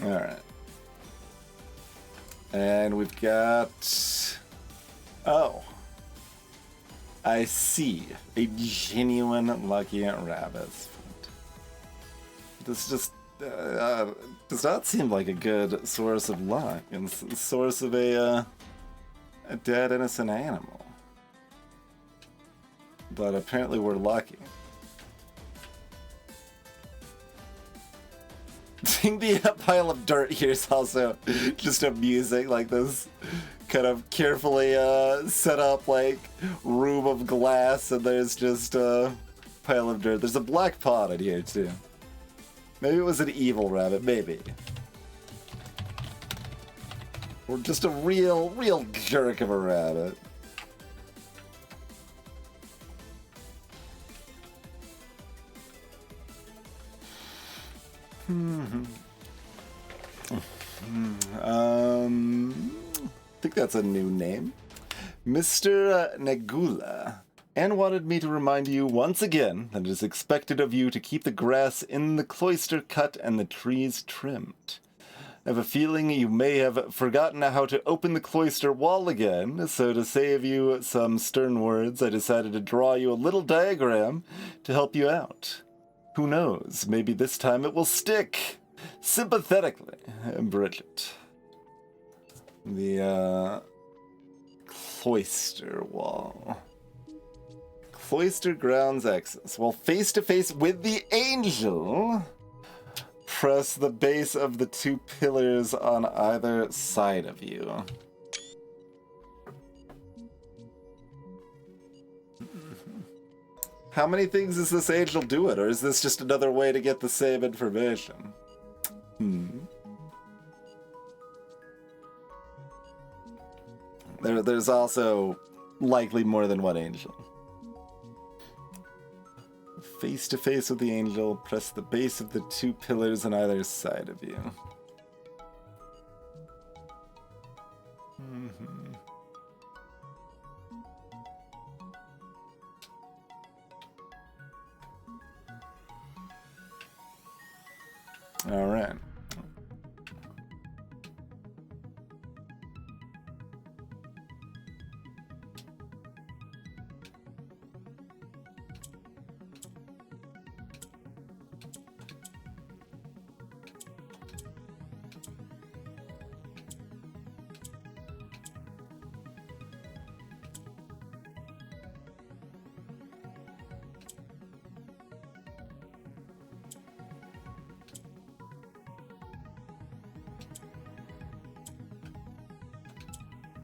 Alright. And we've got... Oh. I see. A genuine Lucky Rabbit's foot. This just does not seem like a good source of luck and source of a dead innocent animal. But apparently we're lucky. Seeing the pile of dirt here is also just amusing, like this kind of carefully set up like room of glass, and there's just a pile of dirt. There's a black pot in here too. Maybe it was an evil rabbit, maybe. Or just a real jerk of a rabbit. I think that's a new name. Mr. Negula. Anne wanted me to remind you once again that it is expected of you to keep the grass in the cloister cut and the trees trimmed. I have a feeling you may have forgotten how to open the cloister wall again, so to save you some stern words, I decided to draw you a little diagram to help you out. Who knows, maybe this time it will stick. Sympathetically, Bridget. The, cloister wall. Cloister grounds access. Well, face to face with the angel. Press the base of the two pillars on either side of you. How many things is this angel doing, or is this just another way to get the same information? There's also likely more than one angel. Face to face with the angel, press the base of the two pillars on either side of you. All right.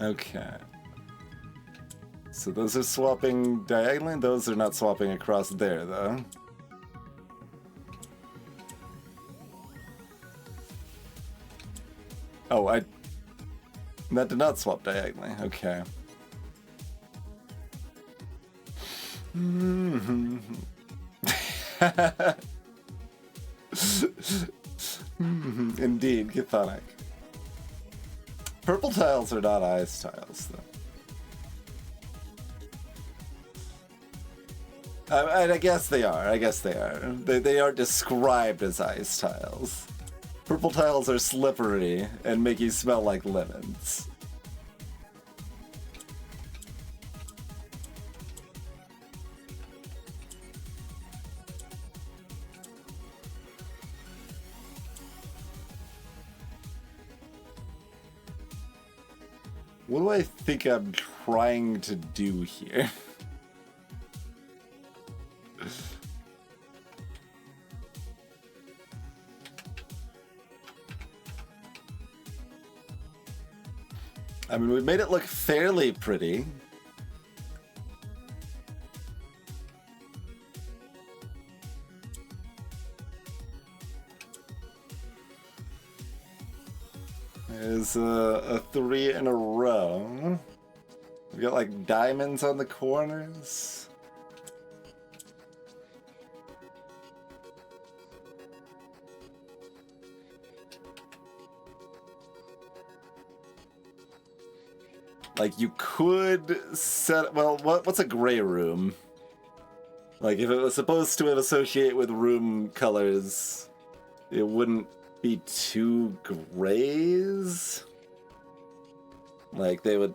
Okay. So those are swapping diagonally, those are not swapping across there, though. Oh, that did not swap diagonally, okay. Indeed, Chthonic. Purple tiles are not ice tiles, though. I guess they are. I guess they are. They are described as ice tiles. Purple tiles are slippery and make you smell like lemons. What do I think I'm trying to do here? I mean, we made it look fairly pretty. There's a 3 in a row. We got like diamonds on the corners. Like, you could set... Well, what's a gray room? Like, if it was supposed to associate with room colors, it wouldn't be two grays? Like, they would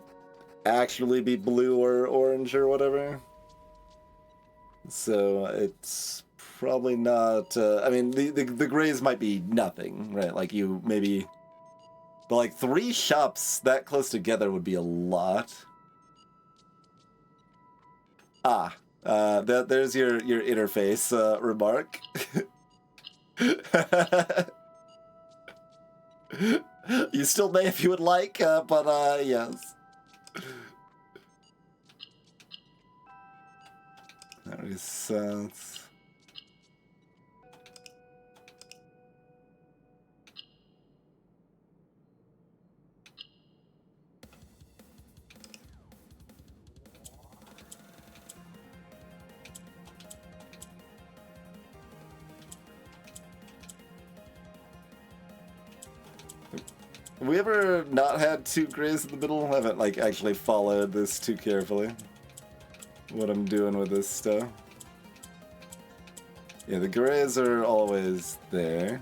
actually be blue or orange or whatever? So, it's probably not... I mean, the grays might be nothing, right? Like, you maybe... But, like, 3 shops that close together would be a lot. Ah, there's your interface remark. You still may if you would like, but yes. That makes sense. Have we ever not had 2 grays in the middle? I haven't, like, actually followed this too carefully. What I'm doing with this stuff. Yeah, the grays are always there.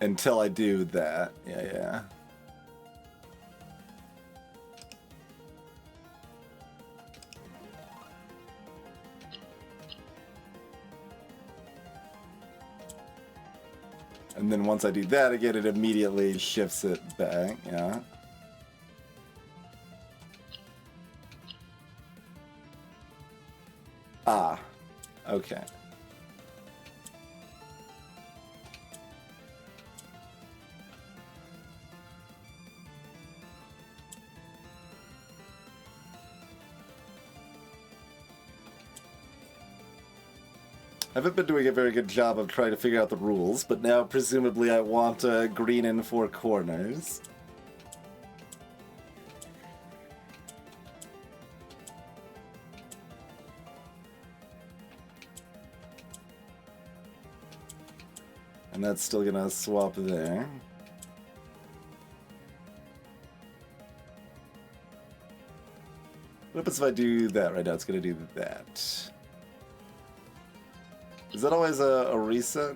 Until I do that. Yeah. And then once I do that again, it immediately shifts it back, yeah. Ah, okay. I haven't been doing a very good job of trying to figure out the rules, but now presumably I want green in 4 corners. And that's still gonna swap there. What happens if I do that right now? It's gonna do that. Is that always a reset?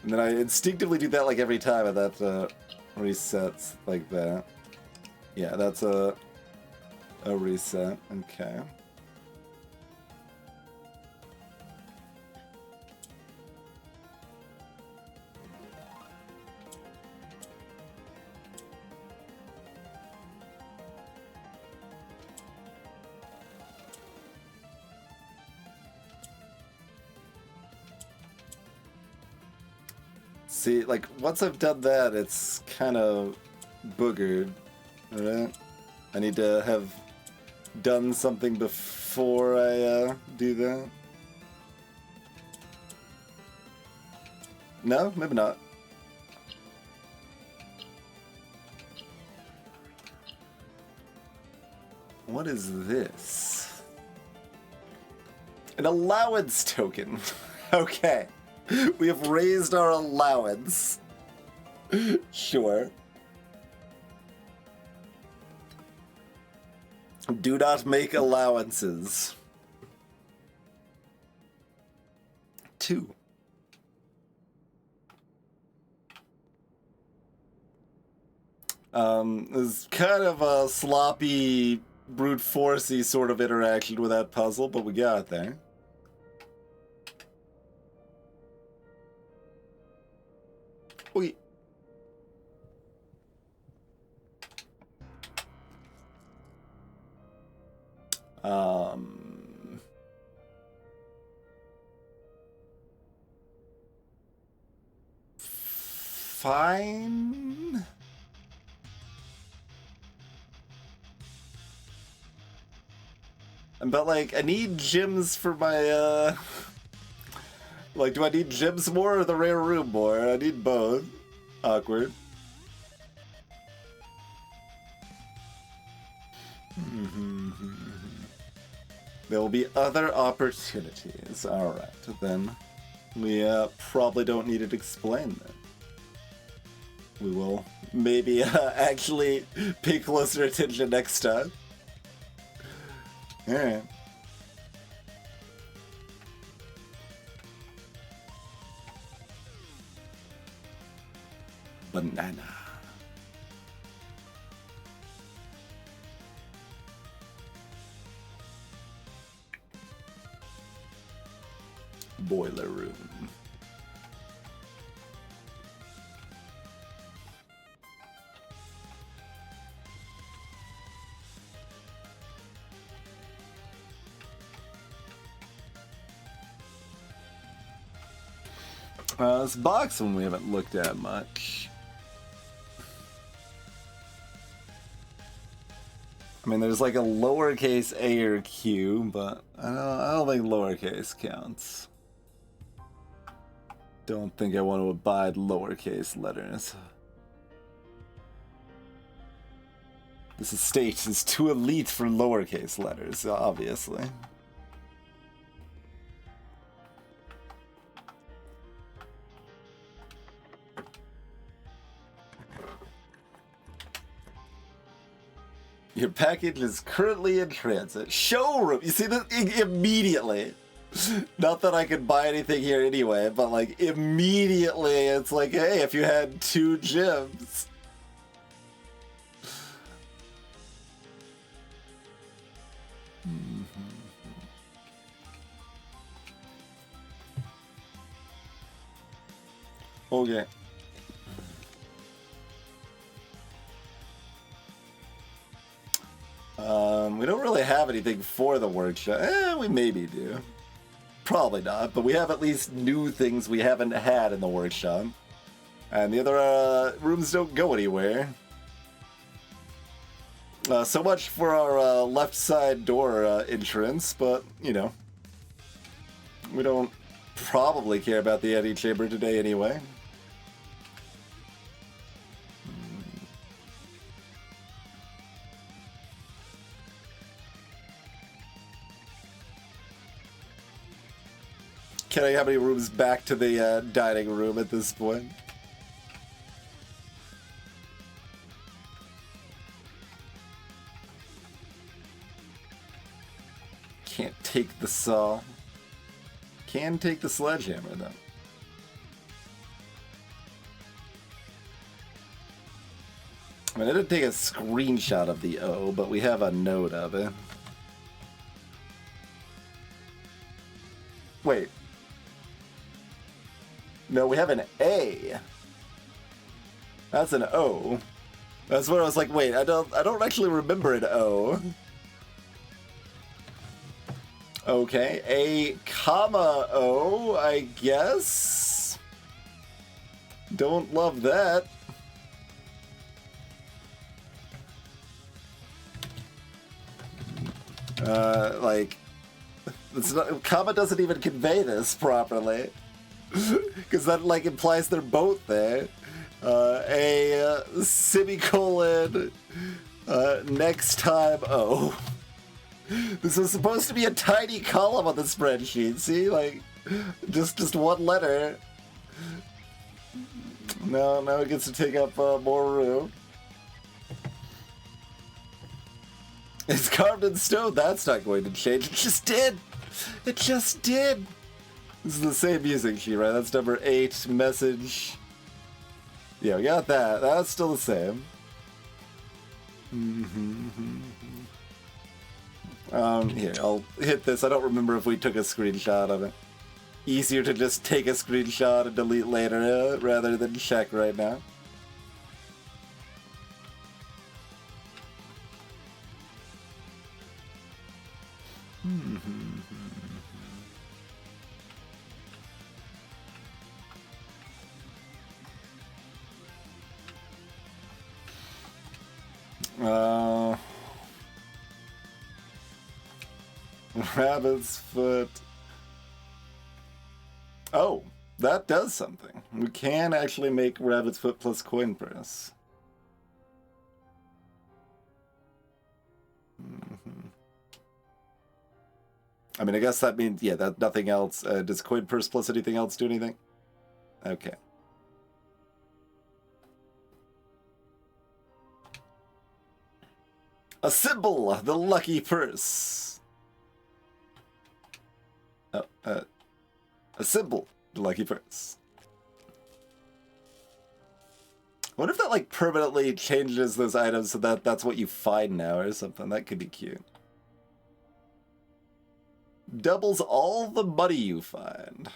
And then I instinctively do that like every time, and that resets like that. Yeah, that's a reset. Okay. See, like, once I've done that, it's kind of boogered, right? I need to have done something before I do that. No? Maybe not. What is this? An allowance token. Okay. We have raised our allowance. Sure. Do not make allowances. 2. It's kind of a sloppy, brute forcey sort of interaction with that puzzle, but we got it there. We... Fine. But, like, I need gems for my, Like, do I need gems more or the rare room more? I need both. Awkward. There will be other opportunities. Alright, then we probably don't need to explain that. We will maybe actually pay closer attention next time. Alright. Banana. Boiler room. This box one we haven't looked at much. I mean, there's like a lowercase a or q, but I don't think lowercase counts. Don't think I want to abide lowercase letters. This estate is too elite for lowercase letters, obviously. Your package is currently in transit. Showroom! You see this? Immediately. Not that I could buy anything here anyway, but like immediately it's like, hey, if you had 2 gems. Okay. We don't really have anything for the workshop. We maybe do. Probably not, but we have at least new things we haven't had in the workshop. And the other rooms don't go anywhere. So much for our left side door entrance, but, you know. We don't probably care about the antechamber today anyway. Can I have any rooms back to the dining room at this point? Can't take the saw. Can take the sledgehammer, though. I mean, I didn't take a screenshot of the O, but we have a note of it. Wait. No, we have an A. That's an O. That's where I was like, wait, I don't actually remember an O. Okay, A comma O, I guess. Don't love that. Like, it's not, comma doesn't even convey this properly. Because that, like, implies they're both there. A semicolon, next time O. This was supposed to be a tiny column on the spreadsheet, see? Like, just one letter. No, now it gets to take up more room. It's carved in stone. That's not going to change. It just did. It just did. This is the same music sheet, right? That's number 8, message. Yeah, we got that. That's still the same. Here, I'll hit this. I don't remember if we took a screenshot of it. Easier to just take a screenshot and delete later rather than check right now. Rabbit's foot. Oh, that does something. We can actually make rabbit's foot plus coin press. I mean, I guess that means, yeah, that nothing else. Does coin purse plus anything else do anything? Okay. A symbol, the lucky purse. Oh, a symbol, the lucky purse. I wonder if that, like, permanently changes those items so that that's what you find now or something. That could be cute. Doubles all the money you find.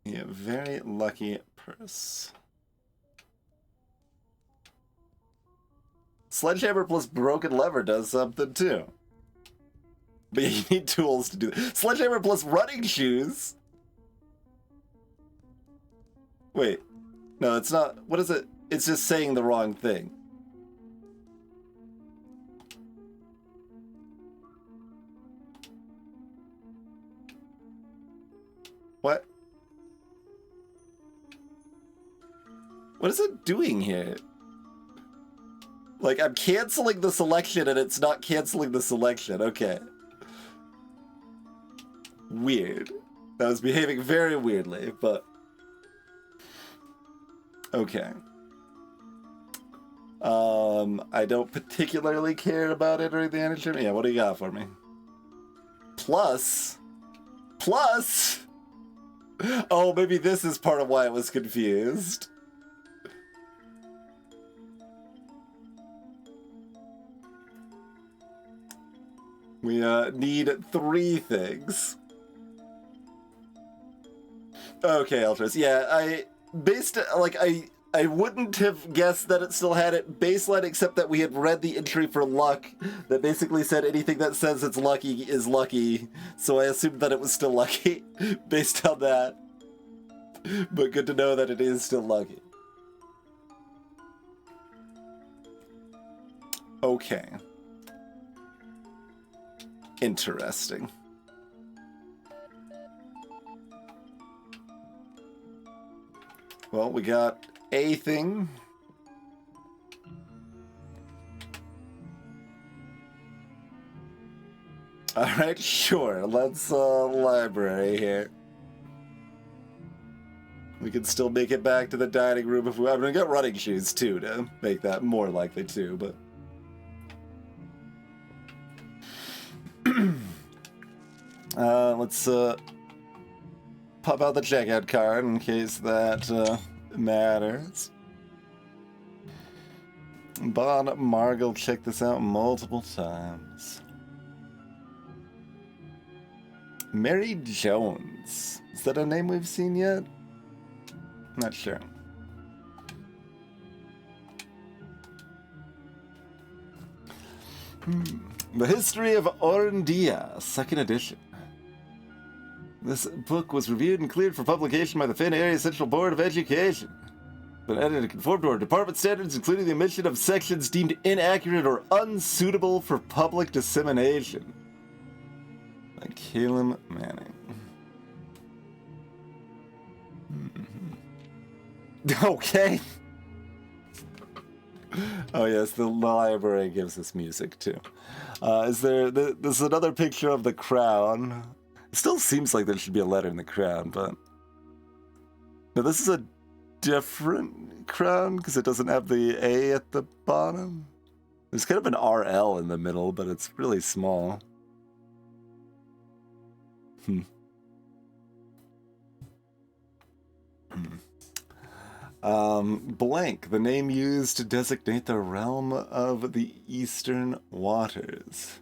Yeah, very lucky purse. Sledgehammer plus broken lever does something too. But you need tools to do that. Sledgehammer plus running shoes? Wait. No, it's not. What is it? It's just saying the wrong thing. What? What is it doing here? Like, I'm canceling the selection and it's not canceling the selection. Okay. Weird. That was behaving very weirdly, but... Okay. I don't particularly care about it or the energy. Yeah, what do you got for me? Plus? Plus? Oh, maybe this is part of why I was confused. We need 3 things. Okay, Eltris. Yeah, I wouldn't have guessed that it still had it baseline, except that we had read the entry for luck that basically said anything that says it's lucky is lucky. So I assumed that it was still lucky based on that. But good to know that it is still lucky. Okay. Interesting. Well, we got a thing. Alright, sure. Let's, library here. We can still make it back to the dining room if we... I mean, we got running shoes, too, to make that more likely, too, but... let's, pop out the checkout card in case that, matters. Bon Margul checked this out multiple times. Mary Jones. Is that a name we've seen yet? Not sure. The History of Orondia, 2nd edition. This book was reviewed and cleared for publication by the Finn Area Central Board of Education. But edited to conform to our department standards, including the omission of sections deemed inaccurate or unsuitable for public dissemination. By Caleb Manning. Okay. Oh yes, the library gives us music too. Is there? There's another picture of the crown. It still seems like there should be a letter in the crown, but no, this is a different crown because it doesn't have the A at the bottom. There's kind of an RL in the middle, but it's really small. Blank, the name used to designate the realm of the Eastern Waters.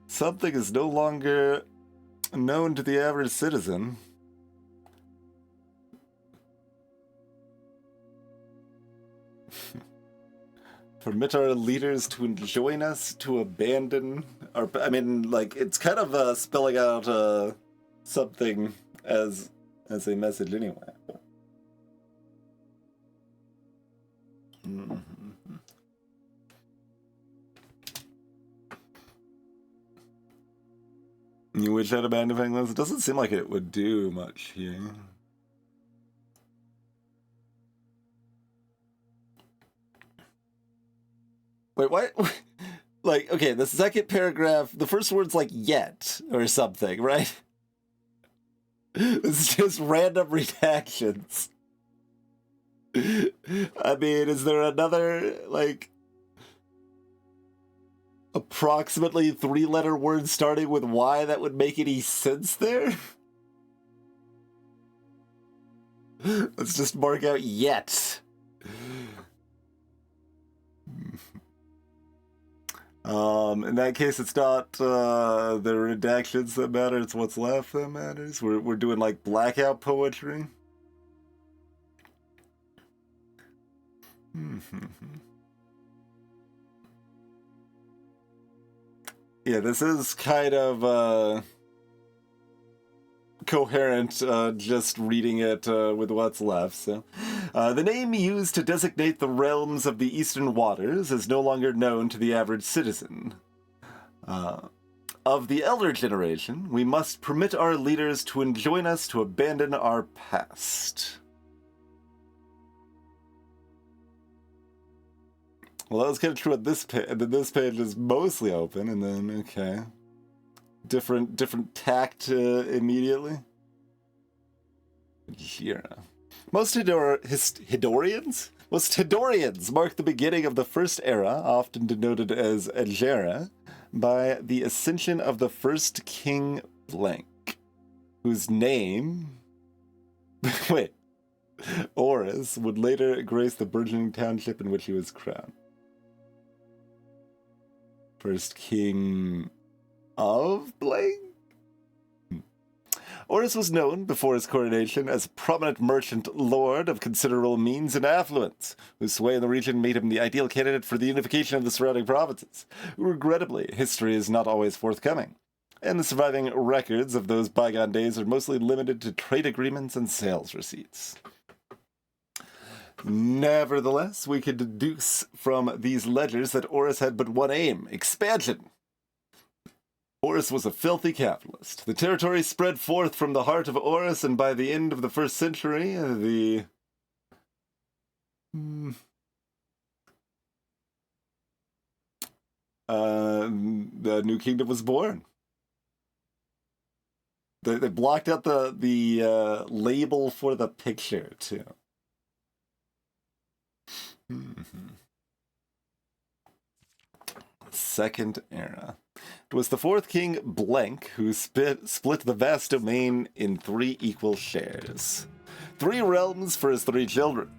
Something is no longer known to the average citizen. Permit our leaders to enjoin us to abandon our... I mean, like, it's kind of spelling out something as a message anyway. You wish I'd abandoned this? It doesn't seem like it would do much here. Wait, what? Like, okay, the second paragraph, the first word's like yet or something, right? It's just random redactions. I mean, is there another, like, approximately 3-letter word starting with Y that would make any sense there? Let's just mark out yet. In that case, it's not the redactions that matter, it's what's left that matters. We're doing like blackout poetry. Yeah, this is kind of coherent, just reading it with what's left. So, the name used to designate the realms of the Eastern Waters is no longer known to the average citizen. Of the elder generation, we must permit our leaders to enjoin us to abandon our past. Well, that was kind of true at this page. This page is mostly open, and then, okay. Different tact immediately. Hira. Most Hidorians mark the beginning of the first era, often denoted as Agera, by the ascension of the first king blank, whose name... Wait. Oris would later grace the burgeoning township in which he was crowned. First king of blank? Oris was known, before his coronation, as a prominent merchant lord of considerable means and affluence, whose sway in the region made him the ideal candidate for the unification of the surrounding provinces. Regrettably, history is not always forthcoming, and the surviving records of those bygone days are mostly limited to trade agreements and sales receipts. Nevertheless, we could deduce from these ledgers that Oris had but one aim: expansion. Oris was a filthy capitalist. The territory spread forth from the heart of Oris, and by the end of the 1st century, the new kingdom was born. They blocked out the label for the picture, too. Second era. It was the 4th king, Blank, who split the vast domain in 3 equal shares. 3 realms for his 3 children.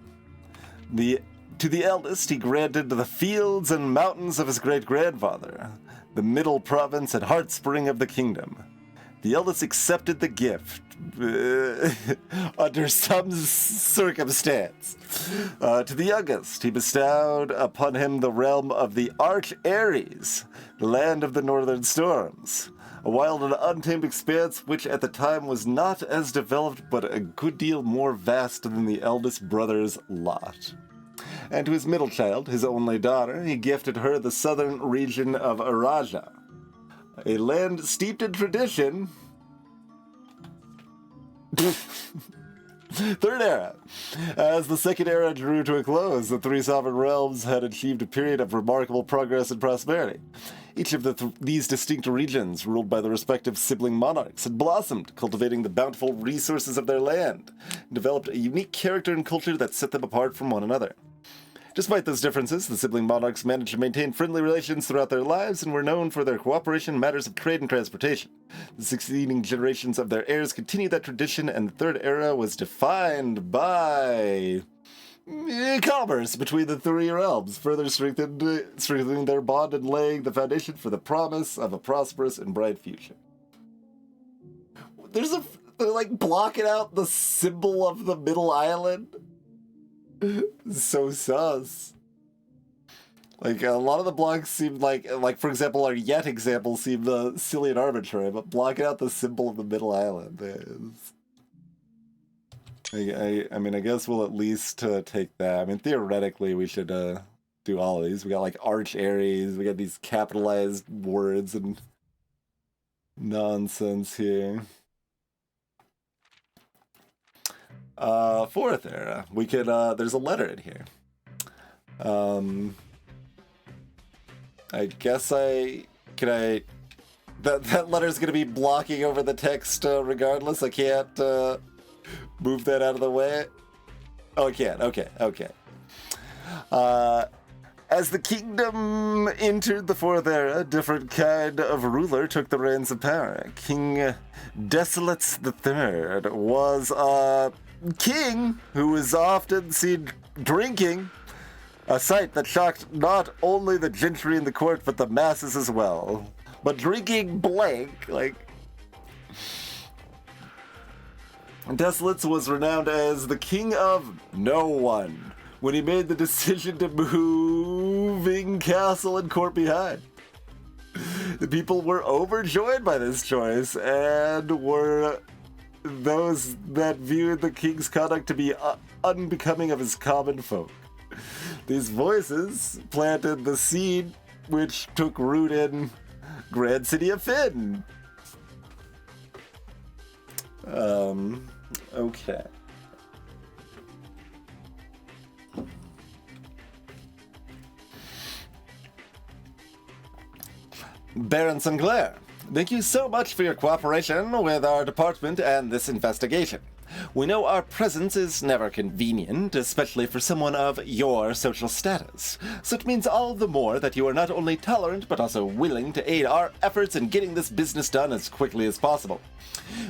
To the eldest, he granted the fields and mountains of his great-grandfather, the middle province and heartspring of the kingdom. The eldest accepted the gift under some circumstance. To the youngest, he bestowed upon him the realm of the Arch Ares, the land of the northern storms, a wild and untamed expanse which at the time was not as developed but a good deal more vast than the eldest brother's lot. And to his middle child, his only daughter, he gifted her the southern region of Araja, a land steeped in tradition. Third era. As the second era drew to a close, the 3 sovereign realms had achieved a period of remarkable progress and prosperity. Each of these distinct regions, ruled by the respective sibling monarchs, had blossomed, cultivating the bountiful resources of their land, and developed a unique character and culture that set them apart from one another. Despite those differences, the sibling monarchs managed to maintain friendly relations throughout their lives and were known for their cooperation in matters of trade and transportation. The succeeding generations of their heirs continued that tradition, and the third era was defined by commerce between the 3 realms, further strengthening their bond and laying the foundation for the promise of a prosperous and bright future. They're like blocking out the symbol of the middle island. So sus. Like, a lot of the blocks seem like for example, our yet example seemed silly and arbitrary, but blocking out the symbol of the middle island is... I mean, I guess we'll at least take that. I mean, theoretically, we should do all of these. We got, like, Arch Ares, we got these capitalized words and nonsense here. 4th era. We could, there's a letter in here. I guess that letter's gonna be blocking over the text regardless. I can't move that out of the way. Oh, I can. Okay. As the kingdom entered the Fourth Era, a different kind of ruler took the reins of power. King Desolates III was a king who was often seen drinking, a sight that shocked not only the gentry in the court, but the masses as well. But drinking blank, like... Desolates was renowned as the king of no one when he made the decision to moving castle and court behind. The people were overjoyed by this choice and were those that viewed the king's conduct to be unbecoming of his common folk. These voices planted the seed which took root in Grand City of Fynn. Okay. Baron Sinclair, thank you so much for your cooperation with our department and this investigation. We know our presence is never convenient, especially for someone of your social status, so it means all the more that you are not only tolerant but also willing to aid our efforts in getting this business done as quickly as possible.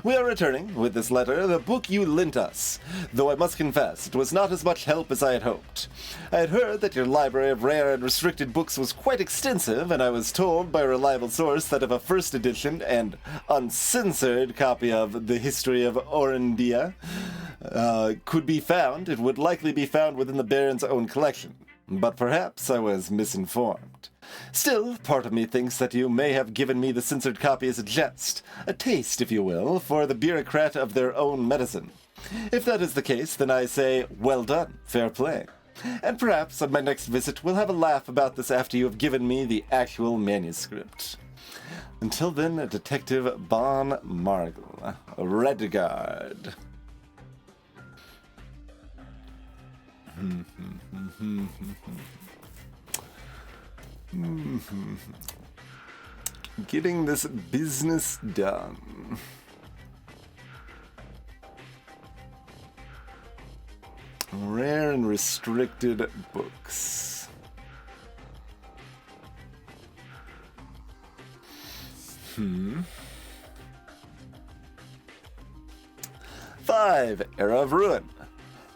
We are returning, with this letter, the book you lent us, though I must confess it was not as much help as I had hoped. I had heard that your library of rare and restricted books was quite extensive, and I was told by a reliable source that if a first edition and uncensored copy of the History of Orindia could be found, it would likely be found within the Baron's own collection. But perhaps I was misinformed. Still, part of me thinks that you may have given me the censored copy as a jest, a taste, if you will, for the bureaucrat of their own medicine. If that is the case, then I say, well done, fair play. And perhaps on my next visit we'll have a laugh about this after you have given me the actual manuscript. Until then, Detective Bon Margle, Redguard. Getting this business done. Rare and restricted books. Five, Era of Ruin.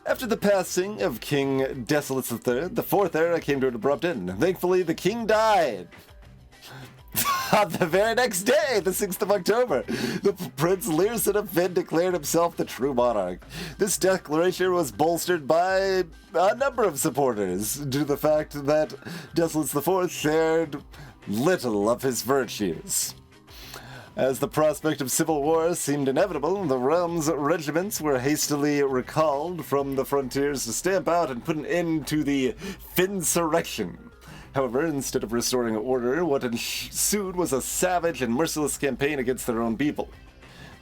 After the passing of King Desolates III, the Fourth Era came to an abrupt end. Thankfully, the king died. On the very next day, the 6th of October, the Prince Learson of Fynn declared himself the true monarch. This declaration was bolstered by a number of supporters due to the fact that Desolates IV shared little of his virtues. As the prospect of civil war seemed inevitable, the realm's regiments were hastily recalled from the frontiers to stamp out and put an end to the Finnsurrection. However, instead of restoring order, what ensued was a savage and merciless campaign against their own people.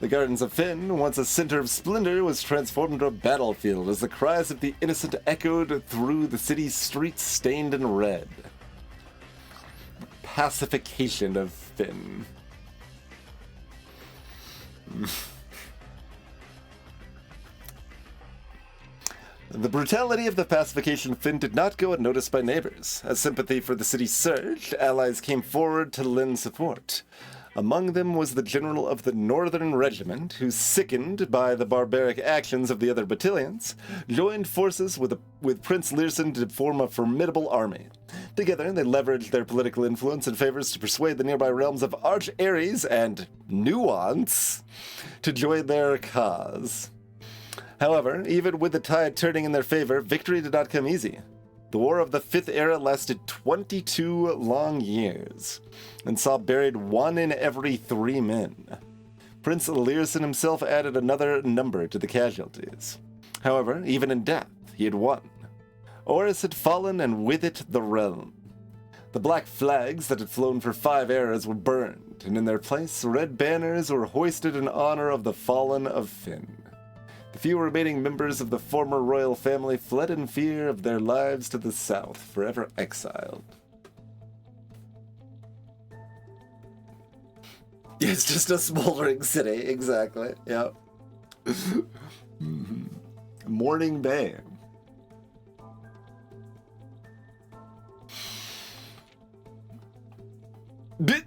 The Gardens of Fynn, once a center of splendor, was transformed into a battlefield as the cries of the innocent echoed through the city's streets stained in red. Pacification of Fynn. The brutality of the pacification of Fynn did not go unnoticed by neighbors. As sympathy for the city surged, allies came forward to lend support. Among them was the general of the Northern Regiment, who, sickened by the barbaric actions of the other battalions, joined forces with Prince Learson to form a formidable army. Together, they leveraged their political influence and favors to persuade the nearby realms of Arch Ares and Nuance to join their cause. However, even with the tide turning in their favor, victory did not come easy. The War of the Fifth Era lasted 22 long years, and saw buried 1 in every 3 men. Prince Learson himself added another number to the casualties. However, even in death, he had won. Oris had fallen, and with it the realm. The black flags that had flown for 5 eras were burned, and in their place, red banners were hoisted in honor of the fallen of Fynn. The few remaining members of the former royal family fled in fear of their lives to the south, forever exiled. It's just a smoldering city, exactly. Yep. Morning Bay. Bit.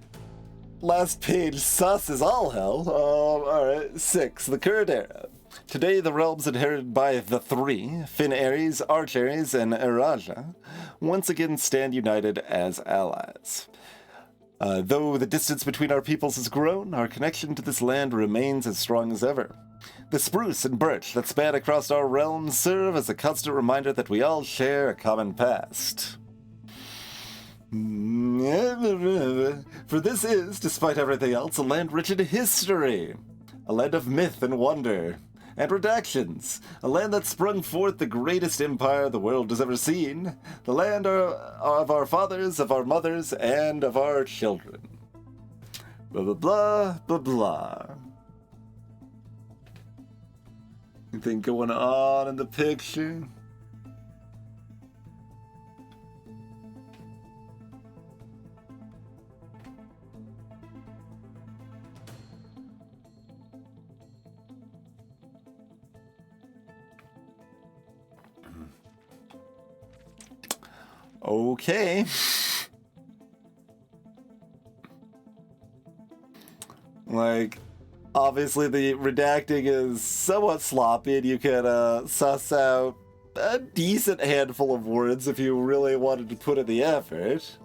Last page, sus is all hell. Alright. 6. The current era. Today, the realms inherited by the Three, Fin Ares, Arch Ares, and Eraja, once again stand united as allies. Though the distance between our peoples has grown, our connection to this land remains as strong as ever. The spruce and birch that span across our realms serve as a constant reminder that we all share a common past. For this is, despite everything else, a land rich in history, a land of myth and wonder, and redactions, a land that sprung forth the greatest empire the world has ever seen, the land of our fathers, of our mothers, and of our children. Blah, blah, blah, blah, blah. Anything going on in the picture? Okay. Like, obviously the redacting is somewhat sloppy, and you can suss out a decent handful of words if you really wanted to put in the effort.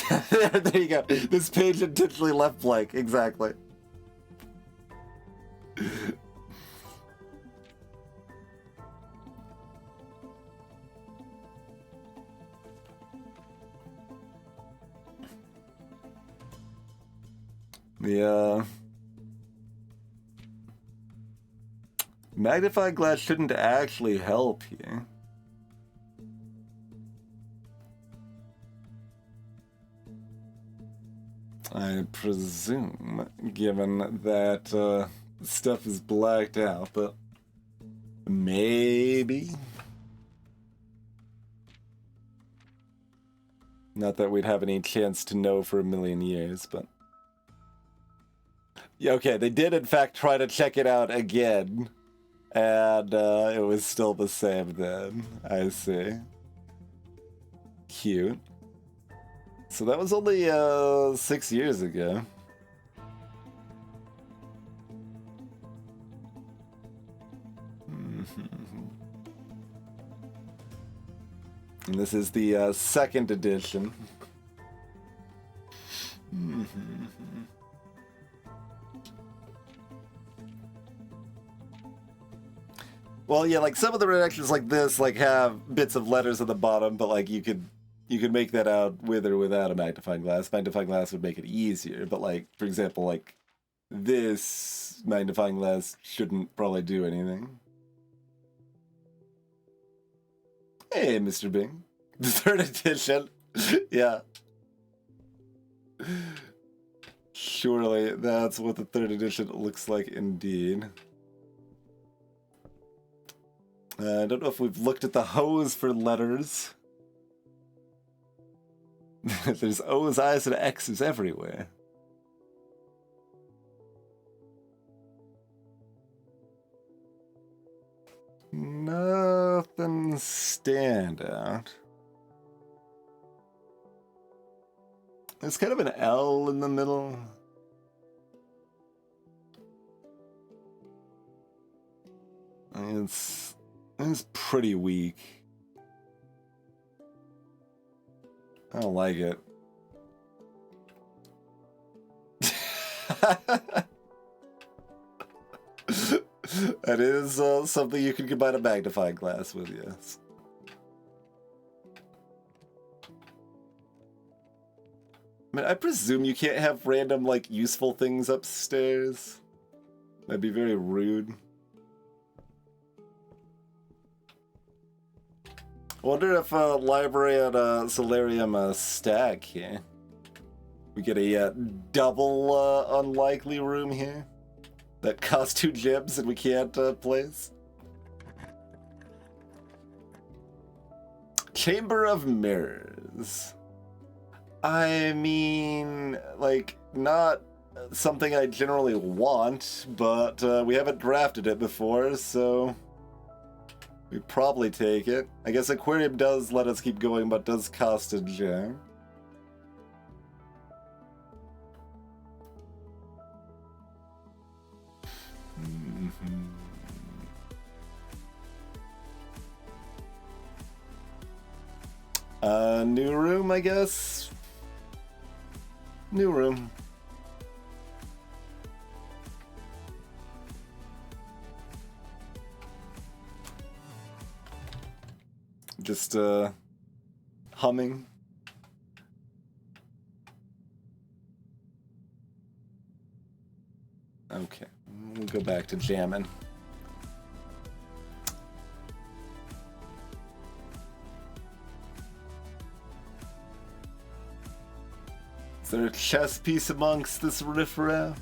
There you go. This page intentionally left blank. Exactly. The magnifying glass shouldn't actually help you. I presume, given that stuff is blacked out, but maybe. Not that we'd have any chance to know for a million years, but... Yeah, okay, they did in fact try to check it out again, and it was still the same then. I see. Cute. So that was only 6 years ago. And this is the second edition. Well, yeah, like some of the redactions like this like have bits of letters at the bottom, but like you could make that out with or without a magnifying glass. Magnifying glass would make it easier, but like for example, like this magnifying glass shouldn't probably do anything. Hey, Mr. Bing. The third edition. Yeah. Surely that's what the third edition looks like indeed. I don't know if we've looked at the hose for letters. There's O's, I's, and X's everywhere. Nothing stand out. There's kind of an L in the middle. It's pretty weak. I don't like it. That is something you can combine a magnifying glass with, yes. I mean, I presume you can't have random, like, useful things upstairs. That'd be very rude. I wonder if library at Solarium stack here. We get a double unlikely room here that costs 2 gems and we can't place. Chamber of Mirrors. I mean, like, not something I generally want, but we haven't drafted it before, so we probably take it. I guess Aquarium does let us keep going, but does cost a gem. New room, I guess. New room. Just, humming. Okay, we'll go back to jamming. Is there a chess piece amongst this riffraff?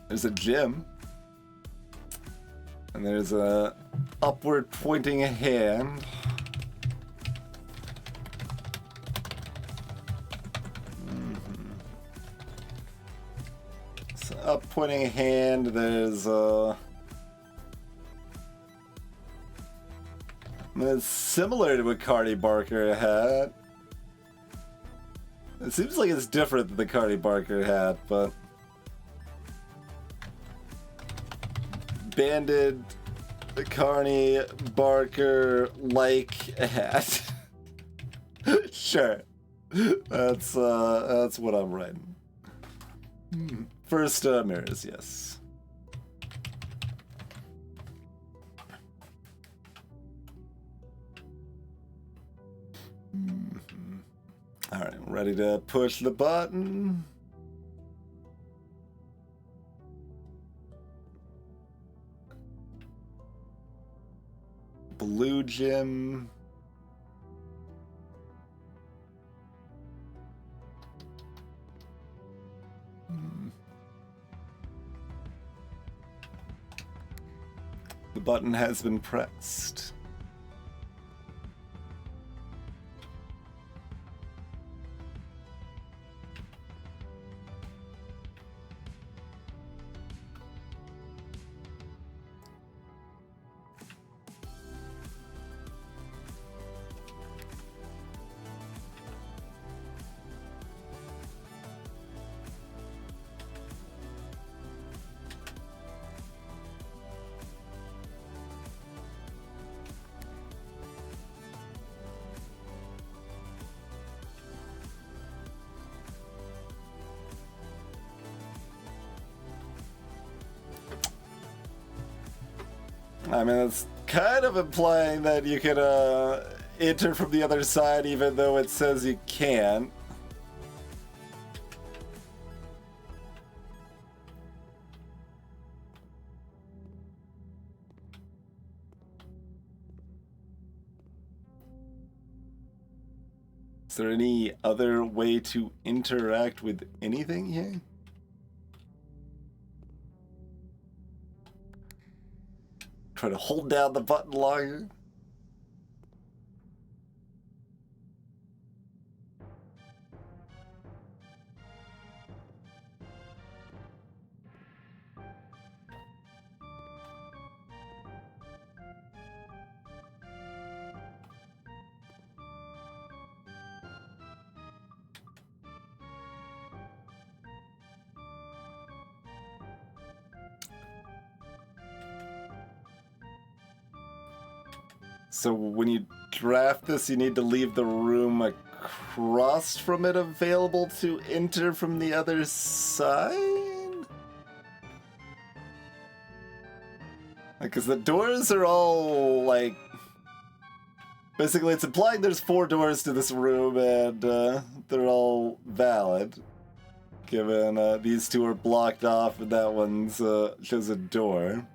There's a gem. And there's a upward pointing hand. So up pointing hand, there's it's similar to what Cardi Barker had. It seems like it's different than the Cardi Barker hat, but banded Carney Barker like hat. Sure. That's what I'm writing. First mirrors, yes. Alright, ready to push the button. Blue gem. The button has been pressed. I mean, it's kind of implying that you can enter from the other side even though it says you can't. Is there any other way to interact with anything here? Try to hold down the button longer. So when you draft this, you need to leave the room across from it available to enter from the other side? Because the doors are all, like... Basically, it's implying there's 4 doors to this room, and they're all valid. Given these 2 are blocked off, and that one's shows a door.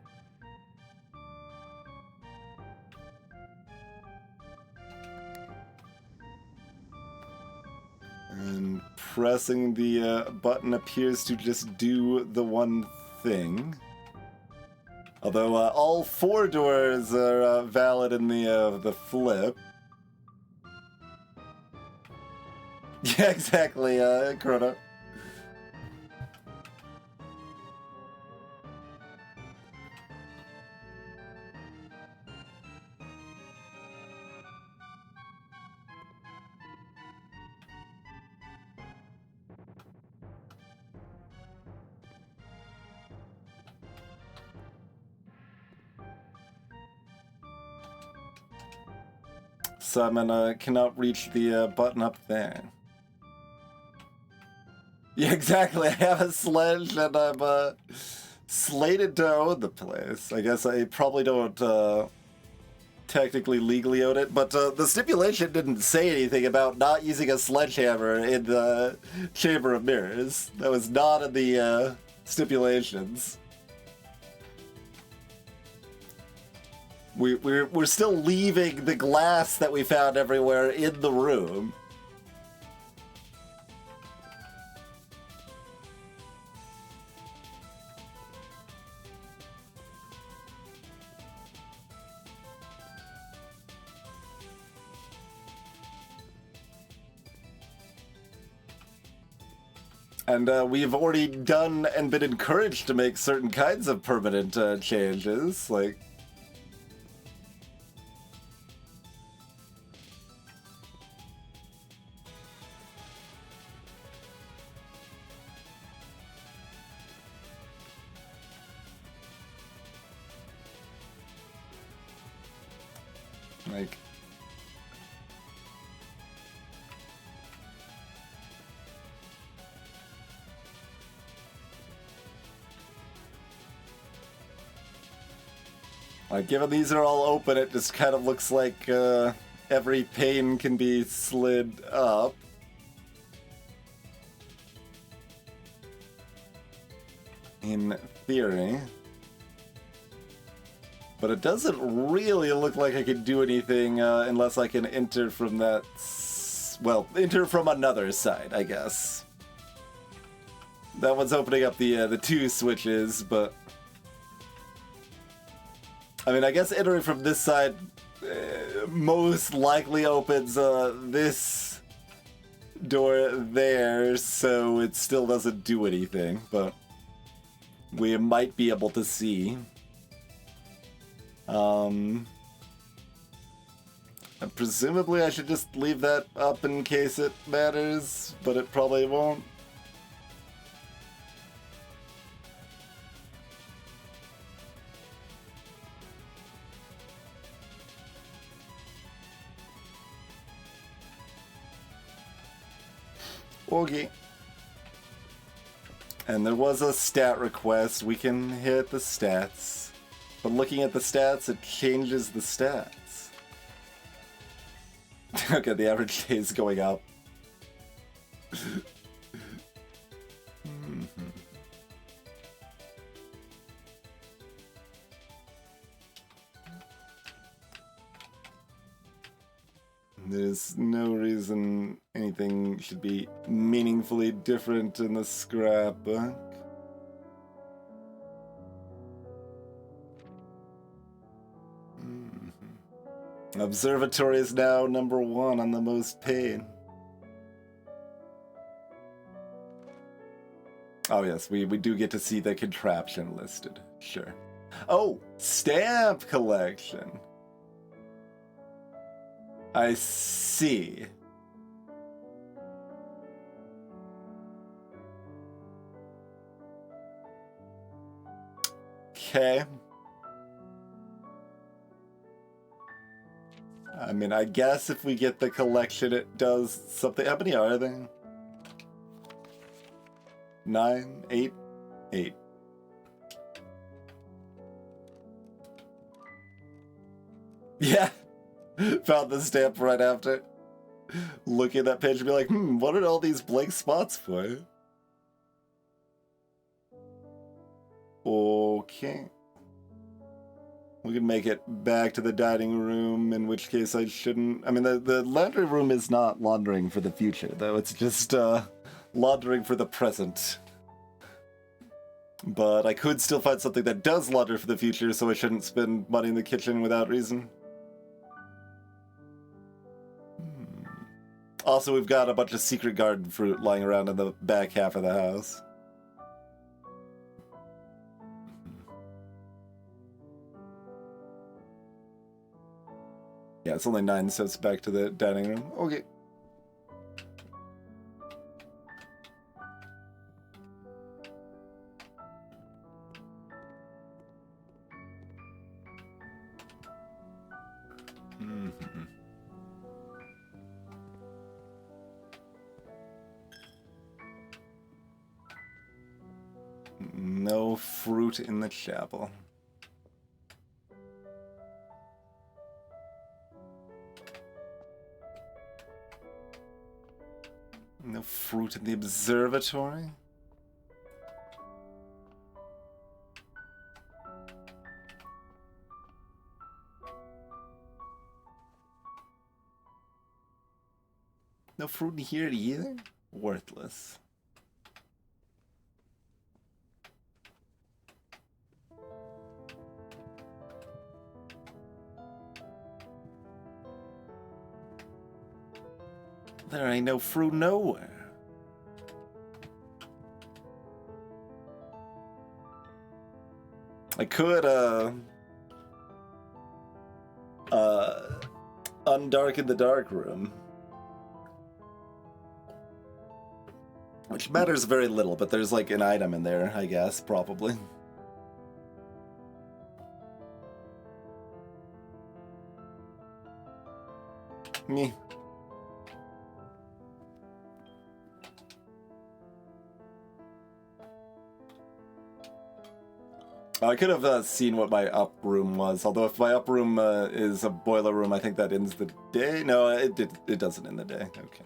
And pressing the button appears to just do the one thing. Although all 4 doors are valid in the flip. Yeah, exactly, Chrono. Simon cannot reach the button up there. Yeah, exactly. I have a sledge and I'm slated to own the place. I guess I probably don't technically legally own it, but the stipulation didn't say anything about not using a sledgehammer in the Chamber of Mirrors. That was not in the stipulations. We're still leaving the glass that we found everywhere in the room. And we've already done and been encouraged to make certain kinds of permanent changes, like... Given these are all open, it just kind of looks like every pane can be slid up. In theory. But it doesn't really look like I can do anything unless I can enter from that... well, enter from another side, I guess. That one's opening up the 2 switches, but... I mean, I guess entering from this side most likely opens this door there, so it still doesn't do anything, but we might be able to see. And presumably I should just leave that up in case it matters, but it probably won't. Okay. And there was a stat request. We can hit the stats. But looking at the stats, it changes the stats. Okay, the average day is going up. There's no reason anything should be meaningfully different in the scrapbook. Observatory is now number 1 on the most paid. Oh yes, we do get to see the contraption listed. Sure. Oh, stamp collection. I see. Okay. I mean, I guess if we get the collection, it does something. How many are there? 9, 8, 8. Yeah. Found the stamp right after. Looking at that page and be like, what are all these blank spots for? Okay. We can make it back to the dining room, in which case I shouldn't... I mean, the laundry room is not laundering for the future, though. It's just laundering for the present. But I could still find something that does launder for the future, so I shouldn't spend money in the kitchen without reason. Also, we've got a bunch of secret garden fruit lying around in the back half of the house. Yeah, it's only 9 steps back to the dining room. Okay. No fruit in the chapel. No fruit in the observatory. No fruit in here either? Worthless. There ain't no fruit nowhere. I could, undarken the dark room. Which matters very little, but there's like an item in there, I guess, probably. Me. I could have seen what my up room was, although if my up room is a boiler room, I think that ends the day. No, it doesn't end the day. Okay.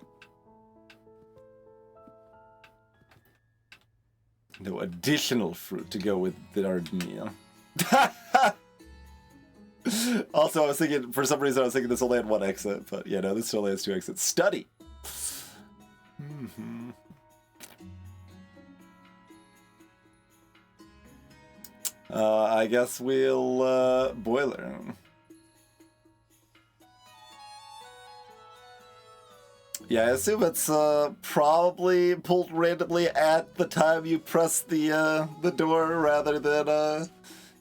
No additional fruit to go with our meal. Also, I was thinking, for some reason, I was thinking this only had 1 exit, but yeah, no, this only has 2 exits. Study! Mm-hmm. I guess we'll, boiler. Yeah, I assume it's, probably pulled randomly at the time you press the door rather than,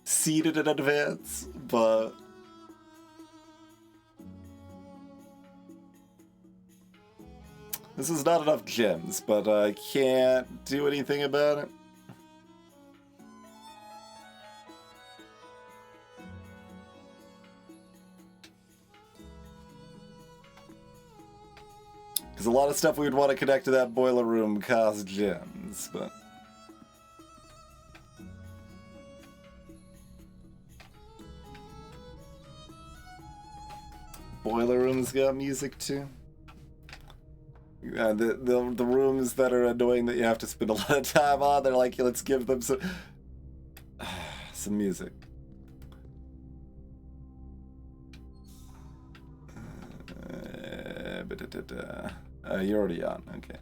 seated in advance, but... This is not enough gems, but I can't do anything about it. Because a lot of stuff we would want to connect to that boiler room costs gems, but... Boiler room's got music too. The rooms that are annoying that you have to spend a lot of time on, they're like, let's give them some music. You're already on, okay.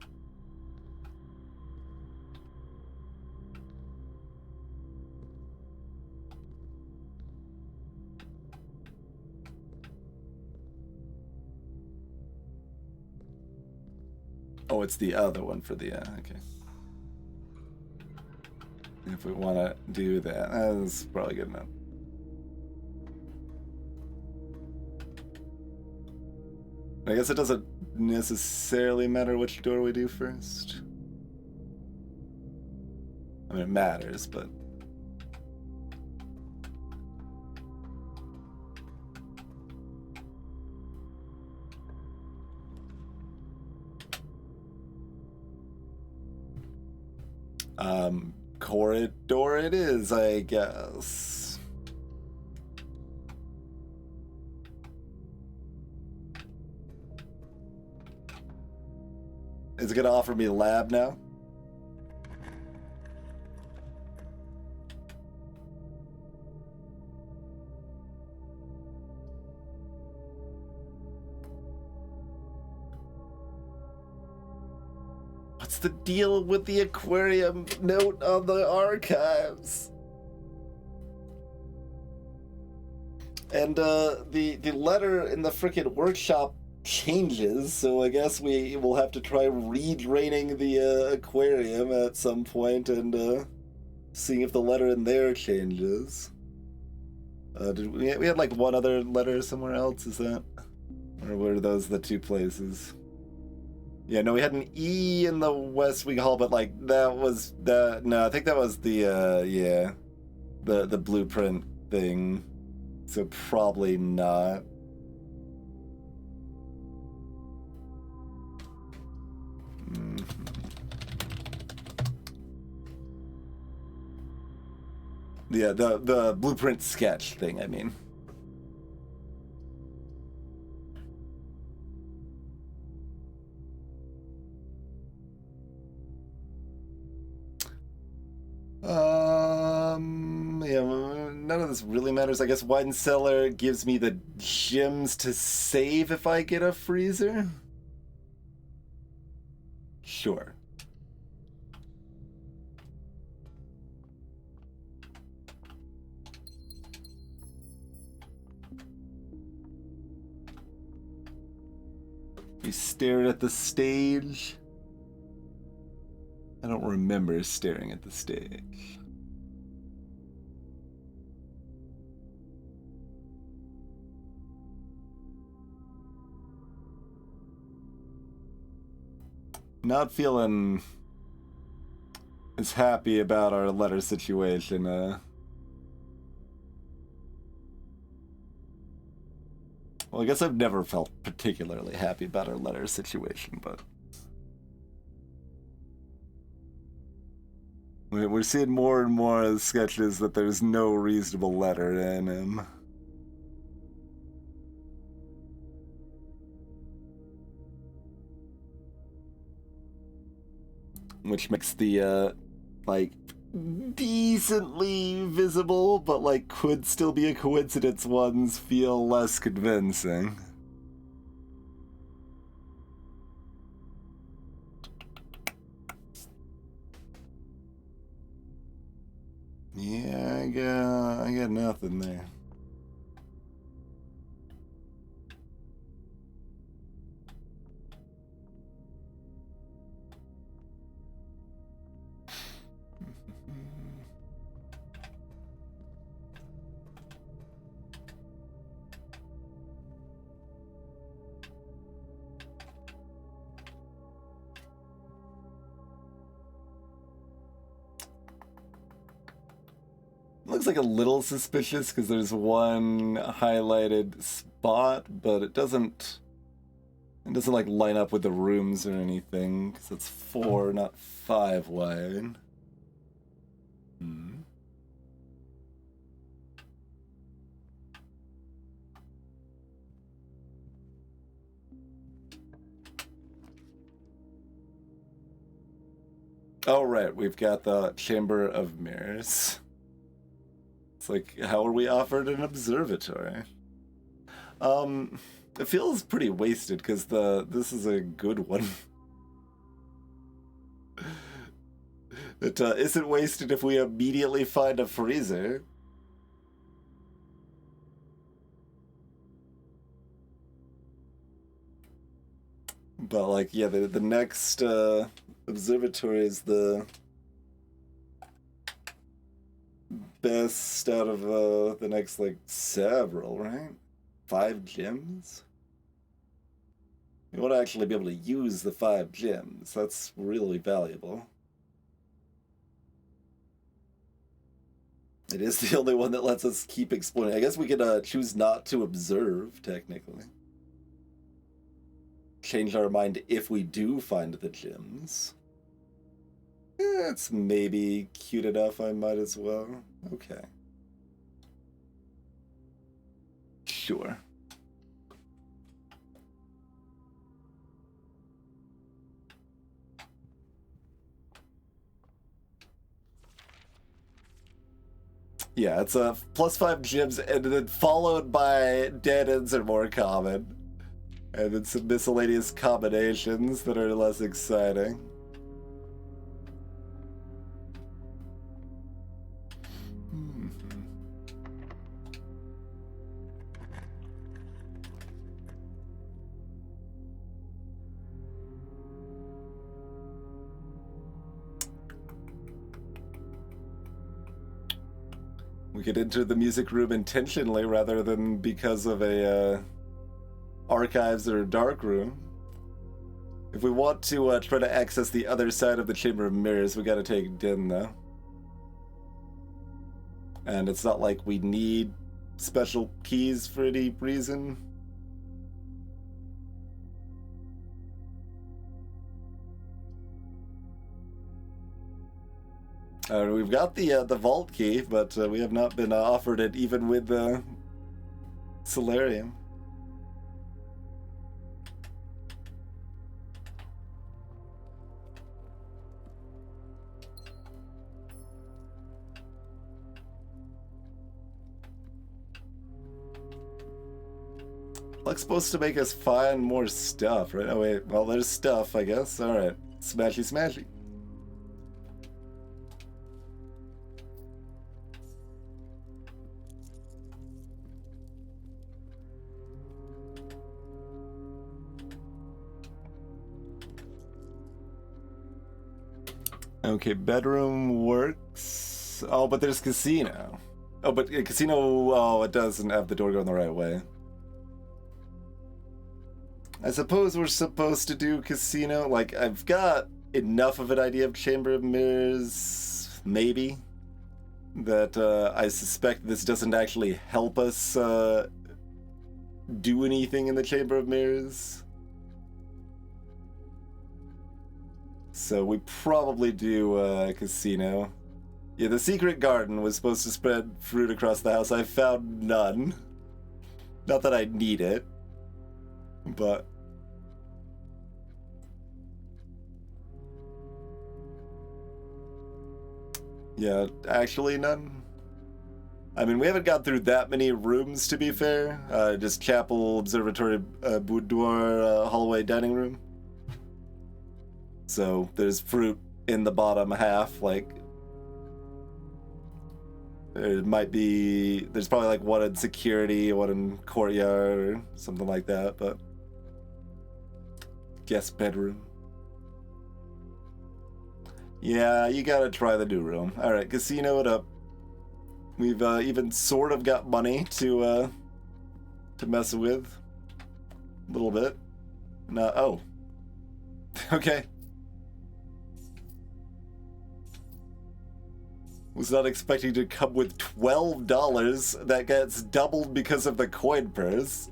Oh, it's the other one for the, okay. If we want to do that, that's probably good enough. I guess it doesn't necessarily matter which door we do first. I mean, it matters, but... Corridor it is, I guess. Is it gonna offer me lab now? What's the deal with the aquarium note on the archives? And the letter in the frickin' workshop changes, so I guess we will have to try redraining the aquarium at some point and seeing if the letter in there changes. We had like one other letter somewhere else, is that? Or were those the two places? Yeah, no, we had an E in the West Wing Hall, but like that was the no, I think that was the yeah, the blueprint thing. So probably not. Yeah, the blueprint sketch thing, I mean. Yeah, none of this really matters. I guess Wine Cellar gives me the gems to save if I get a freezer. Sure. We stared at the stage. I don't remember staring at the stage. Not feeling as happy about our letter situation. Well, I guess I've never felt particularly happy about our letter situation, but we're seeing more and more sketches that there's no reasonable letter in him. Which makes the, like, decently visible, but, like, could still be a coincidence ones feel less convincing. Yeah, I got nothing there. Looks like a little suspicious because there's one highlighted spot, but it doesn't like line up with the rooms or anything because it's 4, not 5 wide. Oh right, we've got the Chamber of Mirrors. It's like, how are we offered an observatory? It feels pretty wasted because this is a good one. It isn't wasted if we immediately find a freezer. But like, yeah, the next observatory is the best out of the next like several, right? 5 gems? You want to actually be able to use the 5 gems. That's really valuable. It is the only one that lets us keep exploring. I guess we could choose not to observe, technically. Change our mind if we do find the gems. It's maybe cute enough, I might as well. Okay. Sure. Yeah, it's a +5 gems and then followed by dead ends are more common. And then some miscellaneous combinations that are less exciting. could enter the music room intentionally rather than because of a archives or dark room. If we want to try to access the other side of the Chamber of Mirrors, we gotta take Din, though. And it's not like we need special keys for any reason. We've got the vault key, but we have not been offered it even with Solarium. Luck's supposed to make us find more stuff, right? Oh wait, well there's stuff, I guess. Alright, smashy smashy. Okay, bedroom works. Oh, but there's casino. Oh, but casino, oh, it doesn't have the door going the right way. I suppose we're supposed to do casino. Like, I've got enough of an idea of Chamber of Mirrors, maybe, that I suspect this doesn't actually help us do anything in the Chamber of Mirrors. So we probably do casino. Yeah, the secret garden was supposed to spread fruit across the house. I found none. Not that I need it, but... yeah, actually none. I mean, we haven't got through that many rooms, to be fair. Just chapel, observatory, boudoir, hallway, dining room. So there's fruit in the bottom half, like... there might be... there's probably like one in security, one in courtyard, or something like that, but... guest bedroom. Yeah, you gotta try the new room. Alright, casino it up. We've even sort of got money to mess with. A little bit. No, oh. Okay. Was not expecting to come with $12. That gets doubled because of the coin purse.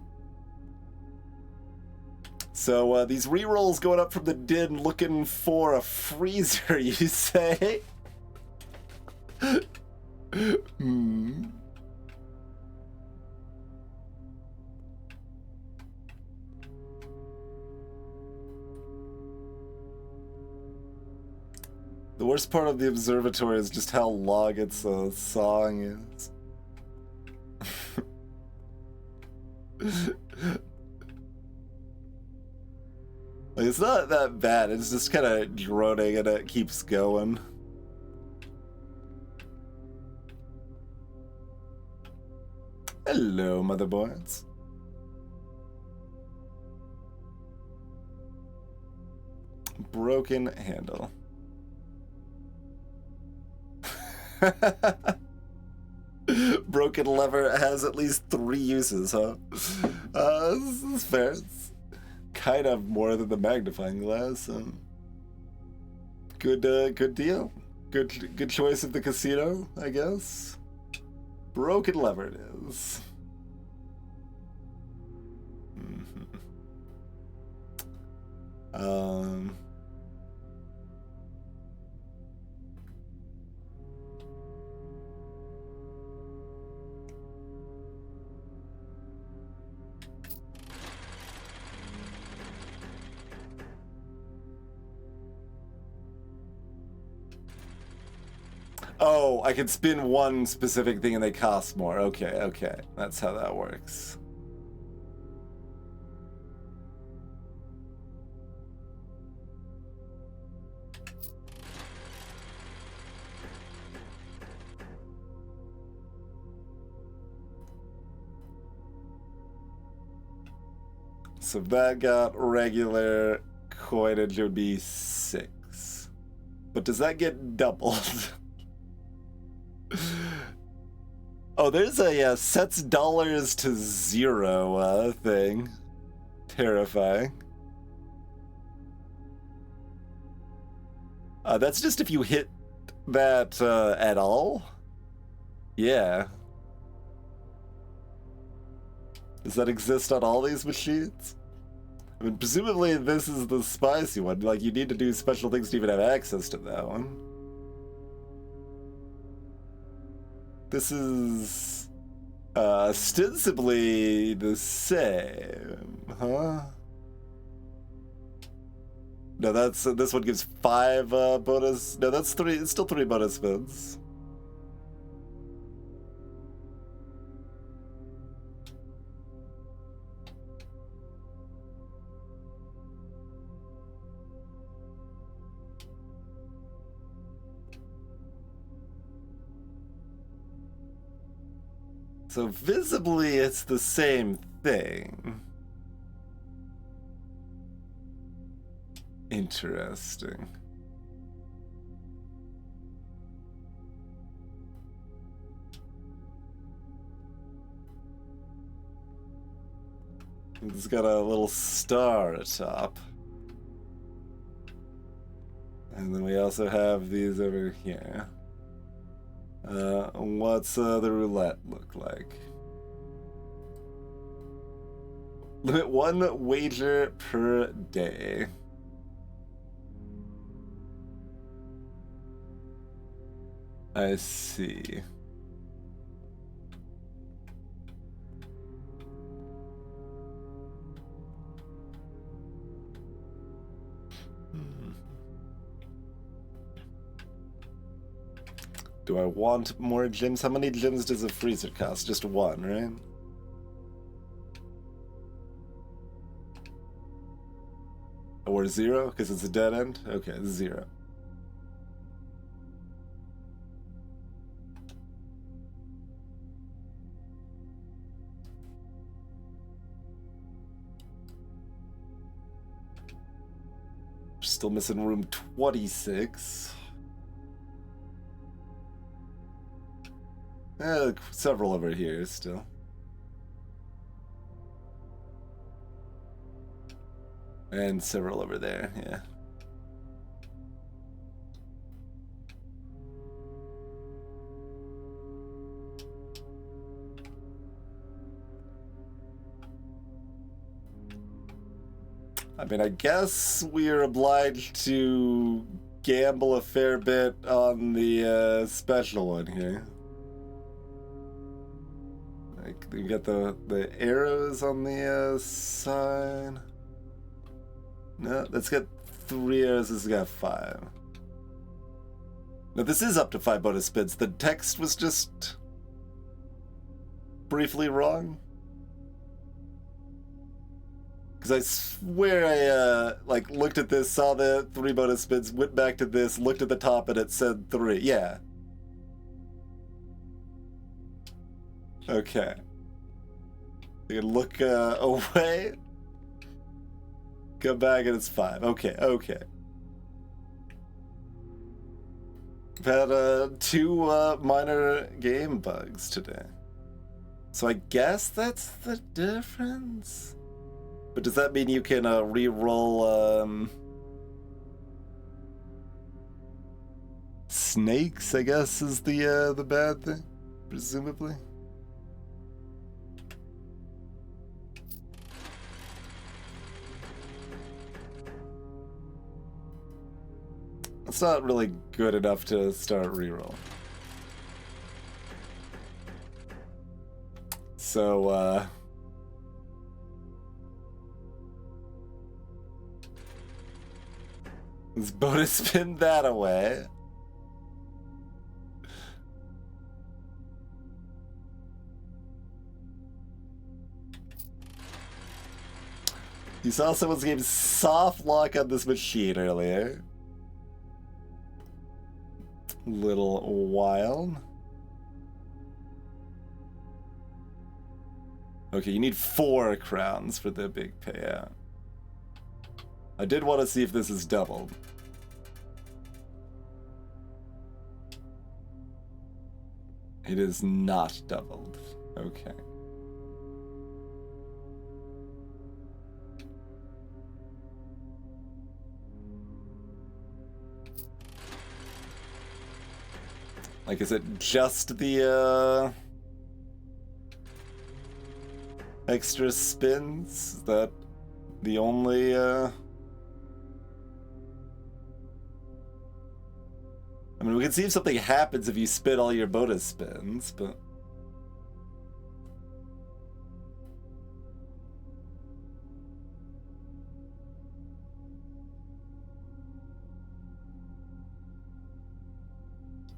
So these rerolls going up from the Din looking for a freezer, you say? Hmm. The worst part of the observatory is just how long its song is. Like, it's not that bad, it's just kind of droning and it keeps going. Hello, motherboards. Broken handle. Broken lever has at least 3 uses, huh? This is fair. It's kind of more than the magnifying glass. Good deal. Good choice of the casino, I guess. Broken lever it is. Oh, I can spin one specific thing and they cost more. Okay, okay. That's how that works. So if that got regular coinage, it would be 6. But does that get doubled? Oh, there's a sets dollars to zero thing. Terrifying. That's just if you hit that at all? Yeah. Does that exist on all these machines? I mean, presumably this is the spicy one. Like, you need to do special things to even have access to that one. This is ostensibly the same, huh? No, that's this one gives 5 bonus. No, that's 3. It's still 3 bonus spins. So visibly, it's the same thing. Interesting. It's got a little star atop. And then we also have these over here. What's the roulette look like? Limit 1 wager per day. I see. Do I want more gems? How many gems does a freezer cost? Just 1, right? Or 0? Because it's a dead end? Okay, 0. Still missing room 26. Several over here still. And several over there, yeah. I mean, I guess we're obliged to gamble a fair bit on the special one here. Like, you got the arrows on the side. No, that's got 3 arrows. This has got 5. Now, this is up to 5 bonus spins. The text was just briefly wrong. Because I swear I like looked at this, saw the 3 bonus spins, went back to this, looked at the top, and it said 3. Yeah. Okay. You can look away. Come back and it's 5. Okay, okay. I've had 2 minor game bugs today. So I guess that's the difference? But does that mean you can re-roll snakes, I guess, is the bad thing? Presumably? It's not really good enough to start reroll. So, let's bonus spin that away. You saw someone's game soft lock on this machine earlier. Little wild. Okay, you need 4 crowns for the big payout. I did want to see if this is doubled. It is not doubled. Okay. Like, is it just the, extra spins? Is that the only, I mean, we can see if something happens if you spin all your bonus spins, but...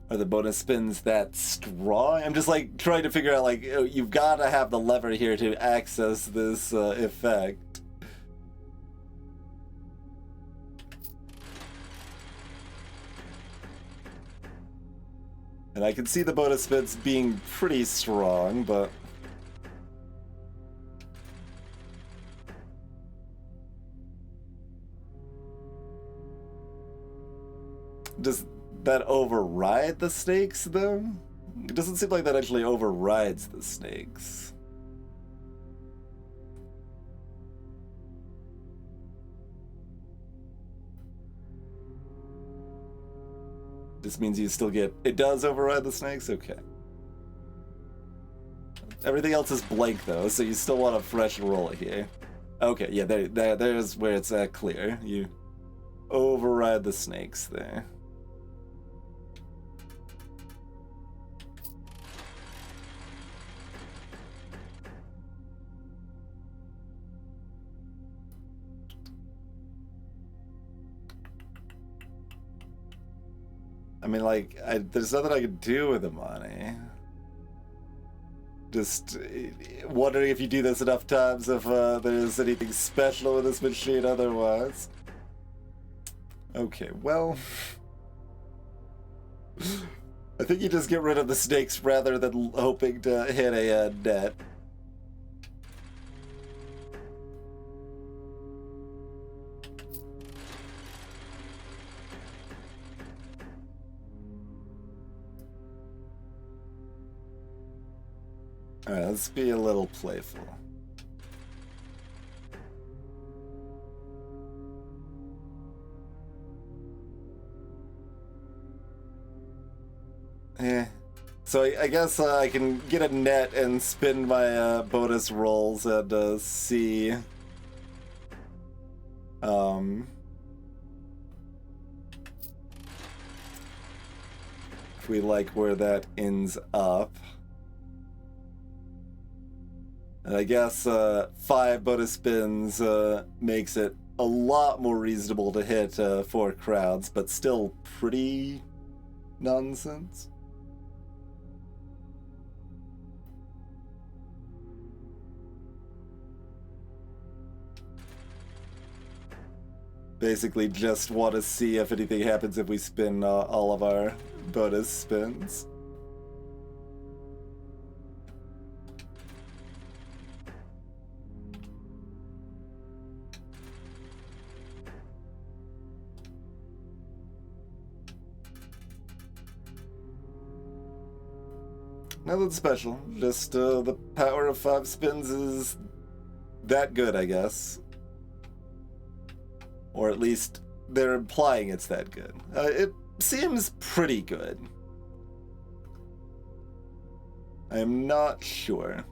Are the bonus spins that strong? I'm just like trying to figure out, like, you've got to have the lever here to access this effect. And I can see the bonus spins being pretty strong, but... Does that override the snakes, though? It doesn't seem like that actually overrides the snakes. This means you still get... It does override the snakes? Okay. Everything else is blank, though, so you still want a fresh roll here. Okay, yeah, there's where it's clear. You override the snakes there. I mean, like, there's nothing I can do with the money. Just wondering if you do this enough times, if there's anything special with this machine otherwise. Okay, well... I think you just get rid of the snakes rather than hoping to hit a net. Alright, let's be a little playful. So I guess I can get a net and spin my bonus rolls and see if we like where that ends up. And I guess 5 bonus spins makes it a lot more reasonable to hit 4 crowds, but still pretty nonsense. Basically just want to see if anything happens if we spin all of our bonus spins. Nothing special, just the power of 5 spins is that good, I guess. Or at least they're implying it's that good. It seems pretty good. I am not sure.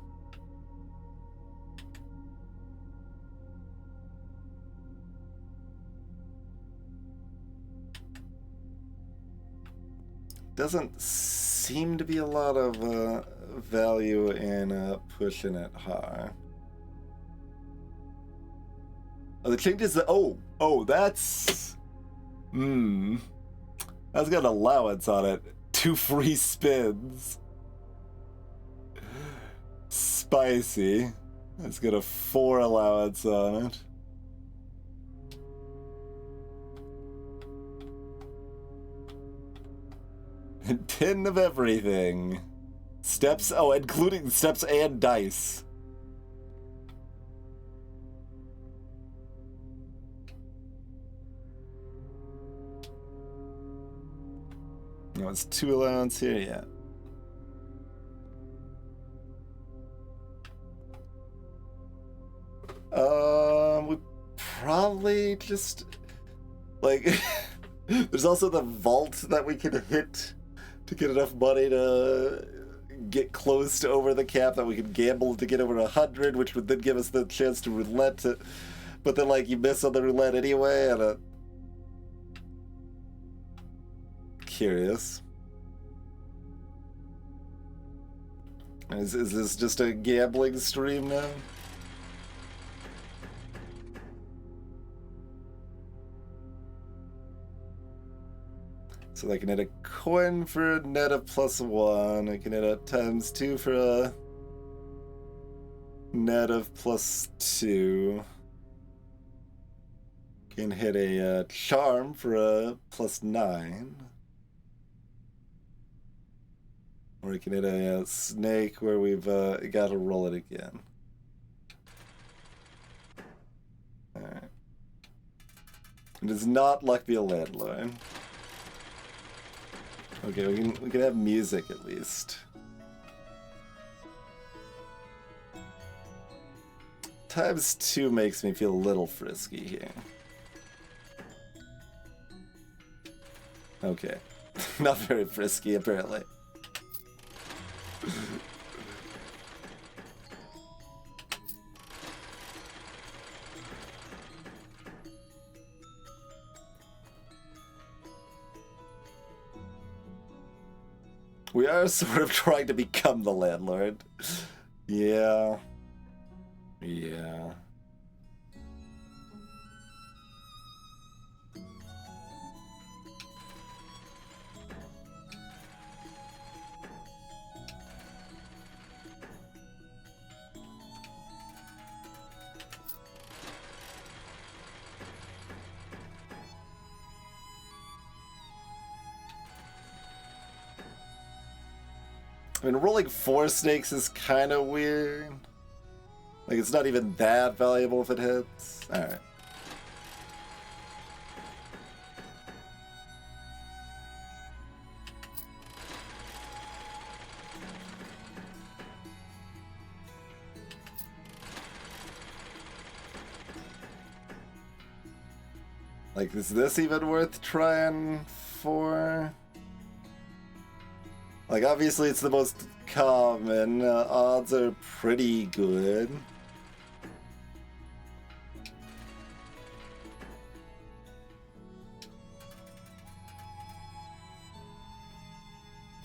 Doesn't seem to be a lot of value in pushing it hard. Oh, the change is the... Oh, that's... That's got an allowance on it. 2 free spins. Spicy. That's got a 4 allowance on it. And 10 of everything. Steps, including steps and dice. No, it's 2 allowance here, yeah. probably just like there's also the vault that we can hit to get enough money to get close to over the cap that we can gamble to get over 100, which would then give us the chance to roulette it. But then like you miss on the roulette anyway, and curious. Is this just a gambling stream now? So I can hit a coin for a net of +1. I can hit a ×2 for a net of +2. Can hit a charm for a +9. Or we can hit a snake where we've got to roll it again. Alright. It does not luck be a landlord. Okay, we can have music at least. ×2 makes me feel a little frisky here. Okay. Not very frisky, apparently. We are sort of trying to become the landlord. Yeah. Yeah. I mean, rolling 4 snakes is kind of weird. Like, it's not even that valuable if it hits. Alright. Like, is this even worth trying for? Like, obviously it's the most common. Odds are pretty good.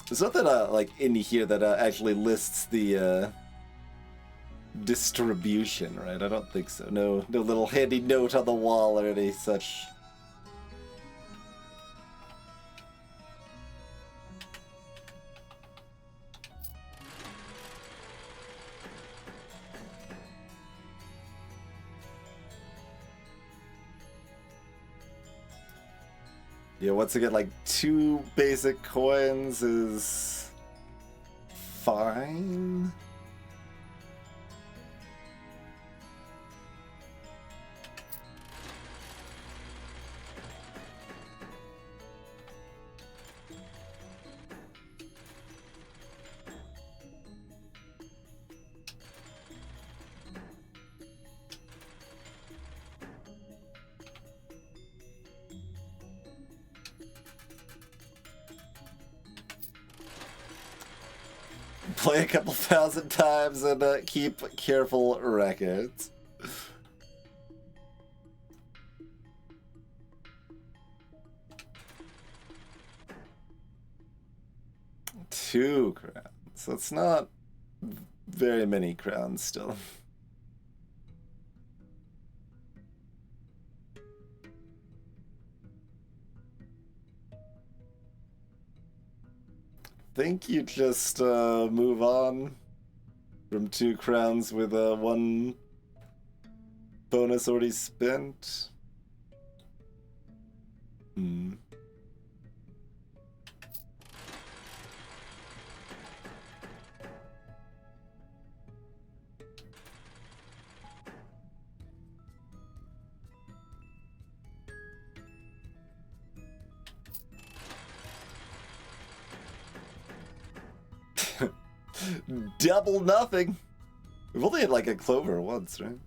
There's nothing like in here that actually lists the distribution, right? I don't think so. No little handy note on the wall or any such. Yeah, once again, like 2 basic coins is fine. Play a couple thousand times and keep careful records. Two crowns. That's not very many crowns still. Think you just move on from 2 crowns with 1 bonus already spent. Double nothing. We've only had like a clover once, right?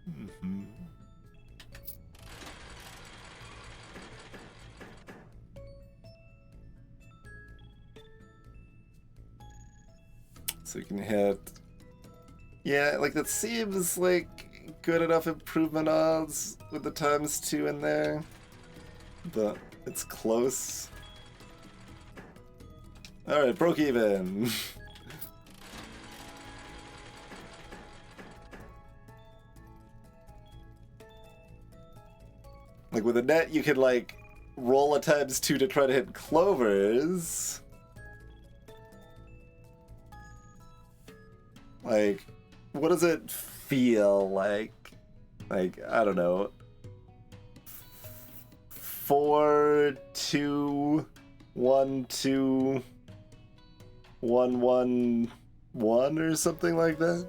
Mhm. So you can hit... Yeah, like that seems like good enough improvement odds with the ×2 in there. But it's close. Alright, broke even. Like with a net, you could like roll a ×2 to try to hit clovers. Like, what does it feel like? Like, I don't know. 4, 2, 1, 2, 1, 1, 1 or something like that?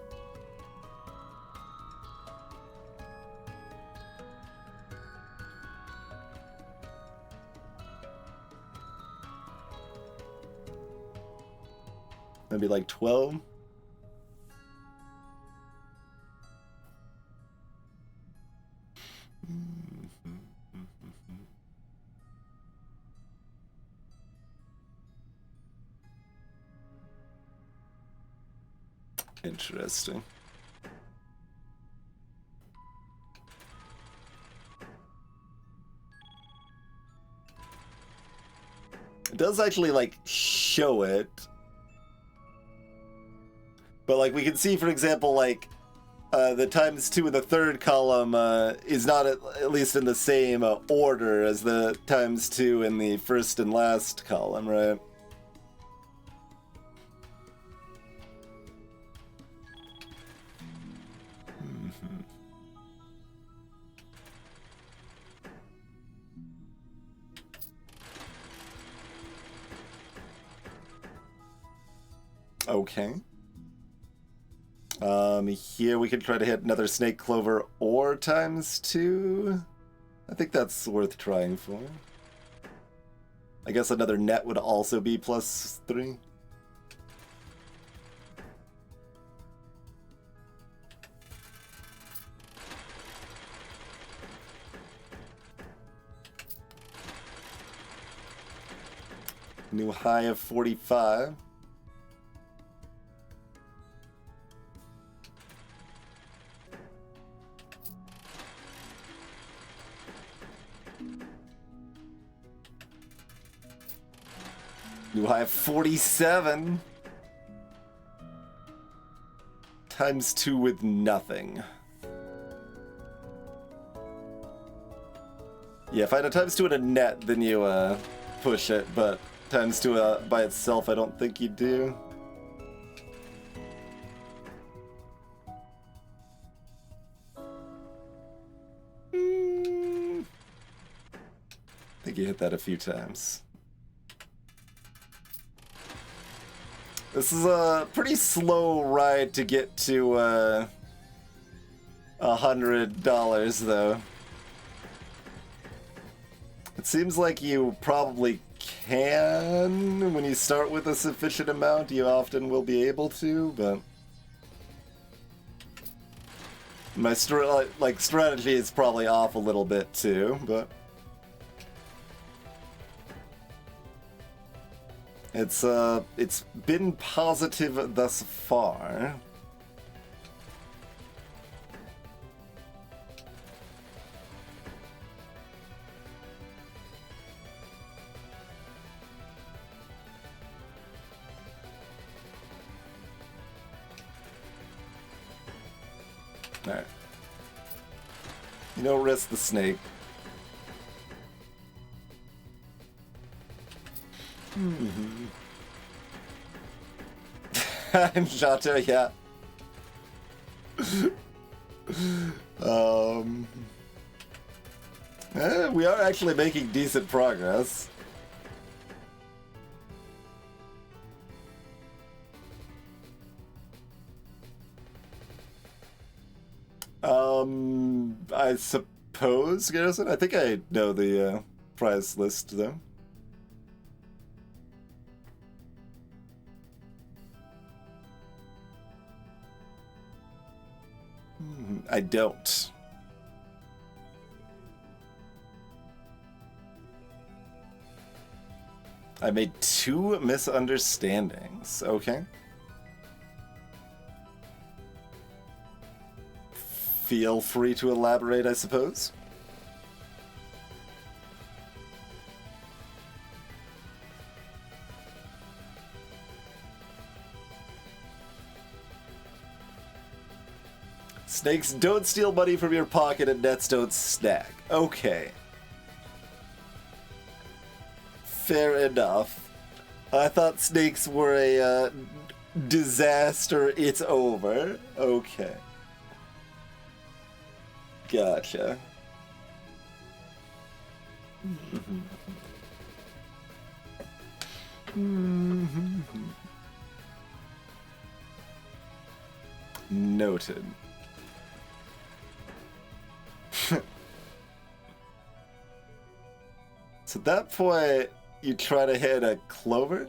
Maybe like 12? Interesting. It does actually like show it. But like we can see, for example, like the ×2 in the third column is not at least in the same order as the ×2 in the first and last column, right? Okay. Here we could try to hit another snake clover or ×2. I think that's worth trying for. I guess another net would also be +3. New high of 45. New high of 47. ×2 with nothing. Yeah, if I had a ×2 and a net, then you push it, but ×2 by itself, I don't think you do. I think you hit that a few times. This is a pretty slow ride to get to $100 though. It seems like you probably can. When you start with a sufficient amount, you often will be able to, but my strategy is probably off a little bit too, but it's been positive thus far. Alright. You don't risk the snake. I'm Jato, yeah. We are actually making decent progress. I suppose, Garrison? I think I know the prize list, though. I don't. I made 2 misunderstandings. Okay. Feel free to elaborate, I suppose. Snakes don't steal money from your pocket and nets don't snack. Okay. Fair enough. I thought snakes were a disaster. It's over. Okay. Gotcha. Noted. So at that point, you try to hit a clover?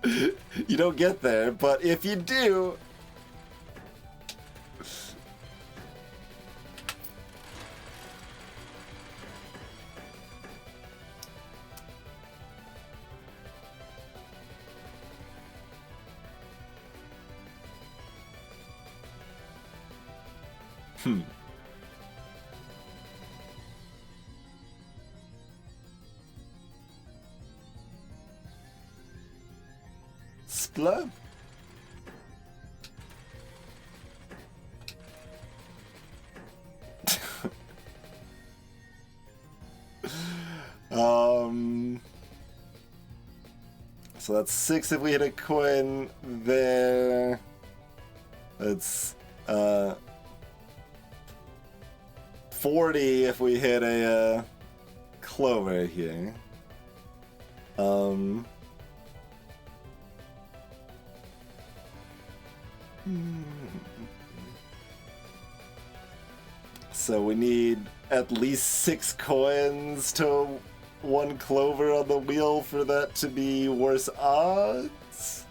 You don't get there, but if you do... Splat? So that's 6 if we hit a coin there. That's 40 if we hit a clover here. So we need at least 6 coins to 1 clover on the wheel for that to be worse odds?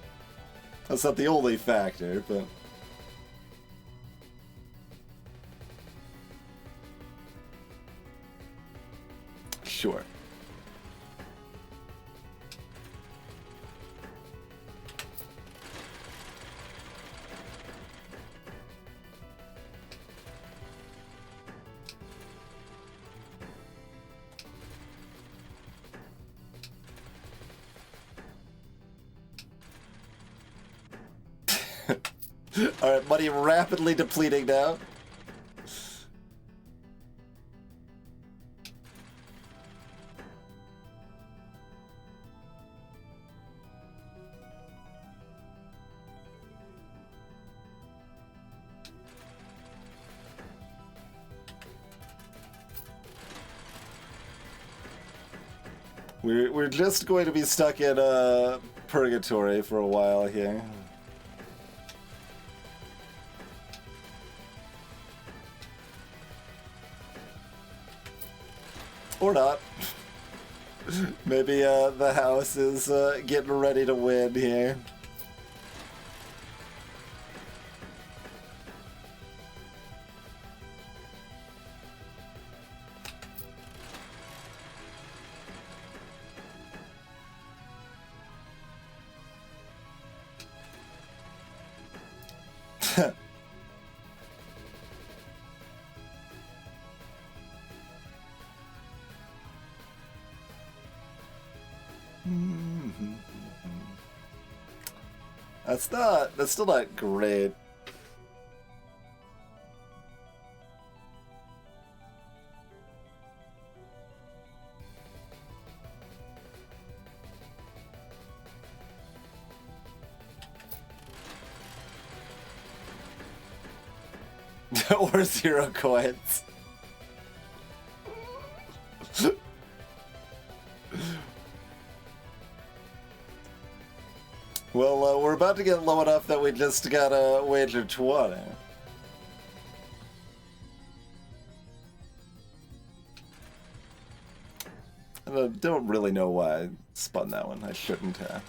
That's not the only factor, but... Sure. Alright, money rapidly depleting now. We're just going to be stuck in purgatory for a while here. Or not. Maybe the house is getting ready to win here. That's still not great. Or 0 coins. Well, we're about to get low enough that we just gotta wager 20. I don't really know why I spun that one. I shouldn't have.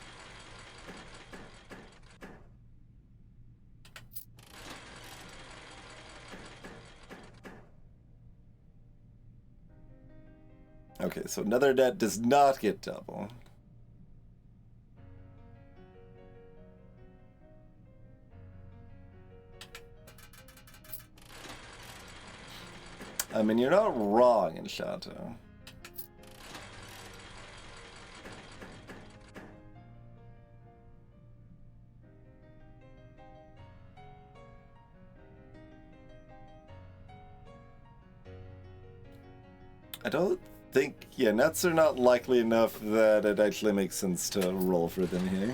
Okay, so another net does not get double. I mean, you're not wrong in Shato. I don't think, yeah, nets are not likely enough that it actually makes sense to roll for them here.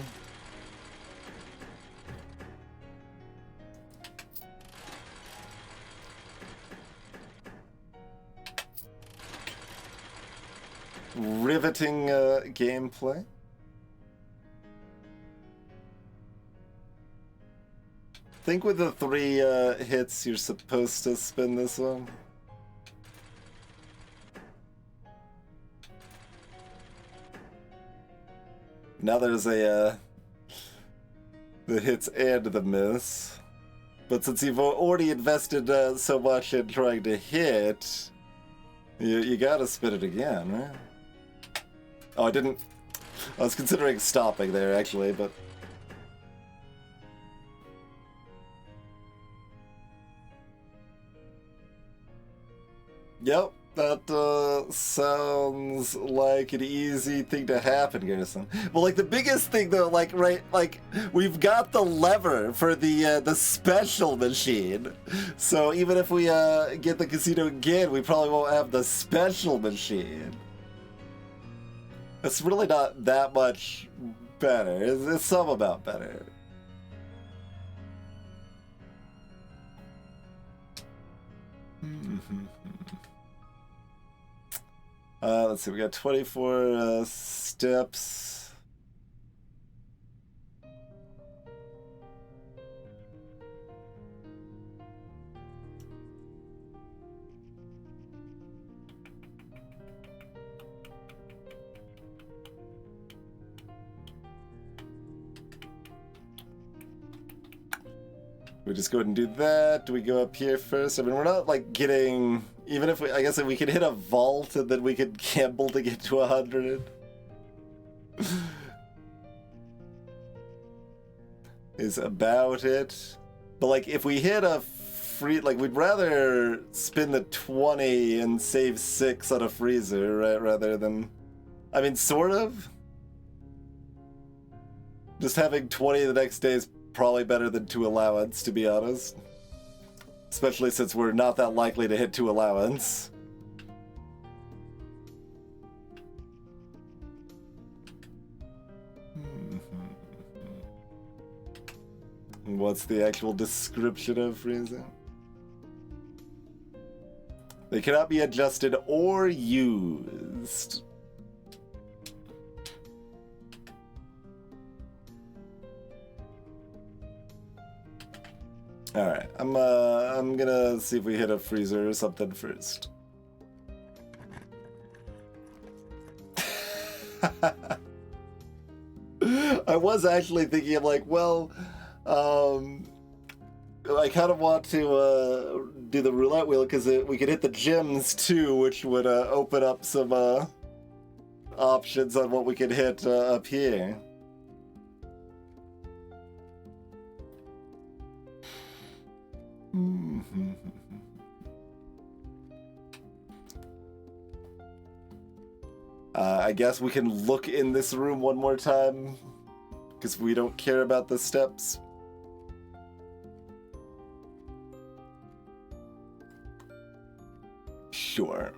Riveting gameplay. I think with the 3 hits, you're supposed to spin this one. Now there's a the hits and the miss. But since you've already invested so much in trying to hit, you gotta spin it again, right? Oh, I didn't... I was considering stopping there, actually, but... Yep, that sounds like an easy thing to happen, Garrison. Well, like, the biggest thing, though, like, right, like, we've got the lever for the special machine. So even if we get the casino again, we probably won't have the special machine. It's really not that much better. It's some amount better. Let's see, we got 24 steps. We just go ahead and do that. Do we go up here first? I mean, we're not like getting, even if we, I guess if we could hit a vault and then we could gamble to get to 100. Is about it. But like if we hit a free, like we'd rather spin the 20 and save 6 on a freezer, right? Rather than, I mean, sort of. Just having 20 the next day is probably better than 2 allowance, to be honest. Especially since we're not that likely to hit 2 allowance. What's the actual description of freezing? They cannot be adjusted or used. All right, I'm gonna see if we hit a freezer or something first. I was actually thinking of like, well, I kind of want to do the roulette wheel because we could hit the gems too, which would open up some options on what we could hit up here. I guess we can look in this room one more time because we don't care about the steps. Sure.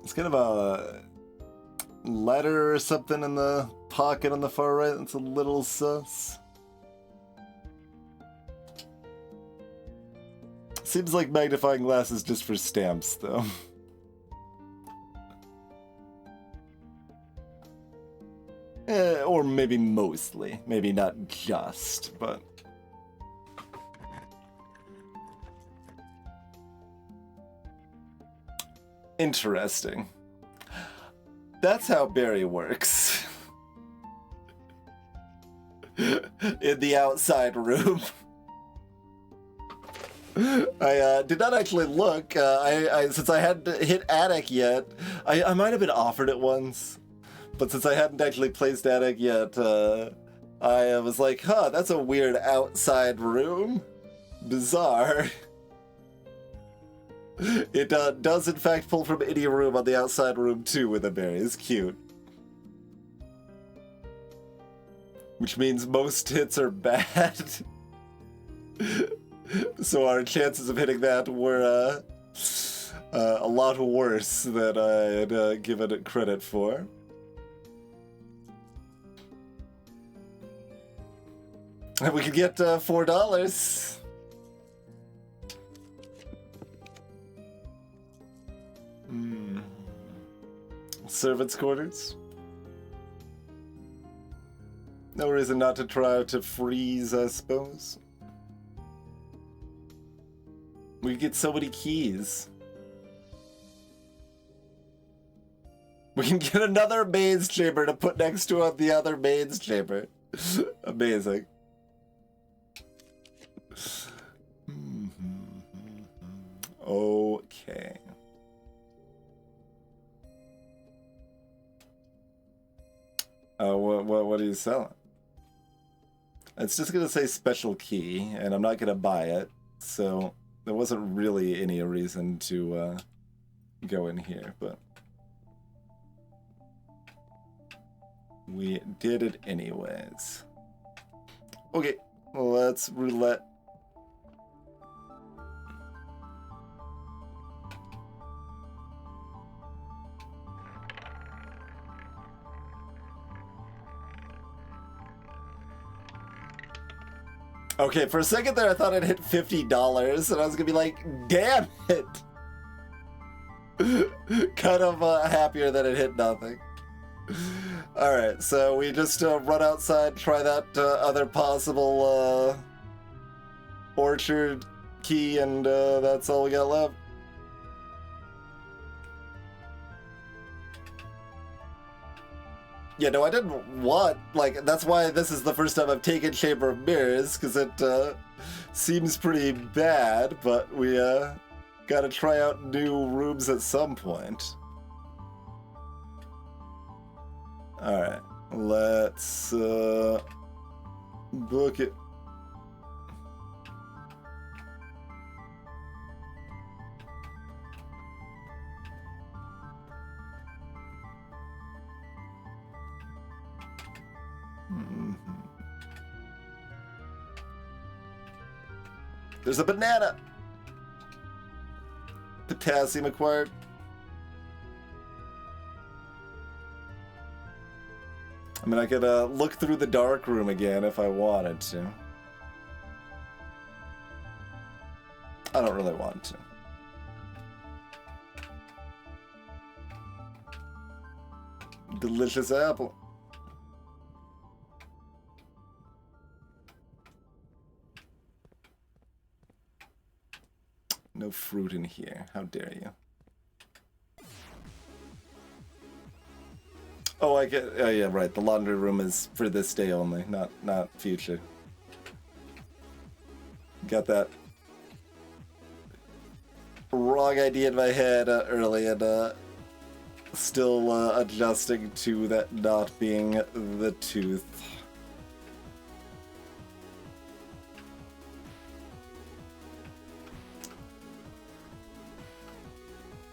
It's kind of a letter or something in the pocket on the far right. That's a little sus. Seems like magnifying glass is just for stamps, though. Or maybe mostly. Maybe not just, but... Interesting. That's how Barry works. In the outside room. I did not actually look. Since I hadn't hit attic yet, I might have been offered it once, but since I hadn't actually placed attic yet, I was like, huh, that's a weird outside room. Bizarre. It does in fact pull from any room on the outside room too with a berry. It's cute. Which means most hits are bad. So our chances of hitting that were a lot worse than I had given it credit for. And we could get $4. Servants' quarters. No reason not to try to freeze, I suppose. We get so many keys. We can get another maze chamber to put next to the other maze chamber. Amazing. Okay. What are you selling? It's just gonna say special key, and I'm not gonna buy it, so there wasn't really any reason to go in here, but we did it anyways. Okay, well, let's roulette. Okay, for a second there I thought I'd hit $50, and I was gonna be like, damn it! Kind of happier that it hit nothing. Alright, so we just run outside, try that other possible orchard key, and that's all we got left. Yeah, no, I didn't want, like, that's why this is the first time I've taken Chamber of Mirrors, because it seems pretty bad, but we gotta try out new rooms at some point. Alright, let's book it. There's a banana! Potassium acquired. I mean, I could look through the dark room again if I wanted to. I don't really want to. Delicious apple. No fruit in here. How dare you? Oh, I get. Oh, yeah, right. The laundry room is for this day only, not future. Got that wrong idea in my head early, and still adjusting to that not being the tooth.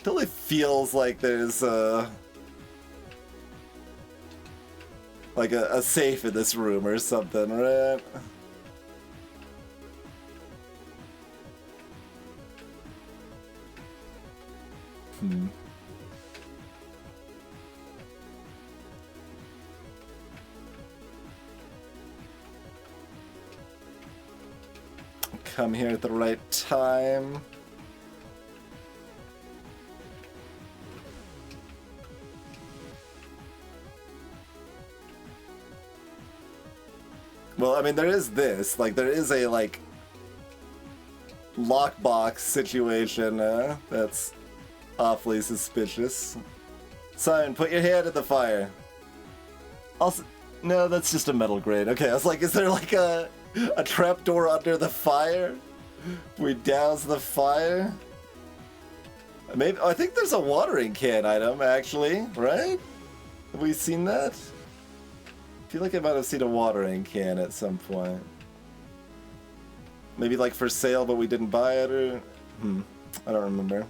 Totally feels like there's like a safe in this room or something, right? come here at the right time. Well, I mean, there is this. Like, there is a, like, lockbox situation that's awfully suspicious. Simon, put your hand in the fire. Also, no, that's just a metal grate. Okay, I was like, is there, like, a trapdoor under the fire? We douse the fire? Maybe. I think there's a watering can item, actually, right? Have we seen that? I feel like I might have seen a watering can at some point. Maybe like for sale, but we didn't buy it, or... I don't remember.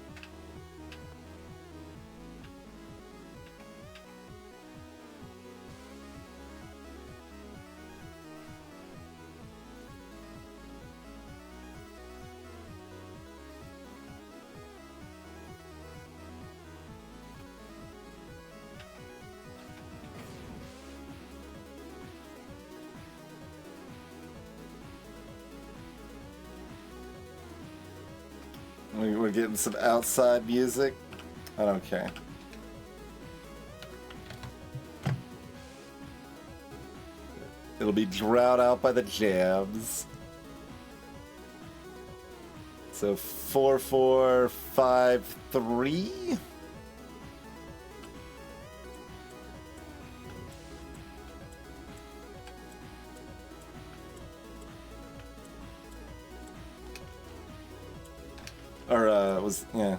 We're getting some outside music. I don't care. It'll be drowned out by the jams. So 4, 4, 5, 3. Or, yeah.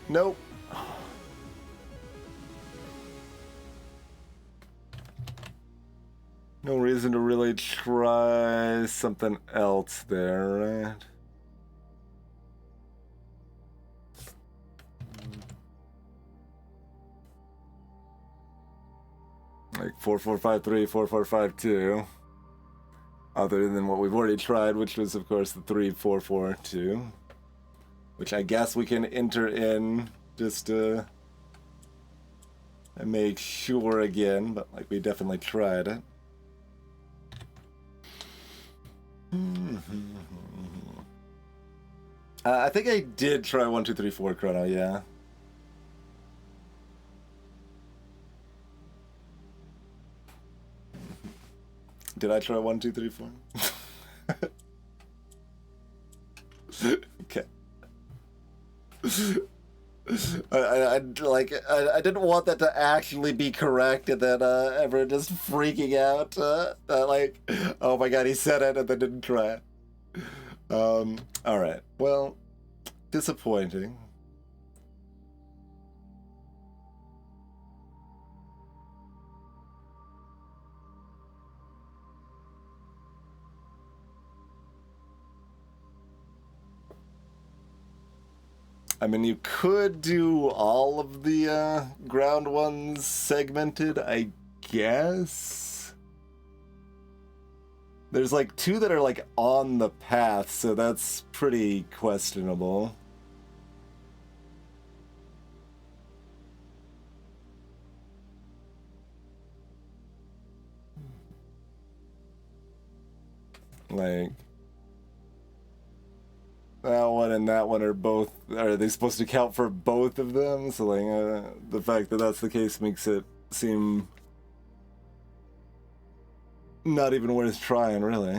Nope. No reason to really try something else there, right? Like 4, 4, 5, 3, 4, 4, 5, 2. Other than what we've already tried, which was, of course, the 3, 4, 4, 2. Which I guess we can enter in just to make sure again, but like we definitely tried it. I think I did try 1, 2, 3, 4 chrono, yeah. Did I try 1, 2, 3, 4? Okay. I didn't want that to actually be correct, and then everyone just freaking out. Like, oh my god, he said it and then didn't try it. All right. Well, disappointing. I mean, you could do all of the ground ones segmented, I guess. There's like 2 that are like on the path, so that's pretty questionable. Like, that one and that one are both... Are they supposed to count for both of them? So, like, the fact that that's the case makes it seem... not even worth trying, really.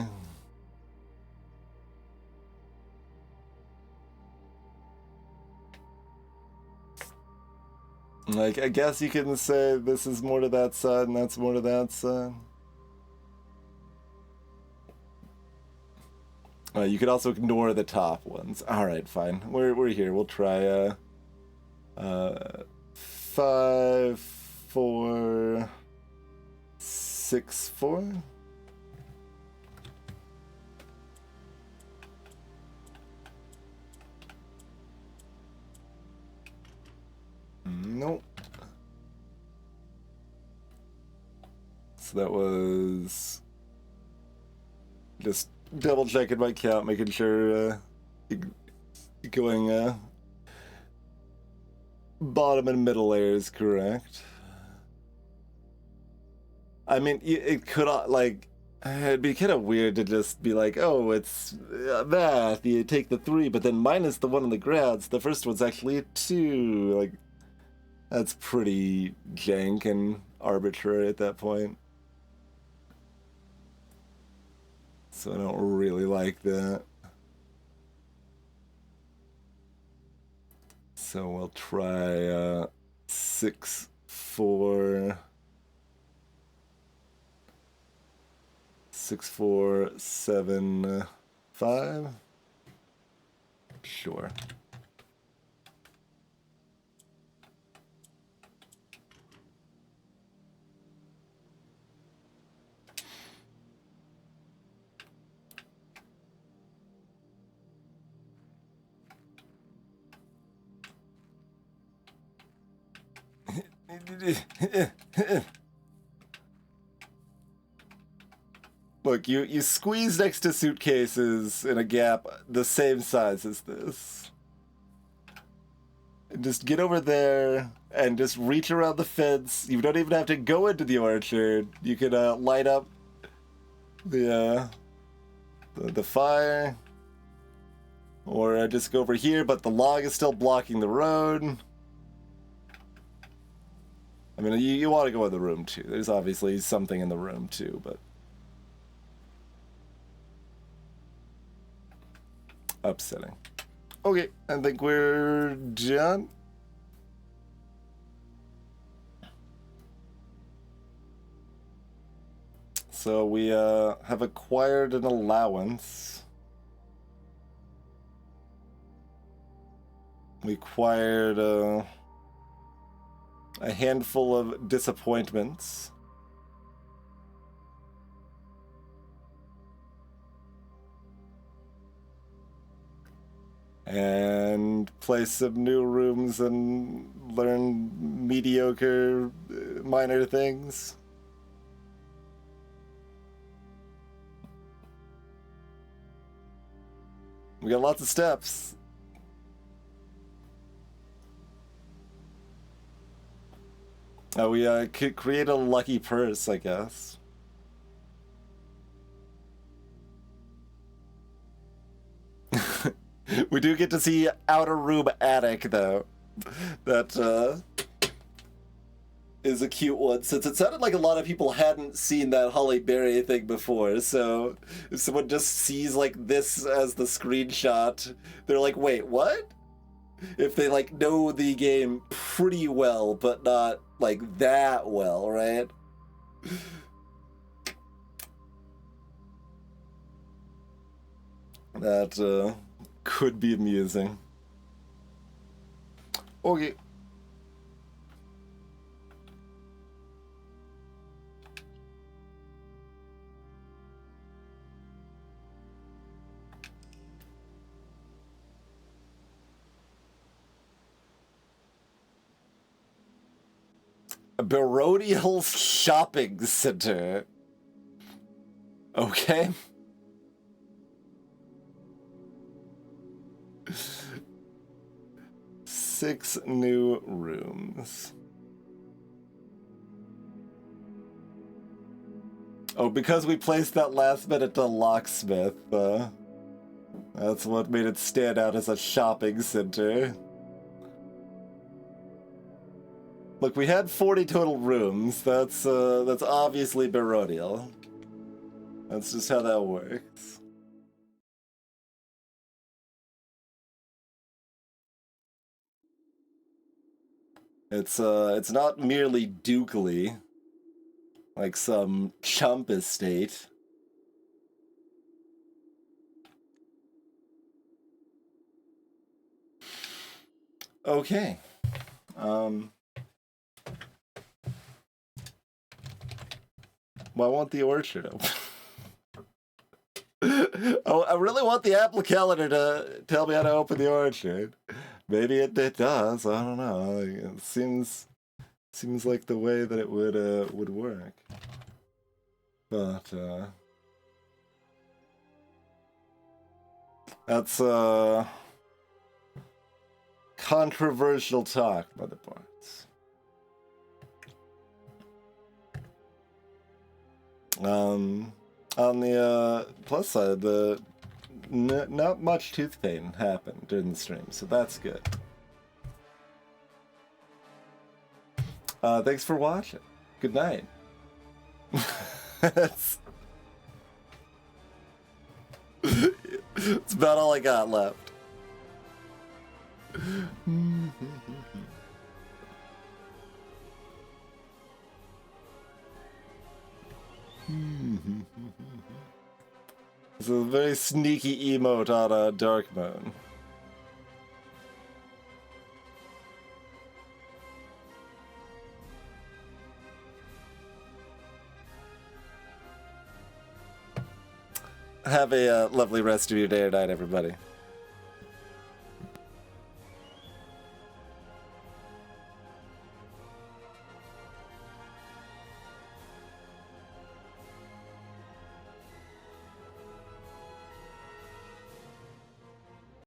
Like, I guess you can say this is more to that side and that's more to that side. You could also ignore the top ones. All right, fine. We're here. We'll try 5, 4, 6, 4. Nope. So that was just double checking my count, making sure going bottom and middle layer is correct. I mean, it could like It'd be kind of weird to just be like, oh, it's math. You take the 3, but then minus the 1 on the grads. The first one's actually a 2. Like, that's pretty jank and arbitrary at that point. So I don't really like that. So we'll try 6, 4, 6, 4, 7, 5. Sure. Look, you squeeze next to suitcases in a gap the same size as this. And just get over there and just reach around the fence. You don't even have to go into the orchard. You can light up the fire. Or just go over here, but the log is still blocking the road. I mean, you want to go in the room too. There's obviously something in the room too, but... upsetting. Okay, I think we're done. So we have acquired an allowance. We acquired a handful of disappointments. And play some new rooms and learn mediocre minor things. We got lots of steps. We could create a lucky purse, I guess. We do get to see outer room attic, though. That is a cute one, since it sounded like a lot of people hadn't seen that Holly Berry thing before. So if someone just sees like this as the screenshot, they're like, wait, what? If they like know the game pretty well, but not like that well, right? That could be amusing. Okay. A Barodial shopping center. Okay. Six new rooms. Oh, because we placed that last minute locksmith, that's what made it stand out as a shopping center. Look, we had 40 total rooms. That's obviously Barodial. That's just how that works. It's not merely Dukely, like some chump estate. Okay. Well, I want the orchard open. Oh, I really want the Apple calendar to tell me how to open the orchard. Maybe it does. I don't know. It seems like the way that it would work. But that's controversial talk, Mother Barnes. On the plus side, not much tooth pain happened during the stream, so that's good. Thanks for watching. Good night. It's about all I got left. It's a very sneaky emote on a Dark Moon. Have a lovely rest of your day or night, everybody.